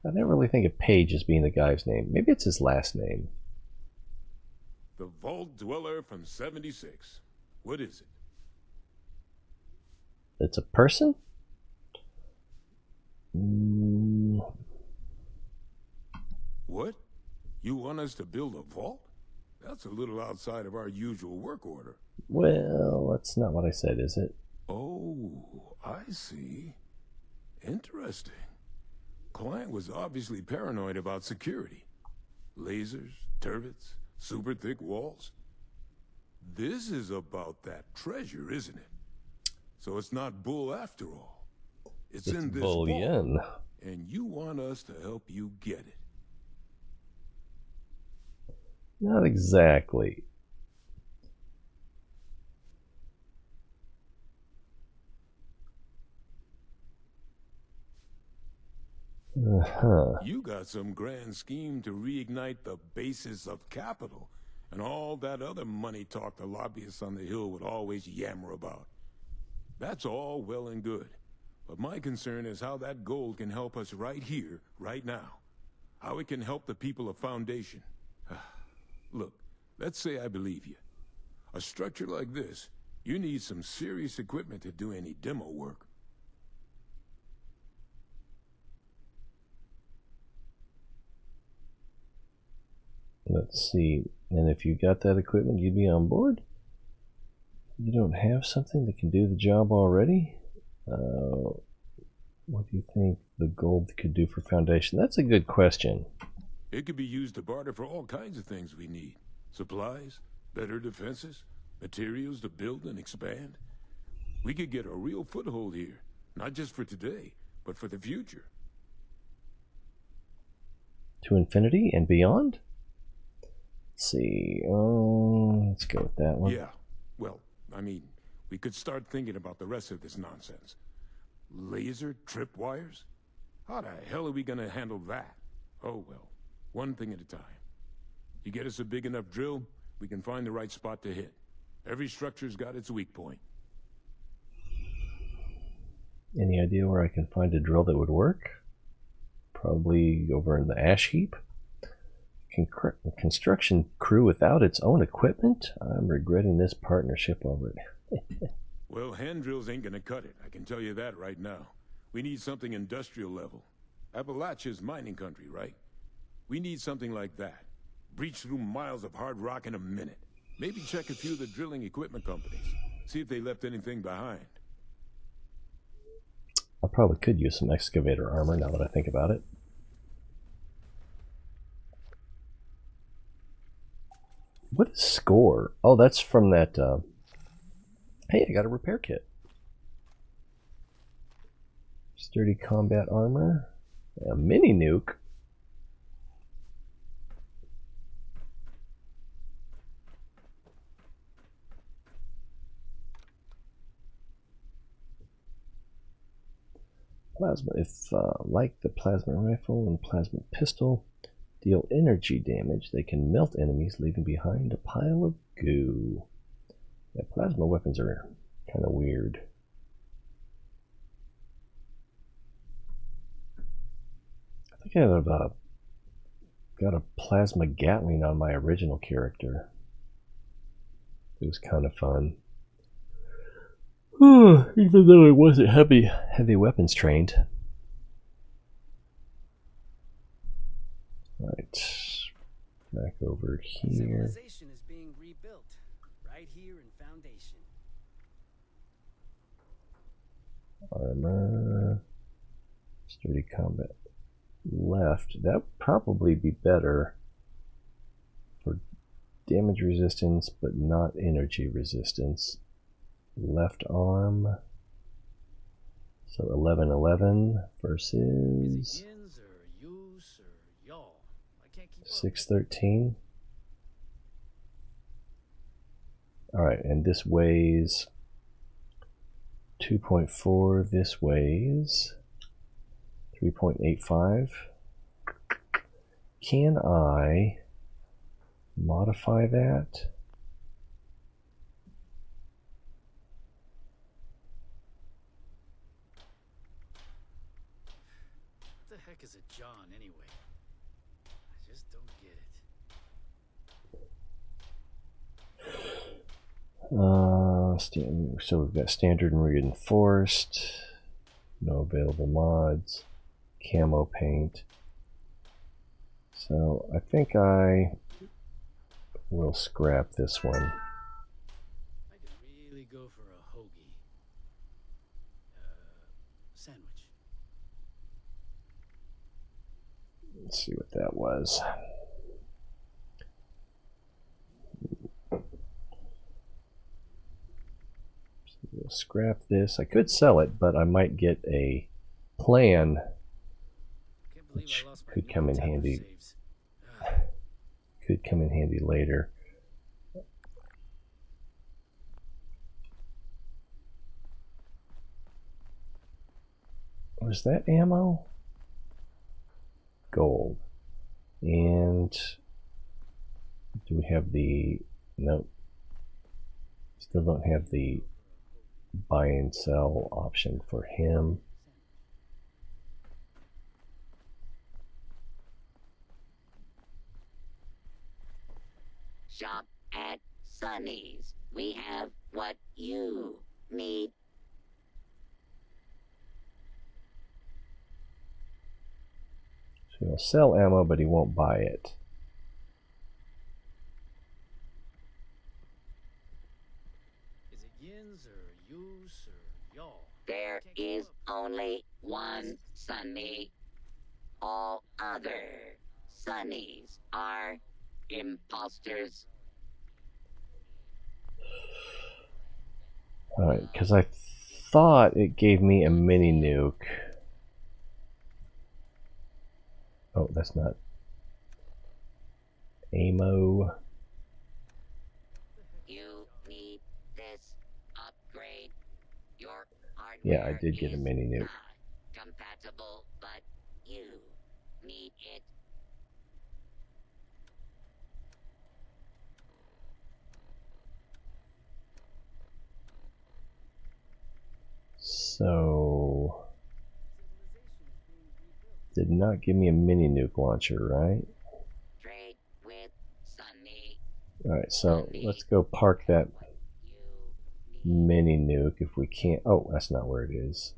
[SPEAKER 1] I never really think of Page as being the guy's name. Maybe it's his last name.
[SPEAKER 10] The Vault Dweller from 76. What is it?
[SPEAKER 1] It's a person?
[SPEAKER 10] What? You want us to build a vault? That's a little outside of our usual work order.
[SPEAKER 1] Well, that's not what I said, is it?
[SPEAKER 10] Oh, I see. Interesting. Client was obviously paranoid about security. Lasers, turrets, super thick walls. This is about that treasure, isn't it? So it's not bull after all. It's in this
[SPEAKER 1] bullion.
[SPEAKER 10] vault, and you want us to help you get it.
[SPEAKER 1] Not exactly.
[SPEAKER 10] You got some grand scheme to reignite the basis of capital and all that other money talk the lobbyists on the Hill would always yammer about. That's all well and good, but my concern is how that gold can help us right here, right now. How it can help the people of Foundation. Look, let's say I believe you. A structure like this, you need some serious equipment to do any demo work.
[SPEAKER 1] Let's see. And if you got that equipment, you'd be on board? You don't have something that can do the job already? What do you think the gold could do for Foundation? That's a good question.
[SPEAKER 10] It could be used to barter for all kinds of things we need. Supplies, better defenses, materials to build and expand. We could get a real foothold here, not just for today, but for the future.
[SPEAKER 1] To infinity and beyond? Let's see. Let's go with that one.
[SPEAKER 10] Yeah. Well, I mean, we could start thinking about the rest of this nonsense. Laser tripwires? How the hell are we gonna handle that? Oh well, one thing at a time. You get us a big enough drill, we can find the right spot to hit. Every structure's got its weak point.
[SPEAKER 1] Any idea where I can find a drill that would work? Probably over in the ash heap. Construction crew without its own equipment? I'm regretting this partnership over it.
[SPEAKER 10] Well, hand drills ain't gonna cut it, I can tell you that right now. We need something industrial level. Appalachia's mining country, right? We need something like that. Breach through miles of hard rock in a minute. Maybe check a few of the drilling equipment companies. See if they left anything behind.
[SPEAKER 1] I probably could use some excavator armor now that I think about it. What is score? Oh, that's from that. Hey, I got a repair kit. Sturdy combat armor. A mini nuke. Plasma. If like the plasma rifle and plasma pistol deal energy damage, they can melt enemies, leaving behind a pile of goo. Yeah, plasma weapons are kind of weird. I think I've got a plasma Gatling on my original character. It was kind of fun. Even though I wasn't heavy weapons trained. Right, back over here.
[SPEAKER 11] Civilization is being rebuilt right here in Foundation.
[SPEAKER 1] Armor, sturdy combat. Left. That would probably be better for damage resistance, but not energy resistance. Left arm. So 1111 versus 613. Alright, and this weighs 2.4. This weighs 3.85. Can I modify that?
[SPEAKER 11] What the heck is a John anyway? I just don't get
[SPEAKER 1] it. So we've got standard and reinforced. No available mods. Camo paint. So I think I will scrap this one.
[SPEAKER 11] I could really go for a hoagie. Sandwich.
[SPEAKER 1] Let's see what that was. So we'll scrap this. I could sell it, but I might get a plan, which could come in handy. Could come in handy later. Was that ammo? Gold. And do we have the, no, still don't have the buy and sell option for him.
[SPEAKER 16] Shop at Sunny's. We have what you need.
[SPEAKER 1] So he'll sell ammo, but he won't buy it.
[SPEAKER 11] Is it yins or yous or y'all?
[SPEAKER 16] There is only one Sunny. All other Sunnies are imposters.
[SPEAKER 1] Alright, because I thought it gave me a mini nuke. Oh, that's not ammo.
[SPEAKER 16] You need this upgrade. Your hardware
[SPEAKER 1] Yeah, I did get a
[SPEAKER 16] is
[SPEAKER 1] mini nuke.
[SPEAKER 16] not compatible, but you need it.
[SPEAKER 1] So, did not give me a mini nuke launcher, right?
[SPEAKER 16] Trade with Sunny.
[SPEAKER 1] Alright, so let's go park that mini nuke if we can't. Oh, that's not where it is.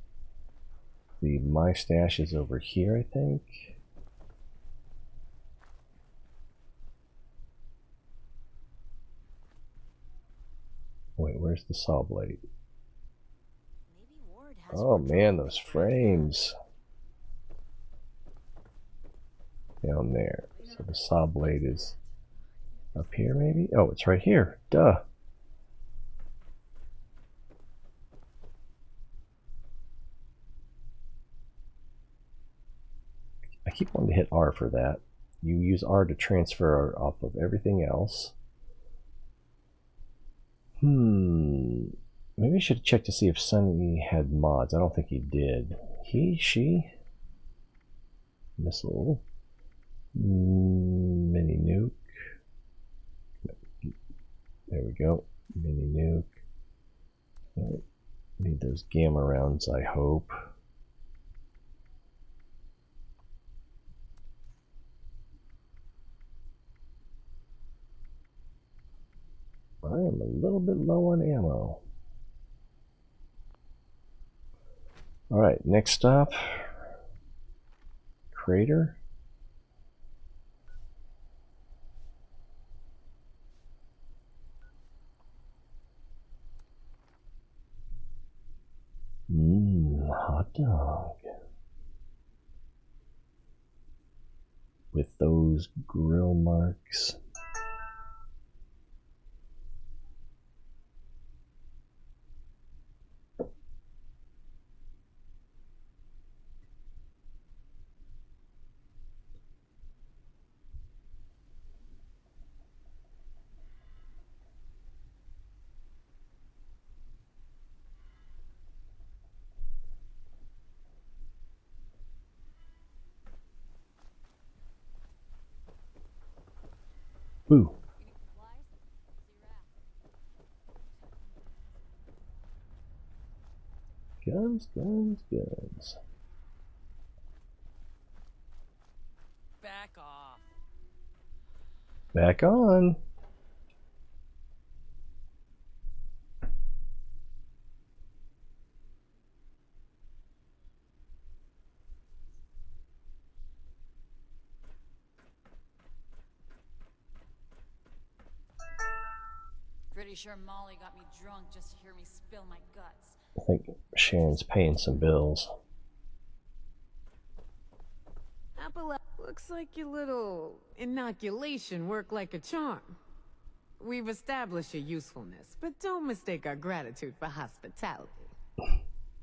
[SPEAKER 1] My stash is over here, I think. Wait, where's the saw blade? Oh man, those frames. Down there. So the saw blade is up here maybe? Oh, it's right here. Duh. I keep wanting to hit R for that. You use R to transfer off of everything else. Maybe I should have checked to see if Sunny had mods. I don't think he did. He, she, missile, mini nuke. There we go. Mini nuke. Need those gamma rounds, I hope. I am a little bit low on ammo. Alright, next stop. Crater. Hot dog. With those grill marks. Boo. Guns, guns, guns.
[SPEAKER 13] Back off.
[SPEAKER 1] Back on.
[SPEAKER 6] Pretty sure Molly got me drunk just to hear me spill my guts.
[SPEAKER 1] I think Sharon's paying some bills.
[SPEAKER 5] Looks like your little inoculation worked like a charm. We've established your usefulness, but don't mistake our gratitude for hospitality.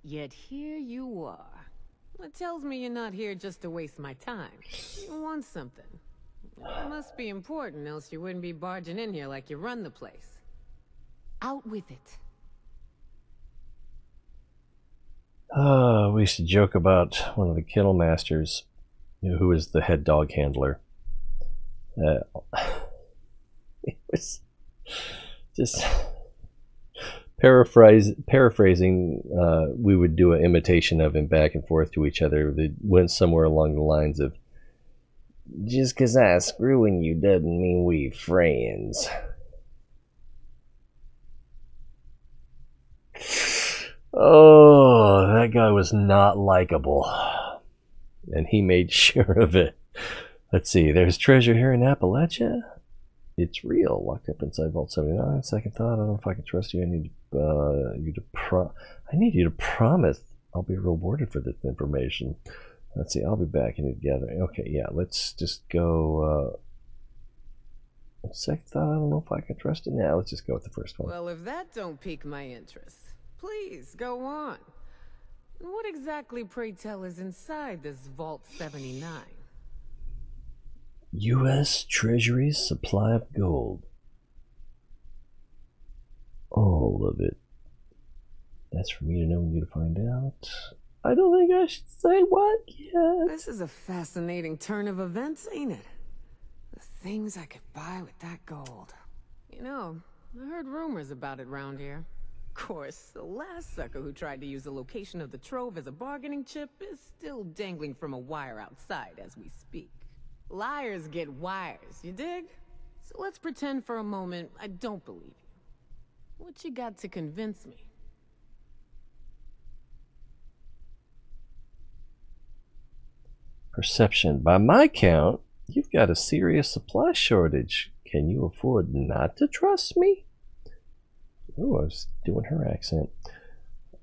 [SPEAKER 5] Yet here you are. It tells me you're not here just to waste my time. You want something. It must be important, else you wouldn't be barging in here like you run the place. Out with it.
[SPEAKER 1] We used to joke about one of the kennel masters, who was the head dog handler. It was just paraphrasing. We would do an imitation of him back and forth to each other. That went somewhere along the lines of, "Just 'cause I'm screwing you doesn't mean we friends." Oh, that guy was not likable. And he made sure of it. Let's see, there's treasure here in Appalachia. It's real. Locked up inside Vault 79. Second thought, I don't know if I can trust you. I need you to promise I'll be rewarded for this information. Let's see, I'll be back. I need to gather. Okay, yeah, let's just go. Second thought, I don't know if I can trust you. Now, let's just go with the first one.
[SPEAKER 5] Well, if that don't pique my interest, please go on. What exactly, pray tell, is inside this Vault 79?
[SPEAKER 1] U.S. Treasury's supply of gold. All of it. That's for me to know and you to find out. I don't think I should say what yet.
[SPEAKER 5] This is a fascinating turn of events, ain't it? The things I could buy with that gold. You know, I heard rumors about it round here. Of course, the last sucker who tried to use the location of the trove as a bargaining chip is still dangling from a wire outside as we speak. Liars get wires, you dig? So let's pretend for a moment I don't believe you. What you got to convince me?
[SPEAKER 1] Perception. By my count, you've got a serious supply shortage. Can you afford not to trust me? Oh, I was doing her accent.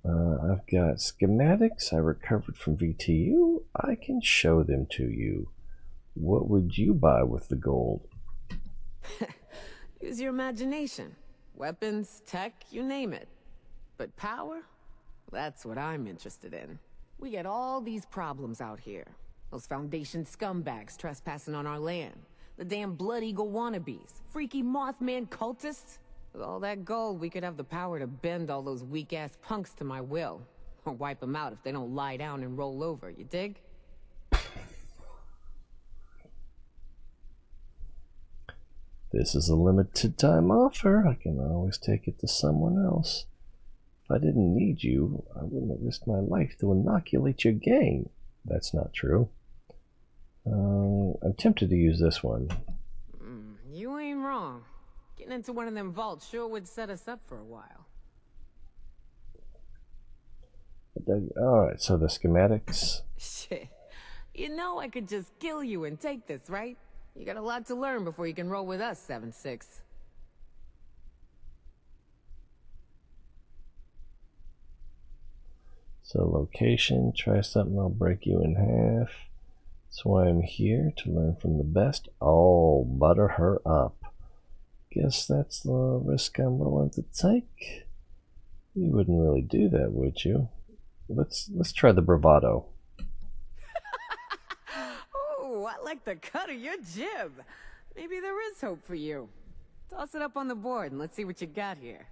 [SPEAKER 1] I've got schematics I recovered from VTU. I can show them to you. What would you buy with the gold?
[SPEAKER 5] Use your imagination. Weapons, tech, you name it. But power? That's what I'm interested in. We get all these problems out here. Those Foundation scumbags trespassing on our land. The damn Blood Eagle wannabes. Freaky Mothman cultists. With all that gold, we could have the power to bend all those weak-ass punks to my will. Or wipe them out if they don't lie down and roll over, you dig?
[SPEAKER 1] This is a limited time offer. I can always take it to someone else. If I didn't need you, I wouldn't have risked my life to inoculate your gang. That's not true. I'm tempted to use this one.
[SPEAKER 5] You ain't wrong. Getting into one of them vaults sure would set us up for a while.
[SPEAKER 1] Alright, so the schematics.
[SPEAKER 5] Shit. You know I could just kill you and take this, right? You got a lot to learn before you can roll with us, 7-6.
[SPEAKER 1] So location, try something, I'll break you in half. That's why I'm here, to learn from the best. Oh, butter her up. Guess that's the risk I'm willing to take. You wouldn't really do that, would you? Let's try the bravado.
[SPEAKER 5] Ooh, I like the cut of your jib. Maybe there is hope for you. Toss it up on the board and let's see what you got here.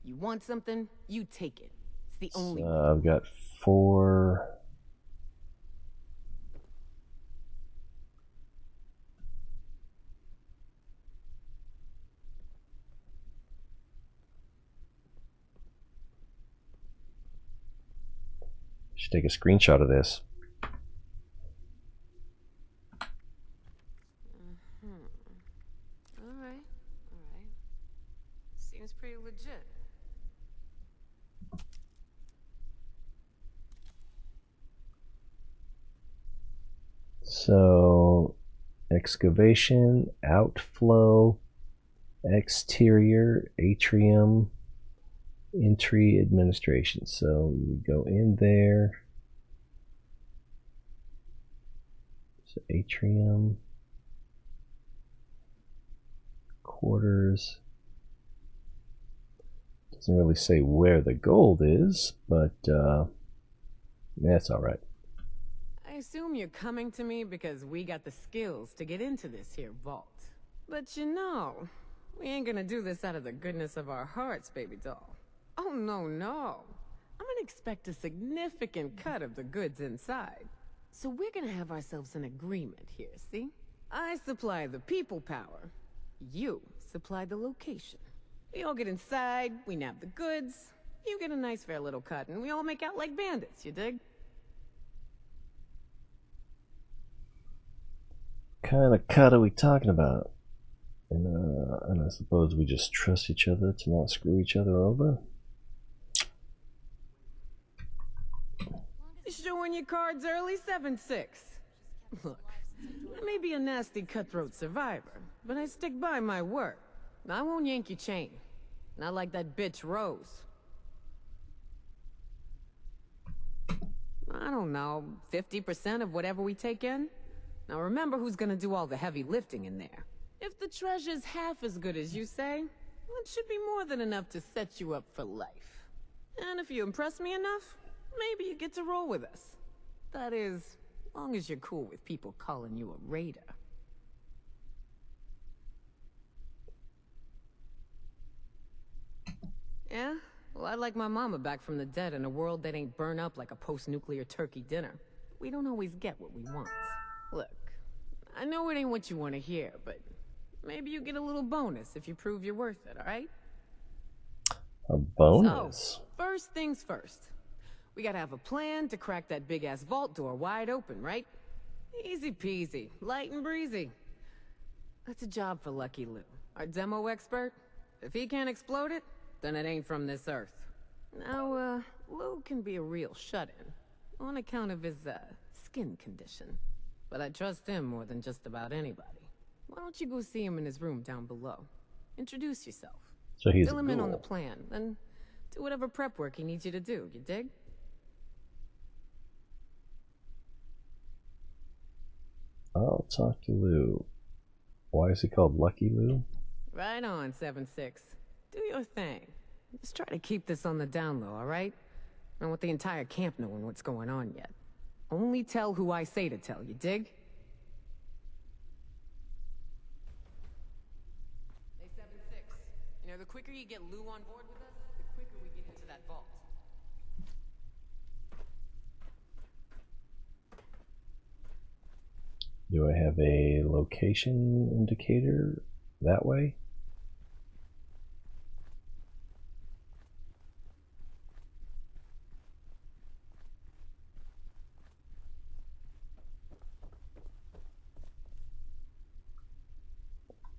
[SPEAKER 5] You want something? You take it. It's the only way.
[SPEAKER 1] I've got 4. Should take a screenshot of this.
[SPEAKER 5] Alright. Seems pretty legit.
[SPEAKER 1] So, excavation, outflow, exterior, atrium, entry, administration. So we would go in there. So atrium, quarters. Doesn't really say where the gold is, but that's all right.
[SPEAKER 5] I assume you're coming to me because we got the skills to get into this here vault. But you know, we ain't gonna do this out of the goodness of our hearts, baby doll. Oh, no. I'm gonna expect a significant cut of the goods inside. So we're gonna have ourselves an agreement here, see? I supply the people power. You supply the location. We all get inside, we nab the goods. You get a nice fair little cut, and we all make out like bandits, you dig?
[SPEAKER 1] Kind of cut are we talking about? And I suppose we just trust each other to not screw each other over?
[SPEAKER 5] Showing your cards early, 7-6. Look, I may be a nasty cutthroat survivor, but I stick by my word. I won't yank your chain. Not like that bitch Rose. I don't know, 50% of whatever we take in? Now remember who's gonna do all the heavy lifting in there. If the treasure's half as good as you say, it should be more than enough to set you up for life. And if you impress me enough, maybe you get to roll with us. That is, long as you're cool with people calling you a raider. Yeah? Well, I'd like my mama back from the dead in a world that ain't burn up like a post-nuclear turkey dinner. We don't always get what we want. Look, I know it ain't what you want to hear, but maybe you get a little bonus if you prove you're worth it, alright?
[SPEAKER 1] A bonus?
[SPEAKER 5] So, first things first. We gotta have a plan to crack that big-ass vault door wide open, right? Easy peasy, light and breezy. That's a job for Lucky Lou, our demo expert. If he can't explode it, then it ain't from this earth. Now, Lou can be a real shut-in, on account of his, skin condition. But I trust him more than just about anybody. Why don't you go see him in his room down below? Introduce yourself.
[SPEAKER 1] So he's
[SPEAKER 5] Fill
[SPEAKER 1] a
[SPEAKER 5] him in on
[SPEAKER 1] ghoul.
[SPEAKER 5] the plan, then do whatever prep work he needs you to do, you dig?
[SPEAKER 1] I'll talk to Lou. Why is he called Lucky Lou?
[SPEAKER 5] Right on, 7-6. Do your thing. Just try to keep this on the down low, alright? I don't want the entire camp knowing what's going on yet. Only tell who I say to tell, you dig? Hey, 7-6. You know, the quicker you get Lou on board with us, the quicker we get into that vault.
[SPEAKER 1] Do I have a location indicator that way?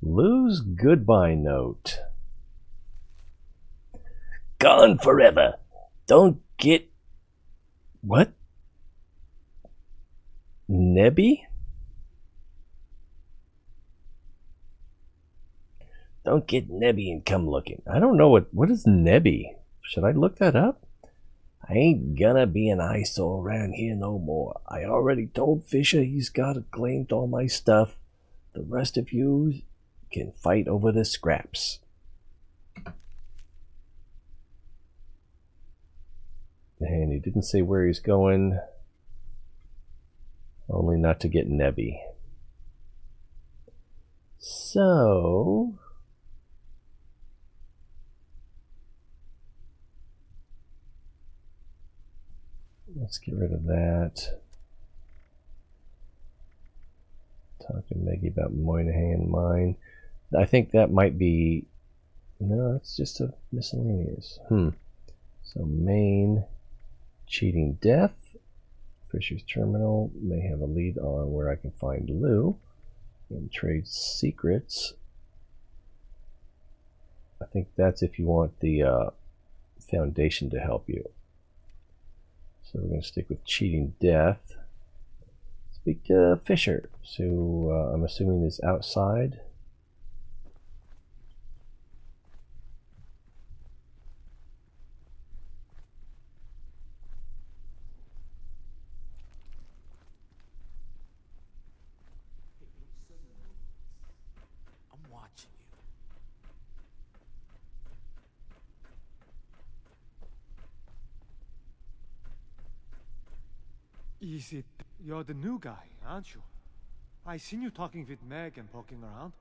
[SPEAKER 1] Lou's goodbye note. Gone forever. Don't get... What? Nebby? Don't get nebby and come looking. I don't know what is nebby. Should I look that up? I ain't gonna be an eyesore around here no more. I already told Fisher he's got claimed all my stuff. The rest of you can fight over the scraps. And he didn't say where he's going. Only not to get nebby. So... let's get rid of that. Talk to Maggie about Moynihan mine. I think that might be... no, it's just a miscellaneous. So main, cheating death. Fisher's terminal may have a lead on where I can find Lou. And trade secrets. I think that's if you want the Foundation to help you. So we're going to stick with cheating death. Speak to Fisher, who I'm assuming is outside.
[SPEAKER 3] I'm watching you. Is it... you're the new guy, aren't you? I seen you talking with Meg and poking around.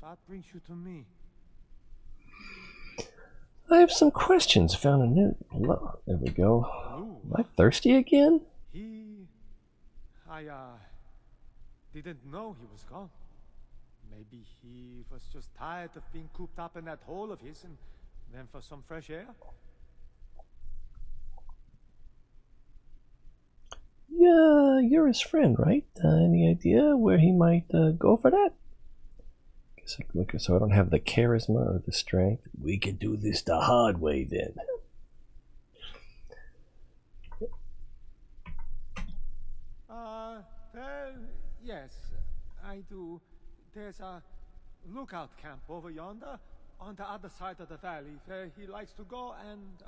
[SPEAKER 3] That brings you to me.
[SPEAKER 1] I have some questions. Found a new... there we go. Am I thirsty again?
[SPEAKER 3] I didn't know he was gone. Maybe he was just tired of being cooped up in that hole of his and went for some fresh air.
[SPEAKER 1] Yeah, you're his friend, right? Any idea where he might go for that? Guess I can look, so I don't have the charisma or the strength. We can do this the hard way then.
[SPEAKER 3] Yes, I do. There's a lookout camp over yonder, on the other side of the valley, where he likes to go and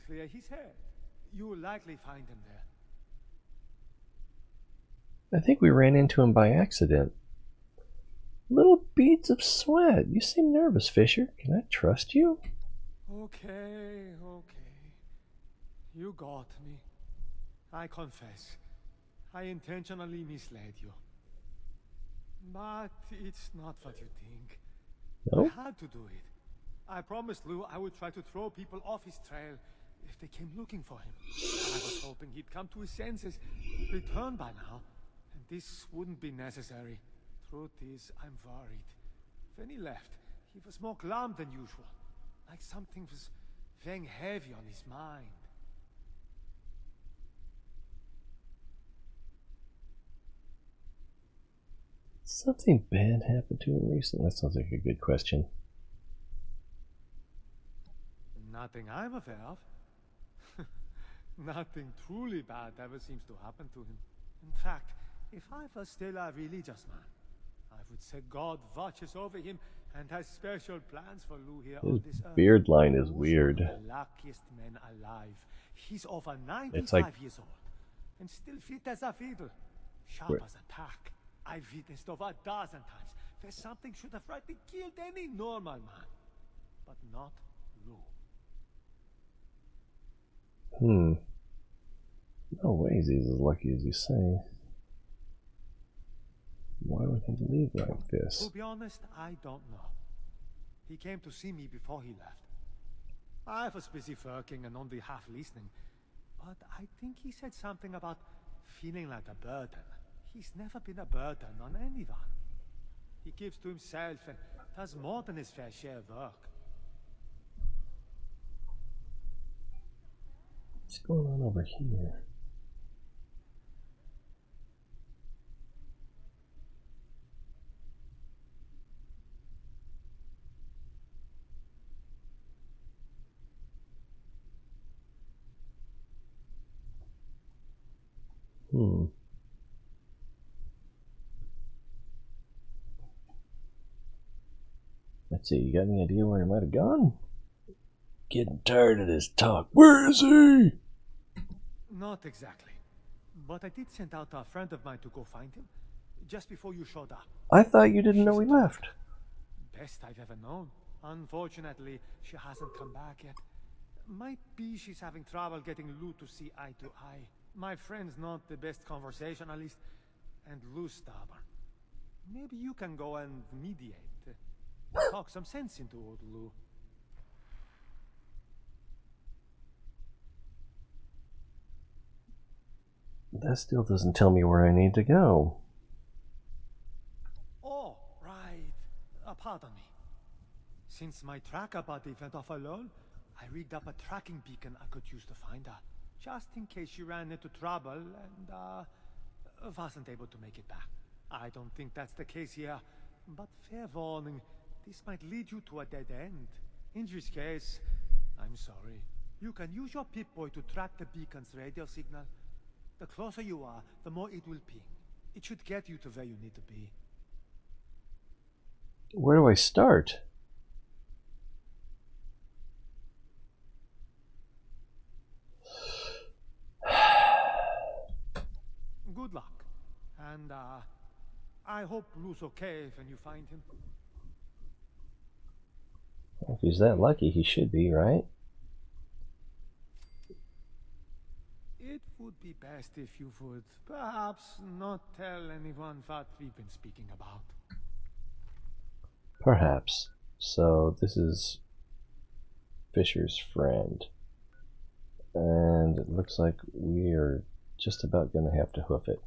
[SPEAKER 3] clear his head. You'll likely find him there.
[SPEAKER 1] I think we ran into him by accident. Little beads of sweat. You seem nervous, Fisher. Can I trust you?
[SPEAKER 3] Okay. You got me. I confess. I intentionally misled you. But it's not what you think.
[SPEAKER 1] No?
[SPEAKER 3] I had to do it. I promised Lou I would try to throw people off his trail if they came looking for him. I was hoping he'd come to his senses, return by now, and this wouldn't be necessary. Truth is, I'm worried. When he left, he was more glum than usual, like something was weighing heavy on his mind.
[SPEAKER 1] Something bad happened to him recently? That sounds like a good question.
[SPEAKER 3] Nothing I'm aware of. Nothing truly bad ever seems to happen to him. In fact, if I was still a religious man, I would say God watches over him and has special plans for Lou here on this earth.
[SPEAKER 1] Beard line is
[SPEAKER 3] Lou's
[SPEAKER 1] weird.
[SPEAKER 3] one of the luckiest men alive. He's over 95
[SPEAKER 1] It's like,
[SPEAKER 3] years old and still fit as a fiddle. Sharp
[SPEAKER 1] Where-
[SPEAKER 3] as a tack. I've witnessed over a dozen times where something should have rightly killed any normal man, but not Lou.
[SPEAKER 1] No ways he's as lucky as you say. Why would he leave like this?
[SPEAKER 3] To be honest, I don't know. He came to see me before he left. I was busy working and only half listening, but I think he said something about feeling like a burden. He's never been a burden on anyone. He gives to himself and does more than his fair share of work.
[SPEAKER 1] What's going on over here? Let's see, you got any idea where he might have gone? Getting tired of this talk. Where is he?
[SPEAKER 3] Not exactly. But I did send out a friend of mine to go find him, just before you showed up.
[SPEAKER 1] I thought you didn't know he left.
[SPEAKER 3] Best I've ever known. Unfortunately, she hasn't come back yet. Might be she's having trouble getting Lou to see eye to eye. My friend's not the best conversationalist, and Lou's stubborn. Maybe you can go and mediate. Talk some sense into old Lou.
[SPEAKER 1] That still doesn't tell me where I need to go.
[SPEAKER 3] Oh, right. Pardon me. Since my tracker buddy went off alone, I rigged up a tracking beacon I could use to find her. Just in case she ran into trouble and, wasn't able to make it back. I don't think that's the case here, but fair warning, this might lead you to a dead end. In which case, I'm sorry. You can use your Pip-Boy to track the beacon's radio signal. The closer you are, the more it will ping. It should get you to where you need to be.
[SPEAKER 1] Where do I start?
[SPEAKER 3] Good luck. And, I hope Lou's okay when you find him.
[SPEAKER 1] Well, if he's that lucky, he should be, right?
[SPEAKER 3] It would be best if you would perhaps not tell anyone what we've been speaking about.
[SPEAKER 1] Perhaps. So this is Fisher's friend. And it looks like we are just about going to have to hoof it.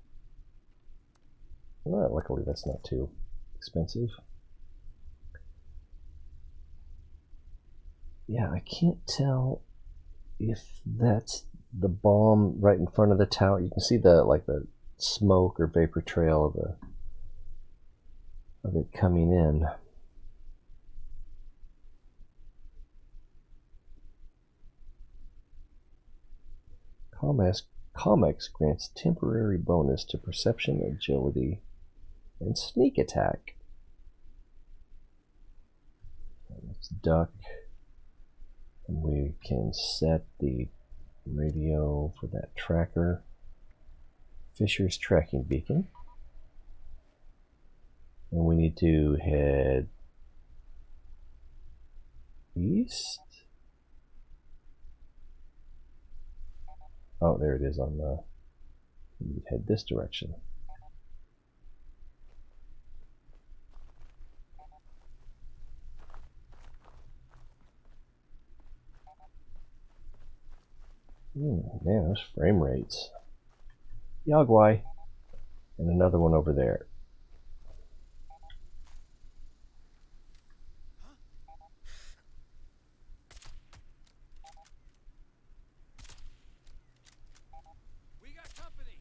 [SPEAKER 1] Well, luckily that's not too expensive. Yeah, I can't tell if that's the bomb right in front of the tower. You can see the the smoke or vapor trail of it coming in. Comics grants temporary bonus to perception, agility, and sneak attack. Let's duck. And we can set the radio for that tracker. Fisher's tracking beacon. And we need to head east. Oh, there it is on the... We head this direction. Man, those frame rates. Yagwai. And another one over there.
[SPEAKER 11] We got company.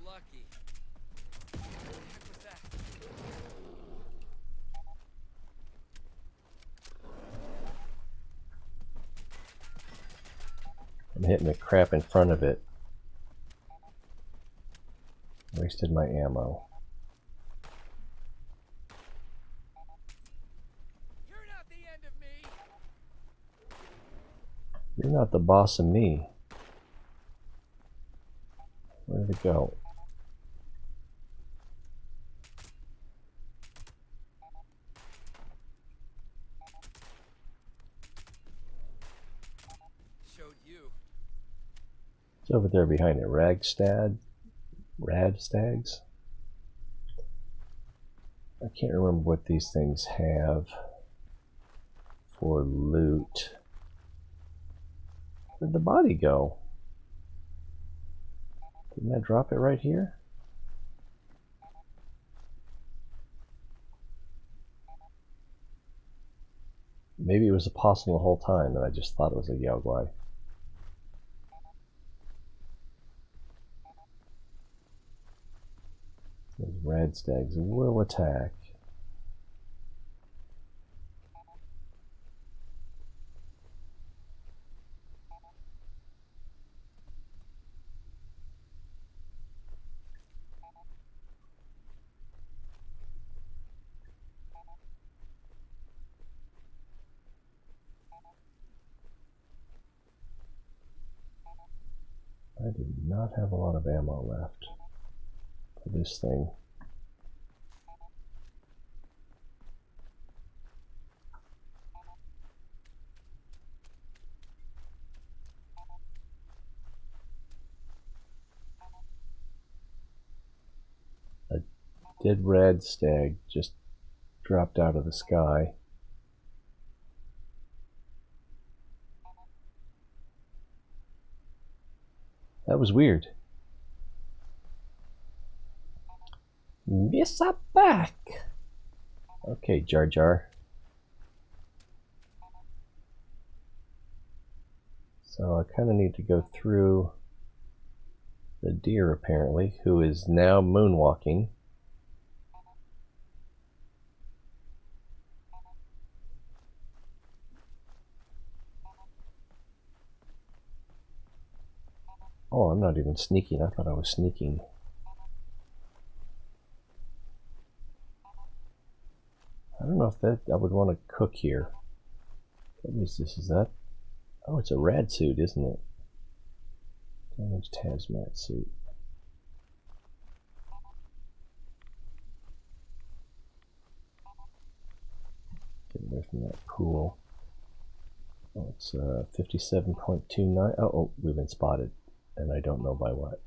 [SPEAKER 11] Lucky. What the heck was that?
[SPEAKER 1] I'm hitting the crap in front of it. Wasted my ammo.
[SPEAKER 11] You're not the end of me.
[SPEAKER 1] You're not the boss of me. Where did it go?
[SPEAKER 11] Showed you.
[SPEAKER 1] It's over there behind it. Radstags. I can't remember what these things have for loot. Where'd the body go? Didn't I drop it right here? Maybe it was a possum the whole time and I just thought it was a Yaogwai. Those radstags will attack. I do not have a lot of ammo left for this thing. A dead radstag just dropped out of the sky. That was weird. Miss a back. Okay, Jar Jar. So I kind of need to go through the deer, apparently, who is now moonwalking. Oh, I'm not even sneaking. I thought I was sneaking. I don't know if that I would want to cook here. What is this? Is that? Oh, it's a rad suit, isn't it? Damaged hazmat suit. Get away from that pool. Oh, it's 57.29. Oh, we've been spotted, and I don't know by what.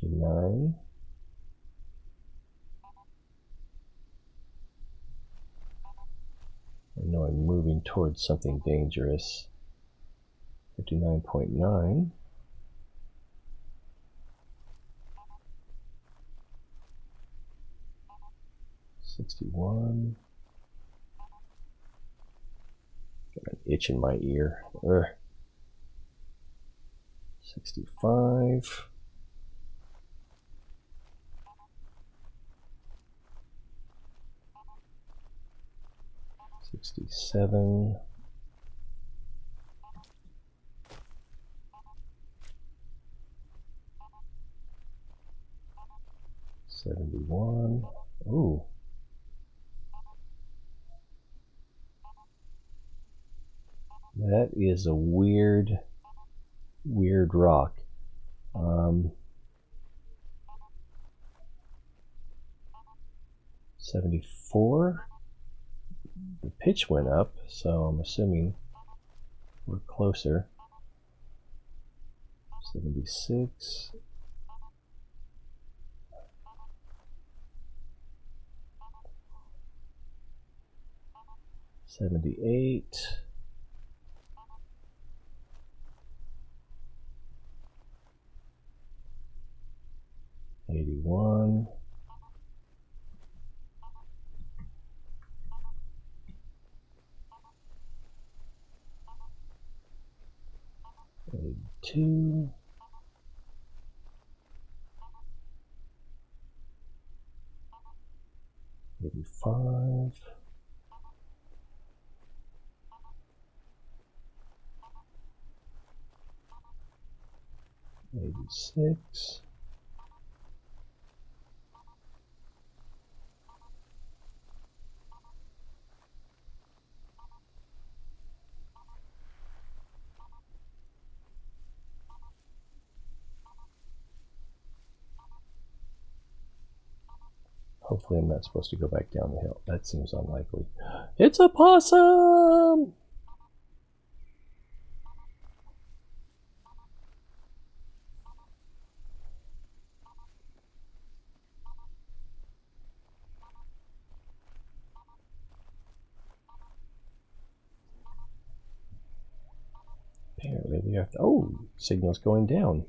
[SPEAKER 1] $59. I know I'm moving towards something dangerous. 59.9. 61. Got an itch in my ear. 65. 67. 71. Ooh. That is a weird rock. 74. The pitch went up, so I'm assuming we're closer. 76. 78. 81. 82. 85. 86. 'Hopefully I'm not supposed to go back down the hill. That seems unlikely. It's a possum! Apparently we have to... Oh! Signal's going down.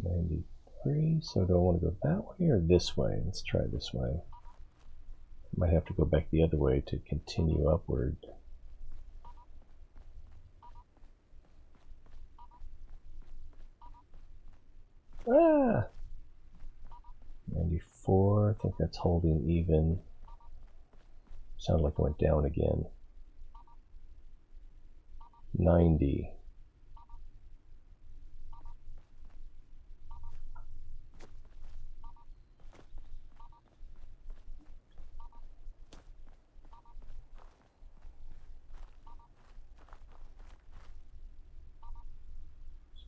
[SPEAKER 1] 93, so do I want to go that way or this way? Let's try this way. Might have to go back the other way to continue upward. Ah! 94, I think that's holding even. Sounded like it went down again. 90.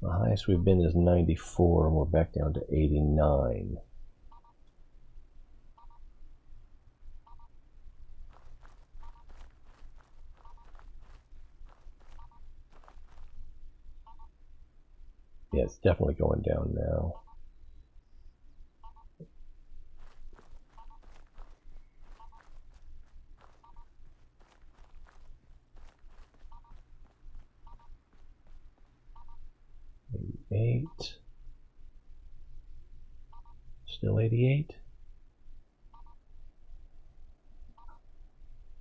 [SPEAKER 1] The highest we've been is 94, and we're back down to 89. Yeah, it's definitely going down now. Eight. Still 88.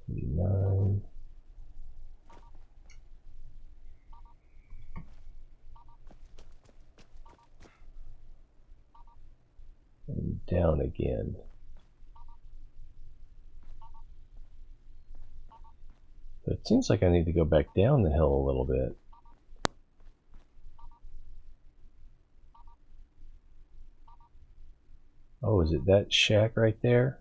[SPEAKER 1] 89. And down again. But it seems like I need to go back down the hill a little bit. Oh, is it that shack right there?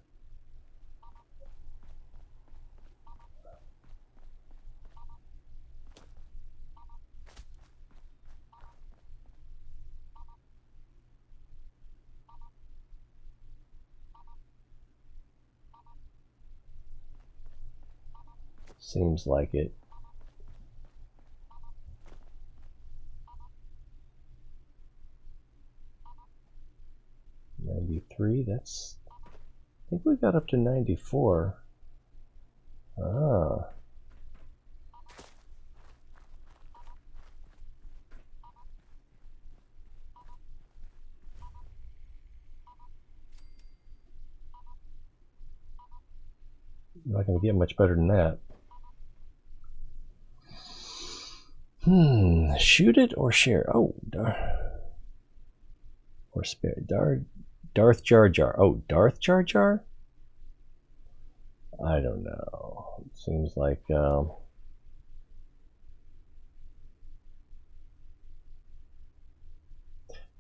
[SPEAKER 1] Seems like it. that's... I think we got up to 94. Ah. Not going to get much better than that. Shoot it or share? Oh, or spare. Darth Jar Jar. Oh, Darth Jar Jar? I don't know. It seems like...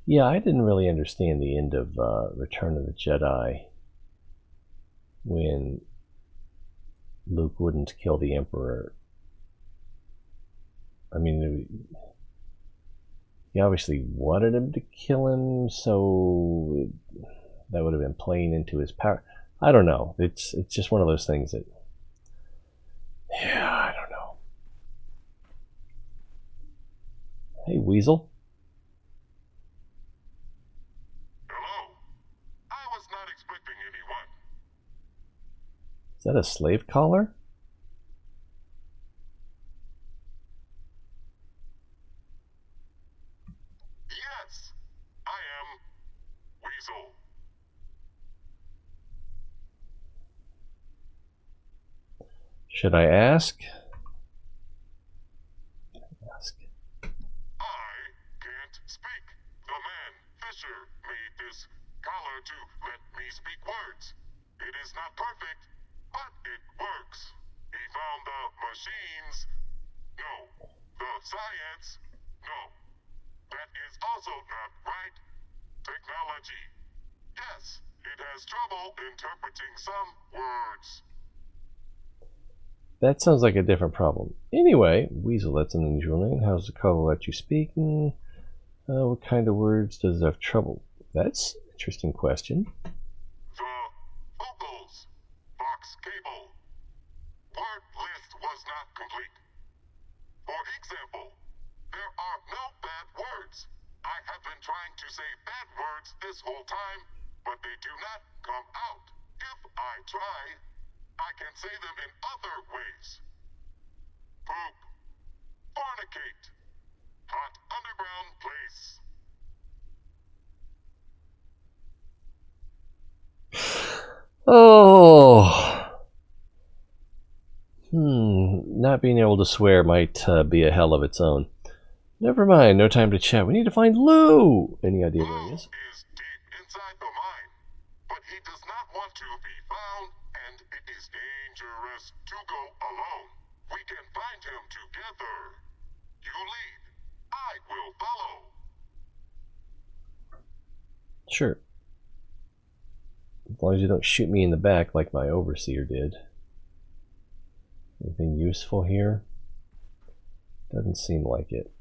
[SPEAKER 1] yeah, I didn't really understand the end of Return of the Jedi when Luke wouldn't kill the Emperor. I mean, he obviously wanted him to kill him, so that would have been playing into his power. I don't know. It's just one of those things that... yeah, I don't know. Hey, Weasel.
[SPEAKER 10] Hello. I was not expecting anyone.
[SPEAKER 1] Is that a slave collar?
[SPEAKER 10] Yes, I am Weasel.
[SPEAKER 1] Should I ask?
[SPEAKER 10] I can't speak. The man, Fisher, made this collar to let me speak words. It is not perfect, but it works. He found the machines. No. The science. No. That is also not right. Technology. Yes, it has trouble interpreting some words.
[SPEAKER 1] That sounds like a different problem. Anyway, Weasel, that's an unusual name. How's the collar let you speak? What kind of words does it have trouble? That's an interesting question.
[SPEAKER 10] The vocals. Box cable. Word list was not complete. For example, there are no bad words. I have been trying to say bad words this whole time, but they do not come out. If I try, I can say them in other ways. Poop. Fornicate. Hot underground place.
[SPEAKER 1] Oh. Not being able to swear might be a hell of its own. Never mind, no time to chat. We need to find Lou. Any idea where he is?
[SPEAKER 10] Is deep inside the mine, but he does not want to be found, and it is dangerous to go alone. We can find him together. You lead. I will follow.
[SPEAKER 1] Sure. As long as you don't shoot me in the back like my Overseer did. Anything useful here? Doesn't seem like it.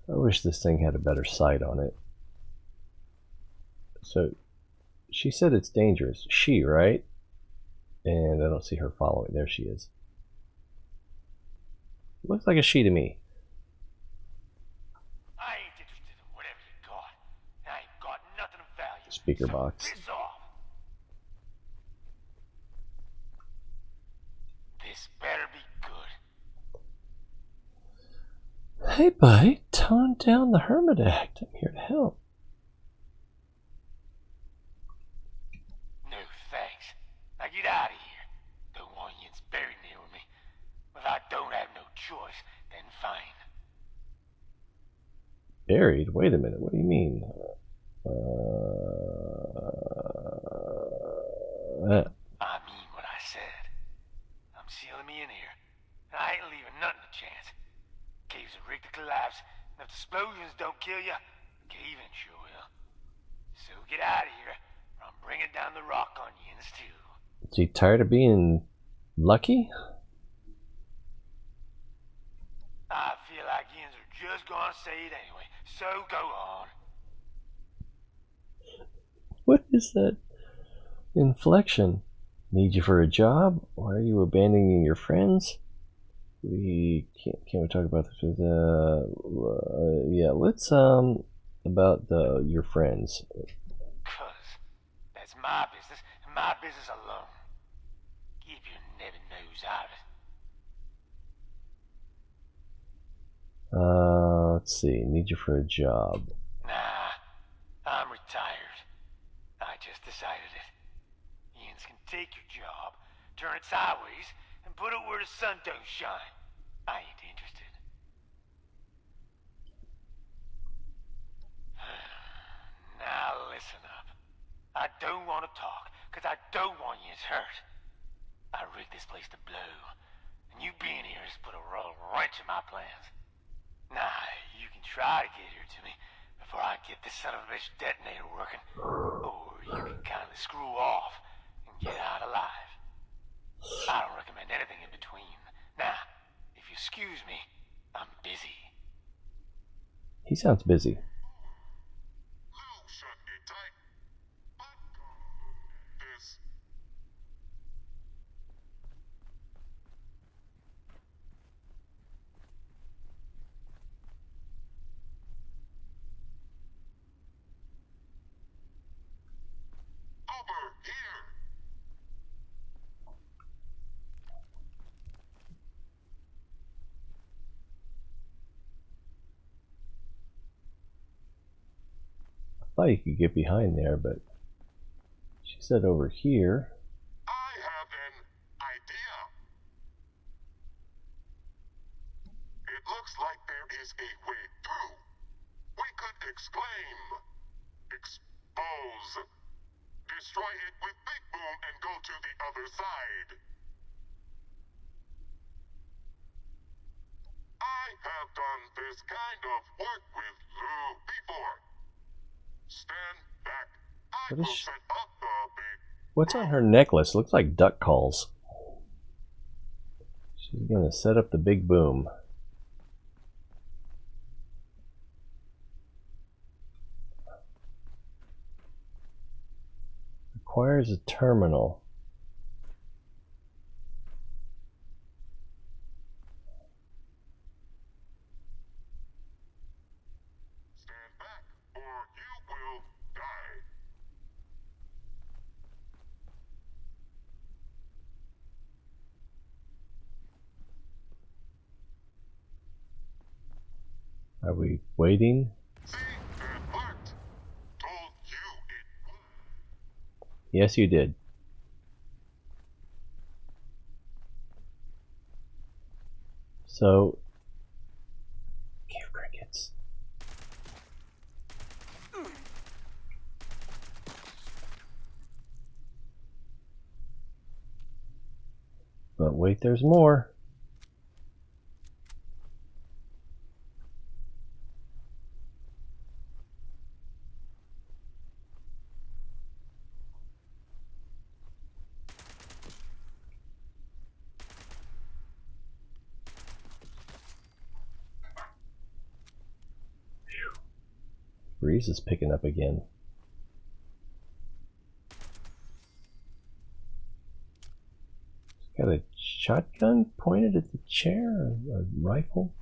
[SPEAKER 1] I wish this thing had a better sight on it. So, she said it's dangerous. She, right? And I don't see her following. There she is. Looks like a she to me.
[SPEAKER 14] I ain't interested in whatever you got. I ain't got nothing of value.
[SPEAKER 1] Speaker box.
[SPEAKER 14] Piss off. This better be good.
[SPEAKER 1] Hey, buddy, tone down the hermit act. I'm here to help.
[SPEAKER 14] No thanks. Now get out of here. Don't want you buried near me. If I don't have no choice, then fine.
[SPEAKER 1] Buried? Wait a minute. What do you mean?
[SPEAKER 14] I mean what I said. I'm sealing me in here. And I ain't leaving nothing to chance. Caves are rigged to collapse, and if the explosions don't kill you, cave-in sure will. So get out of here, or I'm bringing down the rock on you too.
[SPEAKER 1] Is he tired of being lucky?
[SPEAKER 14] I feel like yins are just gonna say it anyway, so go on.
[SPEAKER 1] What is that inflection? Need you for a job? Why are you abandoning your friends? we can't we talk about this? Yeah, let's about your friends.
[SPEAKER 14] Cuz that's my business, and my business alone. Keep your never nose out of it.
[SPEAKER 1] Let's see. Need you for a job.
[SPEAKER 14] Nah, I'm retired. I just decided it. Ian's can take your job, turn it sideways, and put it where the sun don't shine. I ain't interested. Now listen up. I don't want to talk, because I don't want you hurt. I rigged this place to blow, and you being here has put a real wrench in my plans. Nah, you can try to get here to me before I get this son of a bitch detonator working, or you can kindly screw off and get out alive. I don't recommend anything in between. Now, if you excuse me, I'm busy.
[SPEAKER 1] He sounds busy. I thought you could get behind there, but she said over here.
[SPEAKER 8] I have an idea. It looks like there is a way through. We could exclaim, expose, destroy it with Big Boom and go to the other side. I have done this kind of work with Lou before. Stand back. I will set up the big.
[SPEAKER 1] What's on her necklace? Looks like duck calls. She's gonna set up the big boom. Requires a terminal.
[SPEAKER 8] Stand back, or you will die.
[SPEAKER 1] Are we waiting?
[SPEAKER 8] See, it worked. Told you it would.
[SPEAKER 1] Yes, you did. So, cave crickets. But wait, there's more. Breeze is picking up again. Got a shotgun pointed at the chair, a rifle.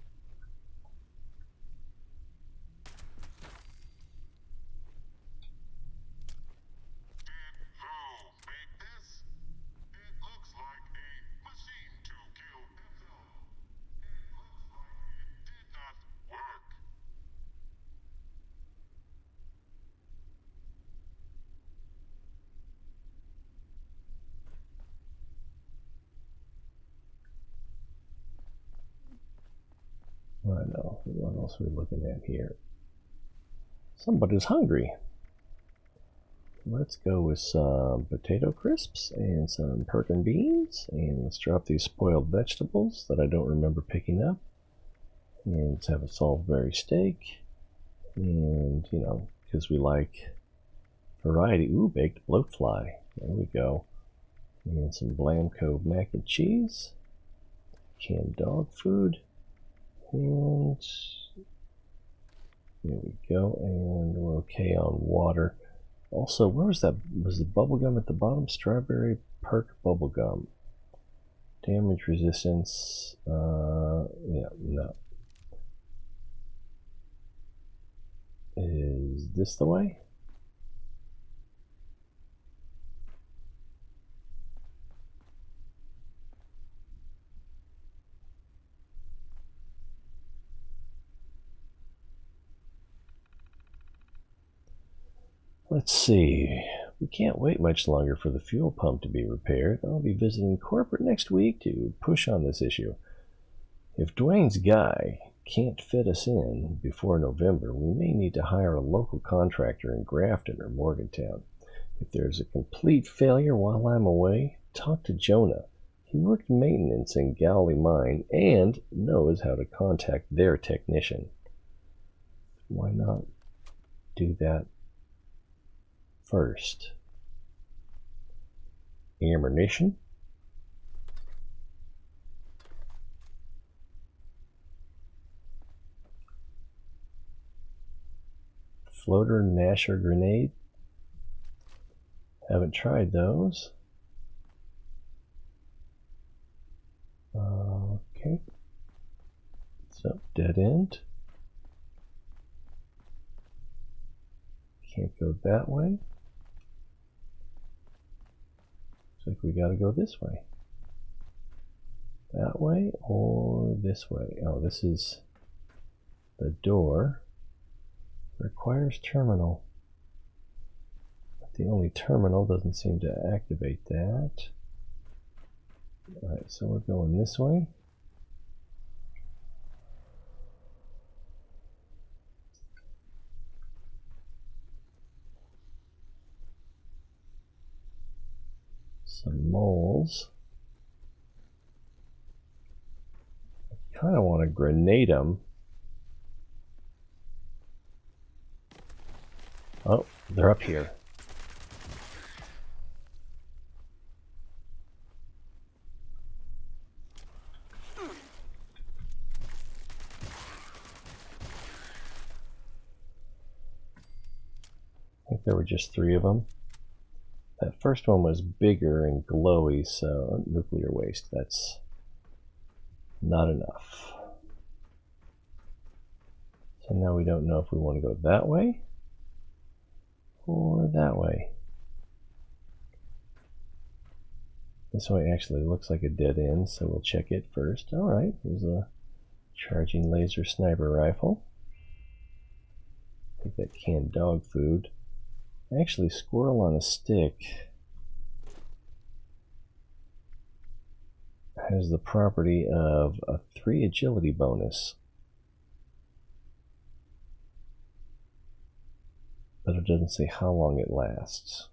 [SPEAKER 1] I know. What else are we looking at here? Somebody's hungry. Let's go with some potato crisps and some Perkin beans. And let's drop these spoiled vegetables that I don't remember picking up. And let's have a Salisbury steak. And, you know, because we like variety. Ooh, baked bloatfly. There we go. And some ArmCo mac and cheese. Canned dog food. And here we go, and we're okay on water. Also, where was that? Was the bubble gum at the bottom? Strawberry perk bubble gum. Damage resistance. Yeah, no. Is this the way? Let's see. We can't wait much longer for the fuel pump to be repaired. I'll be visiting corporate next week to push on this issue. If Dwayne's guy can't fit us in before November, we may need to hire a local contractor in Grafton or Morgantown. If there's a complete failure while I'm away, talk to Jonah. He worked maintenance in Galley Mine and knows how to contact their technician. Why not do that first? Ammunition. Floater Nasher grenade. Haven't tried those. Okay. So, dead end. Can't go that way. Looks like we gotta go this way. That way or this way? Oh, this is the door. Requires terminal. But the only terminal doesn't seem to activate that. Alright, so we're going this way. Some moles. I kind of want to grenade them. Oh, they're up here. I think there were just 3 of them. That first one was bigger and glowy, so nuclear waste, that's not enough. So now we don't know if we want to go that way or that way. This way actually looks like a dead end, so we'll check it first. Alright, here's a charging laser sniper rifle. Take that canned dog food. Actually, squirrel on a stick has the property of a 3 agility bonus. But it doesn't say how long it lasts.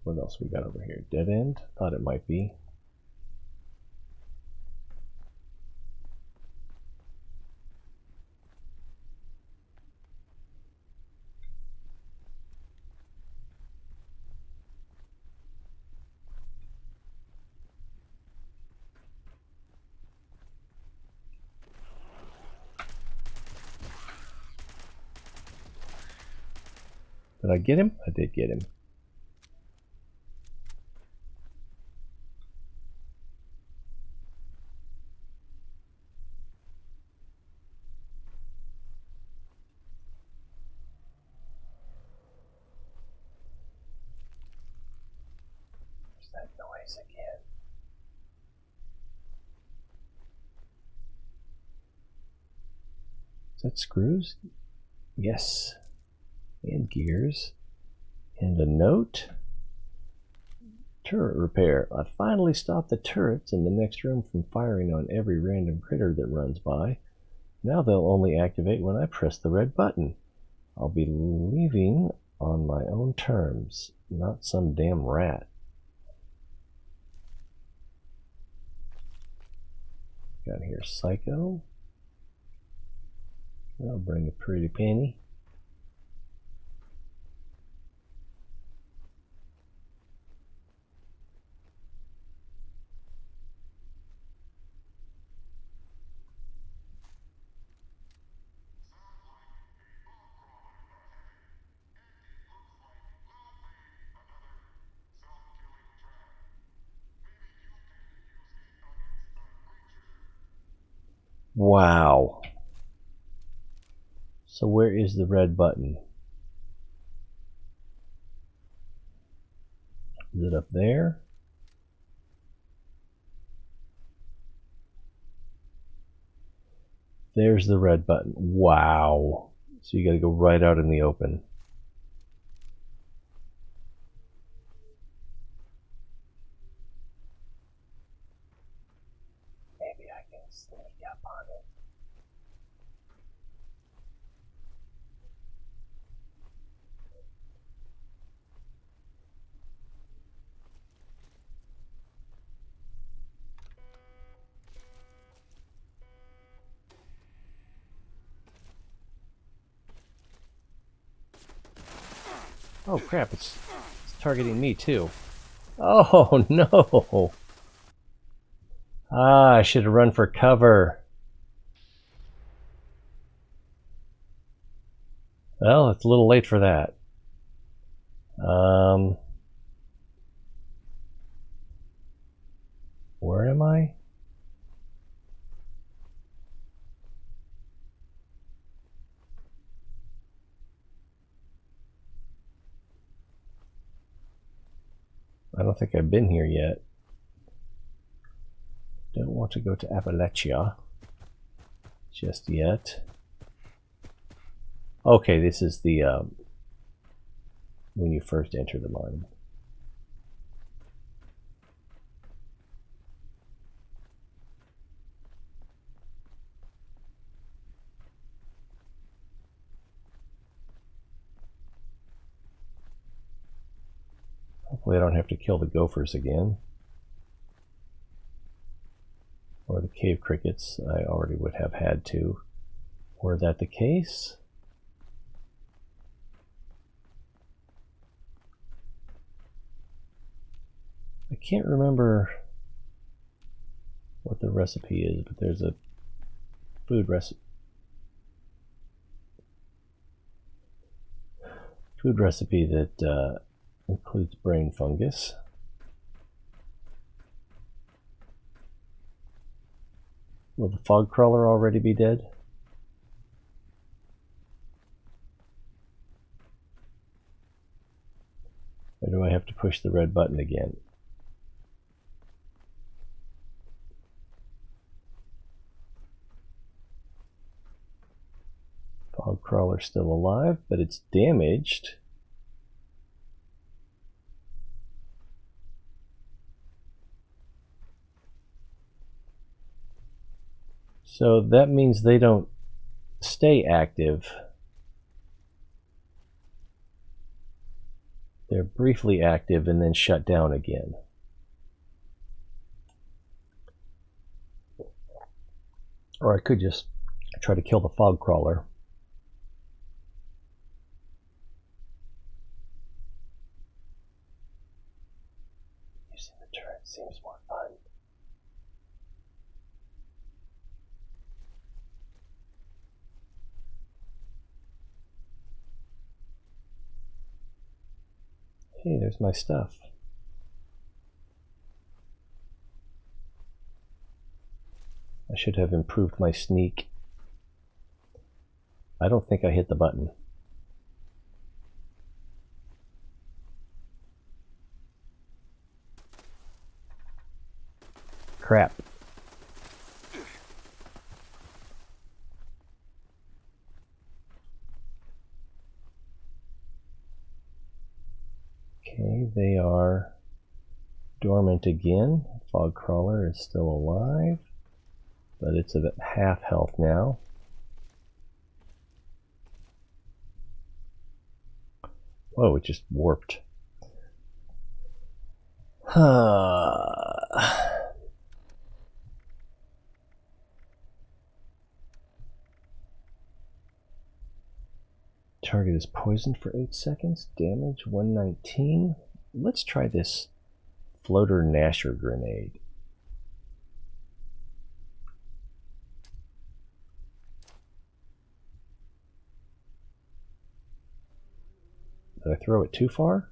[SPEAKER 1] What else we got over here? Dead end? Thought it might be. Did I get him? I did get him. There's that noise again. Is that screws? Yes. And gears. And a note. Turret repair. I finally stopped the turrets in the next room from firing on every random critter that runs by. Now they'll only activate when I press the red button. I'll be leaving on my own terms, not some damn rat. Got here Psycho. I'll bring a pretty penny. Wow. So where is the red button? Is it up there? There's the red button. Wow. So you got to go right out in the open. Maybe I can sneak up on it. Oh crap, it's targeting me too. Oh no! Ah, I should have run for cover. Well, it's a little late for that. Where am I? I don't think I've been here yet. Don't want to go to Appalachia just yet. Okay, this is the when you first enter the mine. Hopefully I don't have to kill the gophers again. Or the cave crickets. I already would have had to. Were that the case? I can't remember what the recipe is, but there's a food recipe. Food recipe that includes brain fungus. Will the fog crawler already be dead? Or do I have to push the red button again? Fog crawler still alive, but it's damaged. So that means they don't stay active. They're briefly active and then shut down again. Or I could just try to kill the fog crawler. Using the turret seems more fun. Hey, there's my stuff. I should have improved my sneak. I don't think I hit the button. Crap. Okay, they are dormant again. Fog crawler is still alive, but it's at half health now. Whoa, it just warped. Target is poisoned for 8 seconds. Damage 119. Let's try this floater Nasher grenade. Did I throw it too far?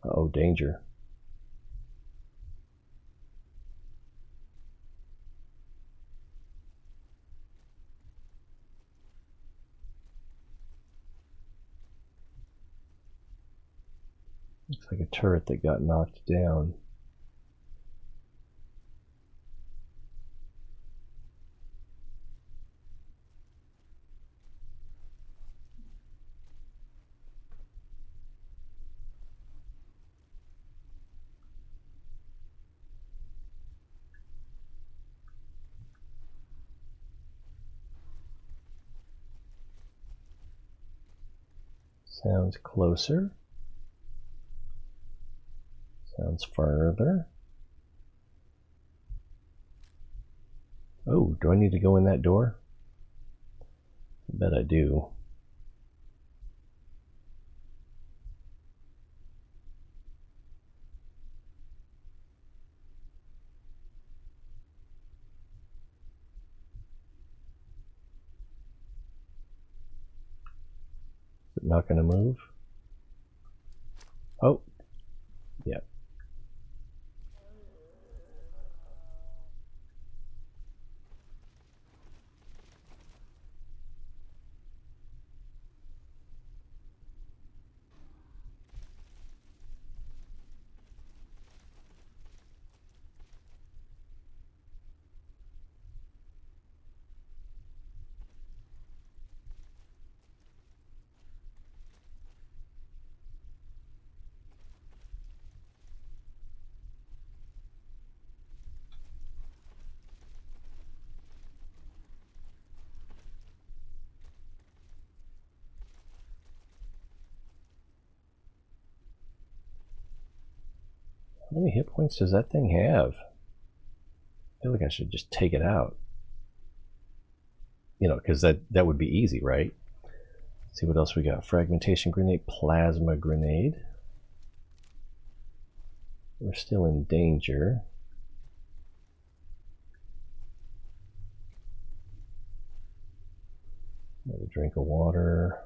[SPEAKER 1] Uh-oh, danger. Looks like a turret that got knocked down. Sounds closer. Sounds further. Oh, do I need to go in that door? I bet I do. Is it not going to move? Oh, yeah. How many hit points does that thing have? I feel like I should just take it out. You know, because that would be easy, right? Let's see what else we got. Fragmentation grenade, plasma grenade. We're still in danger. Another drink of water.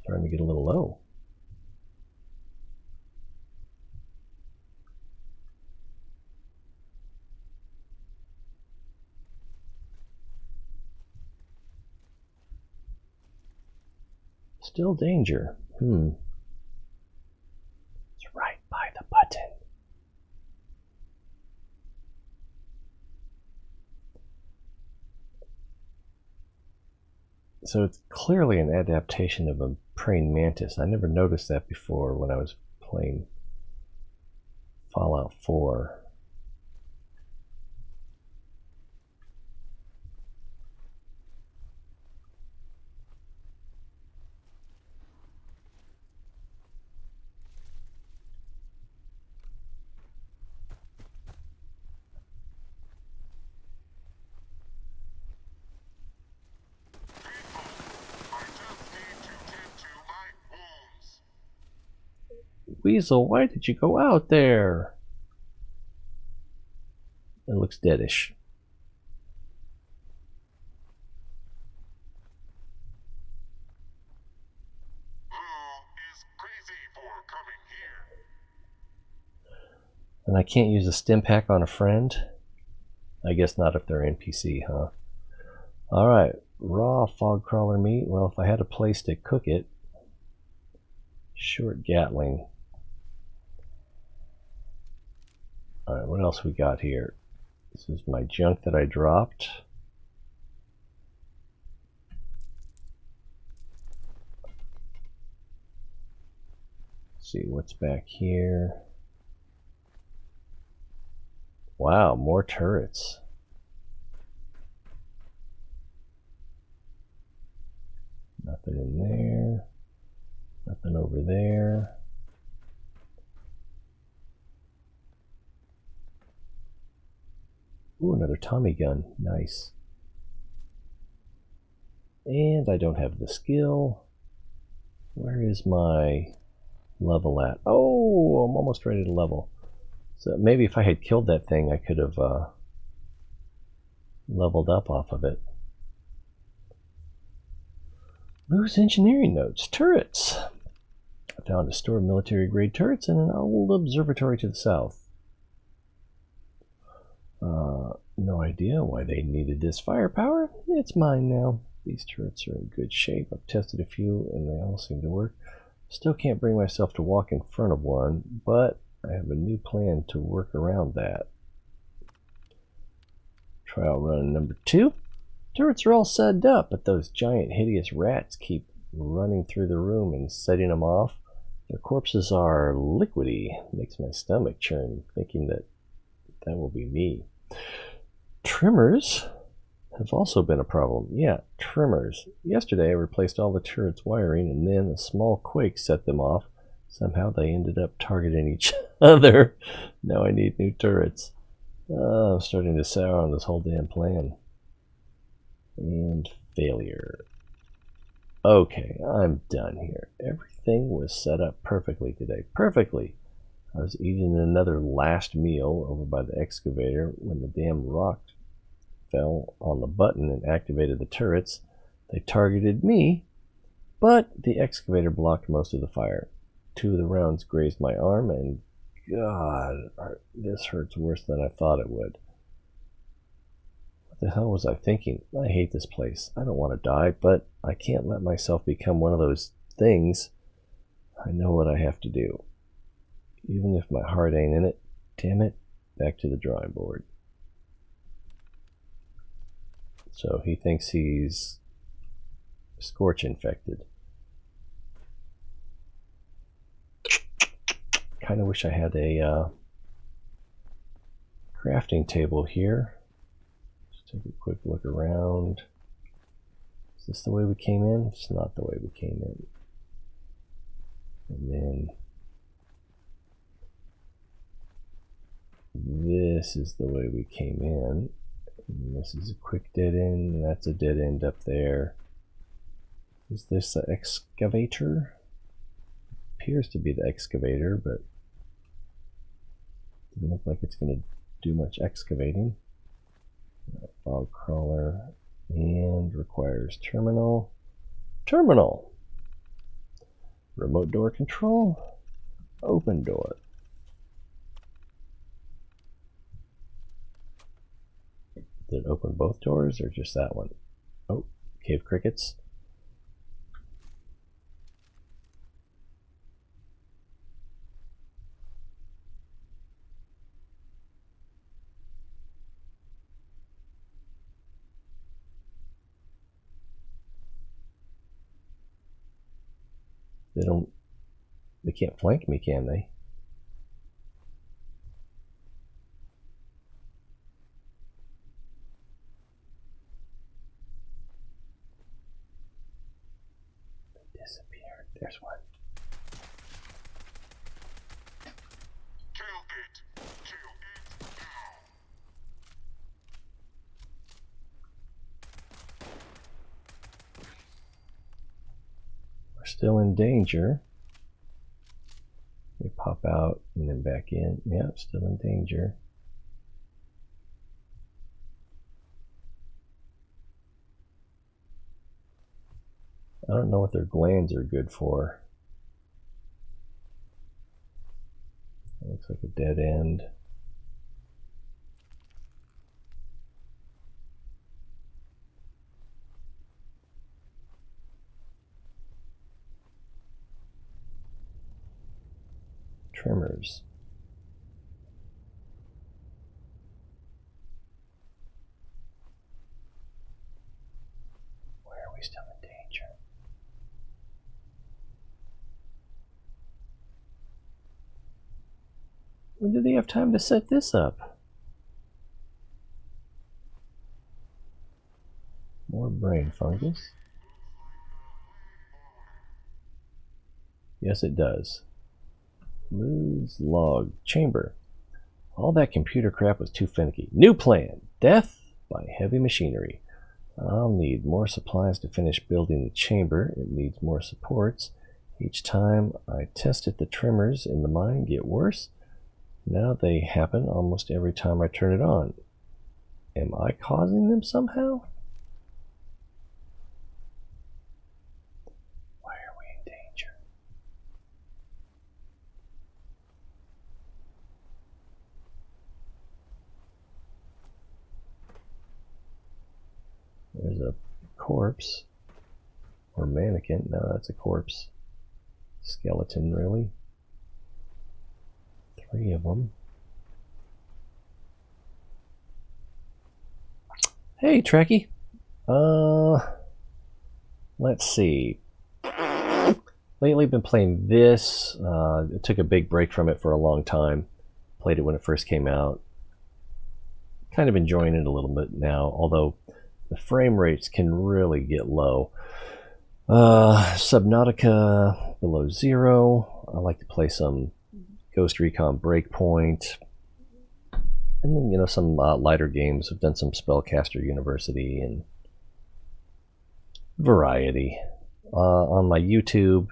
[SPEAKER 1] Starting to get a little low. Still danger. It's right by the button. So it's clearly an adaptation of a praying mantis. I never noticed that before when I was playing Fallout 4. Weasel, why did you go out there? It looks deadish. And I can't use a stim pack on a friend? I guess not if they're NPC, huh? Alright, raw fog crawler meat. Well, if I had a place to cook it. Short Gatling. Alright, what else we got here? This is my junk that I dropped. Let's see what's back here. Wow, more turrets. Nothing in there. Nothing over there. Ooh, another Tommy gun. Nice. And I don't have the skill. Where is my level at? Oh, I'm almost ready to level. So maybe if I had killed that thing, I could have leveled up off of it. Lou's engineering notes. Turrets. I found a store of military-grade turrets and an old observatory to the south. No idea why they needed this firepower. It's mine now. These turrets are in good shape. I've tested a few and they all seem to work. Still can't bring myself to walk in front of one, but I have a new plan to work around that. Trial run number 2. Turrets are all subbed up, but those giant hideous rats keep running through the room and setting them off. Their corpses are liquidy. Makes my stomach churn thinking that will be me. Trimmers have also been a problem. Yeah, trimmers. Yesterday I replaced all the turrets' wiring and then a small quake set them off. Somehow they ended up targeting each other. Now I need new turrets. I'm starting to sour on this whole damn plan. And failure. Okay, I'm done here. Everything was set up perfectly today. Perfectly! I was eating another last meal over by the excavator when the damn rock fell on the button and activated the turrets. They targeted me, but the excavator blocked most of the fire. 2 of the rounds grazed my arm, and God, this hurts worse than I thought it would. What the hell was I thinking? I hate this place. I don't want to die, but I can't let myself become one of those things. I know what I have to do. Even if my heart ain't in it, damn it, back to the drawing board. So he thinks he's scorch infected. Kind of wish I had a crafting table here. Just take a quick look around. Is this the way we came in? It's not the way we came in. And then this is the way we came in. And this is a quick dead end, and that's a dead end up there. Is this the excavator? Appears to be the excavator, but doesn't look like it's going to do much excavating. Fog crawler, and requires terminal. Terminal! Remote door control. Open door. Did it open both doors or just that one? Oh, cave crickets. They can't flank me, can they? They disappeared. There's one. We're still in danger. They pop out and then back in. Yeah, still in danger. I don't know what their glands are good for. It looks like a dead end. Trimmers. Why are we still in danger? When do they have time to set this up? More brain fungus. Yes, it does. Lose log chamber. All that computer crap was too finicky. New plan. Death by heavy machinery. I'll need more supplies to finish building the chamber. It needs more supports. Each time I test it, the tremors in the mine get worse. Now they happen almost every time I turn it on. Am I causing them somehow? corpse. Or mannequin. No, that's a corpse. Skeleton, really? 3 of them. Hey, Trekkie. Let's see. Lately been playing this. I took a big break from it for a long time. Played it when it first came out. Kind of enjoying it a little bit now, although the frame rates can really get low. Subnautica Below Zero. I like to play some Ghost Recon Breakpoint. And then, you know, some lighter games. I've done some Spellcaster University and variety. On my YouTube,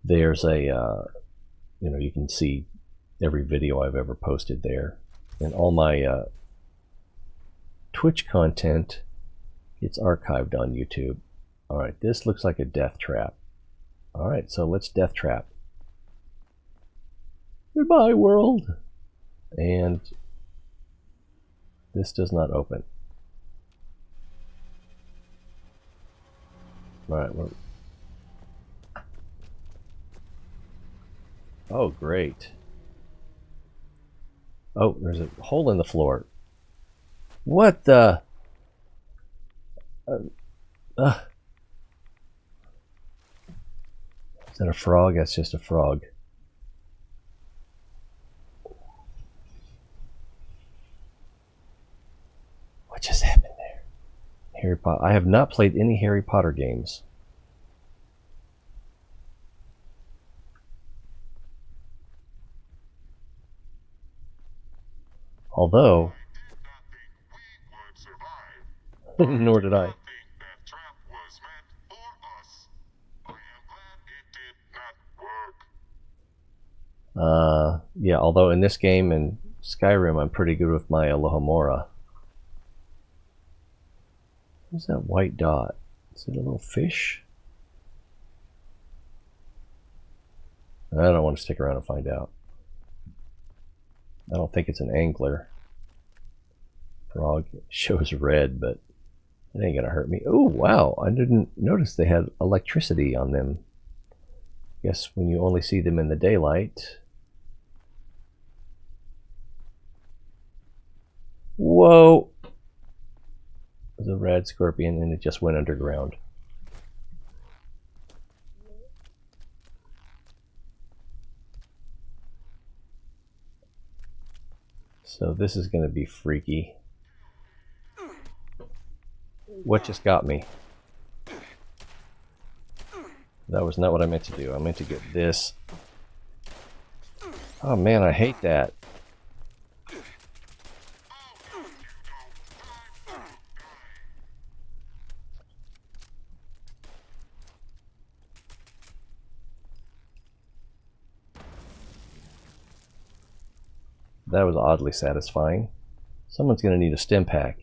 [SPEAKER 1] there's a, you know, you can see every video I've ever posted there. And all my Twitch content gets archived on YouTube. Alright, this looks like a death trap. Alright, so let's death trap. Goodbye, world! And this does not open. Alright, oh, great. Oh, there's a hole in the floor. What the? Is that a frog? That's just a frog. What just happened there? Harry Potter. I have not played any Harry Potter games. Although, nor did I. Yeah, although in this game and Skyrim, I'm pretty good with my Alohomora. What's that white dot? Is it a little fish? I don't want to stick around and find out. I don't think it's an angler. Frog shows red, but it ain't gonna hurt me. Oh, wow, I didn't notice they had electricity on them. Guess when you only see them in the daylight. Whoa! There's a red scorpion and it just went underground. So this is going to be freaky. What just got me? That was not what I meant to do. I meant to get this. Oh man, I hate that. That was oddly satisfying. Someone's going to need a stim pack.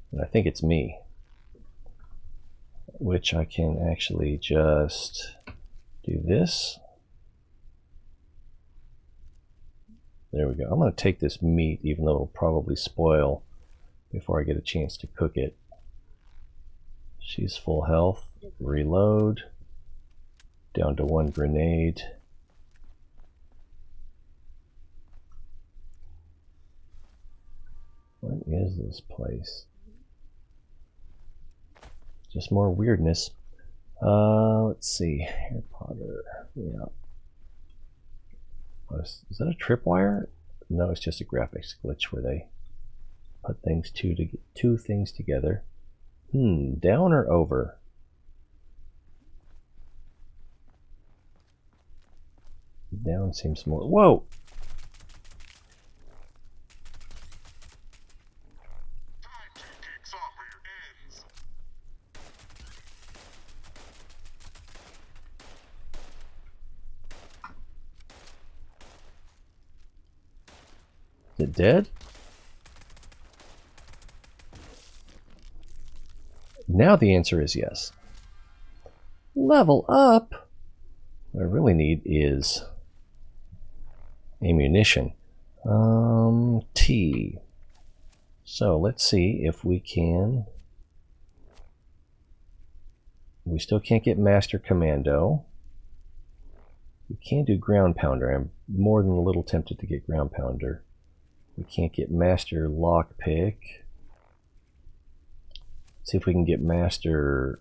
[SPEAKER 1] And I think it's me. Which I can actually just do this. There we go. I'm going to take this meat, even though it'll probably spoil before I get a chance to cook it. She's full health. Reload. Down to 1 grenade. What is this place? Just more weirdness. Let's see. Harry Potter. Yeah. Is that a tripwire? No, it's just a graphics glitch where they put things two things together. Down or over? Down seems more. Whoa! Is it dead? Now the answer is yes. Level up? What I really need is ammunition. T. So let's see if we can. We still can't get Master Commando. We can do Ground Pounder. I'm more than a little tempted to get Ground Pounder. We can't get Master Lockpick. See if we can get Master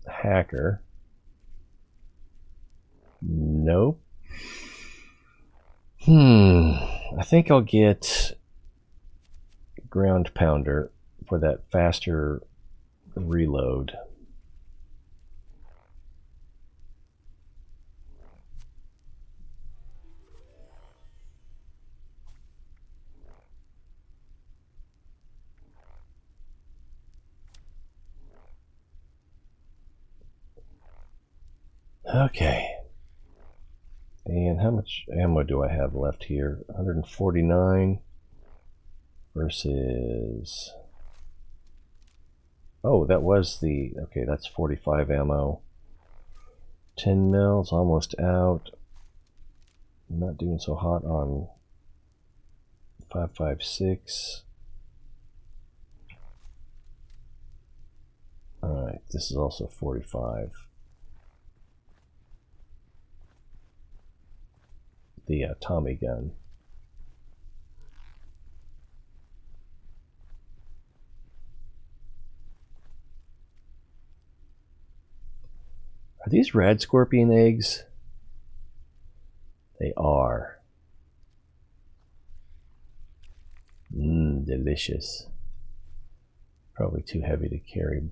[SPEAKER 1] Hacker. Nope. I think I'll get Ground Pounder for that faster reload. Okay. And how much ammo do I have left here? 149 versus... Oh, that was the... Okay, that's 45 ammo. 10 mils, almost out. I'm not doing so hot on 5.56. Alright, this is also 45. The Tommy gun. Are these rad scorpion eggs? They are. Delicious. Probably too heavy to carry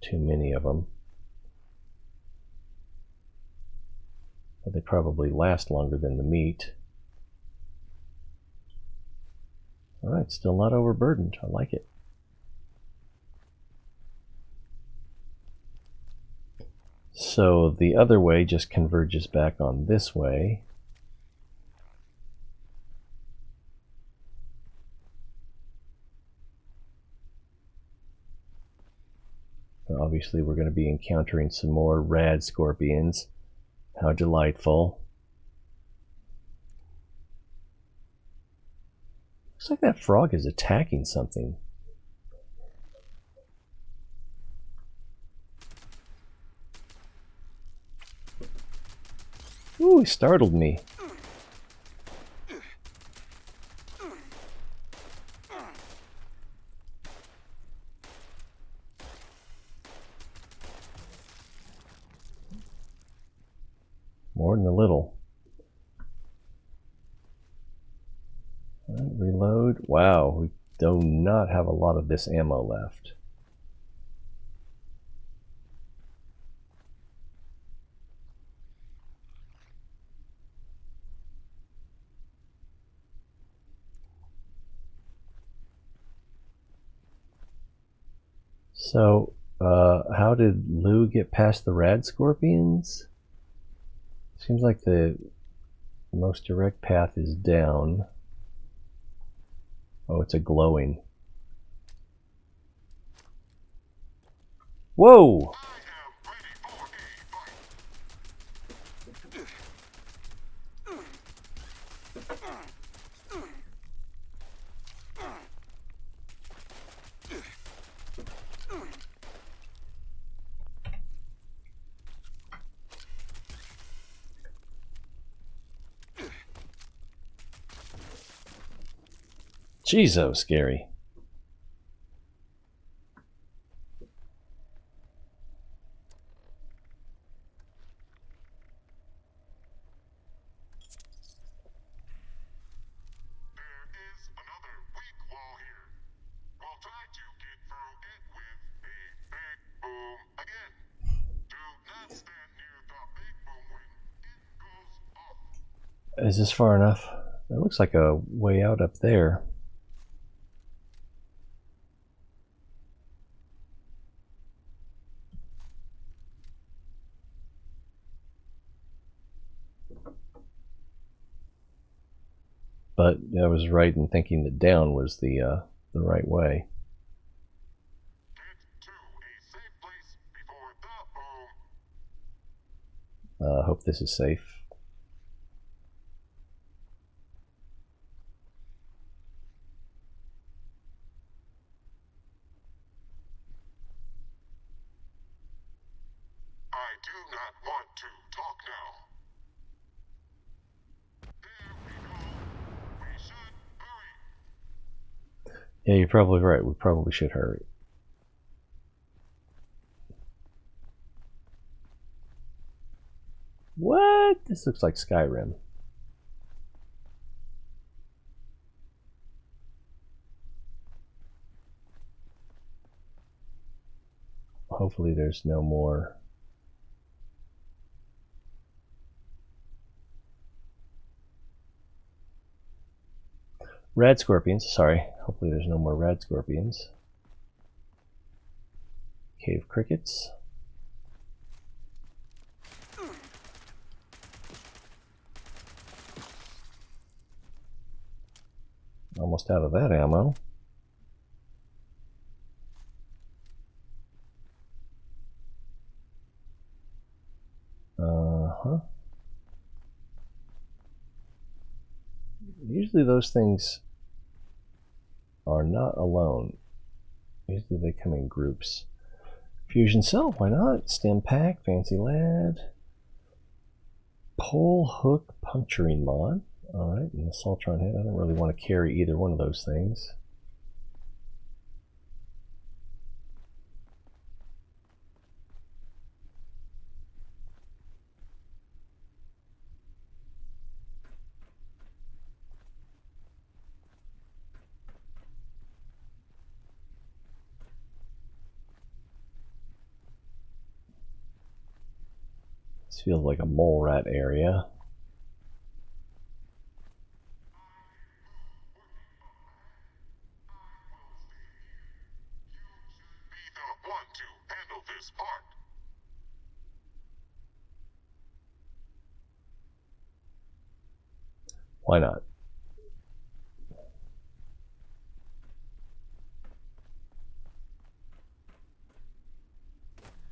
[SPEAKER 1] too many of them. But they probably last longer than the meat. Alright, still not overburdened. I like it. So the other way just converges back on this way. Obviously we're going to be encountering some more rad scorpions. How delightful. Looks like that frog is attacking something. Ooh, he startled me. More than a little. Right, reload. Wow, we do not have a lot of this ammo left. So, how did Lou get past the rad scorpions? Seems like the most direct path is down. Oh, it's a glowing. Whoa! Jeez, that was scary. Is this far enough? It looks like a way out up there. But I was right in thinking that down was the right way. Hope this is safe.
[SPEAKER 8] do not want to talk now.
[SPEAKER 1] Yeah, you're probably right. We probably should hurry. What? This looks like Skyrim. Hopefully there's no more. Rad scorpions, sorry. Hopefully there's no more rad scorpions. Cave crickets. Almost out of that ammo. Usually those things are not alone. Usually they come in groups. Fusion cell, why not? Stem pack, fancy lad. Pole hook puncturing mod. Alright, and the Saltron head. I don't really want to carry either one of those things. This feels like a mole rat area. Why not?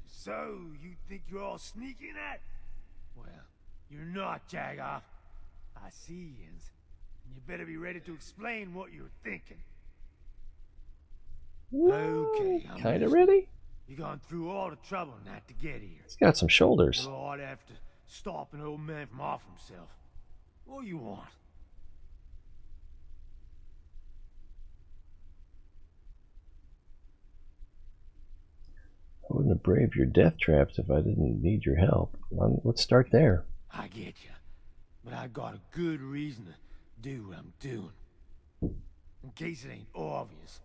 [SPEAKER 3] So, you think you're all sneaking at? Well, you're not, Jagoff. I see, Yins. And you better be ready to explain what you're thinking. Okay, I'm
[SPEAKER 1] Kinda
[SPEAKER 3] listening.
[SPEAKER 1] ready?
[SPEAKER 3] You gone through all the trouble not to get here.
[SPEAKER 1] He's got some shoulders.
[SPEAKER 3] Lord, after stop an old man from off himself. What you want?
[SPEAKER 1] I wouldn't have braved your death traps if I didn't need your help. Let's start there.
[SPEAKER 3] I get you, but I got a good reason to do what I'm doing. In case it ain't obvious,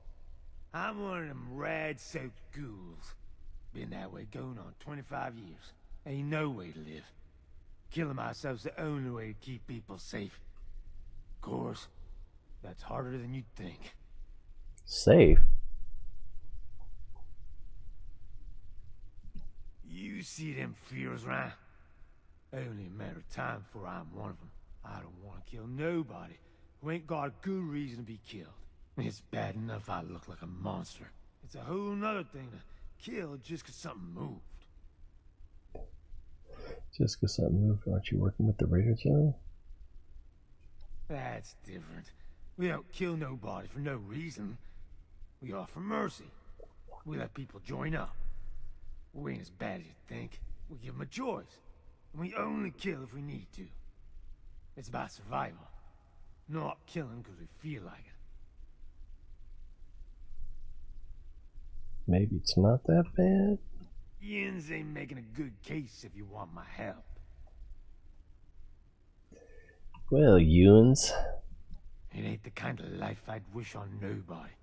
[SPEAKER 3] I'm one of them rad-soaked ghouls. Been that way going on 25 years. Ain't no way to live. Killing myself's the only way to keep people safe. Of course, that's harder than you'd think.
[SPEAKER 1] Safe?
[SPEAKER 3] You see them fears, right? Only a matter of time before I'm one of them. I don't want to kill nobody who ain't got a good reason to be killed. It's bad enough I look like a monster. It's a whole nother thing to kill just 'cause something moved.
[SPEAKER 1] Just 'cause something moved, aren't you working with the Raiders though?
[SPEAKER 3] That's different. We don't kill nobody for no reason. We offer mercy. We let people join up. We ain't as bad as you think. We give them a choice. And we only kill if we need to. It's about survival. Not killing because we feel like it.
[SPEAKER 1] Maybe it's not that bad.
[SPEAKER 3] Yins ain't making a good case if you want my help.
[SPEAKER 1] Well, Ewan's.
[SPEAKER 3] It ain't the kind of life I'd wish on nobody.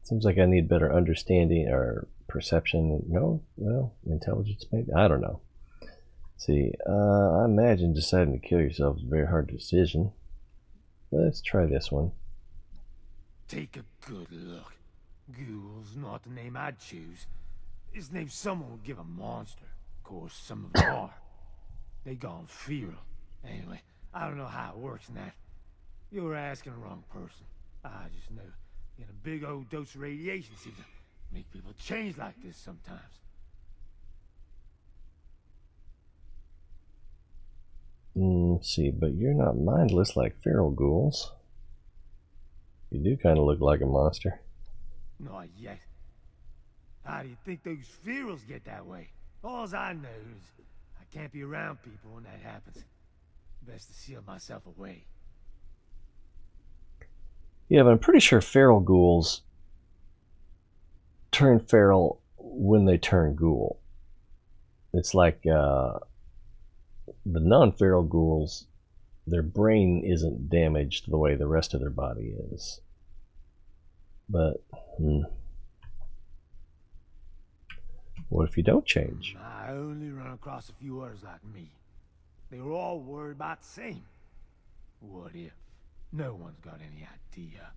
[SPEAKER 1] Seems like I need better understanding or perception. No? Well, intelligence maybe? I don't know. See, I imagine deciding to kill yourself is a very hard decision. Let's try this one.
[SPEAKER 3] Take a good look. Ghoul's not the name I'd choose. His name's someone would give a monster. Of course, some of them are. They gone feral. Anyway, I don't know how it works in that. You're asking the wrong person. I just know getting a big old dose of radiation seems to make people change like this sometimes.
[SPEAKER 1] See, but you're not mindless like feral ghouls. You do kind of look like a monster.
[SPEAKER 3] Not yet. How do you think those ferals get that way? All I know is I can't be around people when that happens. Best to seal myself away.
[SPEAKER 1] Yeah, but I'm pretty sure feral ghouls turn feral when they turn ghoul. It's like the non-feral ghouls, their brain isn't damaged the way the rest of their body is. But what if you don't change?
[SPEAKER 3] I only run across a few others like me. They were all worried about the same. What if? No one's got any idea.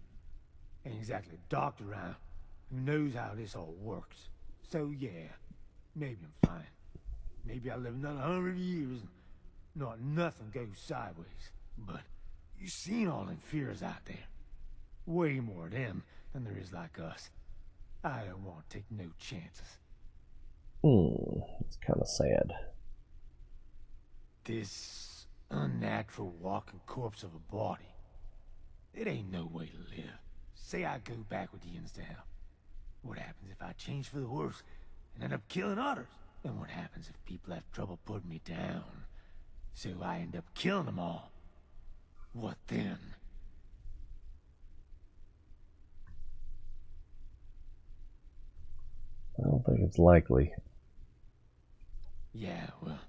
[SPEAKER 3] Ain't exactly a doctor around who knows how this all works. So yeah, maybe I'm fine. Maybe I'll live another 100 years and not nothing goes sideways. But you seen all them fears out there. Way more of them than there is like us. I don't want to take no chances.
[SPEAKER 1] It's kind of sad.
[SPEAKER 3] This unnatural walking corpse of a body. It ain't no way to live. Say I go back with the Yins to hell. What happens if I change for the worse and end up killing others? And what happens if people have trouble putting me down? So I end up killing them all. What then?
[SPEAKER 1] I don't think it's likely.
[SPEAKER 3] Yeah, well,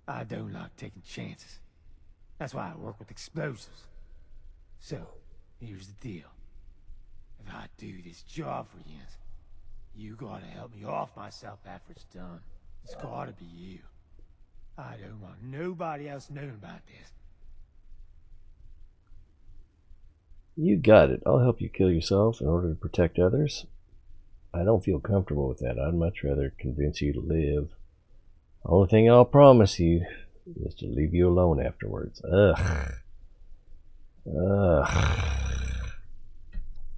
[SPEAKER 3] I don't like taking chances. That's why I work with explosives. So, here's the deal. If I do this job for you, you gotta help me off myself after it's done. It's gotta be you. I don't want nobody else knowing about this.
[SPEAKER 1] You got it. I'll help you kill yourself in order to protect others. I don't feel comfortable with that. I'd much rather convince you to live. Only thing I'll promise you is to leave you alone afterwards. Ugh.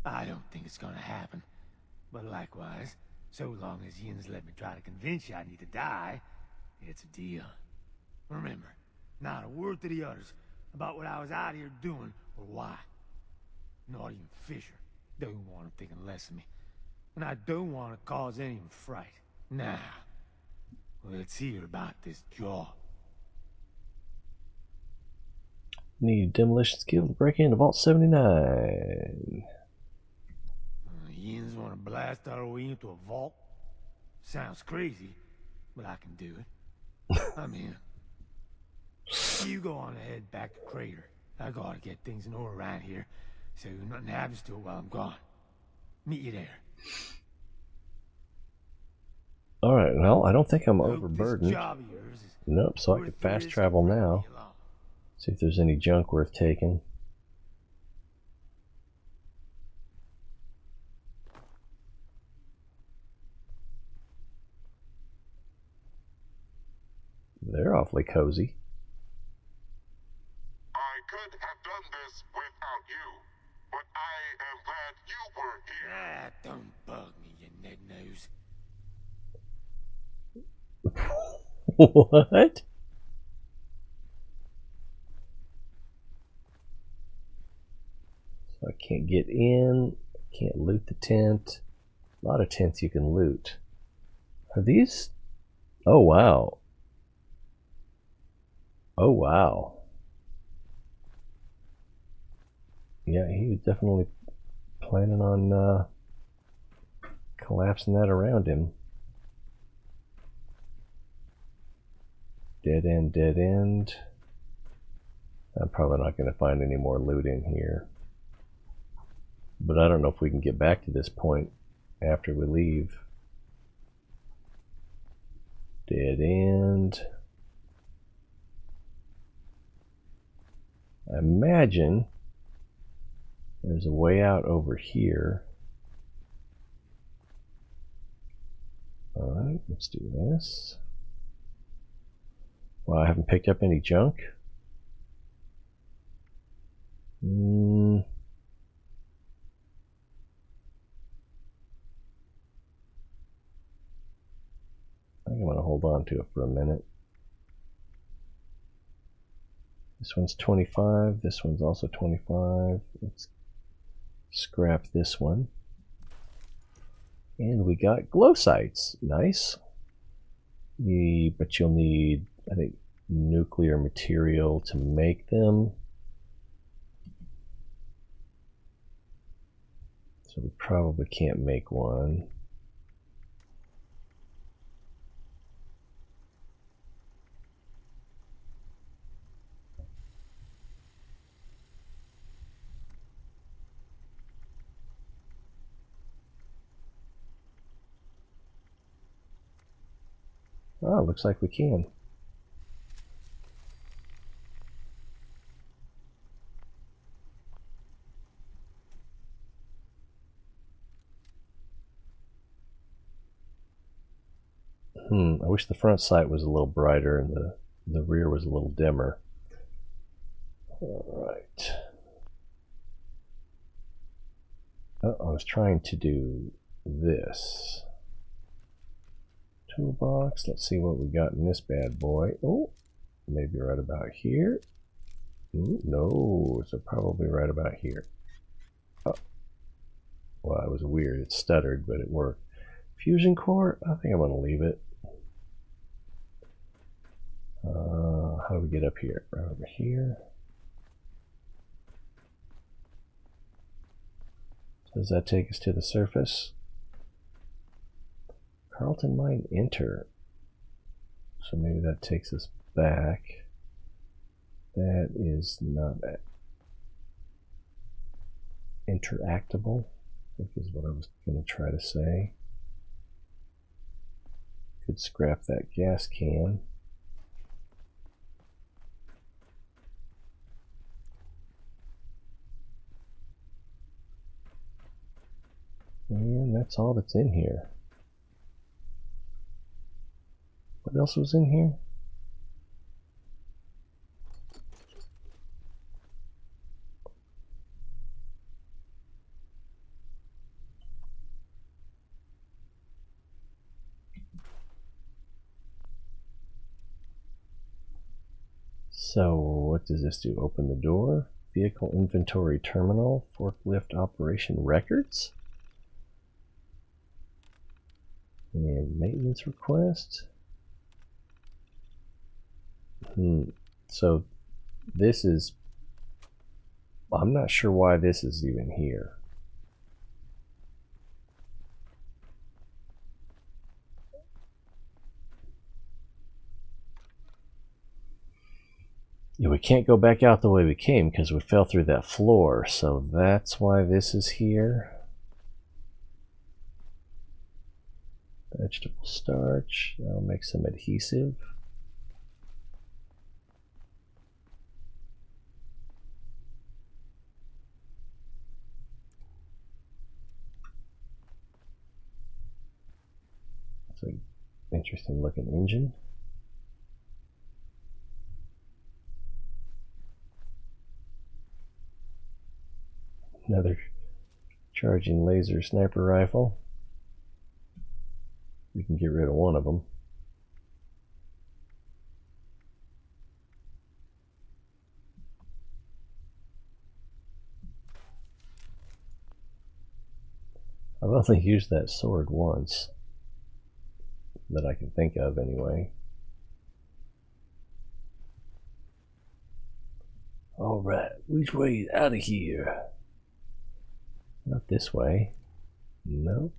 [SPEAKER 3] I don't think it's gonna happen. But likewise, so long as Yins let me try to convince you I need to die, it's a deal. Remember, not a word to the others about what I was out here doing or why. Not even Fisher. Don't want him thinking less of me. And I don't want to cause anyone fright. Now, let's hear about this job.
[SPEAKER 1] Need demolition skill to break into Vault 79.
[SPEAKER 3] Yins want to blast our way into a vault? Sounds crazy, but I can do it. I'm in. You go on ahead back to Crater. I gotta get things in order around here, so nothing happens to it while I'm gone. Meet you there.
[SPEAKER 1] Alright, well, I don't think I'm overburdened. Nope, so I can fast travel now. See if there's any junk worth taking. They're awfully cozy.
[SPEAKER 8] I could have done this without you, but I am glad you were here.
[SPEAKER 3] Ah, don't bug me, you Ned Nose.
[SPEAKER 1] What? So I can't get in, can't loot the tent. A lot of tents you can loot. Are these? Oh wow. Oh wow. Yeah, he was definitely planning on collapsing that around him. Dead end, dead end. I'm probably not going to find any more loot in here. But I don't know if we can get back to this point after we leave. Dead end. I imagine there's a way out over here. Alright, let's do this. Well, I haven't picked up any junk. I think I'm going to hold on to it for a minute. This one's 25, this one's also 25. Let's scrap this one. And we got glow sights. Nice. But you'll need, I think, nuclear material to make them. So we probably can't make one. Oh, looks like we can. I wish the front sight was a little brighter and the rear was a little dimmer. All right. Oh, I was trying to do this. Toolbox. Let's see what we got in this bad boy. Oh, maybe right about here. Ooh, no, so probably right about here. Oh. Well, it was weird. It stuttered, but it worked. Fusion core? I think I'm going to leave it. How do we get up here? Right over here. Does that take us to the surface? Carlton Mine enter. So maybe that takes us back. That is not interactable, I think is what I was going to try to say. Could scrap that gas can. And that's all that's in here. What else was in here? So what does this do? Open the door. Vehicle inventory terminal. Forklift operation records. And maintenance request. So this is, I'm not sure why this is even here. Yeah, we can't go back out the way we came because we fell through that floor, so that's why this is here. Vegetable starch. I'll make some adhesive. It's an interesting looking engine. Another charging laser sniper rifle. We can get rid of one of them. I've only used that sword once, that I can think of anyway. Alright, which way is out of here? Not this way. No.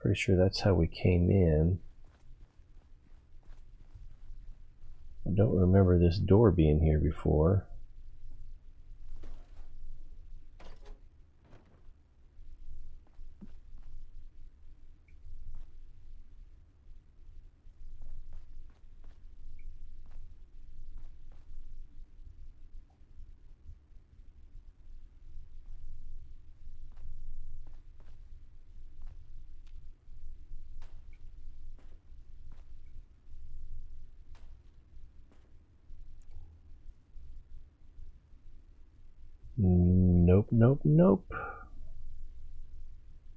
[SPEAKER 1] Pretty sure that's how we came in. I don't remember this door being here before. Nope, nope, nope.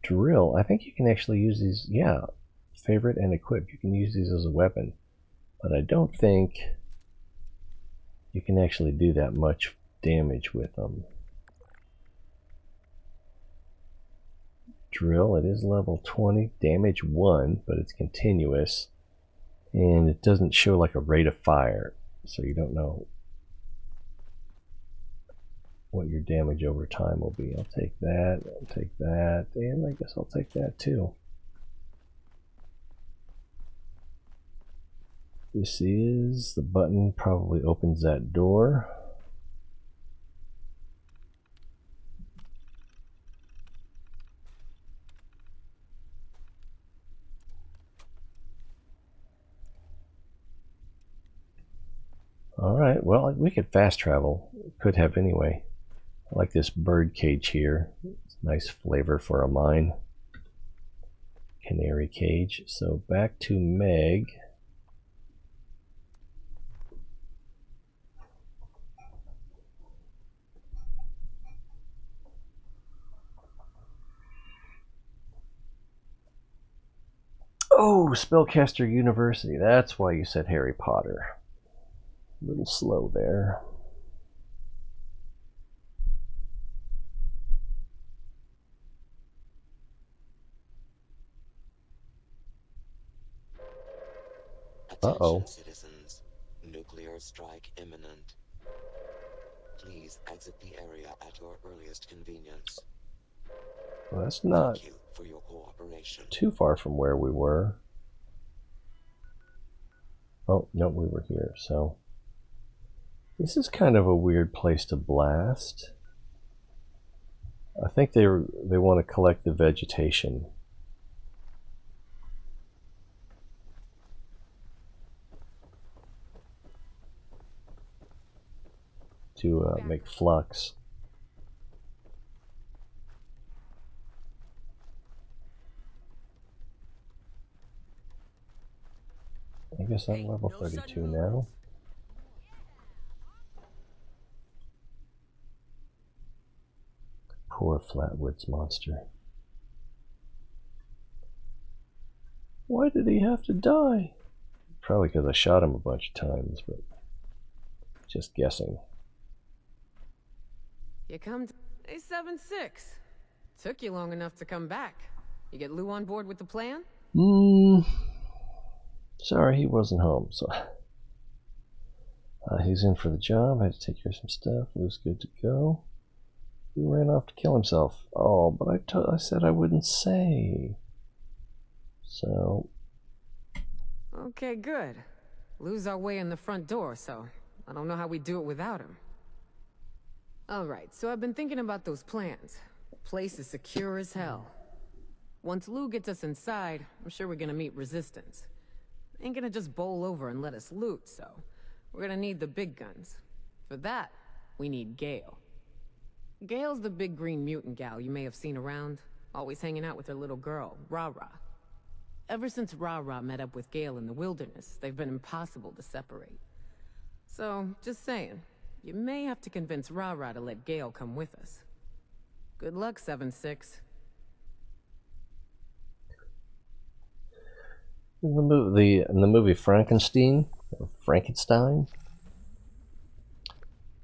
[SPEAKER 1] drill. I think you can actually use these. Yeah, favorite and equip. You can use these as a weapon, but I don't think you can actually do that much damage with them. Drill, it is level 20, damage 1, but it's continuous, and it doesn't show like a rate of fire, so you don't know what your damage over time will be. I'll take that, and I guess I'll take that too. This is the button, probably opens that door. Alright, well, we could fast travel. Could have anyway. I like this bird cage here. It's a nice flavor for a mine. Canary cage. So back to Meg. Oh, Spellcaster University. That's why you said Harry Potter. A little slow there.
[SPEAKER 15] Attention citizens. Nuclear strike imminent. Please exit the area at your earliest convenience.
[SPEAKER 1] Well, that's not
[SPEAKER 15] Thank you for your cooperation.
[SPEAKER 1] too far from where we were. Oh, no, we were here, so... This is kind of a weird place to blast. I think they want to collect the vegetation. To make flux. I guess I'm level 32 now. Poor Flatwoods monster. Why did he have to die? Probably because I shot him a bunch of times, but just guessing.
[SPEAKER 5] You come to A76. Took you long enough to come back. You get Lou on board with the plan?
[SPEAKER 1] Sorry, he wasn't home, so... he's in for the job. I had to take care of some stuff. Lou's good to go. He ran off to kill himself. Oh, but I said I wouldn't say. So...
[SPEAKER 5] Okay, good. Lou's our way in the front door, so I don't know how we do it without him. Alright, so I've been thinking about those plans. The place is secure as hell. Once Lou gets us inside, I'm sure we're gonna meet resistance. Ain't gonna just bowl over and let us loot, so we're gonna need the big guns. For that, we need Gale. Gale's the big green mutant gal you may have seen around, always hanging out with her little girl, Ra-Ra. Ever since Ra-Ra met up with Gale in the wilderness, they've been impossible to separate. So, just saying, you may have to convince Ra-Ra to let Gale come with us. Good luck, 7-6.
[SPEAKER 1] In the movie Frankenstein, or Frankenstein,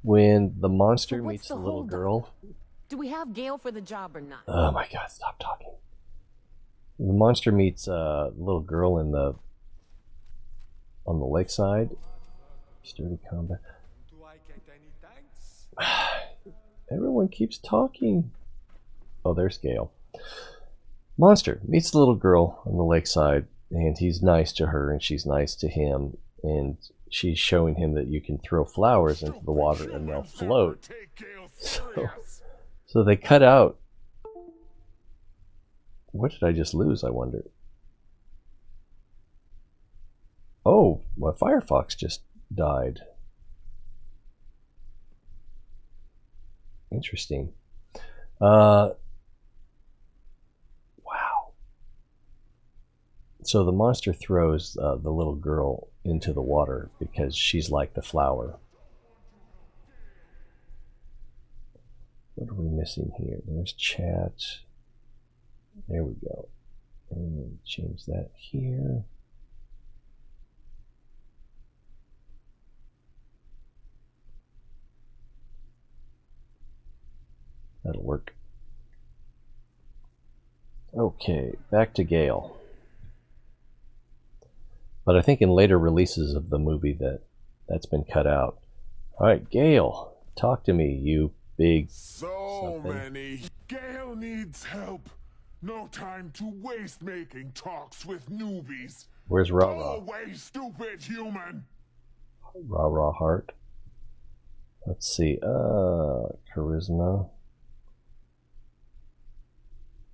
[SPEAKER 1] when the monster meets the little girl.
[SPEAKER 5] Do we have Gale for the job or not?
[SPEAKER 1] Oh my god, stop talking. The monster meets a little girl on the lakeside. Sturdy combat.
[SPEAKER 3] Do I get any thanks?
[SPEAKER 1] Everyone keeps talking. Oh, there's Gale. Monster meets the little girl on the lakeside, and he's nice to her, and she's nice to him, and she's showing him that you can throw flowers into the water and they'll float. So they cut out. What did I just lose, I wonder? Oh, my Firefox just died. Interesting. Wow. So the monster throws the little girl into the water because she's like the flower. What are we missing here? There's chat. There we go. And change that here. That'll work. Okay, back to Gale. But I think in later releases of the movie that's been cut out. Alright, Gale, talk to me, you big
[SPEAKER 8] So many. Gale needs help. No time to waste making talks with newbies.
[SPEAKER 1] Where's Rah Rah?
[SPEAKER 8] Go away, stupid human.
[SPEAKER 1] Rah Rah Heart. Let's see. Charisma.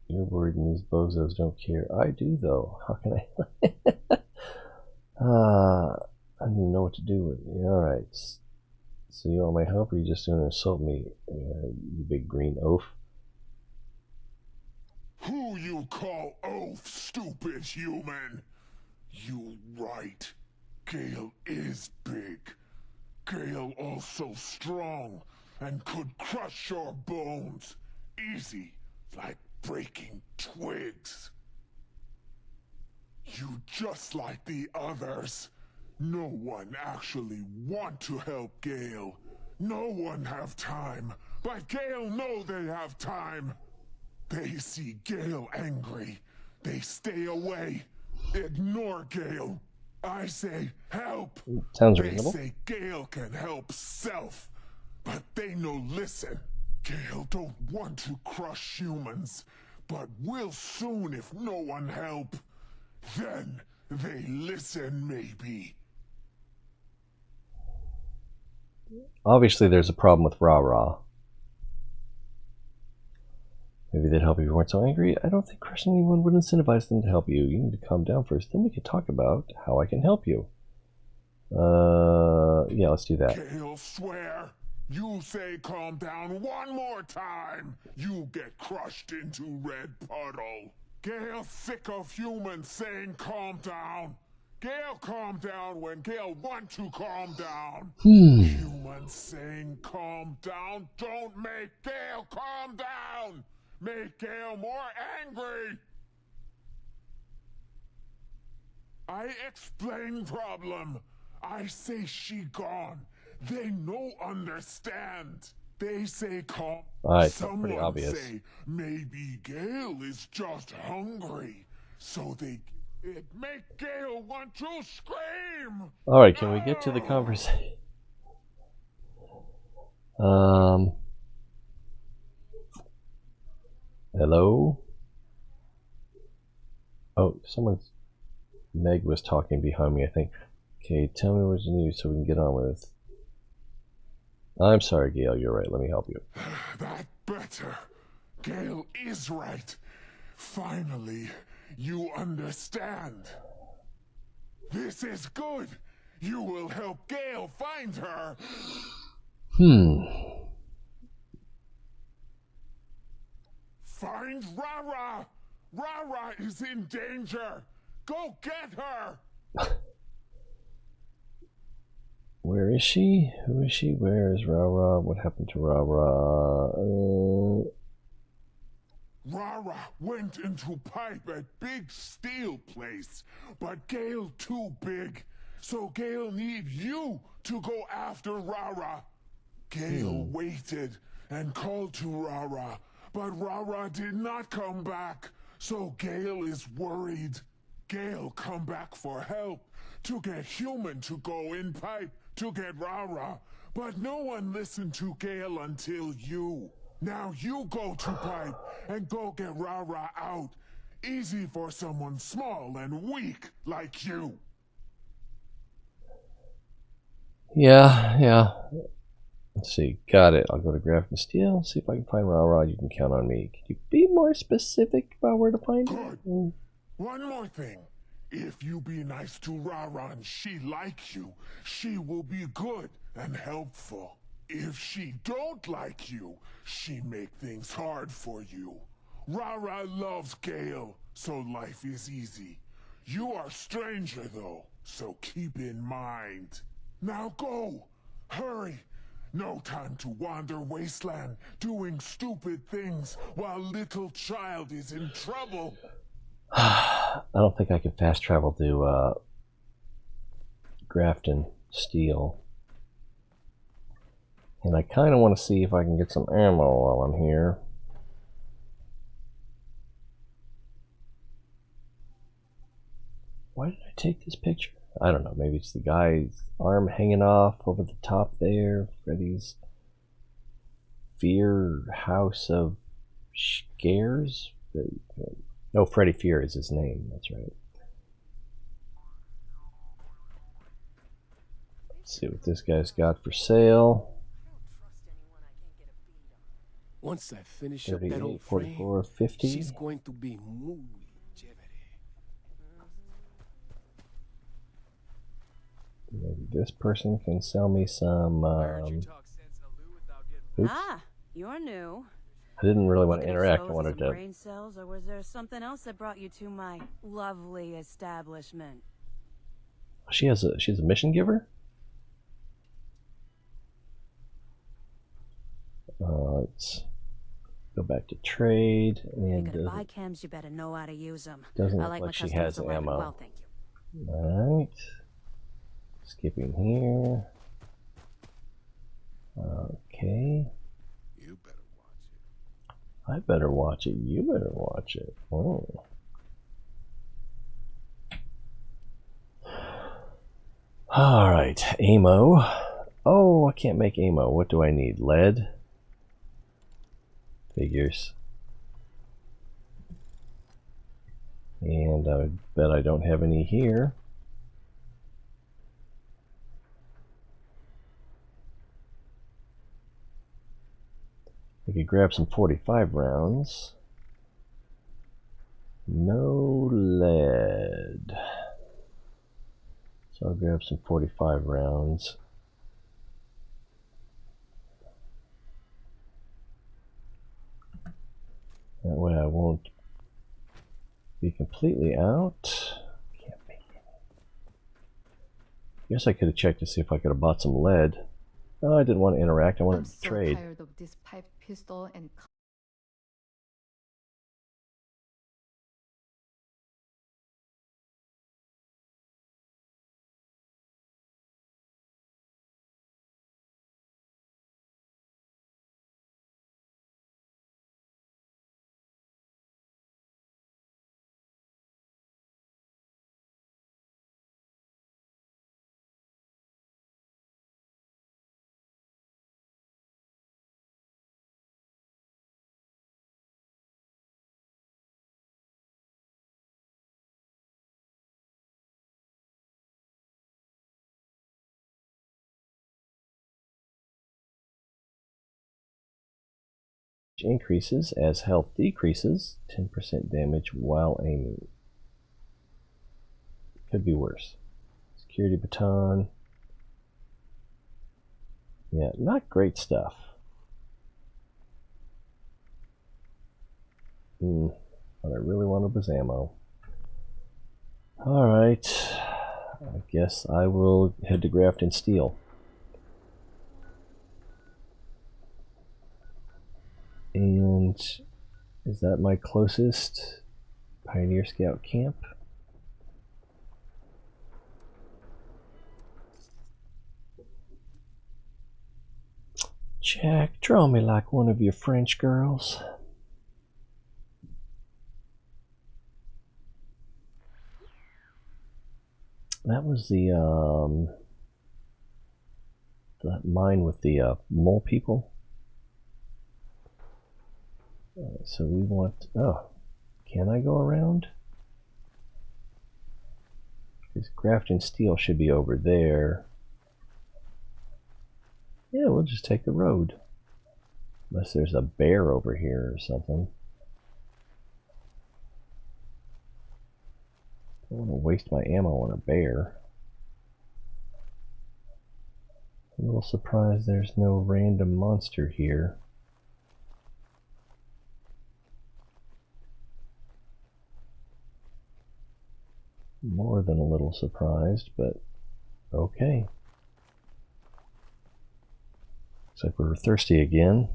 [SPEAKER 1] You're worried these bozos don't care. I do, though. How can I? I don't even know what to do with it. Alright. So you want my help, or you just going to insult me, you big green oaf?
[SPEAKER 8] Who you call oaf, stupid human? You right. Gale is big. Gale also strong and could crush your bones. Easy, like breaking twigs. You just like the others. No one actually want to help Gale. No one have time, but Gale know they have time. They see Gale angry. They stay away. Ignore Gale. I say help.
[SPEAKER 1] Sounds reasonable.
[SPEAKER 8] They say Gale can help self, but they no listen. Gale don't want to crush humans, but will soon if no one help. Then they listen maybe.
[SPEAKER 1] Obviously there's a problem with Rah Rah. Maybe they'd help if you weren't so angry. I don't think crushing anyone would incentivize them to help you. You need to calm down first, then we can talk about how I can help you. Yeah, let's do that.
[SPEAKER 8] Gale swear. You say calm down one more time, you get crushed into red puddle. Gale sick of humans saying calm down. Gale calm down when Gale want to calm down. Humans saying calm down don't make Gale calm down. Make Gale more angry. I explain problem. I say she gone. They no understand. They say calm.
[SPEAKER 1] It's pretty obvious.
[SPEAKER 8] Say maybe Gale is just hungry. So it make Gale want to scream.
[SPEAKER 1] Alright, can we get to the conversation? Hello? Oh, Meg was talking behind me, I think. Okay, tell me what you need so we can get on with it. I'm sorry, Gale, you're right. Let me help you.
[SPEAKER 8] That better. Gale is right. Finally, you understand. This is good. You will help Gale find her. Find Rah Rah. Rah Rah is in danger. Go get her.
[SPEAKER 1] Where is she? Who is she? Where is Rah Rah? What happened to Rah Rah?
[SPEAKER 8] Rah Rah went into pipe at big steel place, but Gale too big, so Gale need you to go after Rah Rah. Gale waited and called to Rah Rah, but Rah Rah did not come back, so Gale is worried. Gale come back for help to get human to go in pipe to get Rah Rah, but no one listened to Gale until you. Now you go to pipe and go get Rah Rah out. Easy for someone small and weak like you.
[SPEAKER 1] Yeah. Let's see. Got it. I'll go to Graph and Steel. See if I can find Rah Rah. You can count on me. Can you be more specific about where to find
[SPEAKER 8] Good.
[SPEAKER 1] it?
[SPEAKER 8] One more thing. If you be nice to Rah Rah and she like you, she will be good and helpful. If she don't like you, she make things hard for you. Rah Rah loves Gale, so life is easy. You are stranger though, so keep in mind. Now go! Hurry! No time to wander wasteland, doing stupid things while little child is in trouble.
[SPEAKER 1] I don't think I can fast travel to Grafton Steel. And I kind of want to see if I can get some ammo while I'm here. Why did I take this picture? I don't know. Maybe it's the guy's arm hanging off over the top there. Freddy's Fear House of Scares? No, Freddy Fear is his name. That's right. Let's see what this guy's got for sale.
[SPEAKER 4] Once I finish up that old
[SPEAKER 1] 44, 50.
[SPEAKER 4] she's going to be muy chévere.
[SPEAKER 1] Maybe this person can sell me some. Oops.
[SPEAKER 7] Ah, you're new.
[SPEAKER 1] I didn't really want to interact. I
[SPEAKER 7] Dispose of
[SPEAKER 1] wanted
[SPEAKER 7] some
[SPEAKER 1] to.
[SPEAKER 7] brain cells, or was there something else that brought you to my lovely establishment?
[SPEAKER 1] She's a mission giver. Let's go back to trade and.
[SPEAKER 7] If you're gonna buy chems, you better know how to use them.
[SPEAKER 1] Doesn't
[SPEAKER 7] I
[SPEAKER 1] look
[SPEAKER 7] like
[SPEAKER 1] like
[SPEAKER 7] my
[SPEAKER 1] she
[SPEAKER 7] customers
[SPEAKER 1] has
[SPEAKER 7] alive and
[SPEAKER 1] ammo.
[SPEAKER 7] well, thank you.
[SPEAKER 1] All right. Skipping here. Okay.
[SPEAKER 4] You better watch it.
[SPEAKER 1] I better watch it. You better watch it. Oh. All right, ammo. Oh, I can't make ammo. What do I need? Lead? Figures. And I bet I don't have any here. I could grab some 45 rounds. No lead. So I'll grab some 45 rounds. That way I won't be completely out. Can't make any. Guess I could have checked to see if I could have bought some lead. No, I didn't want to interact. I wanted to trade.
[SPEAKER 22] I'm so tired of this pipe pistol and
[SPEAKER 1] Increases as health decreases. 10% damage while aiming. Could be worse. Security baton. Yeah, not great stuff. What I really wanted was ammo. Alright. I guess I will head to Grafton Steel. And is that my closest Pioneer Scout camp? Jack, draw me like one of your French girls. That was the that mine with the mole people. So we want. Oh, can I go around? Because Grafton Steel should be over there. Yeah, we'll just take the road. Unless there's a bear over here or something. I don't want to waste my ammo on a bear. A little surprised there's no random monster here. More than a little surprised, but okay. Looks like we're thirsty again.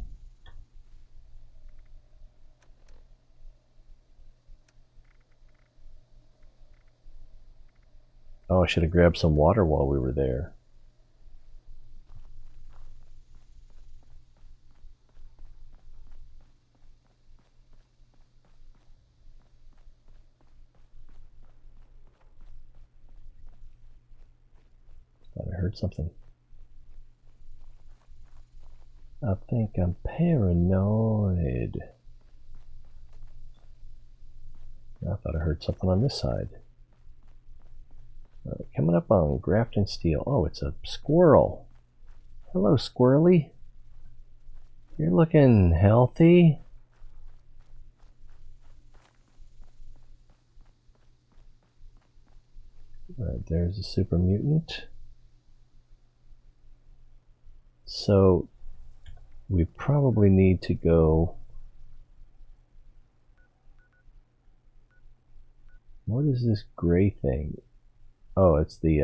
[SPEAKER 1] Oh, I should have grabbed some water while we were there. Thought I heard something. I think I'm paranoid. I thought I heard something on this side. Coming up on Grafton Steel. Oh, it's a squirrel. Hello, squirrely. You're looking healthy. Right, there's a super mutant. So we probably need to go. What is this gray thing? Oh, it's the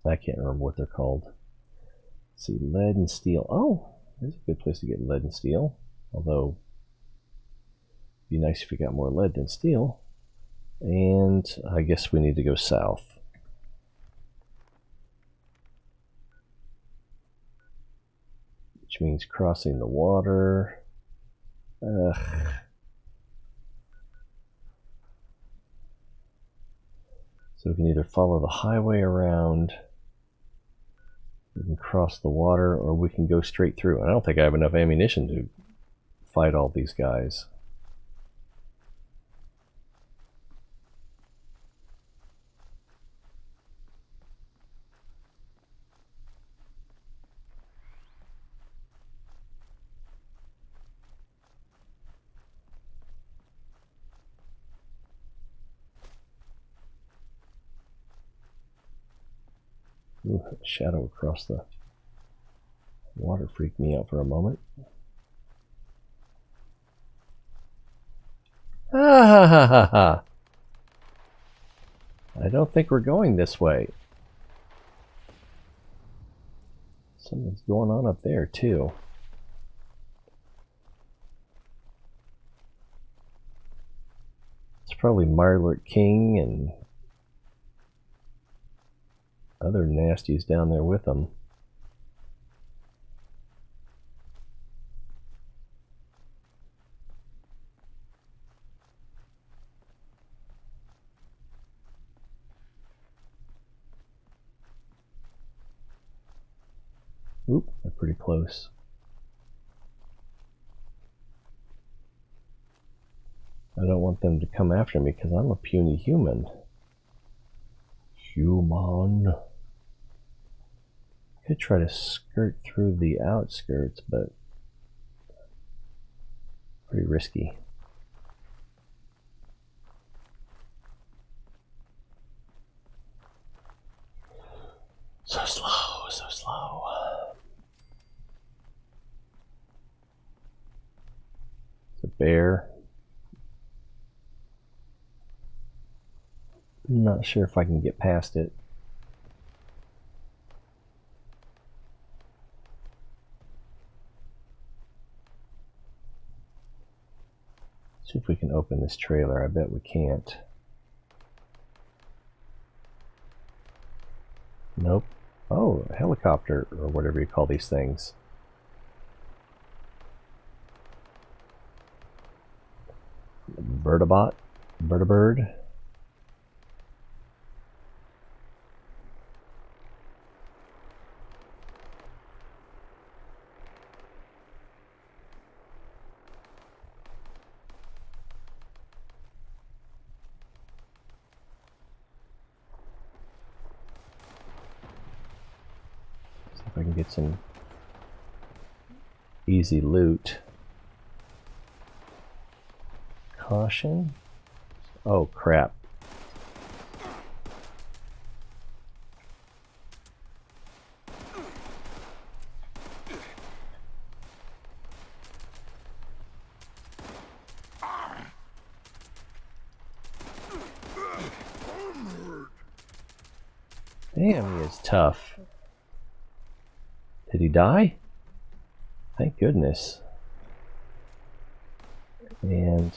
[SPEAKER 1] I can't remember what they're called. Let's see, lead and steel. Oh, there's a good place to get lead and steel. Although, it'd be nice if we got more lead than steel. And I guess we need to go south. Which means crossing the water. Ugh. So we can either follow the highway around, we can cross the water, or we can go straight through. And I don't think I have enough ammunition to fight all these guys. Ooh, a shadow across the water freaked me out for a moment. Ah ha ha ha ha! I don't think we're going this way. Something's going on up there too. It's probably Mirelurk King and other nasties down there with them. Oop, they're pretty close. I don't want them to come after me because I'm a puny human. Human. Could try to skirt through the outskirts, but pretty risky. So slow, so slow. It's a bear. I'm not sure if I can get past it. See if we can open this trailer. I bet we can't. Nope. Oh, a helicopter, or whatever you call these things. Vertibot? Vertibird? I can get some easy loot. Caution. Oh crap. Damn, he is tough. Did he die? Thank goodness. And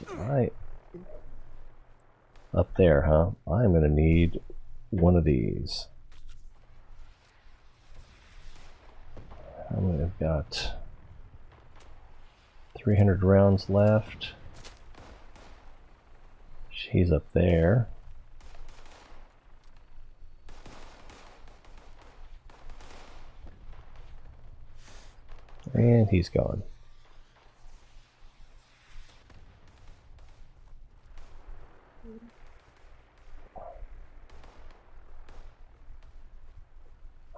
[SPEAKER 1] up there, huh? I'm gonna need one of these. I'm gonna have got 300 rounds left. She's up there. And he's gone.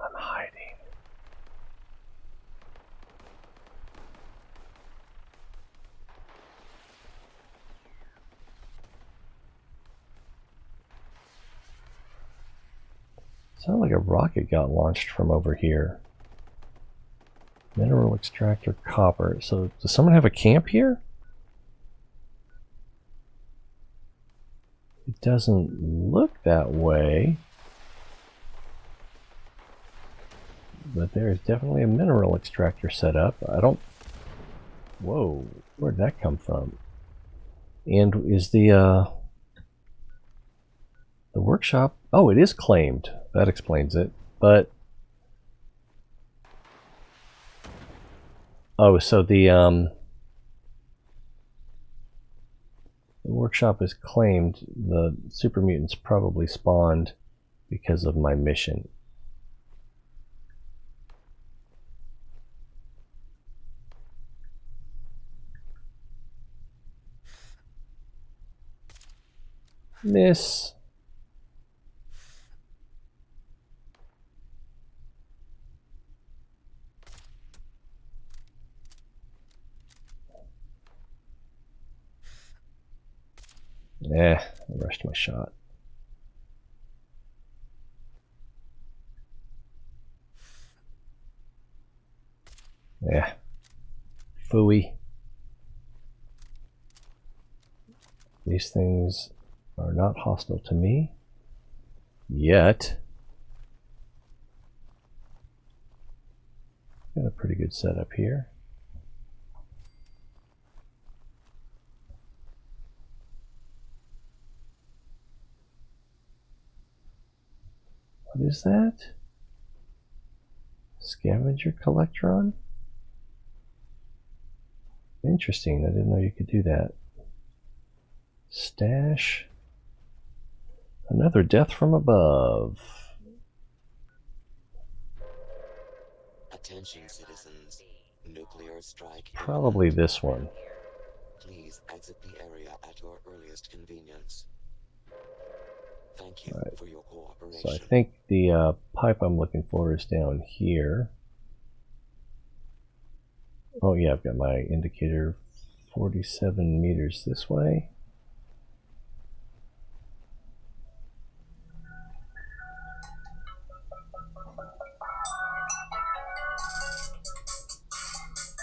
[SPEAKER 1] I'm hiding. Sounds like a rocket got launched from over here. Mineral extractor copper. So does someone have a camp here? It doesn't look that way. But there is definitely a mineral extractor set up. I don't... Whoa, where did that come from? And is the workshop... Oh, it is claimed. That explains it. But... Oh, so the workshop is claimed. The super mutants probably spawned because of my mission. Miss. I rushed my shot. Phooey. These things are not hostile to me. Yet. Got a pretty good setup here. What is that? Scavenger collectron? Interesting, I didn't know you could do that. Stash. Another death from above.
[SPEAKER 15] Attention citizens. Nuclear strike.
[SPEAKER 1] Probably this one.
[SPEAKER 15] Please exit the area at your earliest convenience. Thank you for your cooperation.
[SPEAKER 1] So I think the pipe I'm looking for is down here. Oh yeah, I've got my indicator 47 meters this way.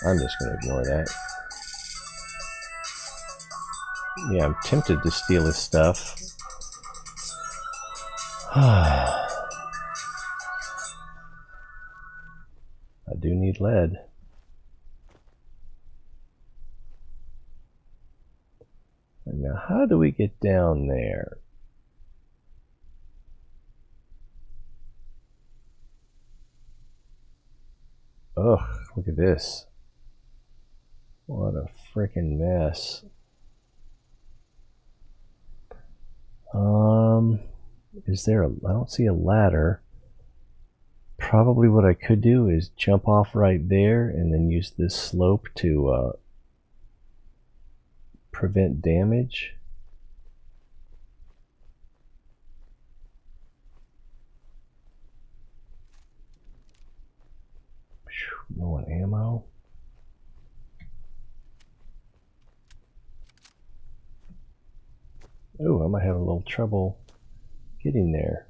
[SPEAKER 1] I'm just going to ignore that. Yeah, I'm tempted to steal his stuff. I do need lead. And now, how do we get down there? Ugh, look at this. What a freaking mess. Is there a... I don't see a ladder. Probably what I could do is jump off right there and then use this slope to prevent damage. Low on ammo. Oh, I might have a little trouble getting there.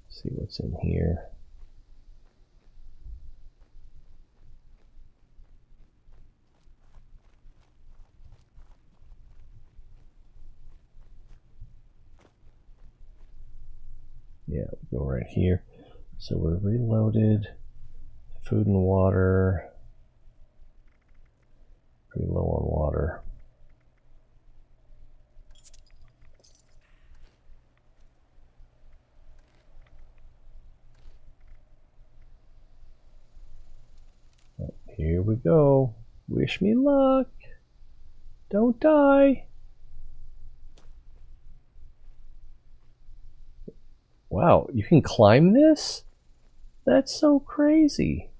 [SPEAKER 1] See what's in here. Yeah, we'll go right here. So we're reloaded. Food and water. Pretty low on water. Here we go. Wish me luck. Don't die. Wow, you can climb this? That's so crazy.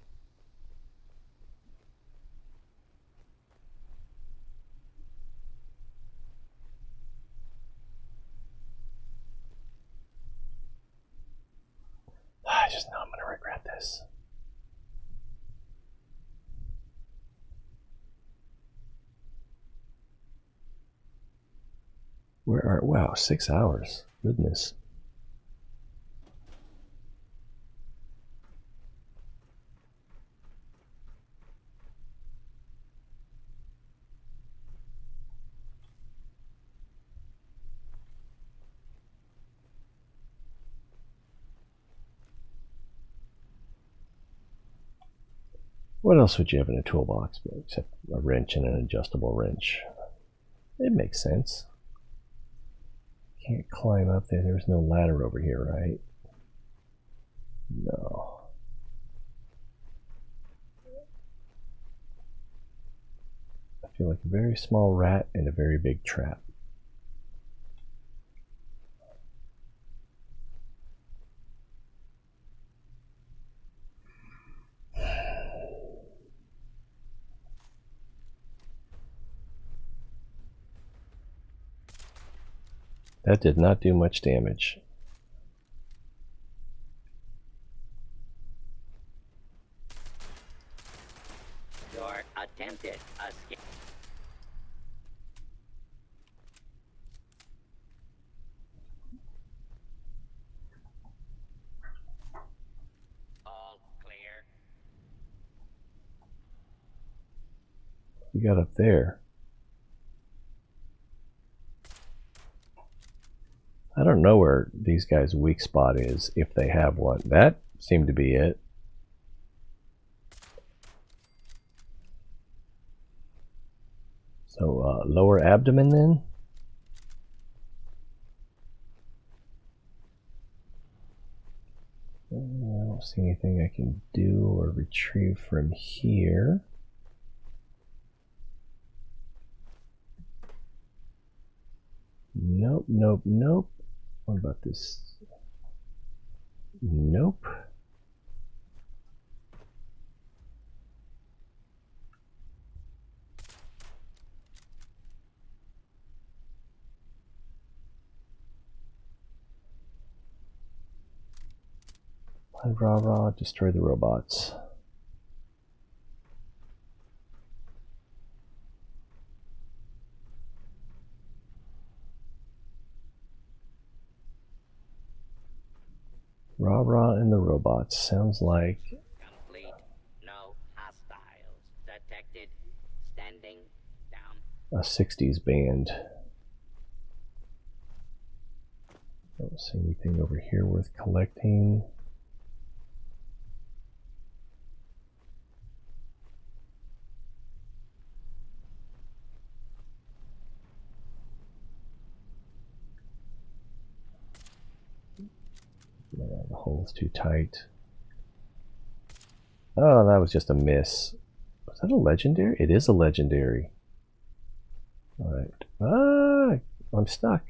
[SPEAKER 1] I just know I'm going to regret this. Wow, 6 hours. Goodness. What else would you have in a toolbox except a wrench and an adjustable wrench? It makes sense. Can't climb up there. There's no ladder over here, right? No. I feel like a very small rat in a very big trap. That did not do much damage.
[SPEAKER 16] Your attempted escape. All clear.
[SPEAKER 1] We got up there. I don't know where these guys' weak spot is, if they have one. That seemed to be it. So, lower abdomen then? I don't see anything I can do or retrieve from here. Nope, nope, nope. What about this? Nope. Rah rah, destroy the robots. Rah rah and the robots. Sounds like
[SPEAKER 16] Complete. No hostiles detected. Standing down.
[SPEAKER 1] a 60s band. Don't see anything over here worth collecting. Yeah, the hole's too tight. Oh, that was just a miss. Was that a legendary? It is a legendary. Alright. Ah, I'm stuck.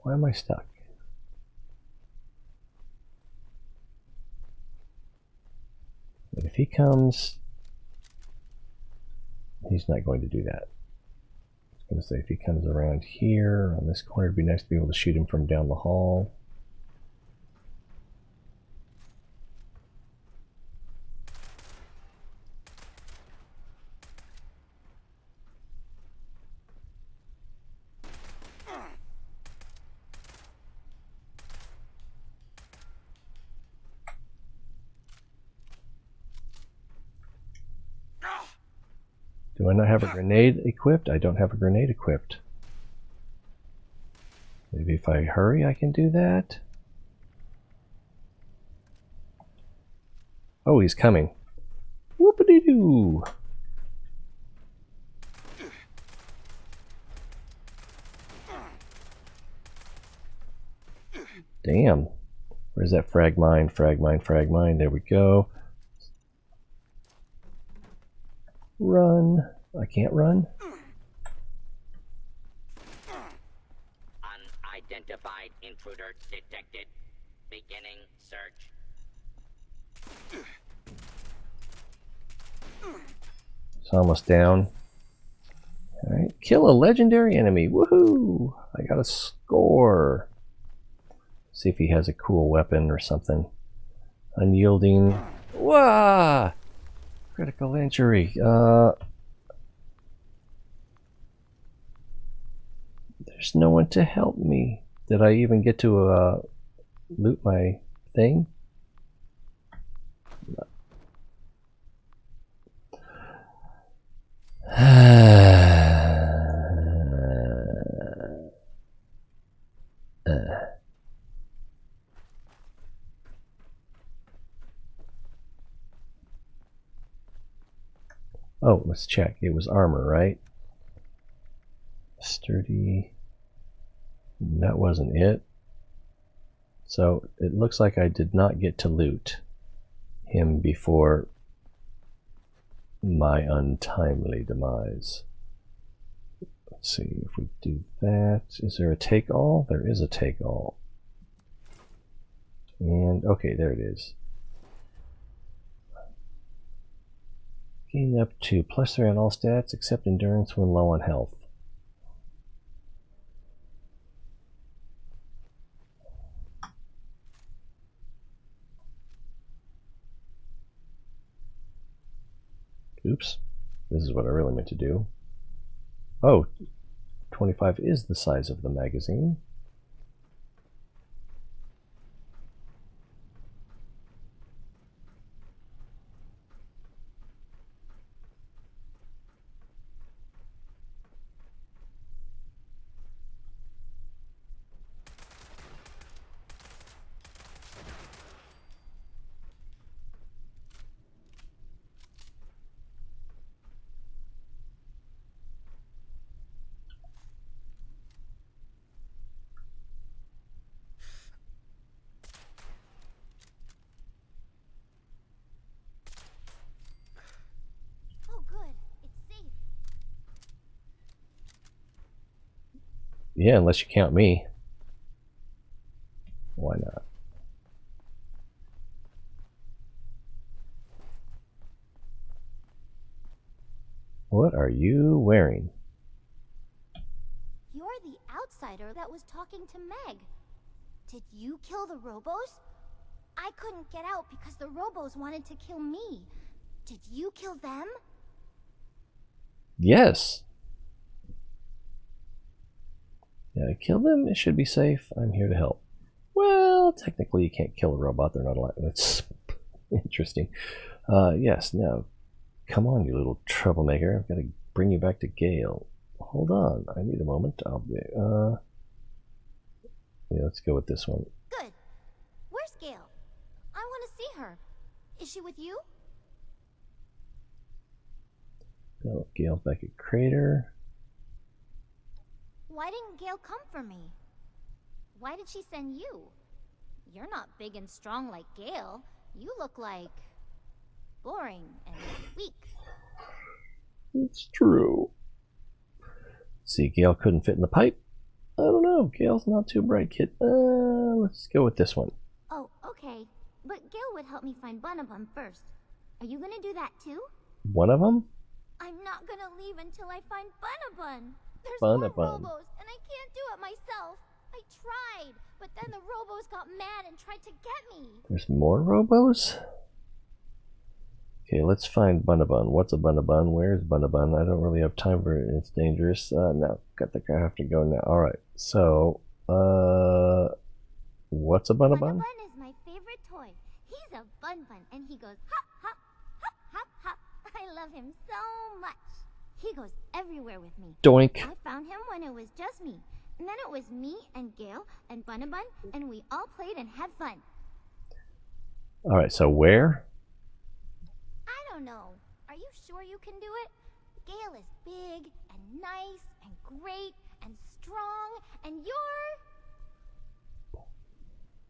[SPEAKER 1] Why am I stuck? And if he comes, he's not going to do that. I was going to say, if he comes around here on this corner, it'd be nice to be able to shoot him from down the hall. Do I not have a grenade equipped? I don't have a grenade equipped. Maybe if I hurry, I can do that. Oh, he's coming. Whoopity-doo! Damn. Where's that frag mine? Frag mine, frag mine. There we go. Run. I can't run.
[SPEAKER 16] Unidentified intruder detected. Beginning search.
[SPEAKER 1] It's almost down. Alright. Kill a legendary enemy. Woohoo! I got a score. See if he has a cool weapon or something. Unyielding. Wah! Critical injury. There's no one to help me. Did I even get to loot my thing? Oh, let's check. It was armor, right? Sturdy. That wasn't it. So it looks like I did not get to loot him before my untimely demise. Let's see if we do that. Is there a take all? There is a take all. And okay, there it is. Gain up to +3 on all stats except endurance when low on health. Oops. This is what I really meant to do. Oh, 25 is the size of the magazine. Yeah, unless you count me. Why not? What are you wearing?
[SPEAKER 17] You're the outsider that was talking to Meg. Did you kill the Robos? I couldn't get out because the Robos wanted to kill me. Did you kill them?
[SPEAKER 1] Yes. Yeah, I killed them. It should be safe. I'm here to help. Well, technically you can't kill a robot. They're not alive. That's interesting. Yes, now, come on, you little troublemaker. I've got to bring you back to Gale. Hold on. I need a moment. I'll be, yeah, let's go with this one.
[SPEAKER 17] Good. Where's Gale? I want to see her. Is she with you?
[SPEAKER 1] Oh, Gale's back at Crater.
[SPEAKER 17] Why didn't Gale come for me? Why did she send you? You're not big and strong like Gale. You look like boring and weak.
[SPEAKER 1] It's true. See, Gale couldn't fit in the pipe. I don't know. Gale's not too bright, kid. Let's go with this one.
[SPEAKER 17] Oh, okay. But Gale would help me find Bunabun first. Are you gonna do that too?
[SPEAKER 1] One of them?
[SPEAKER 17] I'm not gonna leave until I find Bunabun. There's
[SPEAKER 1] Bunabun.
[SPEAKER 17] more Robos, and I can't do it myself. I tried, but then the Robos got mad and tried to get me.
[SPEAKER 1] There's more Robos? Okay, let's find Bunabun. What's a Bunabun? Where's Bunabun? I don't really have time for it. It's dangerous. No, I have to go now. Alright, so, what's a Bunabun?
[SPEAKER 17] Bunabun is my favorite toy. He's a bun-bun, and he goes hop, hop, hop, hop, hop. I love him so much. He goes everywhere with me.
[SPEAKER 1] Doink.
[SPEAKER 17] I found him when it was just me, And then it was me and Gail and Bunabun, and we all played and had fun.
[SPEAKER 1] Alright, so where?
[SPEAKER 17] I don't know. Are you sure you can do it? Gail is big and nice and great and strong, and you're...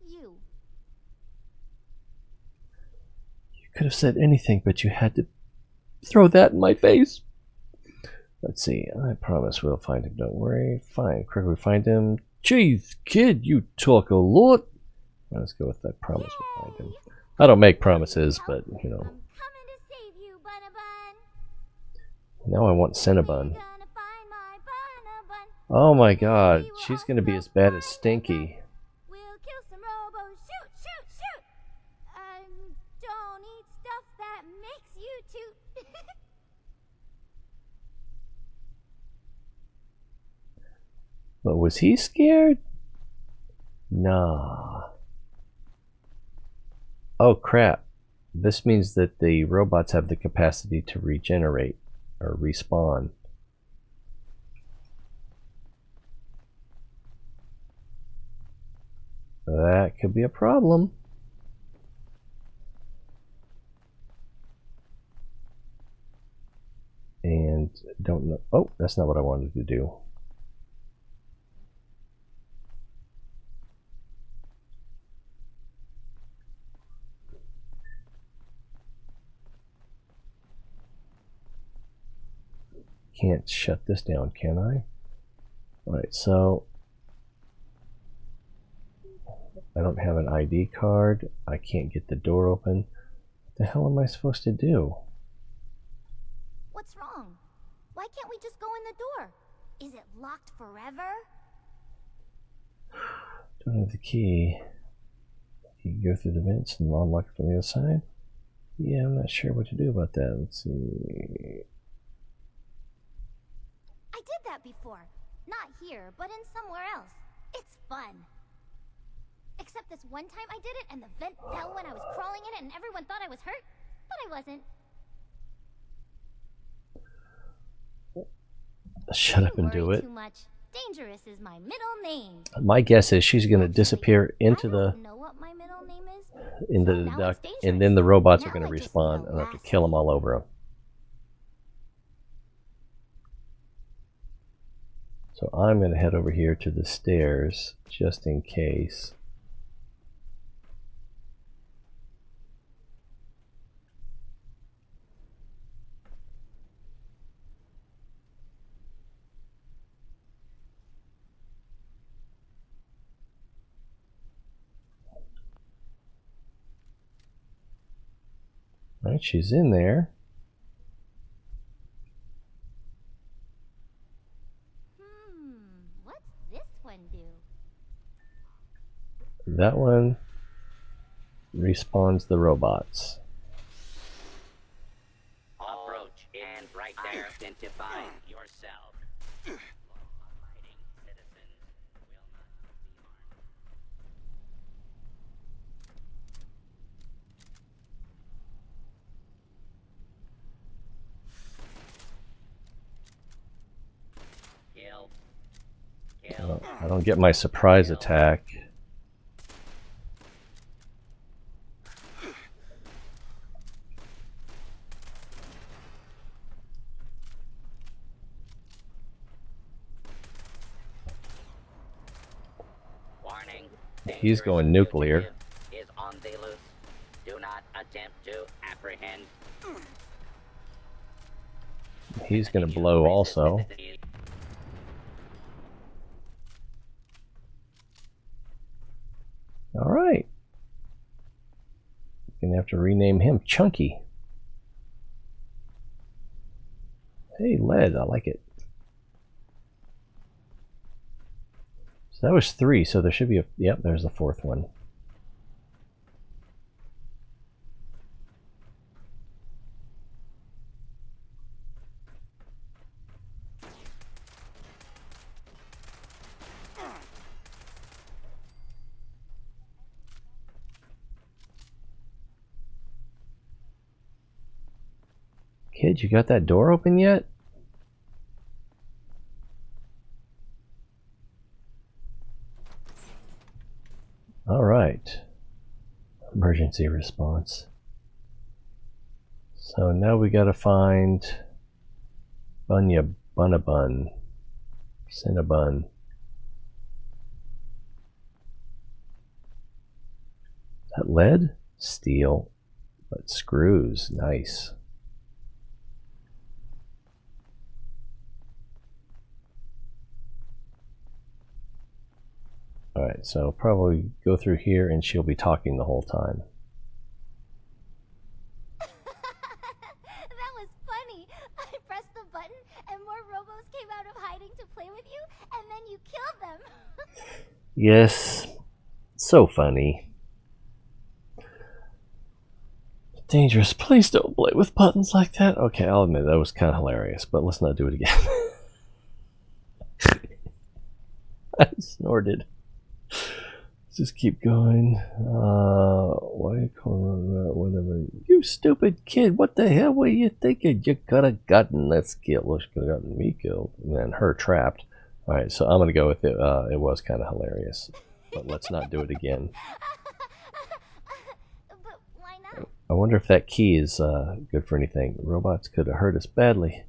[SPEAKER 17] you.
[SPEAKER 1] You could have said anything, but you had to throw that in my face. Let's see. I promise we'll find him. Don't worry. Fine. Quick, we find him. Jeez, kid, you talk a lot. Let's go with that promise. We'll find him. I don't make promises, but, you know. Now I want Cinnabon. Oh my god, she's gonna be as bad as Stinky.
[SPEAKER 17] We'll kill some robos. Shoot, shoot, shoot! Don't eat stuff that makes you toot.
[SPEAKER 1] But was he scared? Nah. Oh crap. This means that the robots have the capacity to regenerate or respawn. That could be a problem. And don't know. Oh, that's not what I wanted to do. Can't shut this down, can I? Alright, so I don't have an ID card. I can't get the door open. What the hell am I supposed to do?
[SPEAKER 17] What's wrong? Why can't we just go in the door? Is it locked forever?
[SPEAKER 1] Don't have the key. You can go through the vents and unlock it from the other side? Yeah, I'm not sure what to do about that. Let's see.
[SPEAKER 17] I did that before. Not here, but in somewhere else. It's fun. Except this one time I did it and the vent fell when I was crawling in it and everyone thought I was hurt, but I wasn't.
[SPEAKER 1] Shut up and do it.
[SPEAKER 17] Too much. Dangerous is my middle name.
[SPEAKER 1] My guess is she's going to disappear into the
[SPEAKER 17] Know what my middle name is?
[SPEAKER 1] into the duct, and then the robots are going to respawn, and I have to kill them all over them. So I'm going to head over here to the stairs just in case. Right, she's in there.
[SPEAKER 17] What's this one do?
[SPEAKER 1] That one respawns the robots.
[SPEAKER 16] Approach and right there, identify yourself.
[SPEAKER 1] I don't get my surprise attack.
[SPEAKER 16] Warning.
[SPEAKER 1] He's going nuclear.
[SPEAKER 16] Is on the loose. Do not attempt to apprehend.
[SPEAKER 1] He's going to blow also. Alright. Gonna have to rename him Chunky. Hey, lead, I like it. So that was 3, so there should be a... Yep, there's the 4th one. Kid, you got that door open yet? All right. Emergency response. So now we gotta find Bunnabun. Cinnabun. Is that lead? Steel. But screws. Nice. Alright, so I'll probably go through here and she'll be talking the whole time.
[SPEAKER 17] That was funny. I pressed the button and more robos came out of hiding to play with you, and then you killed them.
[SPEAKER 1] Yes. So funny. Dangerous. Please don't play with buttons like that. Okay, I'll admit that was kind of hilarious, but let's not do it again. I snorted. Let's just keep going. Why are you calling whatever? You stupid kid! What the hell were you thinking? You could have gotten us killed. Well, she could have gotten me killed, and then her trapped. All right, so I'm gonna go with it. It was kind of hilarious, but let's not do it again.
[SPEAKER 17] But why not?
[SPEAKER 1] I wonder if that key is good for anything. Robots could have hurt us badly.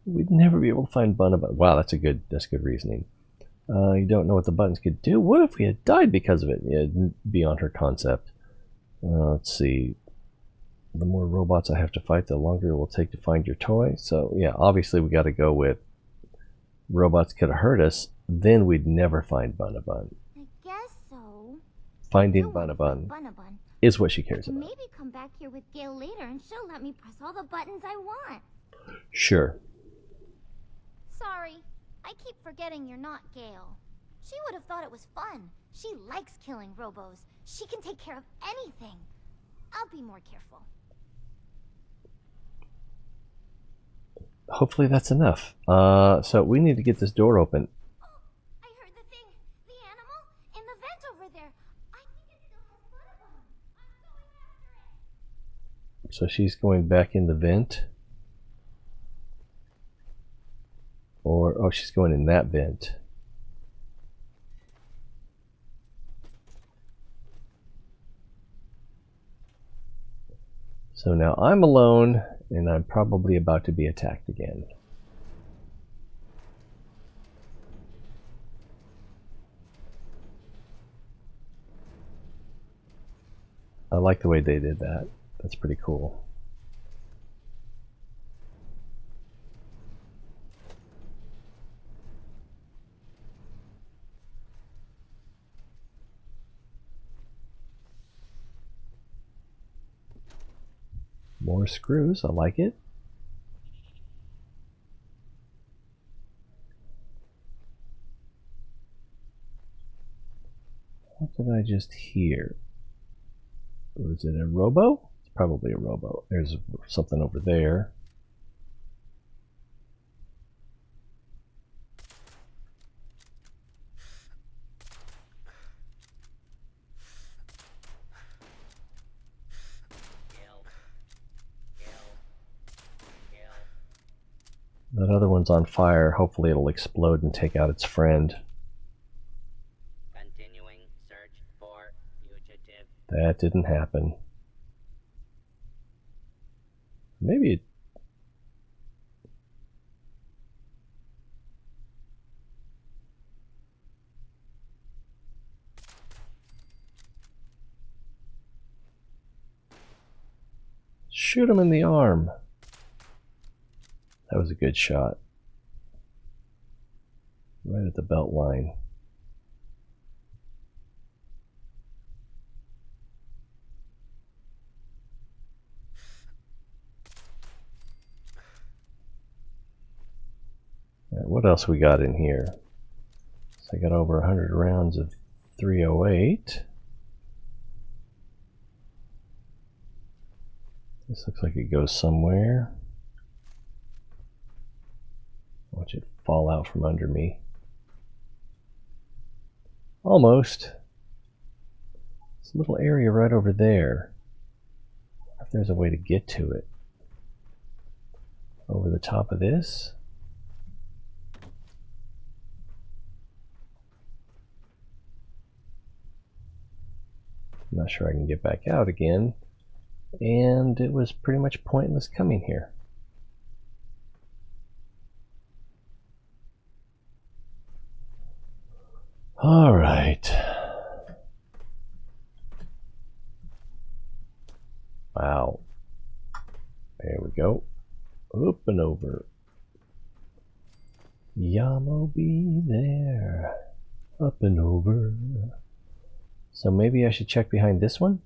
[SPEAKER 1] We'd never be able to find Bunnabun. Wow, that's good reasoning. You don't know what the buttons could do. What if we had died because of it? Yeah, beyond her concept. Let's see. The more robots I have to fight, the longer it will take to find your toy. So yeah, obviously we got to go with robots could have hurt us. Then we'd never find Bunnabun.
[SPEAKER 17] I guess so.
[SPEAKER 1] Finding Bunnabun is what she cares about.
[SPEAKER 17] Maybe come back here with Gail later, and she'll let me press all the buttons I want.
[SPEAKER 1] Sure.
[SPEAKER 17] Sorry. I keep forgetting you're not Gail. She would have thought it was fun. She likes killing robos. She can take care of anything. I'll be more careful.
[SPEAKER 1] Hopefully that's enough. So we need to get this door open.
[SPEAKER 17] Oh, I heard the thing. The animal in the vent over there. I think it still has Bunnabun. I'm going after it.
[SPEAKER 1] So she's going back in the vent. Or, oh, she's going in that vent. So now I'm alone, and I'm probably about to be attacked again. I like the way they did that. That's pretty cool. More screws, I like it. What did I just hear? Was it a robo? It's probably a robo. There's something over there. That other one's on fire. Hopefully it'll explode and take out its friend.
[SPEAKER 16] Continuing search for fugitive.
[SPEAKER 1] That didn't happen. Maybe it... Shoot him in the arm. That was a good shot. Right at the belt line. Right, what else we got in here? So I got over 100 rounds of 308. This looks like it goes somewhere. Watch it fall out from under me. Almost. It's a little area right over there. I wonder if there's a way to get to it. Over the top of this. I'm not sure I can get back out again. And it was pretty much pointless coming here. All right. Wow. There we go. Up and over. Yamo be there. Up and over. So maybe I should check behind this one?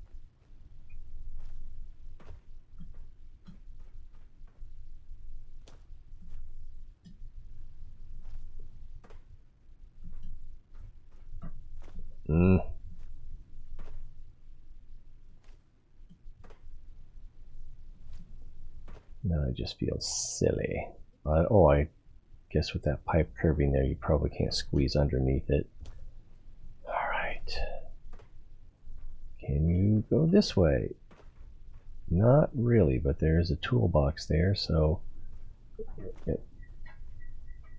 [SPEAKER 1] Now I just feel silly. Oh, I guess with that pipe curving there, you probably can't squeeze underneath it. Alright. Can you go this way? Not really, but there is a toolbox there, so it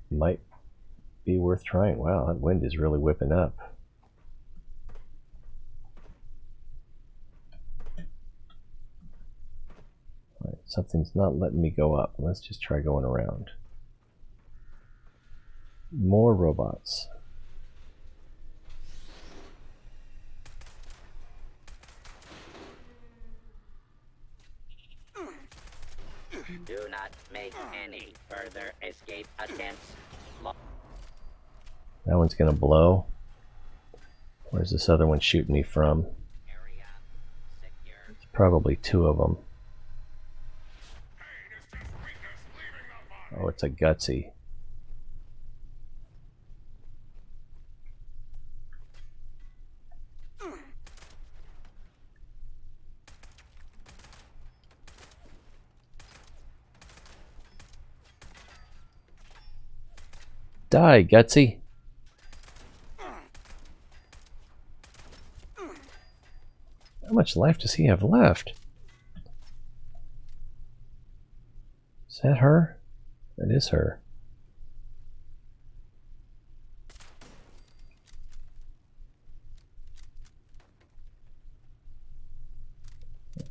[SPEAKER 1] might be worth trying. Wow, that wind is really whipping up. Right, something's not letting me go up. Let's just try going around. More robots.
[SPEAKER 16] Do not make any further escape attempts.
[SPEAKER 1] That one's gonna blow. Where's this other one shooting me from? It's probably two of them. Oh, it's a gutsy. Die, gutsy. How much life does he have left? Is that her? That is her.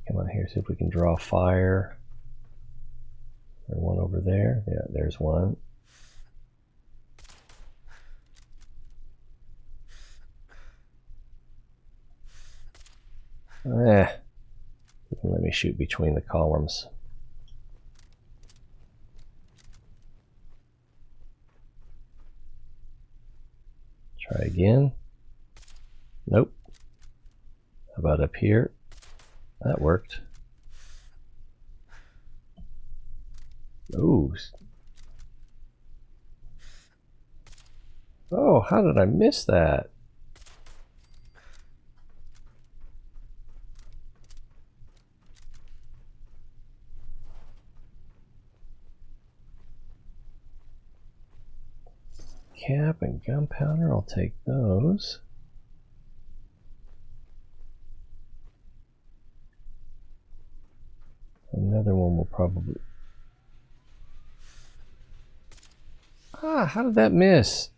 [SPEAKER 1] Come on here, see if we can draw fire. There's one over there. Yeah, there's one. Let me shoot between the columns. Try again. Nope. How about up here? That worked. Ooh. Oh, how did I miss that? Cap and gunpowder, I'll take those. Another one will probably... Ah, how did that miss?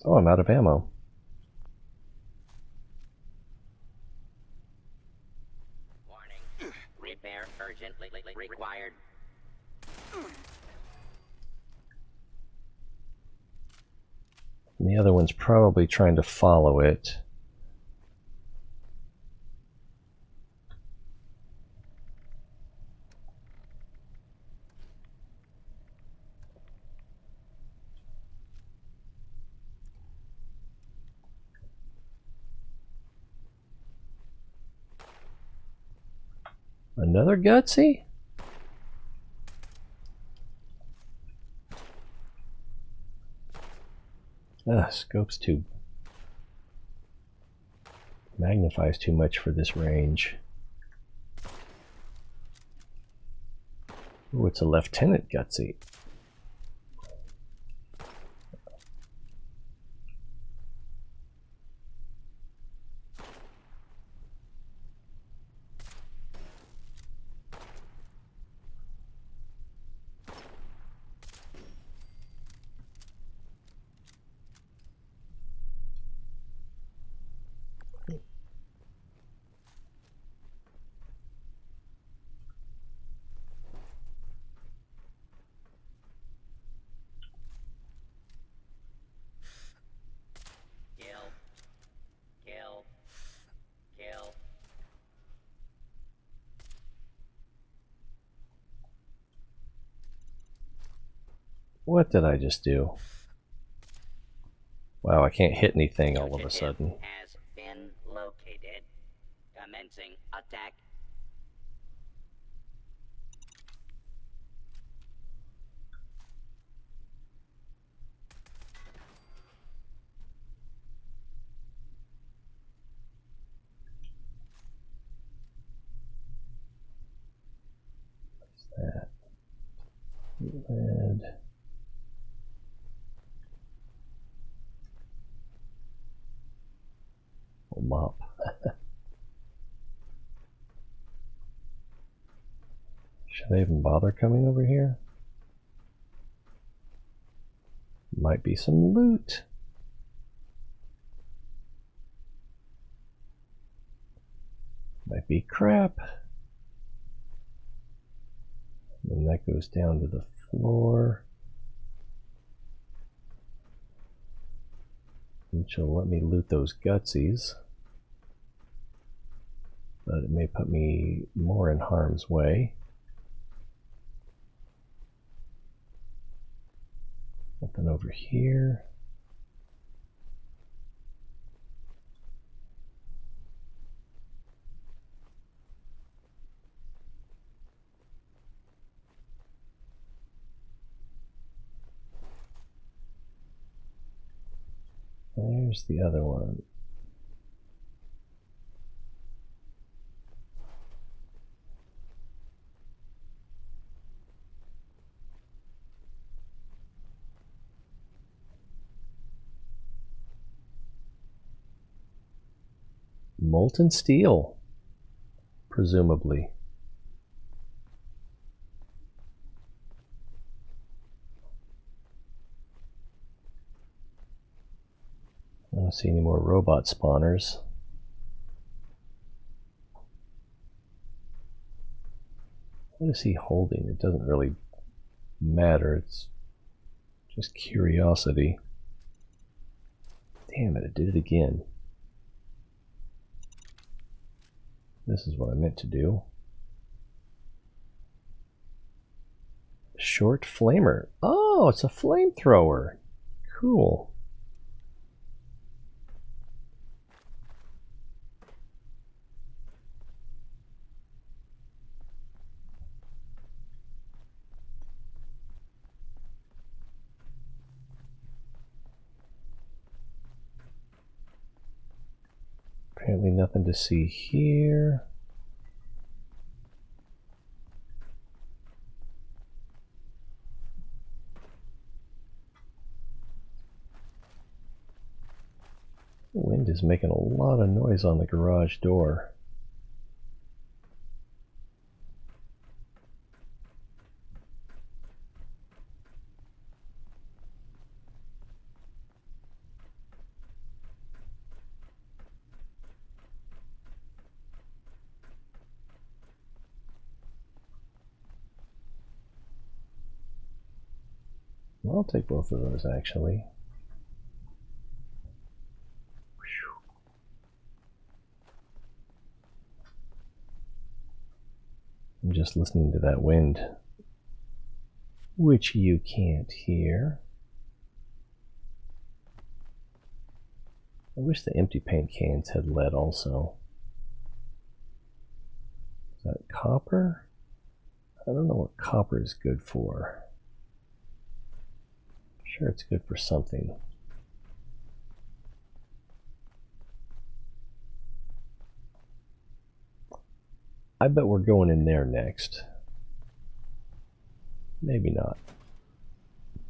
[SPEAKER 1] Oh, I'm out of ammo.
[SPEAKER 16] Warning. Repair urgently required.
[SPEAKER 1] And the other one's probably trying to follow it. Another gutsy? Scope's too... magnifies too much for this range. Ooh, it's a Lieutenant gutsy. What did I just do? Wow, I can't hit anything all of a sudden.
[SPEAKER 16] Has been located. Commencing attack.
[SPEAKER 1] What's that? Lead. Oh, mop. Should I even bother coming over here? Might be some loot. Might be crap. And that goes down to the floor. Which will let me loot those gutsies. But it may put me more in harm's way. Nothing over here. There's the other one. Molten steel, presumably. I don't see any more robot spawners. What is he holding? It doesn't really matter. It's just curiosity. Damn it, it did it again. This is what I meant to do. Short flamer. Oh, it's a flamethrower. Cool. Apparently nothing to see here. The wind is making a lot of noise on the garage door. I'll take both of those, actually. I'm just listening to that wind, which you can't hear. I wish the empty paint cans had lead also. Is that copper? I don't know what copper is good for. Sure, it's good for something. I bet we're going in there next. Maybe not,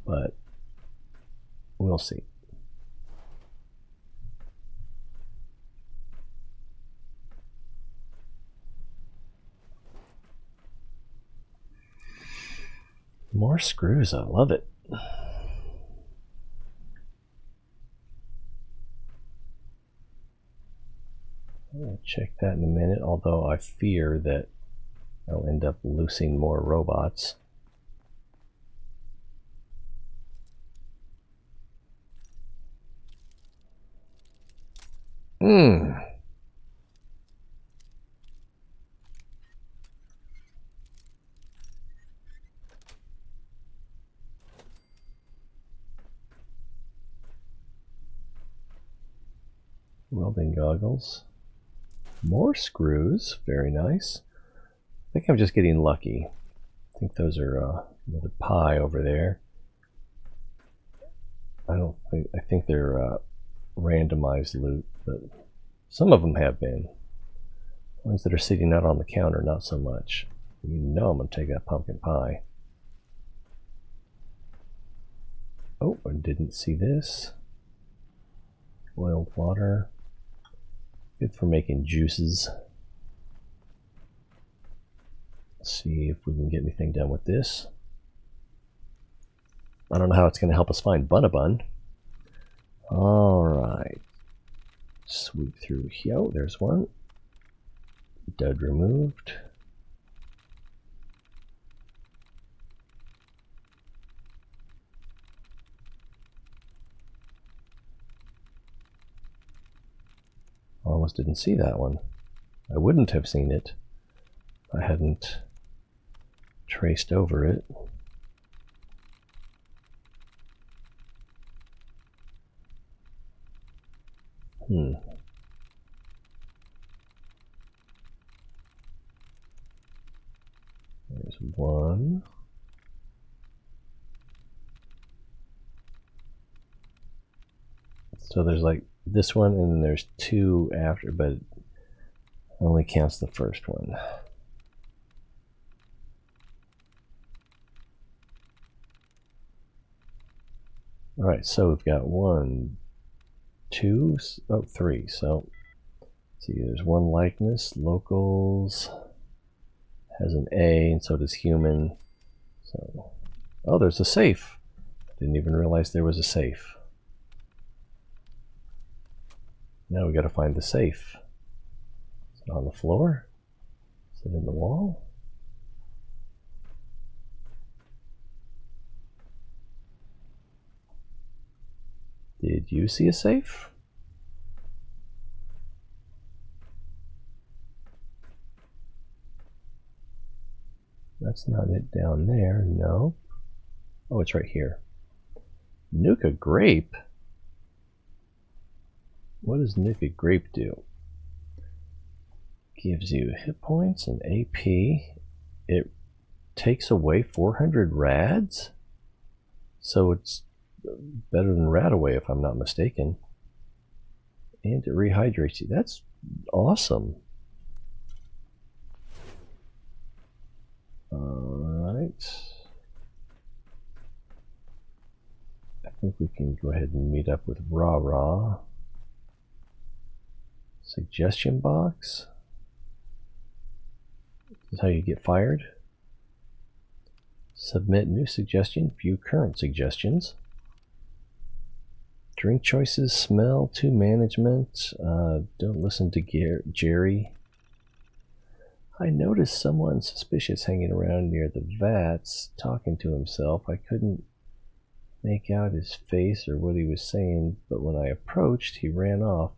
[SPEAKER 1] but we'll see. More screws, I love it. I'll check that in a minute, although I fear that I'll end up loosing more robots. Welding goggles. More screws. Very nice. I think I'm just getting lucky. I think those are another pie over there. I think they're randomized loot, but some of them have been. Ones that are sitting out on the counter, not so much. You know I'm going to take that pumpkin pie. Oh, I didn't see this. Boiled water. Good for making juices. Let's see if we can get anything done with this. I don't know how it's going to help us find Bun-a-Bun. Alright. Sweep through here. Oh, there's one. Dud removed. Almost didn't see that one. I wouldn't have seen it if I hadn't traced over it. There's one. So there's like this one, and then there's two after, but it only counts the first one. Alright, so we've got 1, 2, oh, 3. So, let's see, there's one likeness. Locals has an A, and so does human. So, oh, there's a safe. Didn't even realize there was a safe. Now we got to find the safe. Is it on the floor? Is it in the wall? Did you see a safe? That's not it down there, no. Oh, it's right here. Nuka Grape? What does Nuka Grape do? Gives you hit points and AP. It takes away 400 rads? So it's better than Radaway if I'm not mistaken. And it rehydrates you. That's awesome. Alright. I think we can go ahead and meet up with Rah. Suggestion box. This is how you get fired. Submit new suggestion. View current suggestions. Drink choices. Smell to management. Don't listen to Jerry. I noticed someone suspicious hanging around near the vats, talking to himself. I couldn't make out his face or what he was saying, but when I approached, he ran off.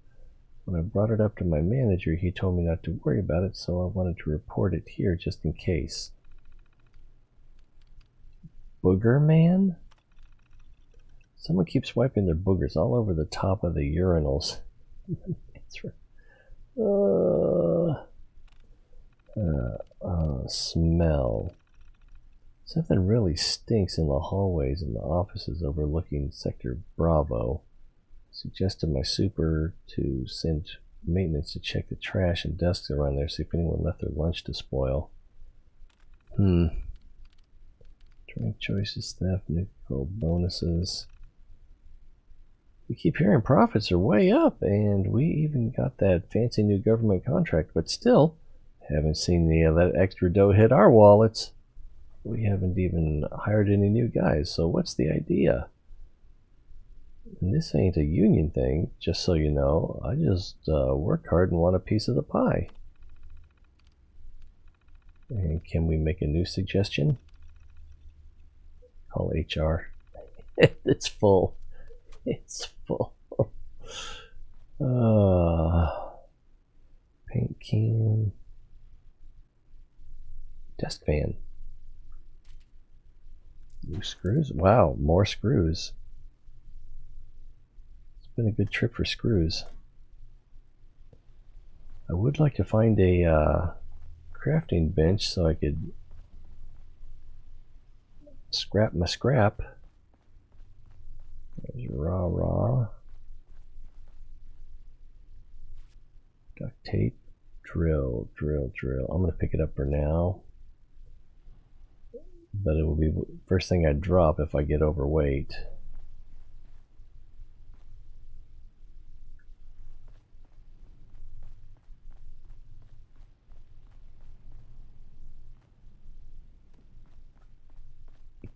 [SPEAKER 1] When I brought it up to my manager, he told me not to worry about it, so I wanted to report it here just in case. Booger Man? Someone keeps wiping their boogers all over the top of the urinals. That's right. Smell. Something really stinks in the hallways and the offices overlooking Sector Bravo. Suggested my super to send maintenance to check the trash and desks around there, see if anyone left their lunch to spoil. Drink choices, theft, nickel bonuses. We keep hearing profits are way up, and we even got that fancy new government contract, but still haven't seen any of that extra dough hit our wallets. We haven't even hired any new guys, so what's the idea? And this ain't a union thing, just so you know. I just work hard and want a piece of the pie. And can we make a new suggestion? Call HR. It's full. It's full. Paint can. Desk fan. New screws? Wow, more screws. It's been a good trip for screws. I would like to find a crafting bench so I could scrap my scrap. There's raw. Duct tape, drill. I'm going to pick it up for now. But it will be the first thing I drop if I get overweight.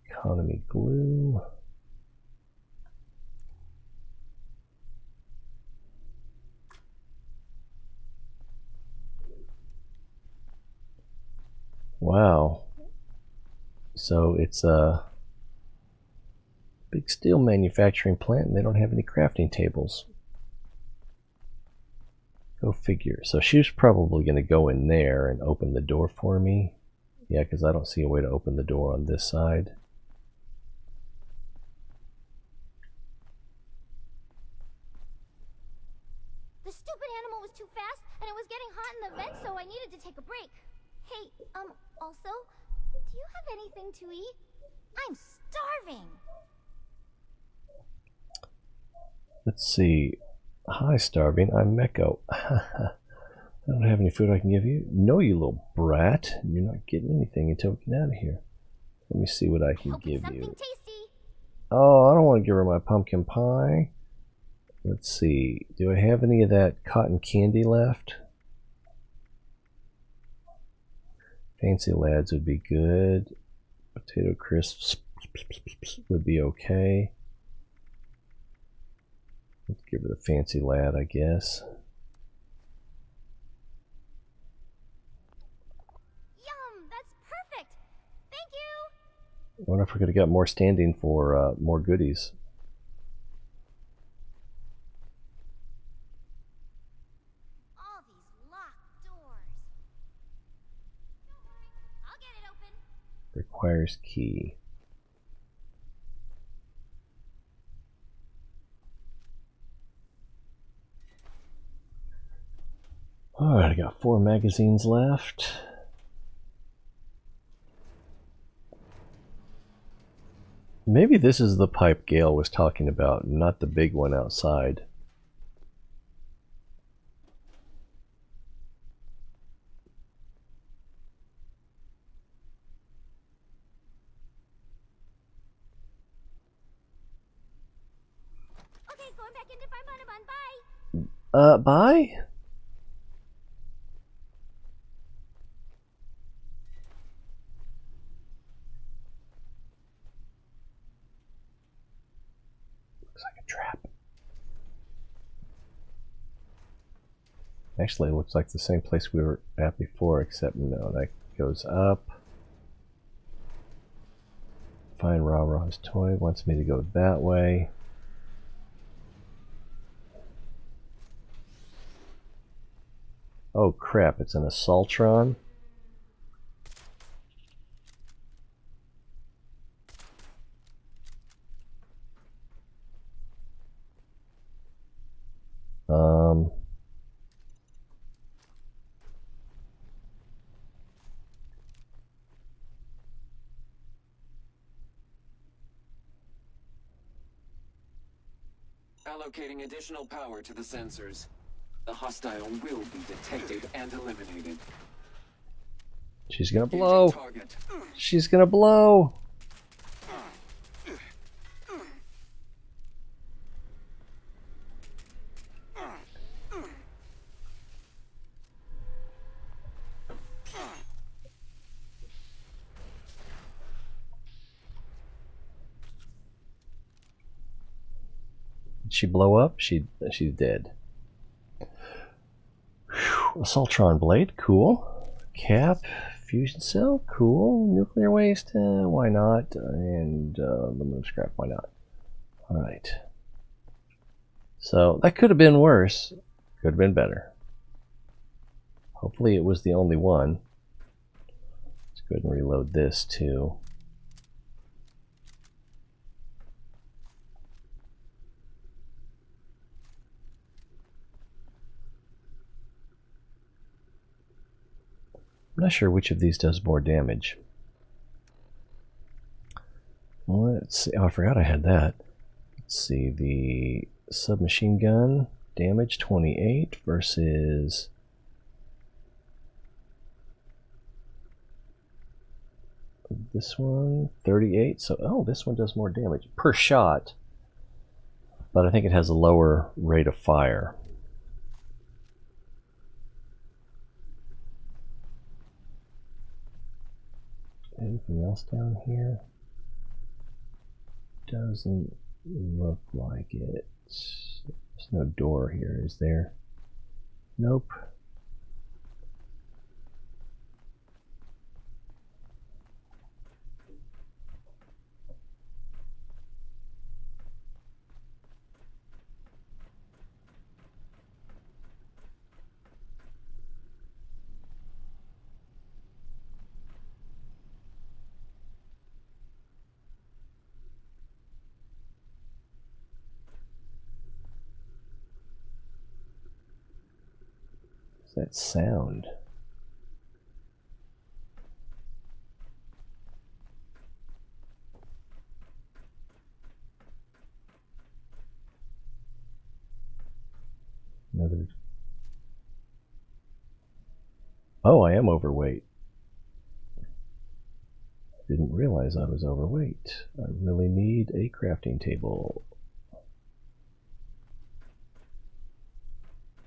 [SPEAKER 1] Economy glue. Wow. So it's a big steel manufacturing plant and they don't have any crafting tables. Go figure. So she's probably going to go in there and open the door for me. Yeah, because I don't see a way to open the door on this side.
[SPEAKER 17] The stupid animal was too fast, and it was getting hot in the vent, so I needed to take a break. Hey, also, do you have anything to eat? I'm starving!
[SPEAKER 1] Let's see. Hi, starving. I'm Meko. I don't have any food I can give you. No, you little brat. You're not getting anything until we get out of here. Let me see what I can give you.
[SPEAKER 17] Tasty.
[SPEAKER 1] Oh, I don't want to give her my pumpkin pie. Let's see. Do I have any of that cotton candy left? Fancy Lads would be good. Potato crisps would be okay. Let's give her the Fancy Lad, I guess.
[SPEAKER 17] Yum! That's perfect! Thank you!
[SPEAKER 1] I wonder if we could have got more standing for more goodies.
[SPEAKER 17] All these locked doors. Don't worry, I'll get it open.
[SPEAKER 1] Requires key. Alright, I got 4 magazines left. Maybe this is the pipe Gale was talking about, not the big one outside.
[SPEAKER 17] Okay, going back into Bye.
[SPEAKER 1] Bye? Looks like a trap. Actually, it looks like the same place we were at before, except no, that goes up. Find Rah-Rah's toy, wants me to go that way. Oh crap, it's an Assaultron.
[SPEAKER 18] Allocating additional power to the sensors. The hostile will be detected and eliminated.
[SPEAKER 1] She's gonna blow. She's gonna blow. Did she blow up? She's dead. Whew. Assaultron blade, cool. Cap, fusion cell, cool. Nuclear waste, why not? And aluminum scrap, why not? All right. So that could have been worse. Could have been better. Hopefully it was the only one. Let's go ahead and reload this too. I'm not sure which of these does more damage. Let's see. Oh, I forgot I had that. Let's see. The submachine gun damage 28 versus this one 38. So, oh, this one does more damage per shot, but I think it has a lower rate of fire. Anything else down here? Doesn't look like it. There's no door here, is there? Nope. What's that sound? Another. Oh, I am overweight. Didn't realize I was overweight. I really need a crafting table.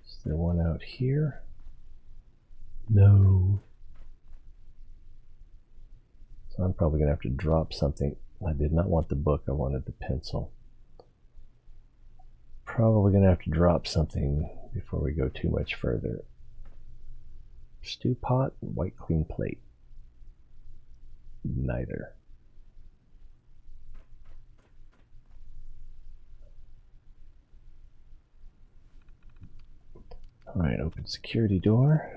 [SPEAKER 1] Is there one out here? No. So I'm probably going to have to drop something. I did not want the book, I wanted the pencil. Probably going to have to drop something before we go too much further. Stew pot, white clean plate. Neither. Alright, open security door.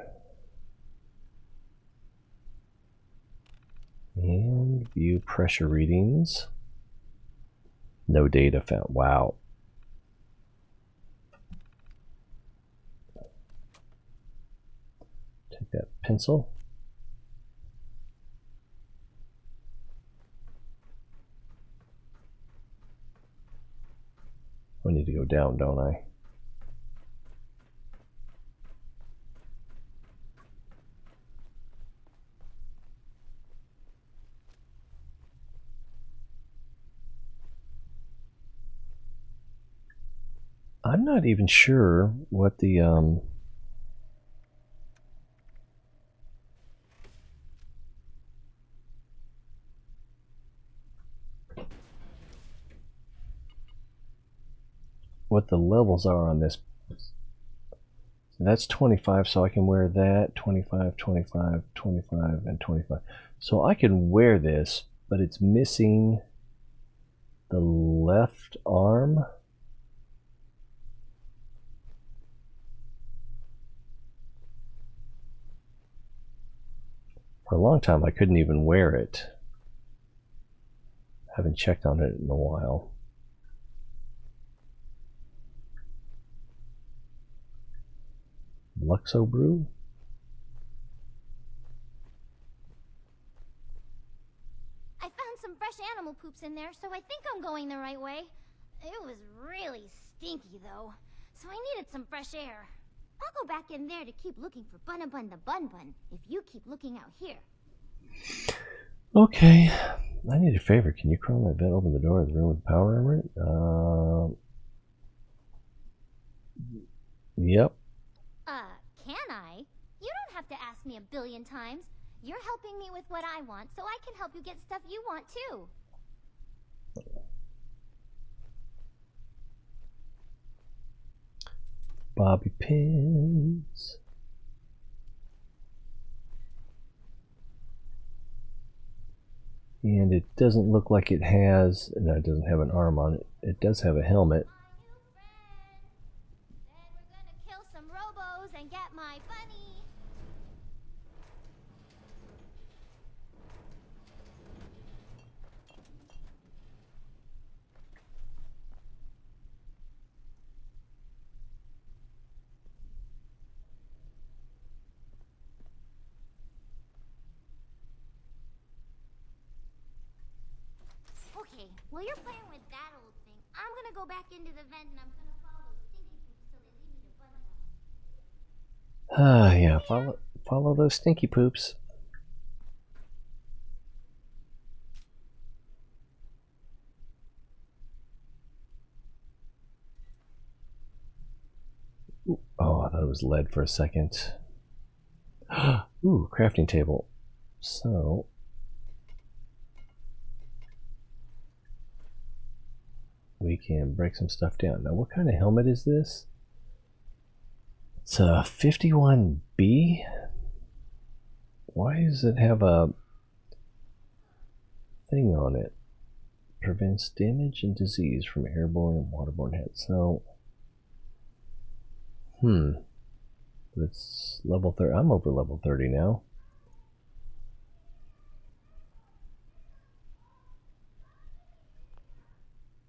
[SPEAKER 1] And view pressure readings. No data found. Wow. Take that pencil. I need to go down, don't I? I'm not even sure what the levels are on this. That's 25, so I can wear that. 25, 25, 25, and 25. So I can wear this, but it's missing the left arm. For a long time, I couldn't even wear it. Haven't checked on it in a while. Luxo brew?
[SPEAKER 17] I found some fresh animal poops in there, so I think I'm going the right way. It was really stinky, though, so I needed some fresh air. I'll go back in there to keep looking for Bun-a-Bun the Bun-Bun, if you keep looking out here.
[SPEAKER 1] Okay. I need a favor. Can you crawl that vent, open the door of the room with the power armor? Yep.
[SPEAKER 17] Can I? You don't have to ask me a billion times. You're helping me with what I want, so I can help you get stuff you want, too.
[SPEAKER 1] Bobby pins. And it doesn't look like it has, no, it doesn't have an arm on it. It does have a helmet.
[SPEAKER 17] Then we're gonna kill some robos and get my bunny. While you're playing with that old thing, I'm gonna go back into the vent and I'm gonna follow stinky poops till they lead me to Bunny.
[SPEAKER 1] Yeah, follow those stinky poops. Oh, I thought it was lead for a second. Ooh, crafting table. So we can break some stuff down. Now, what kind of helmet is this? It's a 51B. Why does it have a thing on it? Prevents damage and disease from airborne and waterborne hits. So, it's level 30. I'm over level 30 now.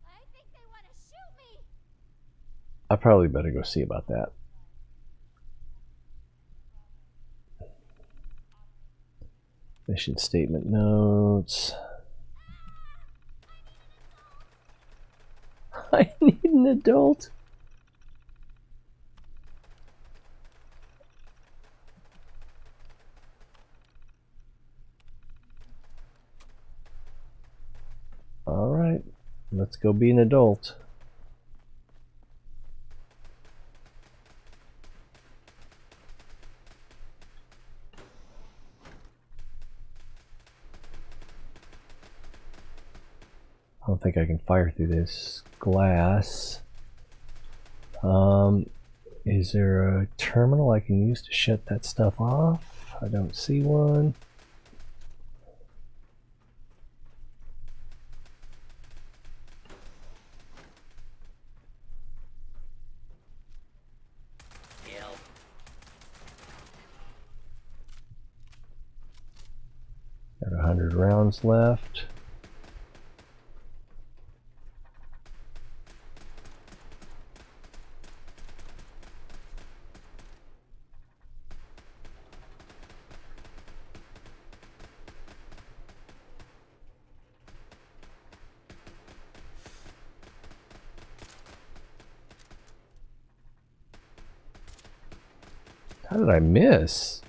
[SPEAKER 17] I think they want to shoot me.
[SPEAKER 1] I probably better go see about that. Mission statement notes. I need an adult. All right, let's go be an adult. I don't think I can fire through this glass. Is there a terminal I can use to shut that stuff off? I don't see one. Got 100 rounds left. How did I miss?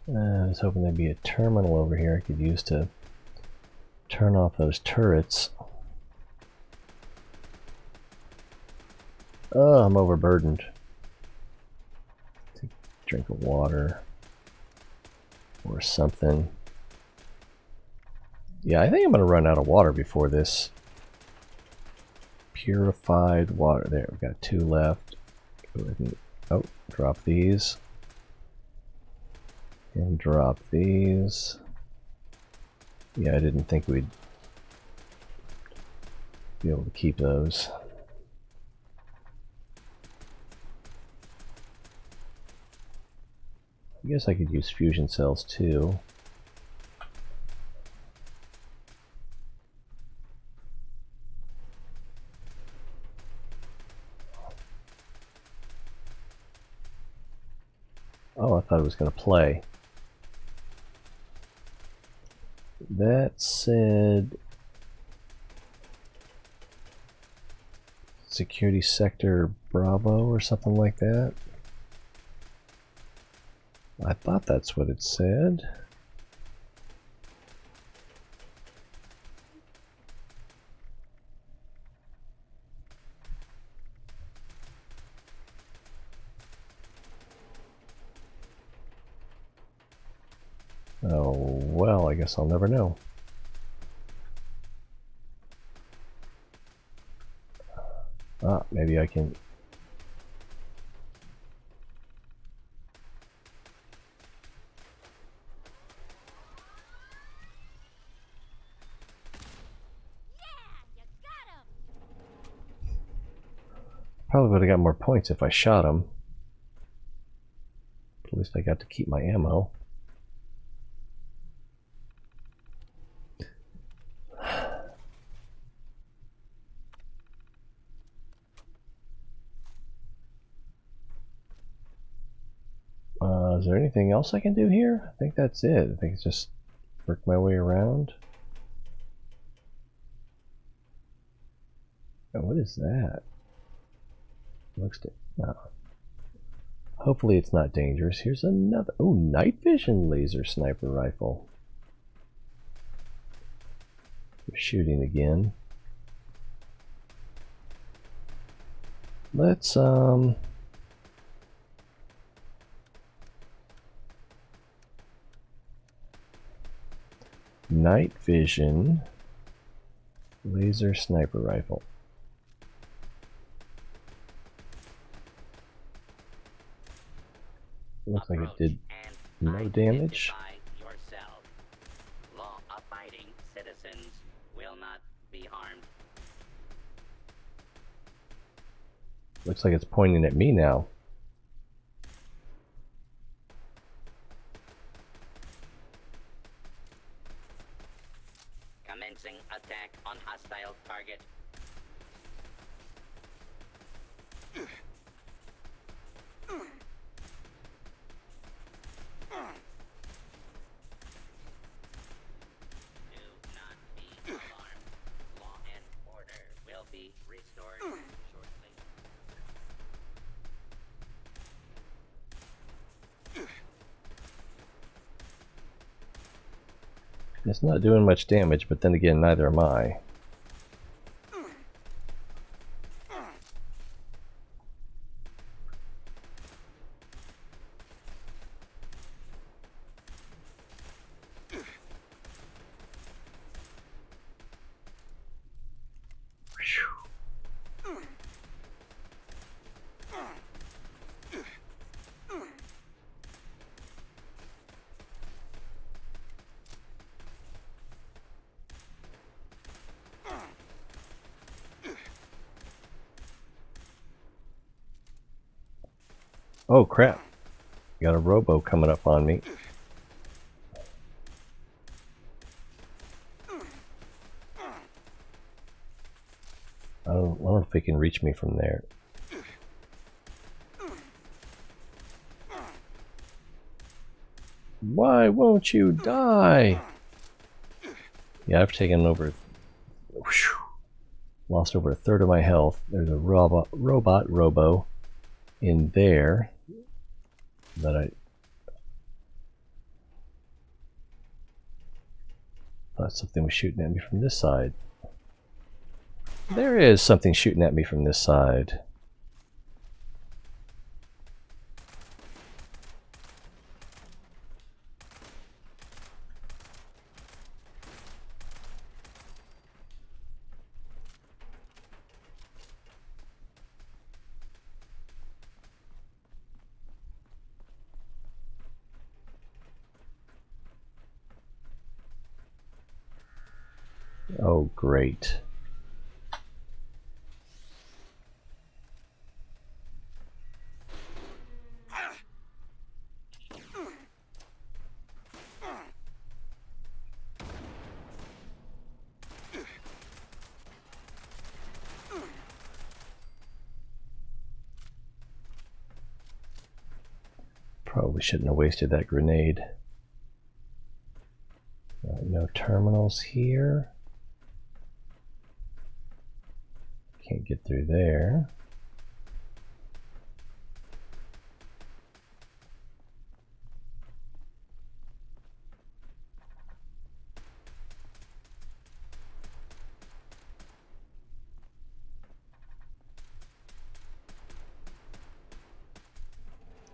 [SPEAKER 1] I was hoping there'd be a terminal over here I could use to turn off those turrets. Oh, I'm overburdened. Take a drink of water or something. Yeah, I think I'm going to run out of water before this. Purified water. There, we've got 2 left. Oh, drop these. And drop these. Yeah, I didn't think we'd be able to keep those. I guess I could use fusion cells too. Oh, I thought it was going to play. That said security sector Bravo or something like that. I thought that's what it said. Oh, well, I guess I'll never know. Ah, maybe I can... Probably would have got more points if I shot him. But at least I got to keep my ammo. there anything else I can do here? I think that's it. I think it's just work my way around. Oh, what is that? Looks to... Hopefully it's not dangerous. Here's another... Oh, night vision laser sniper rifle. They're shooting again. Let's, night vision laser sniper rifle. Looks like it did no damage.
[SPEAKER 16] Law-abiding citizens will not be harmed.
[SPEAKER 1] Looks like it's pointing at me now.
[SPEAKER 16] Commencing attack on hostile target.
[SPEAKER 1] It's not doing much damage, but then again, neither am I. Oh crap, got a robo coming up on me. I don't know if he can reach me from there. Why won't you die? Yeah, I've taken over... Whew, lost over a third of my health. There's a robot robo in there that I thought something was shooting at me from this side. There is something shooting at me from this side. Oh, great. Probably shouldn't have wasted that grenade. No terminals here. Can't get through there.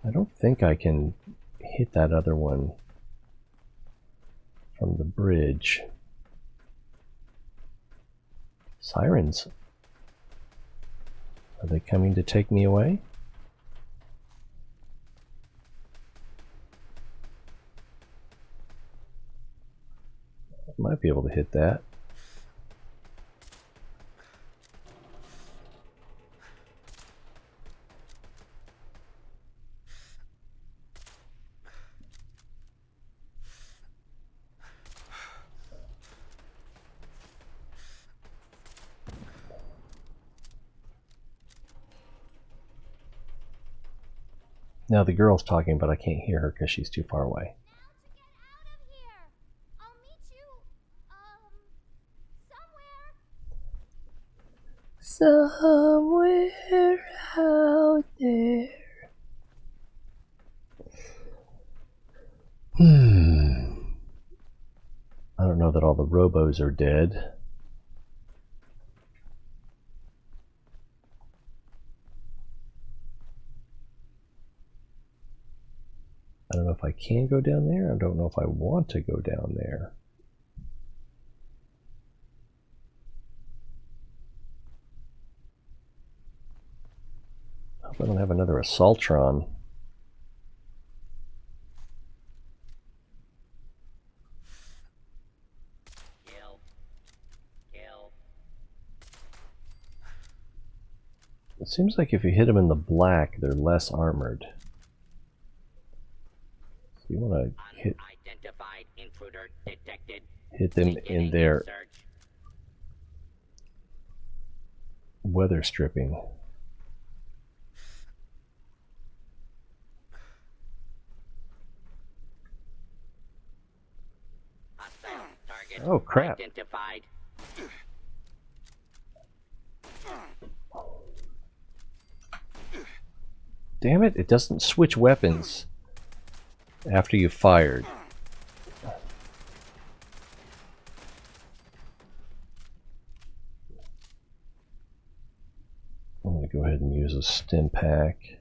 [SPEAKER 1] I don't think I can hit that other one from the bridge. Sirens. Are they coming to take me away? I might be able to hit that. Now the girl's talking, but I can't hear her because she's too far away. Somewhere out there. I don't know that all the robos are dead. I don't know if I can go down there. I don't know if I want to go down there. I hope I don't have another Assaultron. It seems like if you hit them in the black, they're less armored. So you want to hit them in their weather stripping. Oh crap. Damn it, it doesn't switch weapons after you've fired. I'm going to go ahead and use a stim pack.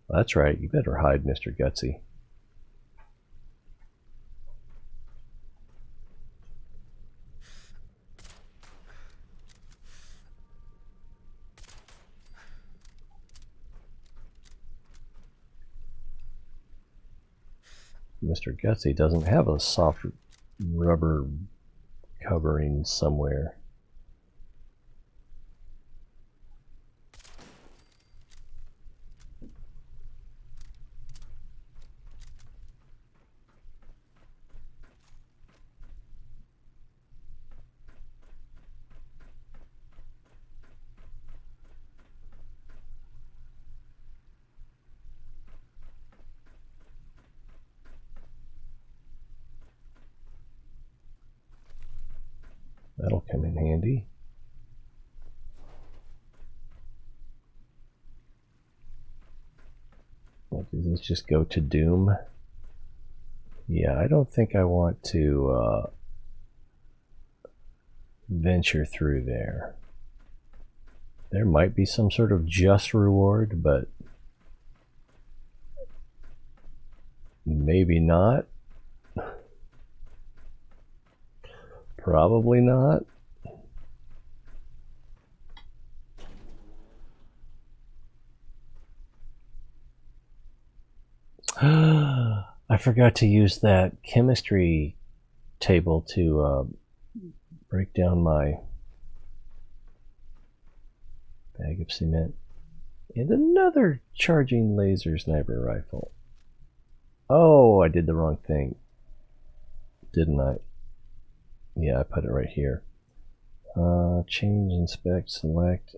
[SPEAKER 1] That's right, you better hide, Mr. Gutsy. Mr. Gutsy doesn't have a soft rubber covering somewhere. That'll come in handy. Does this just go to Doom? Yeah, I don't think I want to venture through there. There might be some sort of just reward, but maybe not. Probably not. I forgot to use that chemistry table to break down my bag of cement. And another charging laser sniper rifle. Oh, I did the wrong thing. Didn't I? Yeah, I put it right here. Change, inspect, select.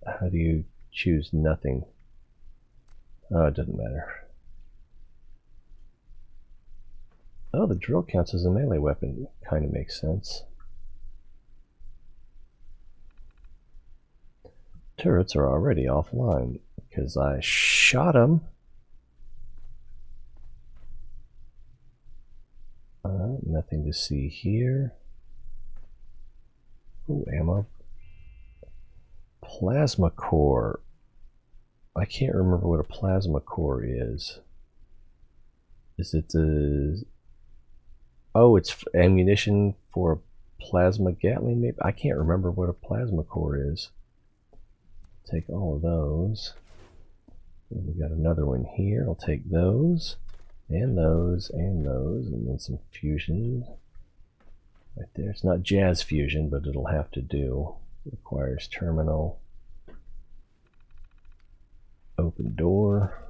[SPEAKER 1] How do you choose nothing? Oh, it doesn't matter. Oh, the drill counts as a melee weapon. Kind of makes sense. Turrets are already offline because I shot them. Nothing to see here. Ooh, ammo. Plasma core. I can't remember what a plasma core is. Is it the... Oh, it's ammunition for a plasma Gatling, maybe? I can't remember what a plasma core is. Take all of those. And we got another one here. I'll take those, and those, and those, and then some fusion. Right there. It's not jazz fusion, but it'll have to do. Requires terminal. Open door.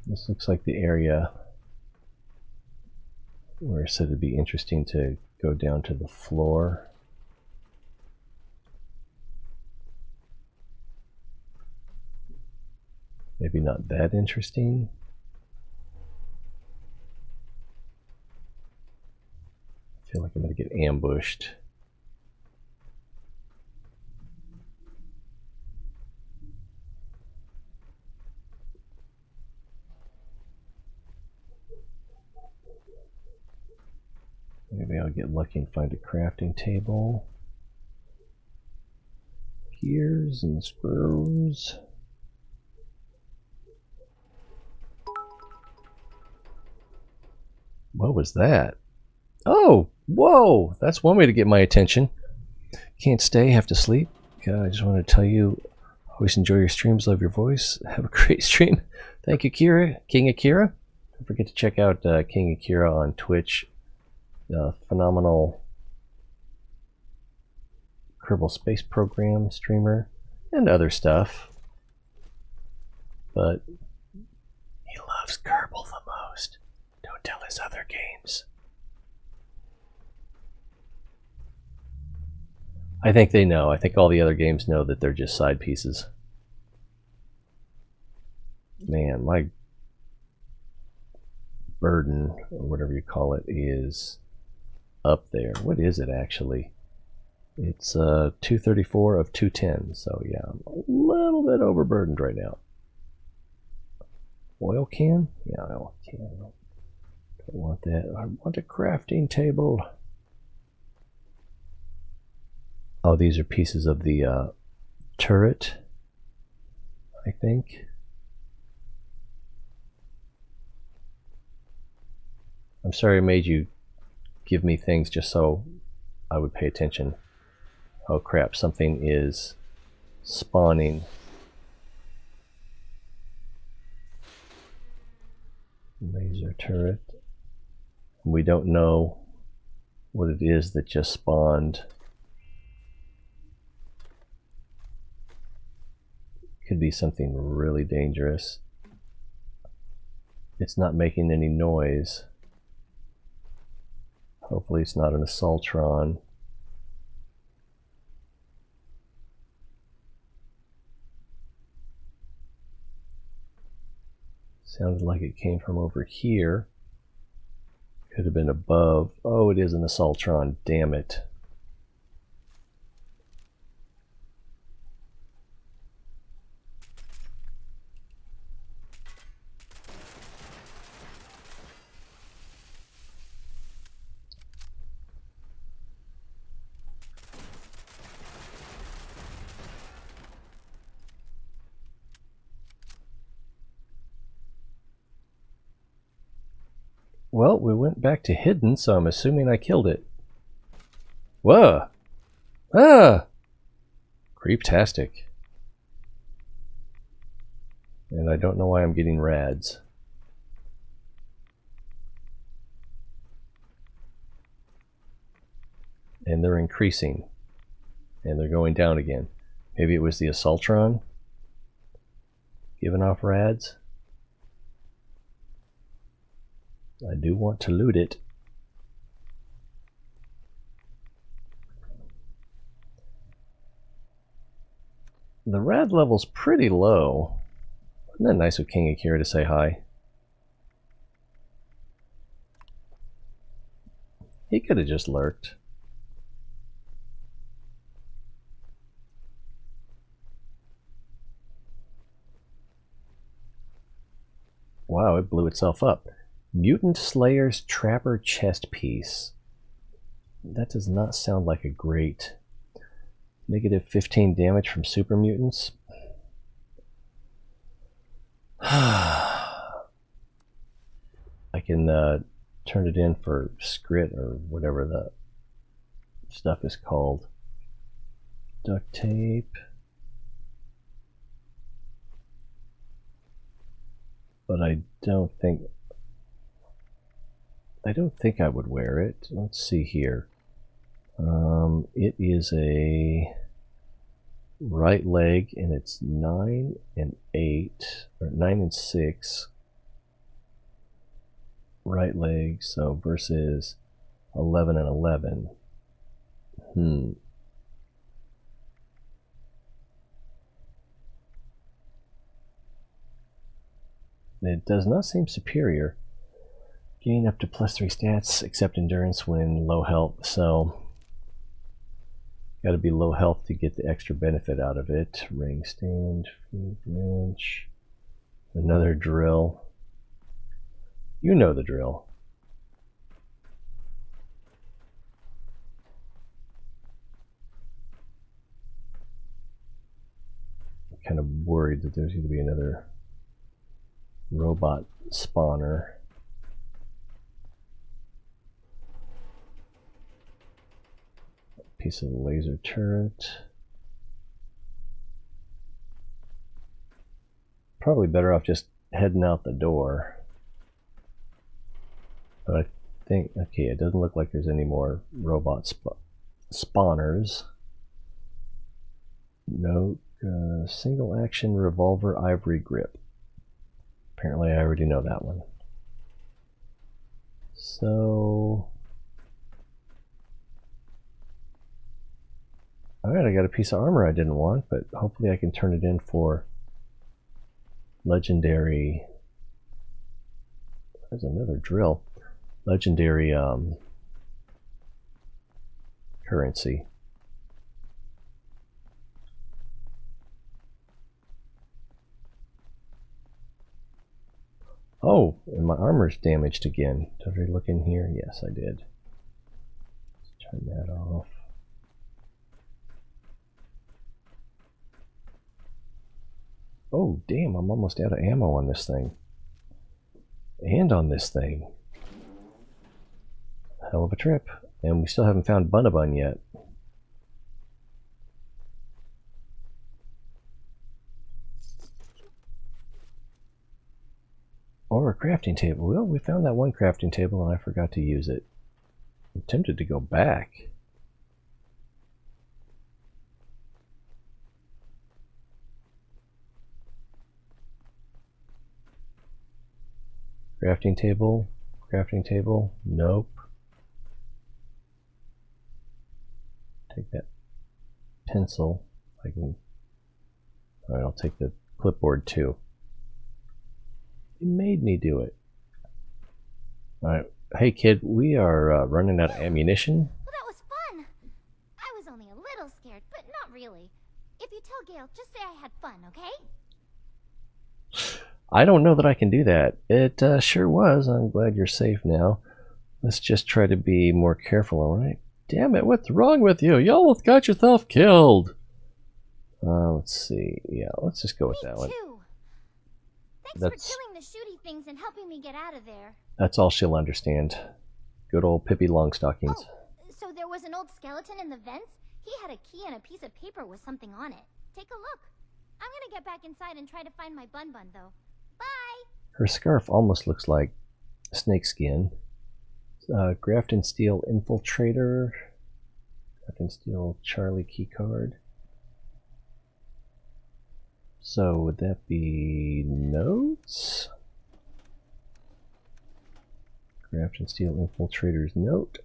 [SPEAKER 1] This looks like the area where it said it'd be interesting to go down to the floor. Maybe not that interesting. I feel like I'm going to get ambushed. Maybe I'll get lucky and find a crafting table. Gears and screws. What was that? Oh, whoa! That's one way to get my attention. Can't stay, have to sleep. I just want to tell you, always enjoy your streams, love your voice. Have a great stream. Thank you, Kira. King Akira. Don't forget to check out King Akira on Twitch. Phenomenal Kerbal Space Program streamer and other stuff. But he loves Kerbal the most. Don't tell his other games. I think they know. I think all the other games know that they're just side pieces. Man, my burden, or whatever you call it, is up there. What is it actually? It's 234 of 210. So yeah, I'm a little bit overburdened right now. Oil can? Yeah, oil can. Don't want that. I want a crafting table. Oh, these are pieces of the turret, I think. I'm sorry I made you give me things just so I would pay attention. Oh crap, something is spawning. Laser turret. We don't know what it is that just spawned. Could be something really dangerous. It's not making any noise. Hopefully it's not an assaultron. Sounded like it came from over here. Could have been above. Oh, it is an assaultron. Damn it. Well, we went back to hidden, so I'm assuming I killed it. Whoa! Ah! Creeptastic. And I don't know why I'm getting rads. And they're increasing. And they're going down again. Maybe it was the assaultron giving off rads. I do want to loot it. The rad level's pretty low. Isn't that nice of King Akira to say hi? He could have just lurked. Wow, it blew itself up. Mutant Slayer's Trapper chest piece. That does not sound like a great... Negative 15 damage from super mutants. I can turn it in for scrit or whatever the stuff is called. Duct tape. But but I don't think I would wear it. Let's see here. It is a right leg, and it's 9 and 8, or 9 and 6. Right leg, so versus 11 and 11. It does not seem superior. Gain up to +3 stats, except endurance when low health, so got to be low health to get the extra benefit out of it. Ring stand, wrench, another drill. You know the drill. I'm kind of worried that there's going to be another robot spawner. Piece of the laser turret. Probably better off just heading out the door. But I think, okay, it doesn't look like there's any more robot spawners. No, single action revolver ivory grip. Apparently I already know that one. So, alright, I got a piece of armor I didn't want, but hopefully I can turn it in for legendary. There's another drill. Legendary currency. Oh, and my armor's damaged again. Did I look in here? Yes, I did. Let's turn that off. Oh, damn, I'm almost out of ammo on this thing. And on this thing. Hell of a trip. And we still haven't found Bunabun yet. Or a crafting table. Well, we found that one crafting table and I forgot to use it. I'm tempted to go back. Crafting table. Crafting table. Nope. Take that pencil. I can. Alright, I'll take the clipboard too. It made me do it. Alright. Hey kid, we are running out of ammunition.
[SPEAKER 17] Well, that was fun. I was only a little scared, but not really. If you tell Gail, just say I had fun, okay?
[SPEAKER 1] I don't know that I can do that. It sure was. I'm glad you're safe now. Let's just try to be more careful, alright? Damn it, what's wrong with you? You almost got yourself killed. Let's see. Yeah, let's just go with that one.
[SPEAKER 17] Thanks for killing the shooty things and helping me get out of there.
[SPEAKER 1] That's all she'll understand. Good old Pippi Longstockings.
[SPEAKER 17] Oh, so there was an old skeleton in the vents? He had a key and a piece of paper with something on it. Take a look. I'm gonna get back inside and try to find my bun though. Bye!
[SPEAKER 1] Her scarf almost looks like snakeskin. Grafton Steel Infiltrator. Grafton Steel Charlie keycard. So would that be notes? Grafton Steel Infiltrator's note.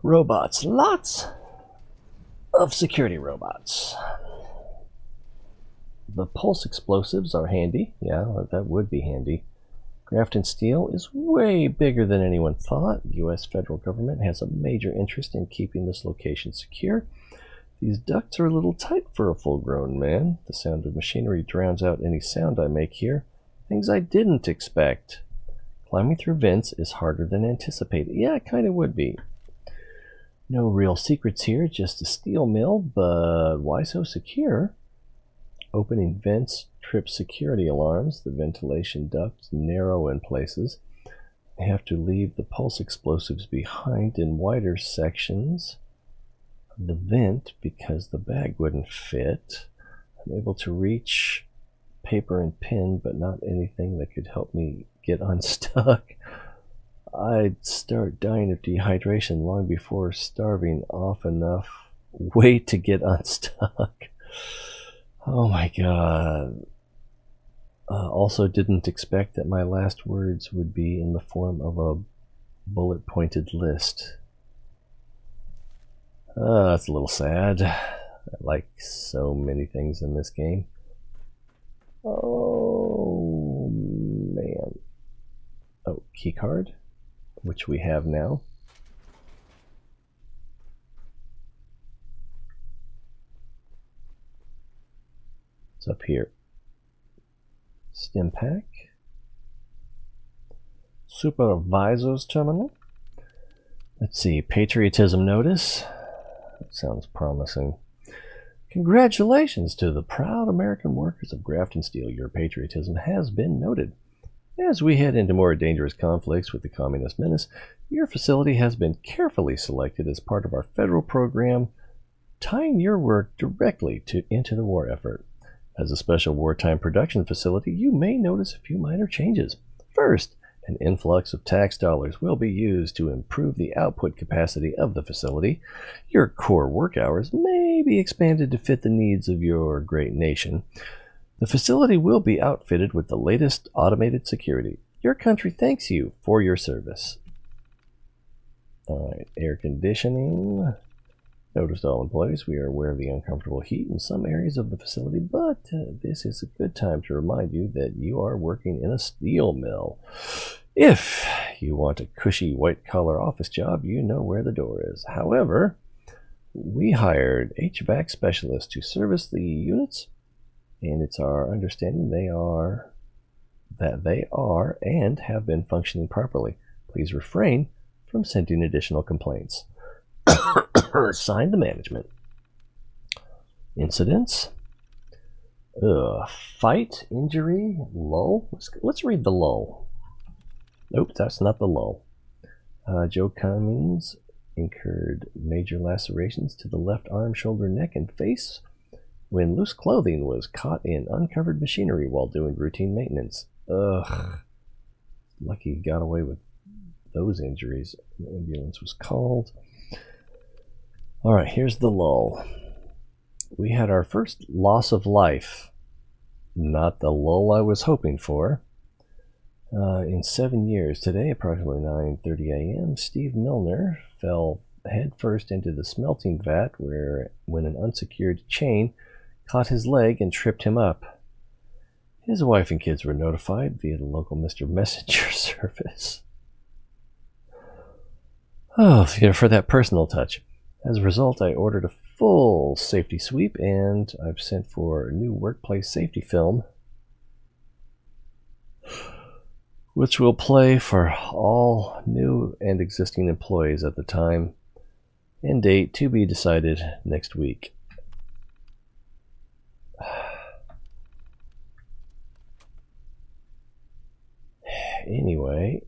[SPEAKER 1] Robots. Lots of security robots. The pulse explosives are handy. Yeah, that would be handy. Grafton Steel is way bigger than anyone thought. The U.S. federal government has a major interest in keeping this location secure. These ducts are a little tight for a full-grown man. The sound of machinery drowns out any sound I make here. Things I didn't expect. Climbing through vents is harder than anticipated. Yeah, it kind of would be. No real secrets here, just a steel mill, but why so secure? Opening vents trips security alarms. The ventilation ducts narrow in places. I have to leave the pulse explosives behind in wider sections of the vent because the bag wouldn't fit. I'm able to reach paper and pen, but not anything that could help me get unstuck. I'd start dying of dehydration long before starving off enough weight to get unstuck. Oh my god. Also didn't expect that my last words would be in the form of a bullet-pointed list. That's a little sad. Like so many things in this game. Oh man. Oh, keycard, which we have now. It's up here. Stim pack. Supervisor's terminal. Let's see, patriotism notice. That sounds promising. Congratulations to the proud American workers of Grafton Steel. Your patriotism has been noted. As we head into more dangerous conflicts with the communist menace, your facility has been carefully selected as part of our federal program, tying your work directly into the war effort. As a special wartime production facility, you may notice a few minor changes. First, an influx of tax dollars will be used to improve the output capacity of the facility. Your core work hours may be expanded to fit the needs of your great nation. The facility will be outfitted with the latest automated security. Your country thanks you for your service. Alright, air conditioning. Noticed all employees, we are aware of the uncomfortable heat in some areas of the facility, but this is a good time to remind you that you are working in a steel mill. If you want a cushy white-collar office job, you know where the door is. However, we hired HVAC specialists to service the units, and it's our understanding they are and have been functioning properly. Please refrain from sending additional complaints. Signed, the management. Incidents. Fight, injury, lull. Let's read the lull. Nope, that's not the lull. Joe Cummings incurred major lacerations to the left arm, shoulder, neck, and face when loose clothing was caught in uncovered machinery while doing routine maintenance. Ugh. Lucky he got away with those injuries. The ambulance was called. Alright, here's the lull. We had our first loss of life. Not the lull I was hoping for. In 7 years. Today, approximately 9:30 a.m., Steve Milner fell headfirst into the smelting vat when an unsecured chain caught his leg and tripped him up. His wife and kids were notified via the local Mr. Messenger service. Oh, for that personal touch. As a result, I ordered a full safety sweep, and I've sent for a new workplace safety film, which will play for all new and existing employees at the time and date to be decided next week. Anyway.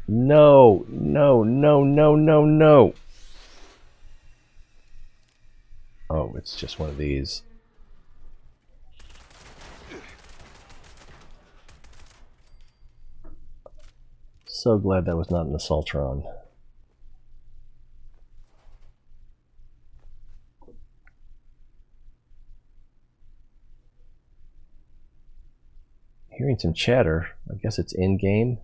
[SPEAKER 1] No. Oh, it's just one of these. So glad that was not an Assaultron. Hearing some chatter. I guess it's in-game.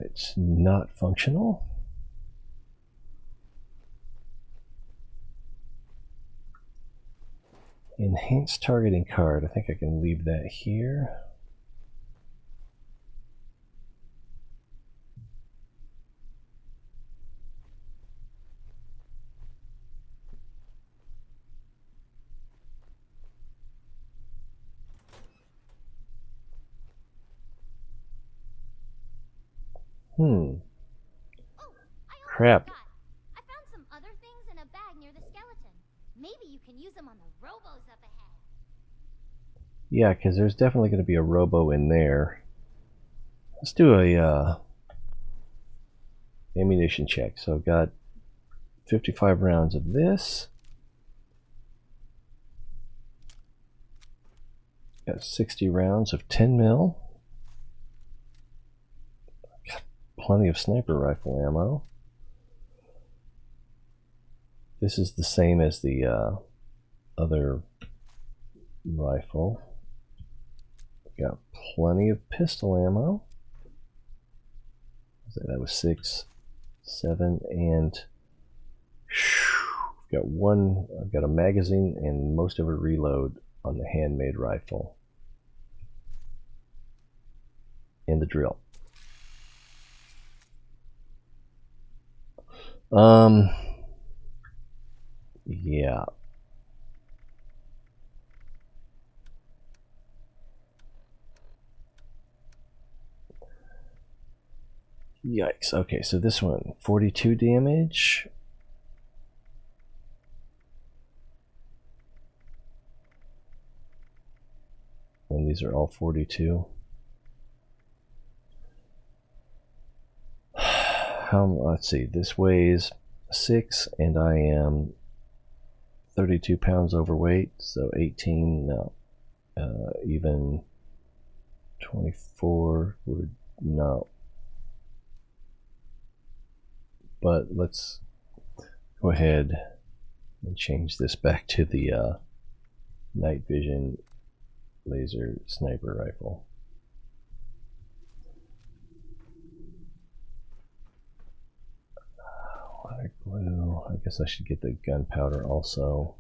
[SPEAKER 1] It's not functional. Enhanced targeting card. I think I can leave that here. Crap.
[SPEAKER 17] I found some other things in a robos up ahead.
[SPEAKER 1] Yeah, because there's definitely going to be a robo in there. Let's do a ammunition check. So I've got 55 rounds of this. Got 60 rounds of 10 mil. Got plenty of sniper rifle ammo. This is the same as the other rifle. Got plenty of pistol ammo. That was 6, 7, and I've got one. I've got a magazine and most of a reload on the handmade rifle. And the drill. Yeah. Yikes. Okay, so this one, 42 damage. And these are all 42. Let's see, this weighs 6 and I am 32 pounds overweight, so 18, no. Even 24 would, no. But let's go ahead and change this back to the night vision laser sniper rifle. Water glue. I guess I should get the gunpowder also.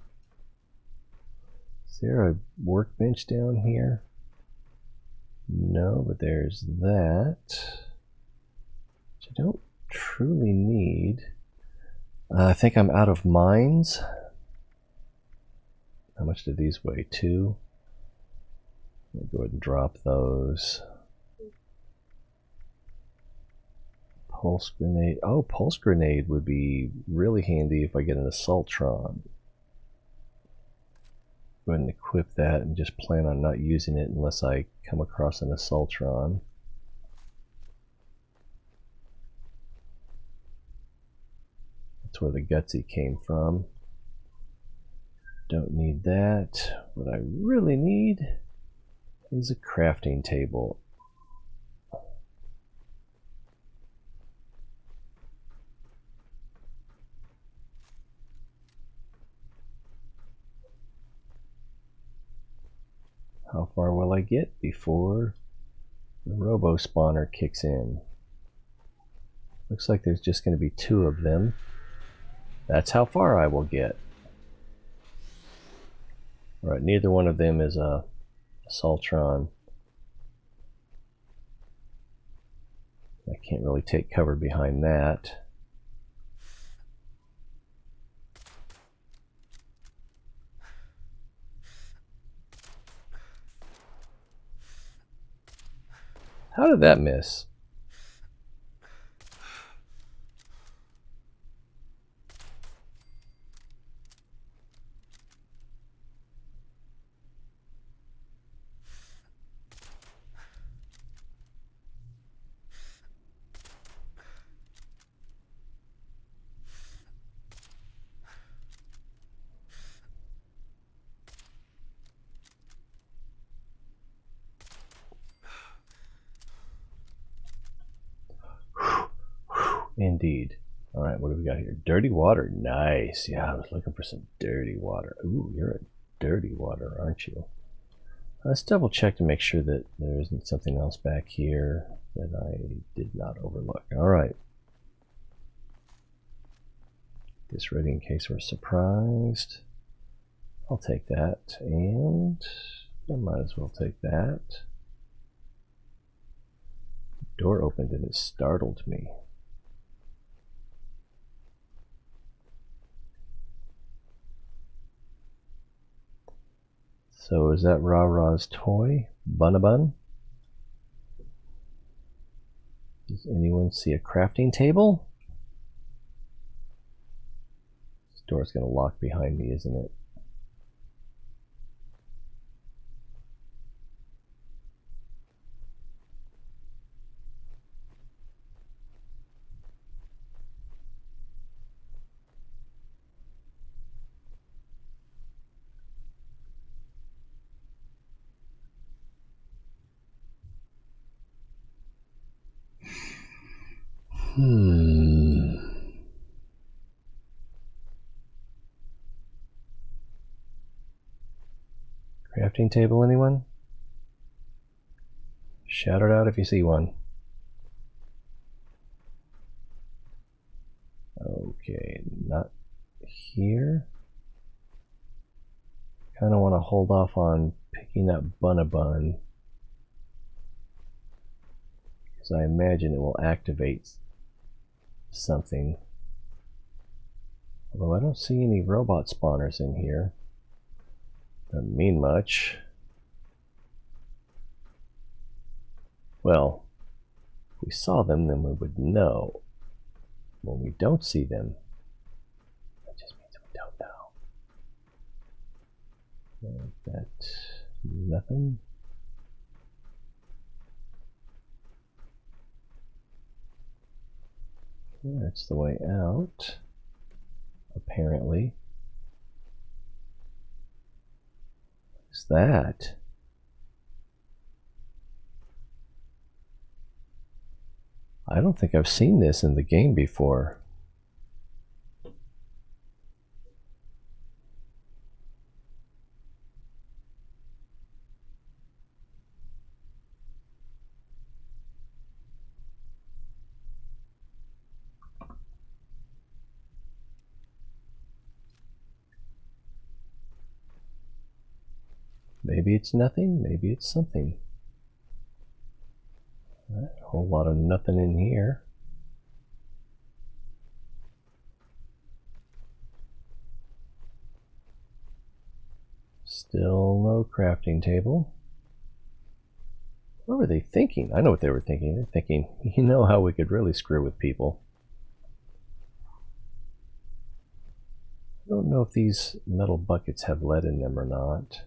[SPEAKER 1] Is there a workbench down here? No, but there's that. Which I don't truly need. I think I'm out of mines. How much do these weigh? 2. I'll go ahead and drop those. Pulse grenade. Oh, pulse grenade would be really handy if I get an assaultron. Go ahead and equip that and just plan on not using it unless I come across an assaultron. That's where the gutsy came from. Don't need that. What I really need is a crafting table. How far will I get before the robo spawner kicks in? Looks like there's just going to be 2 of them. That's how far I will get. Alright, neither one of them is a Assaultron. I can't really take cover behind that. How did that miss? Indeed. Alright, what do we got here? Dirty water. Nice. Yeah, I was looking for some dirty water. Ooh, you're a dirty water, aren't you? Let's double check to make sure that there isn't something else back here that I did not overlook. Alright. This ready in case we're surprised. I'll take that, and I might as well take that. The door opened and it startled me. So is that Ra-Ra's toy? Bun-a-bun? Does anyone see a crafting table? This door's gonna lock behind me, isn't it? Crafting table, anyone? Shout it out if you see one. Okay, not here. Kind of want to hold off on picking up Bun-a-Bun, because I imagine it will activate something. Although I don't see any robot spawners in here. Doesn't mean much. Well, if we saw them, then we would know. When we don't see them, that just means we don't know. That nothing. That's the way out, apparently. What's that? I don't think I've seen this in the game before. Maybe it's nothing, maybe it's something. A whole lot of nothing in here. Still no crafting table. What were they thinking? I know what they were thinking. They're thinking, you know how we could really screw with people. I don't know if these metal buckets have lead in them or not.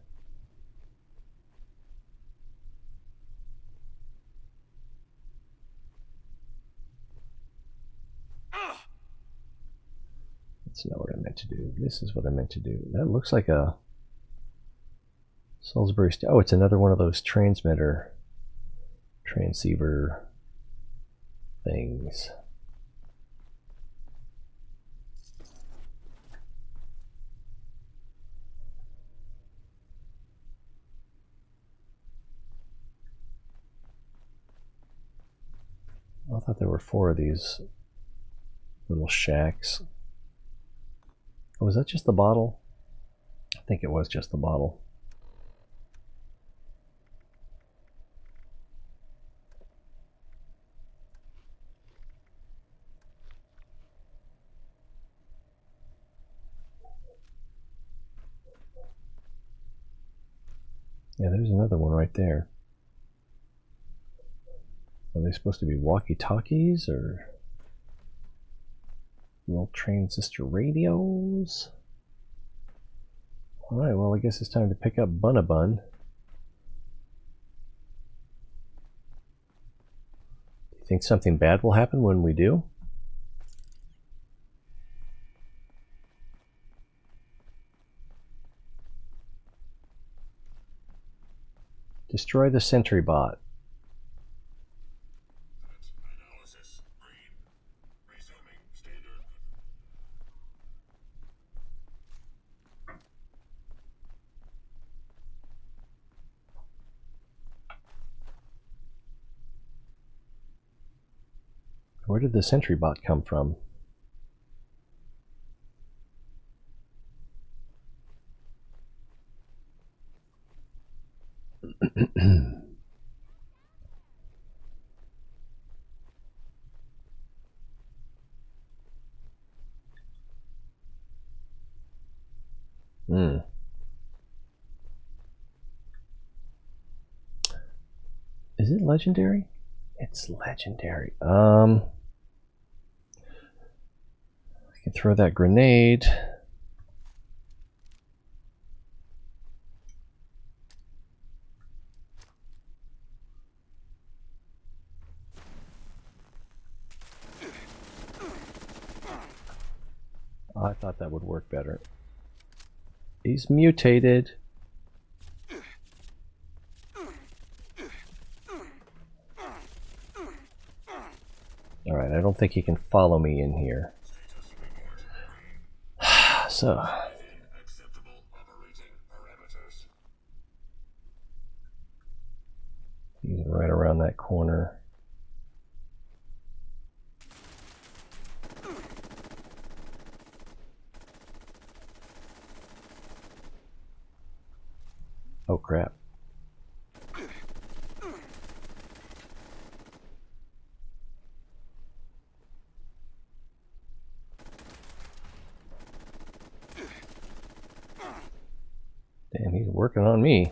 [SPEAKER 1] That's not what I meant to do. This is what I meant to do. That looks like a Salisbury. Oh, it's another one of those transceiver things. I thought there were 4 of these little shacks. Oh, was that just the bottle? I think it was just the bottle. Yeah, there's another one right there. Are they supposed to be walkie-talkies or little transistor radios? Alright, well I guess it's time to pick up Bun-a-Bun. Do you think something bad will happen when we do? Destroy the sentry bot. Where did the sentry bot come from? Is it legendary? It's legendary. I can throw that grenade. I thought that would work better. He's mutated. Alright, I I don't think he can follow me in here. So. He's right around that corner. Oh crap. Damn, he's working on me.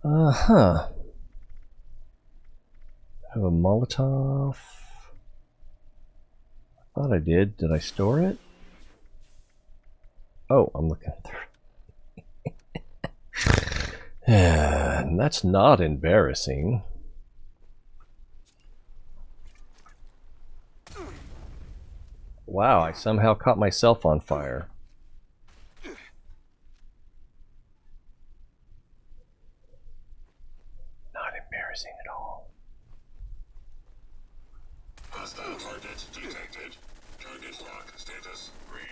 [SPEAKER 1] Uh-huh. Have a Molotov. I thought I did. Did I store it? Oh, I'm looking through. That's not embarrassing. Wow, I somehow caught myself on fire. Not embarrassing at all.
[SPEAKER 10] Hostile target detected. Target lock status green.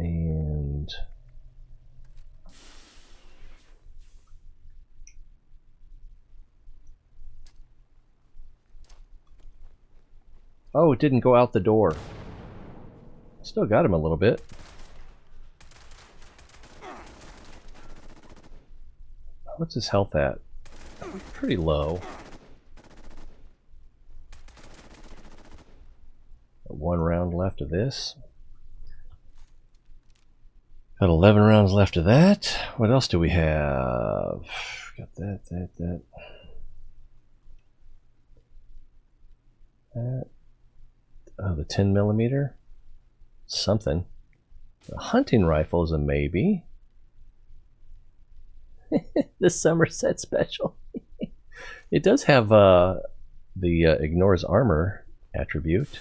[SPEAKER 1] And oh, it didn't go out the door. Still got him a little bit. What's his health at? Pretty low. One round left of this. Got 11 rounds left of that. What else do we have? Got that. Oh, the 10mm. Something. The hunting rifle is a maybe. The Somerset special. It does have the ignores armor attribute.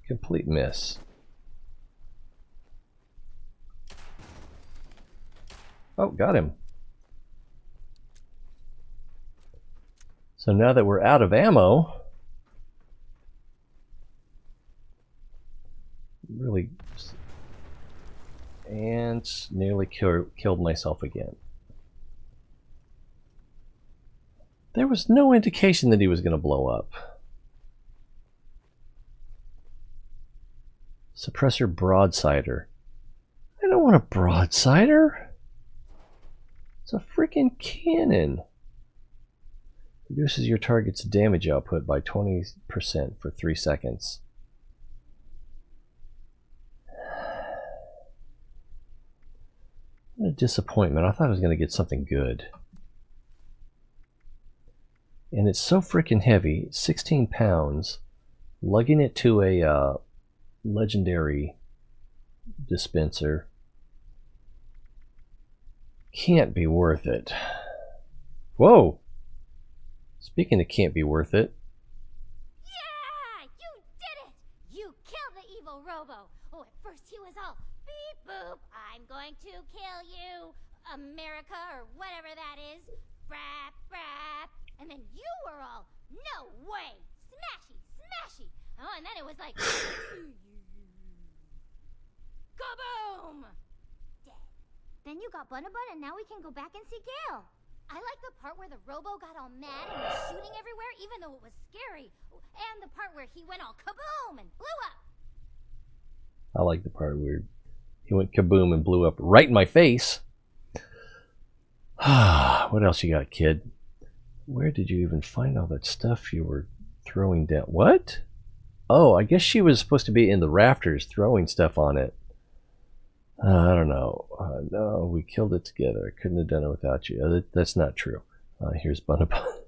[SPEAKER 1] Complete miss. Oh, got him. So now that we're out of ammo, really, and nearly killed myself again. There was no indication that he was going to blow up. Suppressor broadsider. I don't want a broadsider. It's a freaking cannon. Reduces your target's damage output by 20% for 3 seconds. What a disappointment. I thought I was going to get something good. And it's so freaking heavy, 16 pounds. Lugging it to a legendary dispenser can't be worth it. Whoa! Speaking of can't be worth it.
[SPEAKER 17] Yeah! You did it! You killed the evil Robo! Oh, at first he was all beep boop, I'm going to kill you, America, or whatever that is. Brap, brap. And then you were all, no way! Smashy, smashy! Oh, and then it was like, kaboom! Dead. Then you got Bunabun, and now we can go back and see Gale. I like the part where the Robo got all mad and was shooting everywhere, even though it was scary. And the part where he went all kaboom and blew up.
[SPEAKER 1] I like the part where he went kaboom and blew up right in my face. What else you got, kid? Where did you even find all that stuff you were throwing down? What? Oh, I guess she was supposed to be in the rafters throwing stuff on it. I don't know. No, we killed it together. I couldn't have done it without you. That's not true. Here's Bunabun.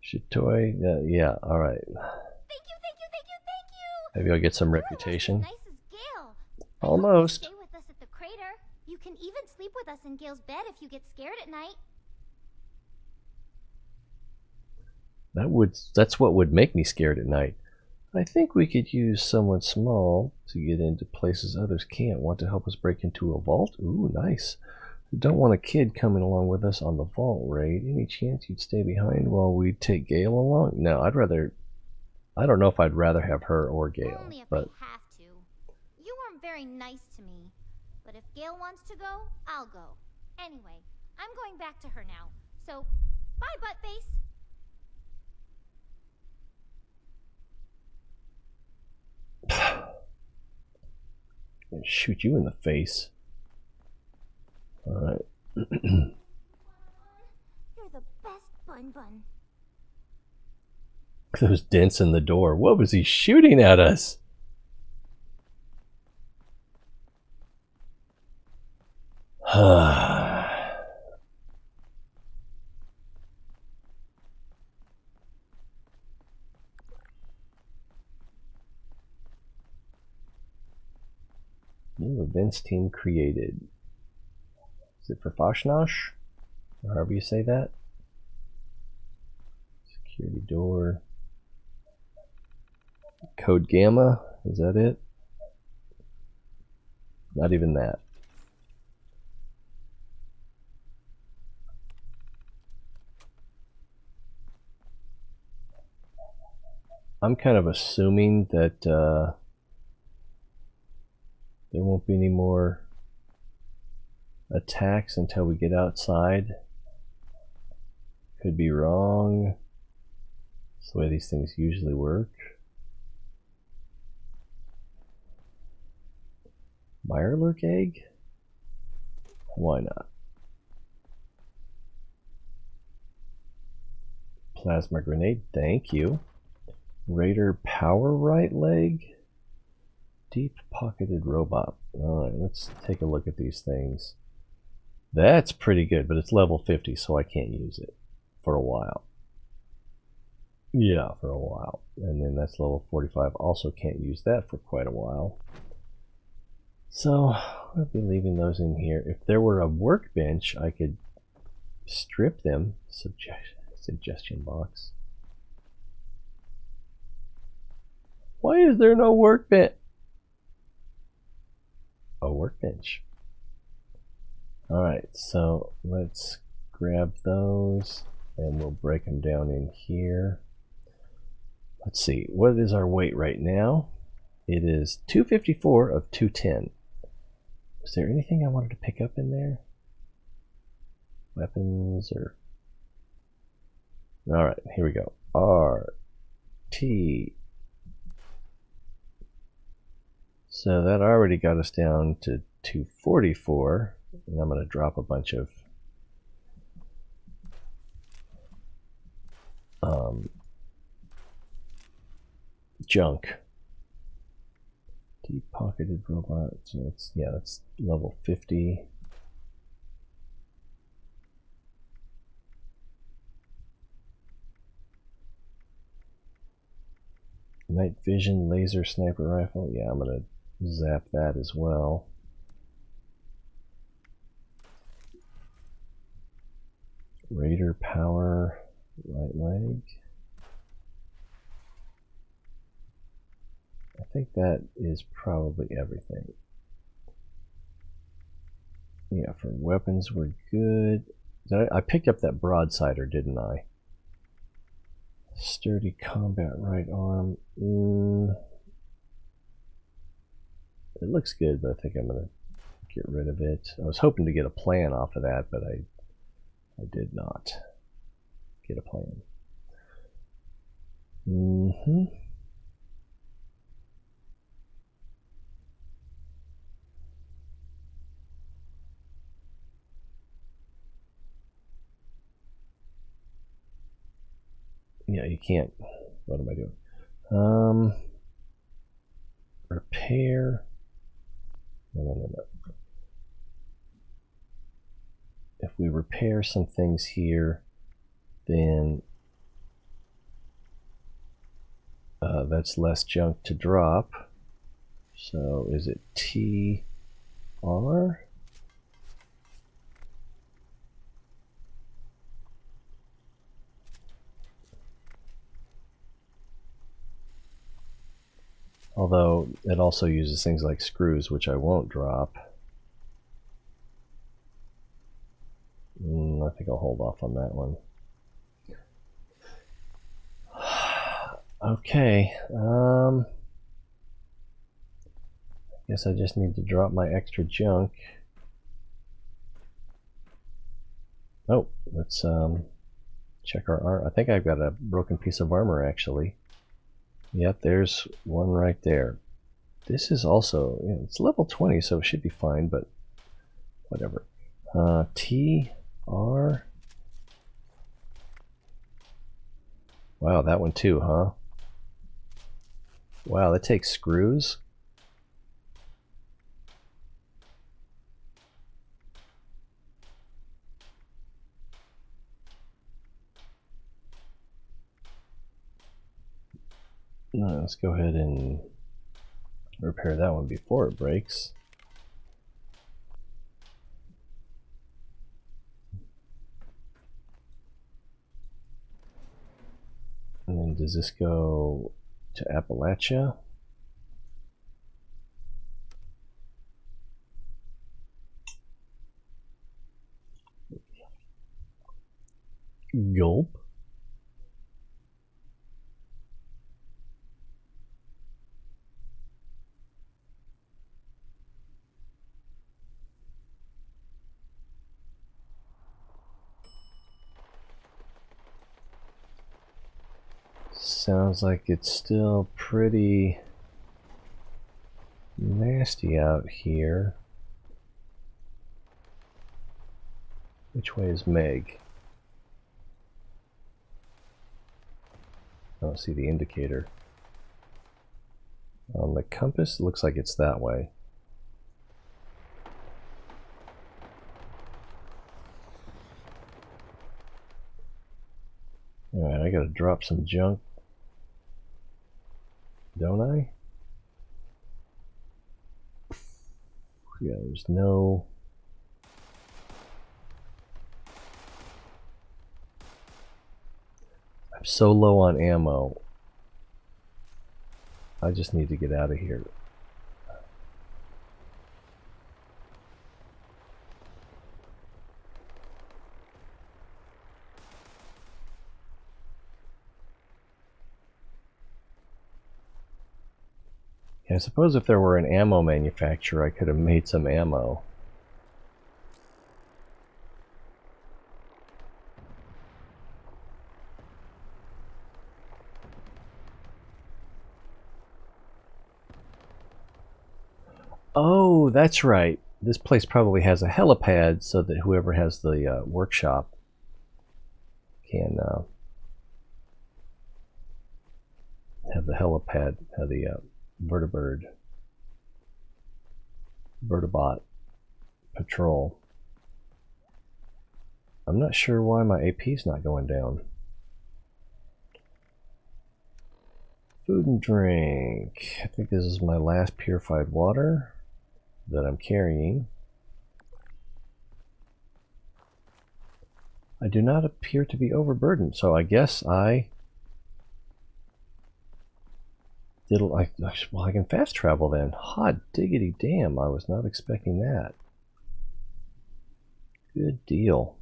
[SPEAKER 1] Shitoy. Yeah, alright.
[SPEAKER 17] Thank you, thank you, thank you, thank you!
[SPEAKER 1] Maybe I'll get some reputation.
[SPEAKER 17] Nice as Gale.
[SPEAKER 1] Almost.
[SPEAKER 17] Stay with us at the crater. You can even sleep with us in Gale's bed if you get scared at night.
[SPEAKER 1] That's what would make me scared at night. I think we could use someone small to get into places others can't. Want to help us break into a vault? Ooh, nice. Don't want a kid coming along with us on the vault raid. Any chance you'd stay behind while we take Gale along? No, I'd rather... I don't know if I'd rather have her or Gale.
[SPEAKER 17] Only if
[SPEAKER 1] but
[SPEAKER 17] I have to. You weren't very nice to me. But if Gale wants to go, I'll go. Anyway, I'm going back to her now. So, bye, Buttface.
[SPEAKER 1] Shoot you in the face. Alright.
[SPEAKER 17] You're the best, Bun Bun.
[SPEAKER 1] Those dents in the door. What was he shooting at us? New events team created. Is it for Foshnosh? Or however you say that? Security door. Code Gamma? Is that it? Not even that. I'm kind of assuming that there won't be any more attacks until we get outside. Could be wrong. That's the way these things usually work. Mirelurk egg? Why not? Plasma grenade, thank you. Raider power right leg? Deep pocketed robot. Alright, let's take a look at these things. That's pretty good, but it's level 50, so I can't use it for a while. Yeah, for a while. And then that's level 45. Also can't use that for quite a while. So I'll be leaving those in here. If there were a workbench, I could strip them. Suggestion box. Why is there no workbench? A workbench. Alright, so let's grab those and we'll break them down in here. Let's see, what is our weight right now? It is 254 of 210. Is there anything I wanted to pick up in there? Weapons or... Alright, here we go. R-T. So that already got us down to 244. And I'm going to drop a bunch of junk. Deep pocketed robot. So it's, yeah, that's level 50. Night vision laser sniper rifle. Yeah, I'm going to zap that as well. Raider power right leg. I think that is probably everything. Yeah, for weapons we're good. I picked up that broadsider, didn't I? Sturdy combat right arm. It looks good, but I think I'm going to get rid of it. I was hoping to get a plan off of that, but I did not get a plan. Yeah, you can't. What am I doing? Repair. No. If we repair some things here, then that's less junk to drop. So is it TR? Although it also uses things like screws, which I won't drop. I think I'll hold off on that one. Okay. Guess I just need to drop my extra junk. Oh, let's check our armor. I think I've got a broken piece of armor actually. Yep, there's one right there. This is also, you know, it's level 20, so it should be fine, but whatever. TR. Wow, that one too, huh? Wow, that takes screws. No, let's go ahead and repair that one before it breaks. And then does this go to Appalachia? Gulp. Sounds like it's still pretty nasty out here. Which way is Meg? I don't see the indicator. On the compass, it looks like it's that way. Alright, I gotta drop some junk. Don't I? Yeah, there's no... I'm so low on ammo. I just need to get out of here. I suppose if there were an ammo manufacturer, I could have made some ammo. Oh, that's right. This place probably has a helipad so that whoever has the workshop can have the helipad, have the vertibot patrol. I'm not sure why my AP's not going down. Food and drink. I think this is my last purified water that I'm carrying. I do not appear to be overburdened, so I guess I did like, well, I can fast travel then. Hot diggity damn, I was not expecting that. Good deal.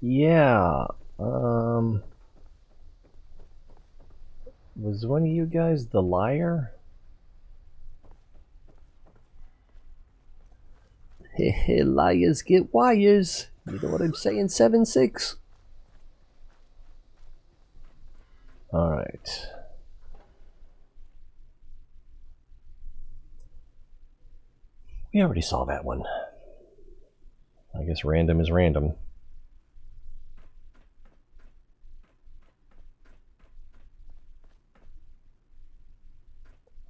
[SPEAKER 1] Yeah, was one of you guys the liar? Heh, liars get wires. You know what I'm saying, 7-6? Alright. We already saw that one. I guess random is random.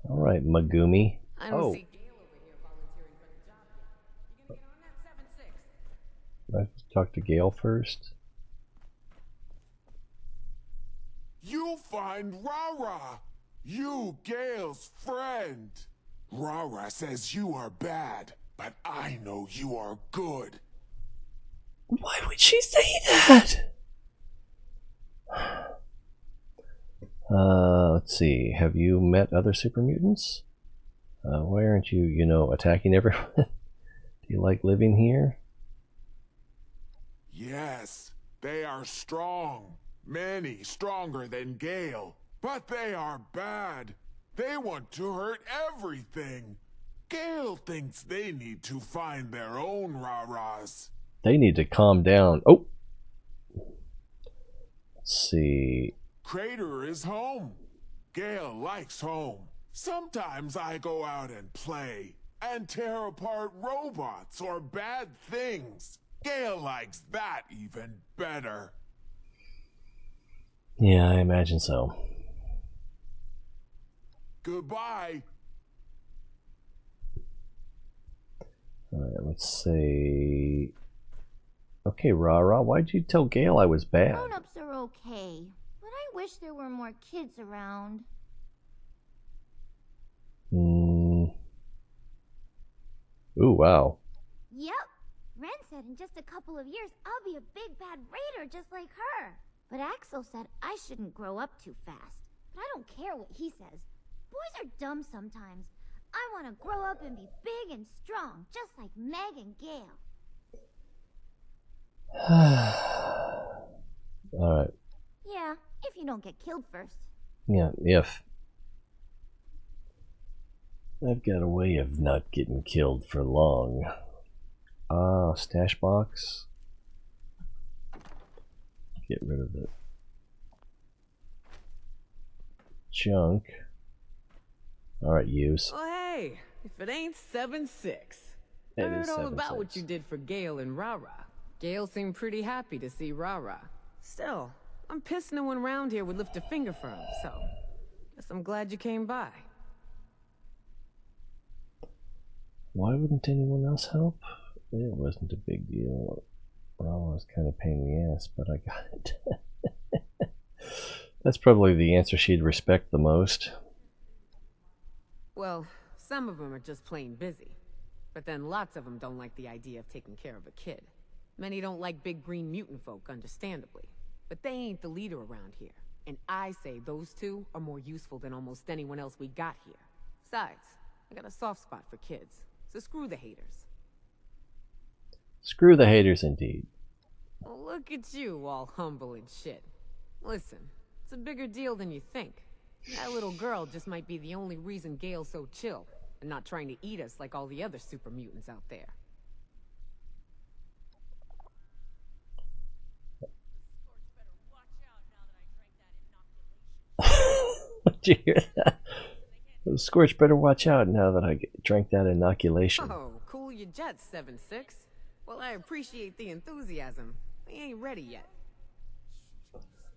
[SPEAKER 1] Alright, Megumi.
[SPEAKER 5] I don't see Gail over here volunteering for the job yet. You gonna get on that 7-6?
[SPEAKER 1] Let's talk to Gail first.
[SPEAKER 8] You find Rara! You, Gail's friend! Rara says you are bad, but I know you are good.
[SPEAKER 1] Why would she say that? Let's see. Have you met other super mutants? Why aren't you, attacking everyone? Do you like living here?
[SPEAKER 8] Yes, they are strong. Many stronger than Gale. But they are bad. They want to hurt everything. Gale thinks they need to find their own Raras.
[SPEAKER 1] They need to calm down. Oh! Let's see.
[SPEAKER 8] Crater is home. Gale likes home. Sometimes I go out and play and tear apart robots or bad things. Gale likes that even better.
[SPEAKER 1] Yeah, I imagine so.
[SPEAKER 8] Goodbye.
[SPEAKER 1] Alright, let's say... Okay, Rara, why'd you tell Gale I was bad?
[SPEAKER 17] Grown-ups are okay, but I wish there were more kids around.
[SPEAKER 1] Ooh, wow.
[SPEAKER 17] Yep. Ren said in just a couple of years I'll be a big bad raider just like her. But Axel said I shouldn't grow up too fast. But I don't care what he says. Boys are dumb sometimes. I want to grow up and be big and strong, just like Meg and Gale.
[SPEAKER 1] Alright.
[SPEAKER 17] Yeah, if you don't get killed first.
[SPEAKER 1] Yeah, if. I've got a way of not getting killed for long. Ah, stash box. Get rid of the junk. Alright, use.
[SPEAKER 5] Oh, hey, if it ain't 7-6. I heard all about what you did for Gale and Rara. Gale seemed pretty happy to see Rara. Still, I'm pissed no one around here would lift a finger for him, so guess I'm glad you came by.
[SPEAKER 1] Why wouldn't anyone else help? It wasn't a big deal. Rara was kind of a pain in the ass, but I got it. That's probably the answer she'd respect the most.
[SPEAKER 5] Well, some of them are just plain busy. But then lots of them don't like the idea of taking care of a kid. Many don't like big green mutant folk, understandably. But they ain't the leader around here. And I say those two are more useful than almost anyone else we got here. Besides, I got a soft spot for kids. So screw the haters.
[SPEAKER 1] Screw the haters indeed.
[SPEAKER 5] Well, look at you, all humble and shit. Listen, it's a bigger deal than you think. That little girl just might be the only reason Gale's so chill, and not trying to eat us like all the other super mutants out there.
[SPEAKER 1] Did you hear that? Scorch better watch out now that I drank that inoculation.
[SPEAKER 5] Oh, cool your jets, 7-6. Well, I appreciate the enthusiasm. We ain't ready yet.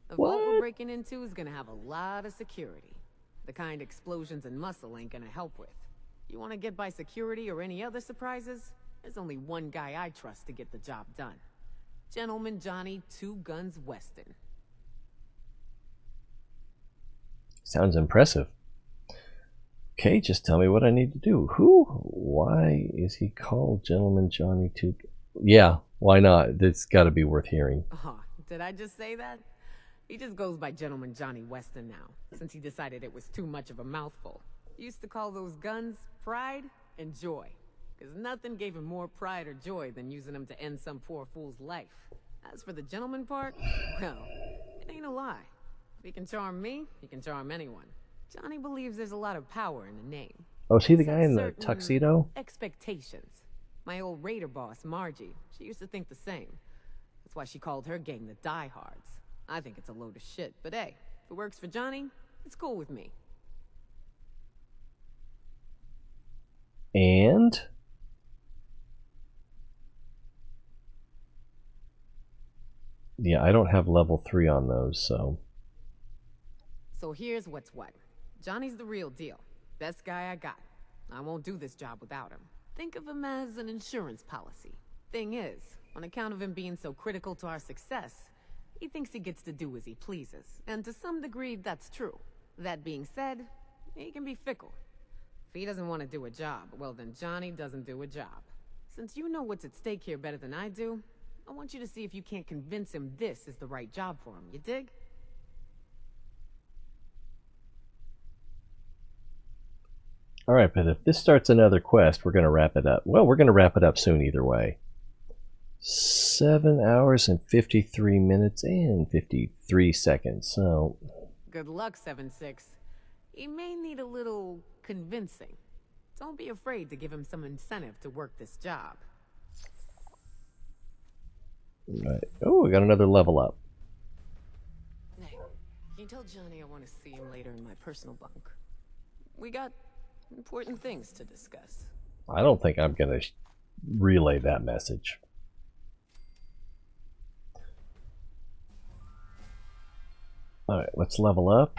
[SPEAKER 5] The vault we're breaking into is gonna have a lot of security. The kind explosions and muscle ain't gonna help with. You wanna get by security or any other surprises? There's only one guy I trust to get the job done. Gentleman Johnny Two Guns Weston.
[SPEAKER 1] Sounds impressive. Okay, just tell me what I need to do. Who? Why is he called Gentleman Johnny Two? Yeah, why not? It's got to be worth hearing.
[SPEAKER 5] Oh, did I just say that? He just goes by Gentleman Johnny Weston now, since he decided it was too much of a mouthful. He used to call those guns pride and joy, because nothing gave him more pride or joy than using them to end some poor fool's life. As for the gentleman part, well, it ain't a lie. If he can charm me, he can charm anyone. Johnny believes there's a lot of power in the name.
[SPEAKER 1] Oh, is he the guy in the tuxedo?
[SPEAKER 5] Expectations. My old raider boss, Margie, she used to think the same. That's why she called her gang the diehards. I think it's a load of shit, but hey, If it works for Johnny, it's cool with me.
[SPEAKER 1] And yeah, I don't have level 3 on those, so.
[SPEAKER 5] So here's what's what. Johnny's the real deal. Best guy I got. I won't do this job without him. Think of him as an insurance policy. Thing is, on account of him being so critical to our success, he thinks he gets to do as he pleases. And to some degree, that's true. That being said, he can be fickle. If he doesn't want to do a job, well then Johnny doesn't do a job. Since you know what's at stake here better than I do, I want you to see if you can't convince him this is the right job for him, you dig?
[SPEAKER 1] Alright, but if this starts another quest, we're going to wrap it up. Well, we're going to wrap it up soon either way. 7 hours and 53 minutes and 53 seconds, so...
[SPEAKER 5] Good luck, 7-6. He may need a little convincing. Don't be afraid to give him some incentive to work this job.
[SPEAKER 1] Right. Oh, we got another level up.
[SPEAKER 5] Hey, can you tell Johnny I want to see him later in my personal bunk? We got important things to discuss.
[SPEAKER 1] I don't think I'm going to relay that message. Alright, let's level up.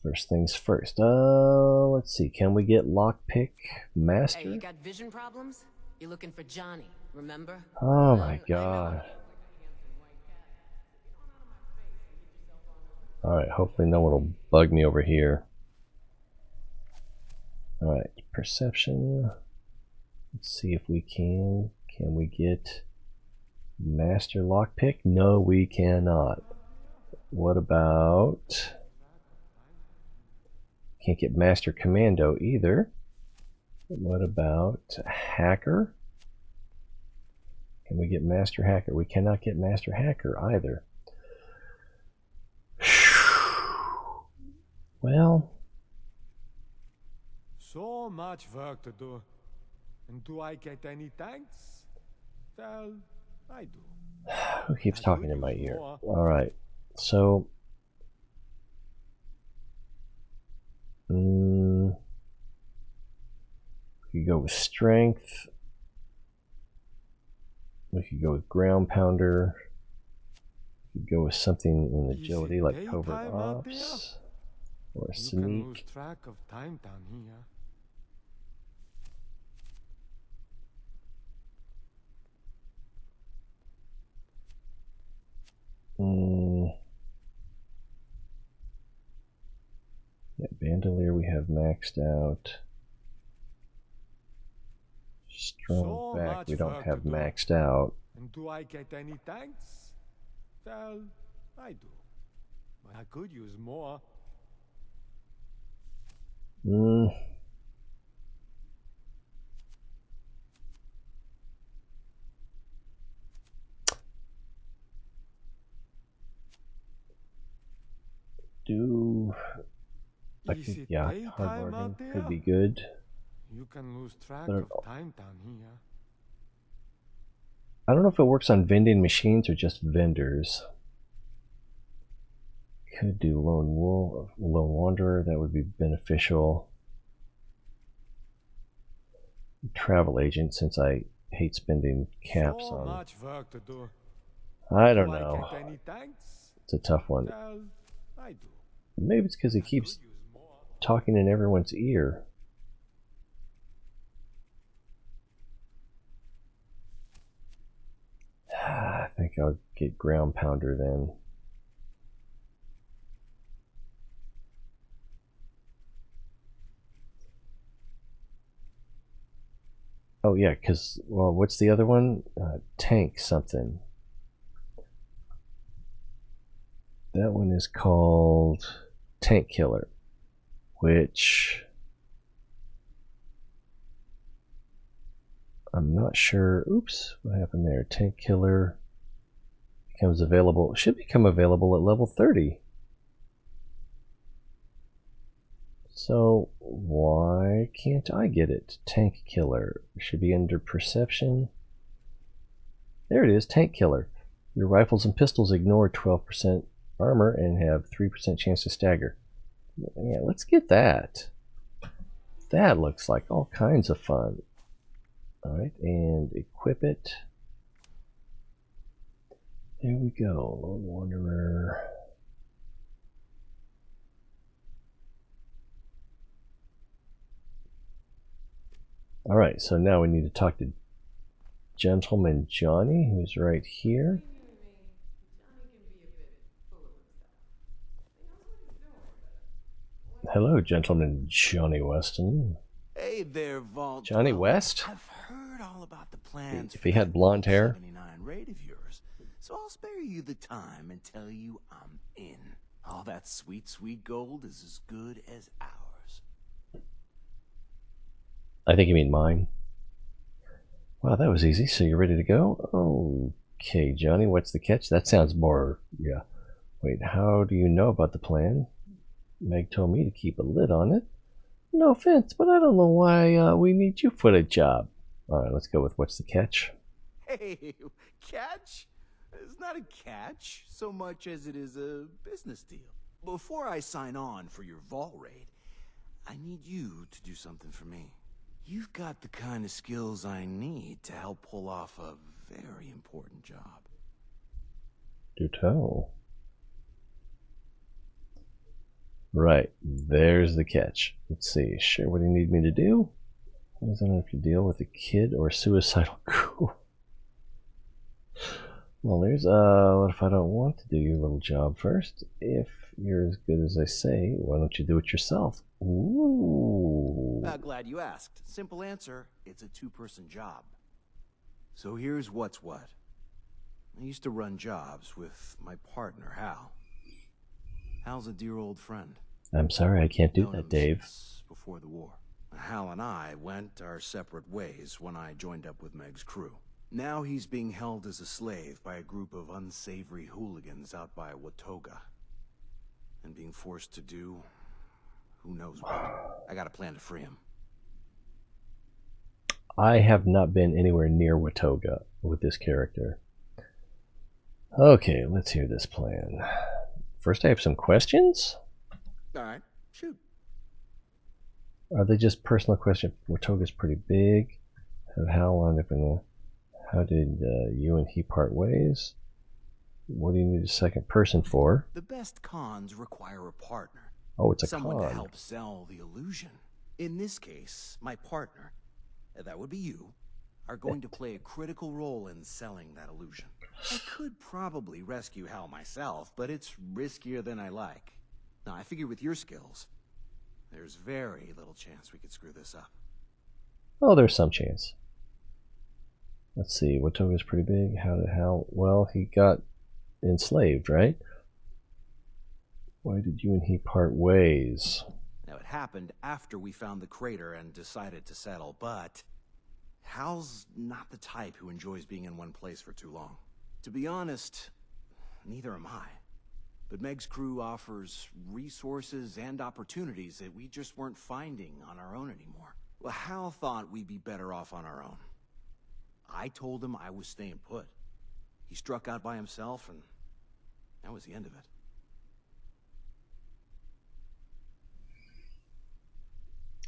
[SPEAKER 1] First things first. Let's see. Can we get lockpick master?
[SPEAKER 5] Hey, you got vision problems? You're looking for Johnny, remember?
[SPEAKER 1] Oh my god. Alright, hopefully no one will bug me over here. Alright, perception. Let's see if we can. Can we get master lockpick? No, we cannot. What about... Can't get master commando either. What about hacker? Can we get master hacker? We cannot get master hacker either. Well,
[SPEAKER 3] so much work to do. And do I get any thanks? Well, I do.
[SPEAKER 1] Who keeps talking in my ear? All right. So we could go with strength. We could go with ground pounder. We could go with something in agility like covert ops or a sneak.
[SPEAKER 3] You can lose track of time down here.
[SPEAKER 1] Yeah, bandolier we have maxed out. Strong back we don't have maxed out.
[SPEAKER 3] And do I get any thanks? Well, I do. But I could use more.
[SPEAKER 1] I could, yeah, hard bargain could be good.
[SPEAKER 3] You can lose track of time down here.
[SPEAKER 1] I don't know if it works on vending machines or just vendors. Could do lone wanderer, that would be beneficial. Travel agent, since I hate spending caps on.
[SPEAKER 3] Much work to do.
[SPEAKER 1] I don't know. It's a tough one.
[SPEAKER 3] Well, I do.
[SPEAKER 1] Maybe it's because he keeps talking in everyone's ear. I think I'll get ground pounder then. Oh yeah, because, well, what's the other one? Tank something. That one is called Tank Killer, which I'm not sure. Oops, what happened there? Tank Killer becomes available, should become available at level 30. So why can't I get it? Tank Killer should be under perception. There it is, Tank Killer. Your rifles and pistols ignore 12% armor and have 3% chance to stagger. Yeah, let's get that. That looks like all kinds of fun. Alright, and equip it. There we go, Lone Wanderer. Alright, so now we need to talk to Gentleman Johnny, who's right here. Hello, Gentleman Johnny Weston.
[SPEAKER 19] Hey there, Vault.
[SPEAKER 1] Johnny West?
[SPEAKER 19] I've heard all about the plans.
[SPEAKER 1] If he had blonde hair.
[SPEAKER 19] 79 raid of yours, so I'll spare you the time and tell you I'm in. All that sweet, sweet gold is as good as ours.
[SPEAKER 1] I think you mean mine. Wow, that was easy. So you're ready to go? Okay, Johnny, what's the catch? That sounds more, yeah. Wait, how do you know about the plan? Meg told me to keep a lid on it. No offense, but I don't know why we need you for the job. Alright, let's go with what's the catch.
[SPEAKER 19] Hey, catch? It's not a catch so much as it is a business deal. Before I sign on for your vault raid, I need you to do something for me. You've got the kind of skills I need to help pull off a very important job.
[SPEAKER 1] Do tell. Right, there's the catch. Let's see, sure, what do you need me to do? I don't know if you deal with a kid or a suicidal crew. Well, there's, what if I don't want to do your little job first? If you're as good as I say, why don't you do it yourself? Ooh.
[SPEAKER 19] Glad you asked. Simple answer, it's a two-person job. So here's what's what. I used to run jobs with my partner, Hal. Hal's a dear old friend.
[SPEAKER 1] I'm sorry, I can't do that, Dave.
[SPEAKER 19] Before the war. Hal and I went our separate ways when I joined up with Meg's crew. Now he's being held as a slave by a group of unsavory hooligans out by Watoga. And being forced to do who knows what. I got a plan to free him.
[SPEAKER 1] I have not been anywhere near Watoga with this character. Okay, let's hear this plan. First, I have some questions.
[SPEAKER 19] Alright, shoot.
[SPEAKER 1] Are they just personal questions? Watoga's pretty big. How wound up in the... How did you and he part ways? What do you need a second person for?
[SPEAKER 19] The best cons require a partner.
[SPEAKER 1] Oh, it's a
[SPEAKER 19] someone
[SPEAKER 1] con.
[SPEAKER 19] to help sell the illusion. In this case, my partner, that would be you, are going to play a critical role in selling that illusion. I could probably rescue Hal myself, but it's riskier than I like. Now, I figure with your skills, there's very little chance we could screw this up.
[SPEAKER 1] Oh, there's some chance. Let's see, Watoga's pretty big. How did Hal... Well, he got enslaved, right? Why did you and he part ways?
[SPEAKER 19] Now, it happened after we found the crater and decided to settle, but Hal's not the type who enjoys being in one place for too long. To be honest, neither am I. But Meg's crew offers resources and opportunities that we just weren't finding on our own anymore. Well, Hal thought we'd be better off on our own. I told him I was staying put. He struck out by himself, and that was the end of it.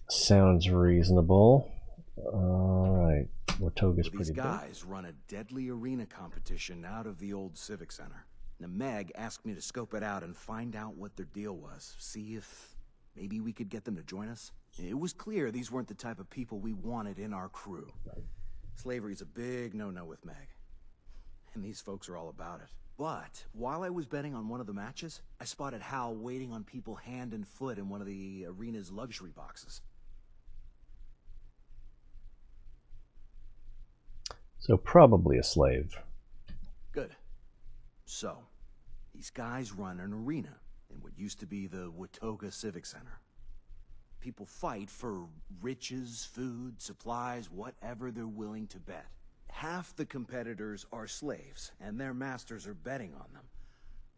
[SPEAKER 1] Sounds reasonable. Alright, Watoga's pretty
[SPEAKER 19] These
[SPEAKER 1] big.
[SPEAKER 19] guys run a deadly arena competition out of the old Civic Center. Now, Meg asked me to scope it out and find out what their deal was. See if maybe we could get them to join us. It was clear these weren't the type of people we wanted in our crew. Slavery's a big no-no with Meg. And these folks are all about it. But while I was betting on one of the matches, I spotted Hal waiting on people hand and foot in one of the arena's luxury boxes.
[SPEAKER 1] So probably a slave.
[SPEAKER 19] Good. So, these guys run an arena in what used to be the Watoga Civic Center. People fight for riches, food, supplies, whatever they're willing to bet. Half the competitors are slaves, and their masters are betting on them.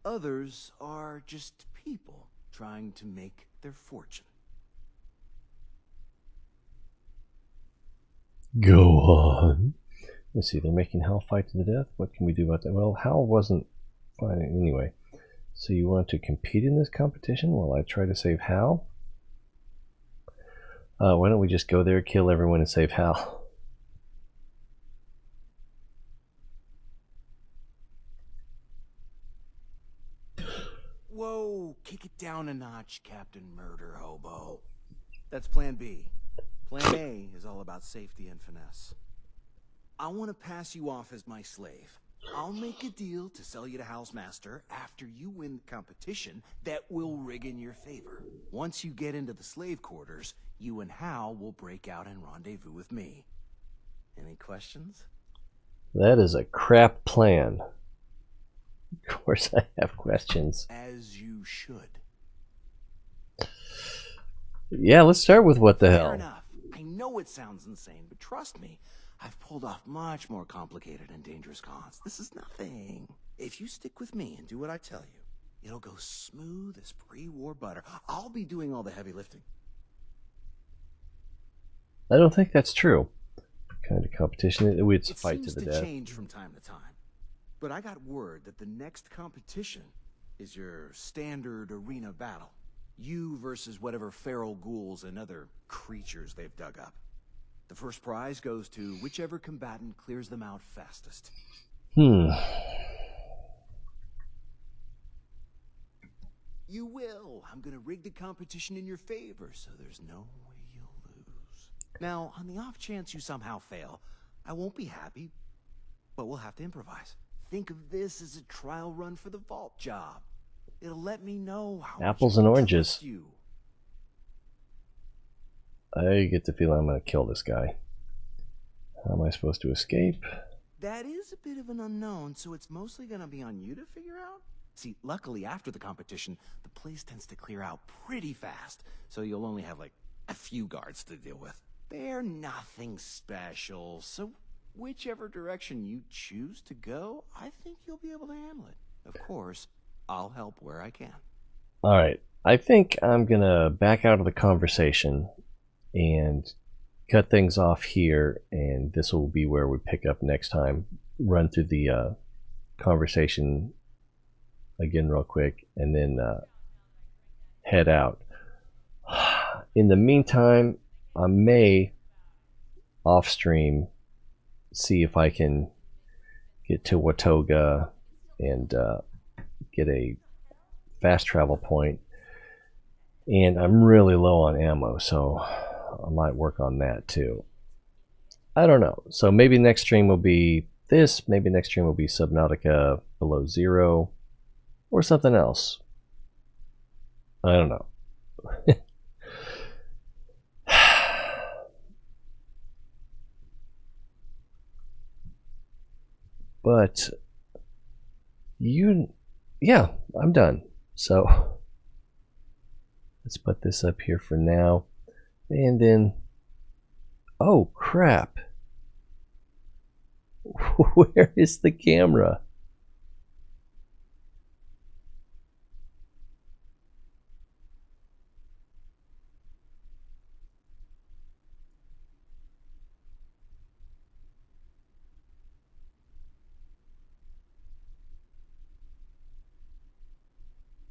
[SPEAKER 19] Others are just people trying to make their fortune.
[SPEAKER 1] Go on. Let's see, they're making Hal fight to the death. What can we do about that? Well, Hal wasn't fighting anyway. So you want to compete in this competition while I try to save Hal? Why don't we just go there, kill everyone, and save Hal?
[SPEAKER 19] Whoa, kick it down a notch, Captain Murder Hobo. That's Plan B. Plan A is all about safety and finesse. I want to pass you off as my slave. I'll make a deal to sell you to Hal's master after you win the competition that will rig in your favor. Once you get into the slave quarters, you and Hal will break out and rendezvous with me. Any questions?
[SPEAKER 1] That is a crap plan. Of course I have questions.
[SPEAKER 19] As you should.
[SPEAKER 1] Yeah, let's start with what the hell.
[SPEAKER 19] Fair enough. I know it sounds insane, but trust me, I've pulled off much more complicated and dangerous cons. This is nothing. If you stick with me and do what I tell you, it'll go smooth as pre-war butter. I'll be doing all the heavy lifting.
[SPEAKER 1] I don't think that's true. What kind of competition? It's a fight to the death.
[SPEAKER 19] It seems to change from time to time. But I got word that the next competition is your standard arena battle. You versus whatever feral ghouls and other creatures they've dug up. The first prize goes to whichever combatant clears them out fastest.
[SPEAKER 1] You
[SPEAKER 19] will. I'm gonna rig the competition in your favor, so there's no way you'll lose. Now, on the off chance you somehow fail, I won't be happy, but we'll have to improvise. Think of this as a trial run for the vault job. It'll let me know how
[SPEAKER 1] apples and oranges. I get the feeling I'm going to kill this guy. How am I supposed to escape?
[SPEAKER 19] That is a bit of an unknown, so it's mostly going to be on you to figure out. See, luckily after the competition, the place tends to clear out pretty fast, so you'll only have like a few guards to deal with. They're nothing special, so whichever direction you choose to go, I think you'll be able to handle it. Of course, I'll help where I can.
[SPEAKER 1] Alright, I think I'm going to back out of the conversation and cut things off here, and this will be where we pick up next time. Run through the conversation again real quick, and then head out. In the meantime, I may off stream see if I can get to Watoga and get a fast travel point. And I'm really low on ammo, so I might work on that too. I don't know. So maybe next stream will be this, maybe next stream will be Subnautica Below Zero, or something else. I don't know. But yeah, I'm done. So let's put this up here for now. And then, oh crap. Where is the camera?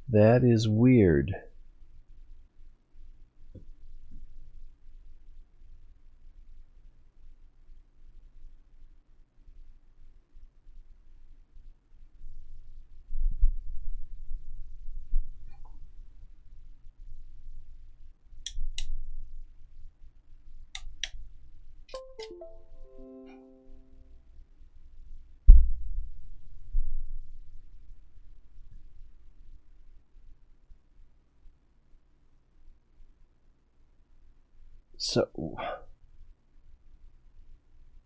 [SPEAKER 1] That is weird. So,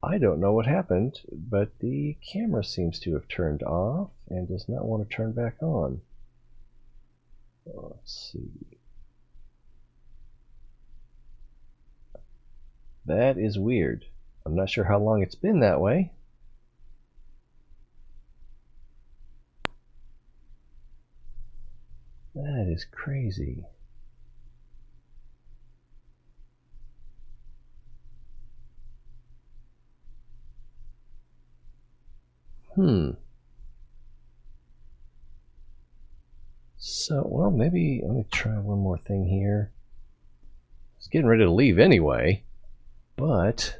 [SPEAKER 1] I don't know what happened, but the camera seems to have turned off and does not want to turn back on. Let's see. That is weird. I'm not sure how long it's been that way. That is crazy. So, well, maybe let me try one more thing here. I was getting ready to leave anyway, but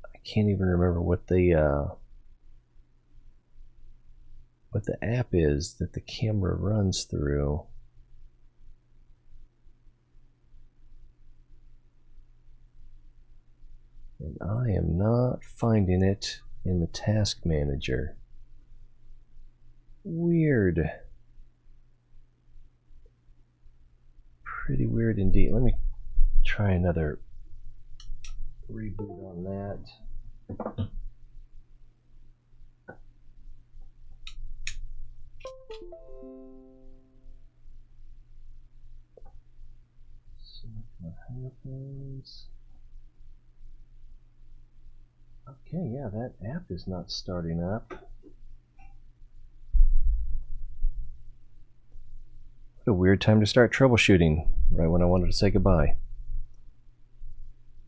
[SPEAKER 1] I can't even remember what the app is that the camera runs through. And I am not finding it in the task manager. Weird. Pretty weird indeed. Let me try another reboot on that. See what happens. Okay, yeah, that app is not starting up. What a weird time to start troubleshooting, right when I wanted to say goodbye.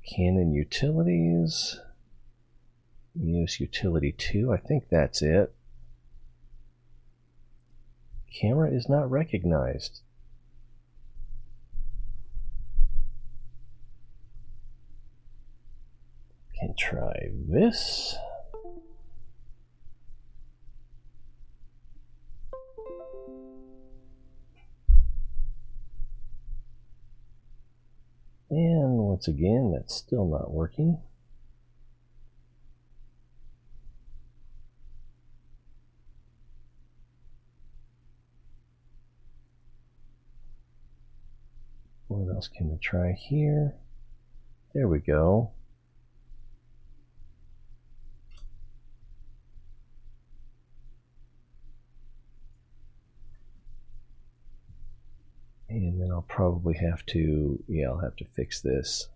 [SPEAKER 1] Canon Utilities. Use Utility 2, I think that's it. Camera is not recognized. Can try this. And once again, that's still not working. What else can we try here? There we go. And then I'll probably have to, yeah, I'll have to fix this.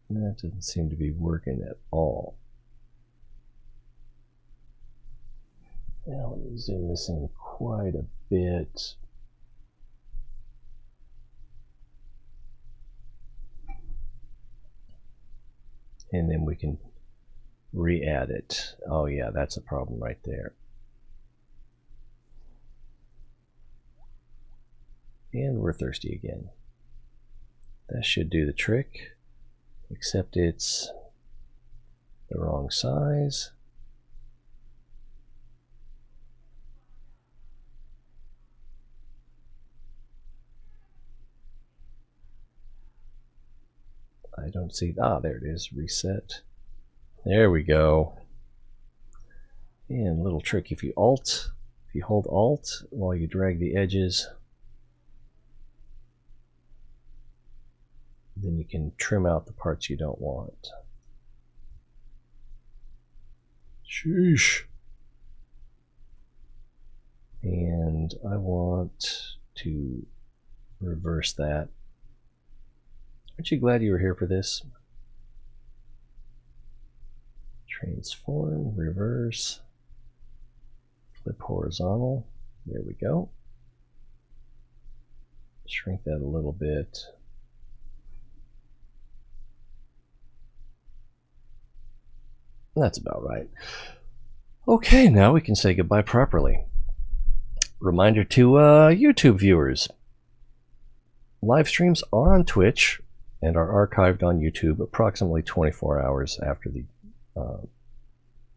[SPEAKER 1] That doesn't seem to be working at all. Now let me zoom this in quite a bit. And then we can re-add it. Oh yeah, that's a problem right there. And we're thirsty again. That should do the trick. Except it's the wrong size. I don't see, there it is, reset. There we go. And a little trick, if you hold Alt while you drag the edges, then you can trim out the parts you don't want. Sheesh. And I want to reverse that. Aren't you glad you were here for this? Transform, reverse, flip horizontal. There we go. Shrink that a little bit. That's about right. Okay, now we can say goodbye properly. Reminder to YouTube viewers. Live streams are on Twitch and are archived on YouTube approximately 24 hours after the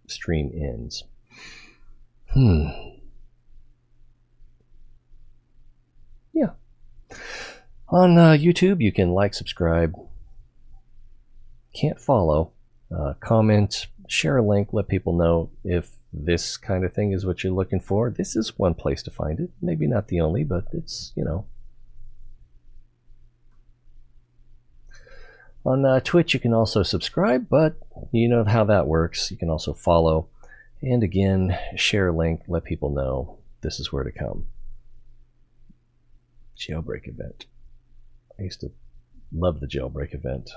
[SPEAKER 1] stream ends. Yeah. On YouTube, you can like, subscribe, can't follow, comment, share a link, let people know if this kind of thing is what you're looking for. This is one place to find it. Maybe not the only, but it's, you know. On Twitch, you can also subscribe, but you know how that works. You can also follow. And again, share a link, let people know this is where to come. Jailbreak event. I used to love the jailbreak event.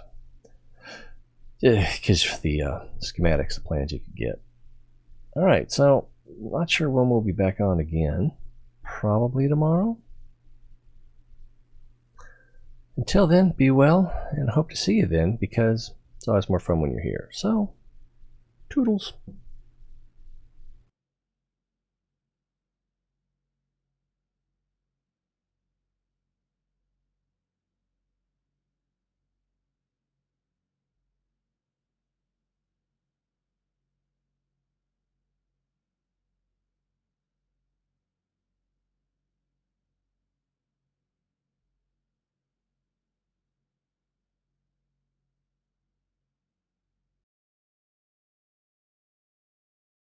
[SPEAKER 1] Because the schematics, the plans you could get. Alright, so not sure when we'll be back on again. Probably tomorrow. Until then, be well, and hope to see you then, because it's always more fun when you're here. So, toodles.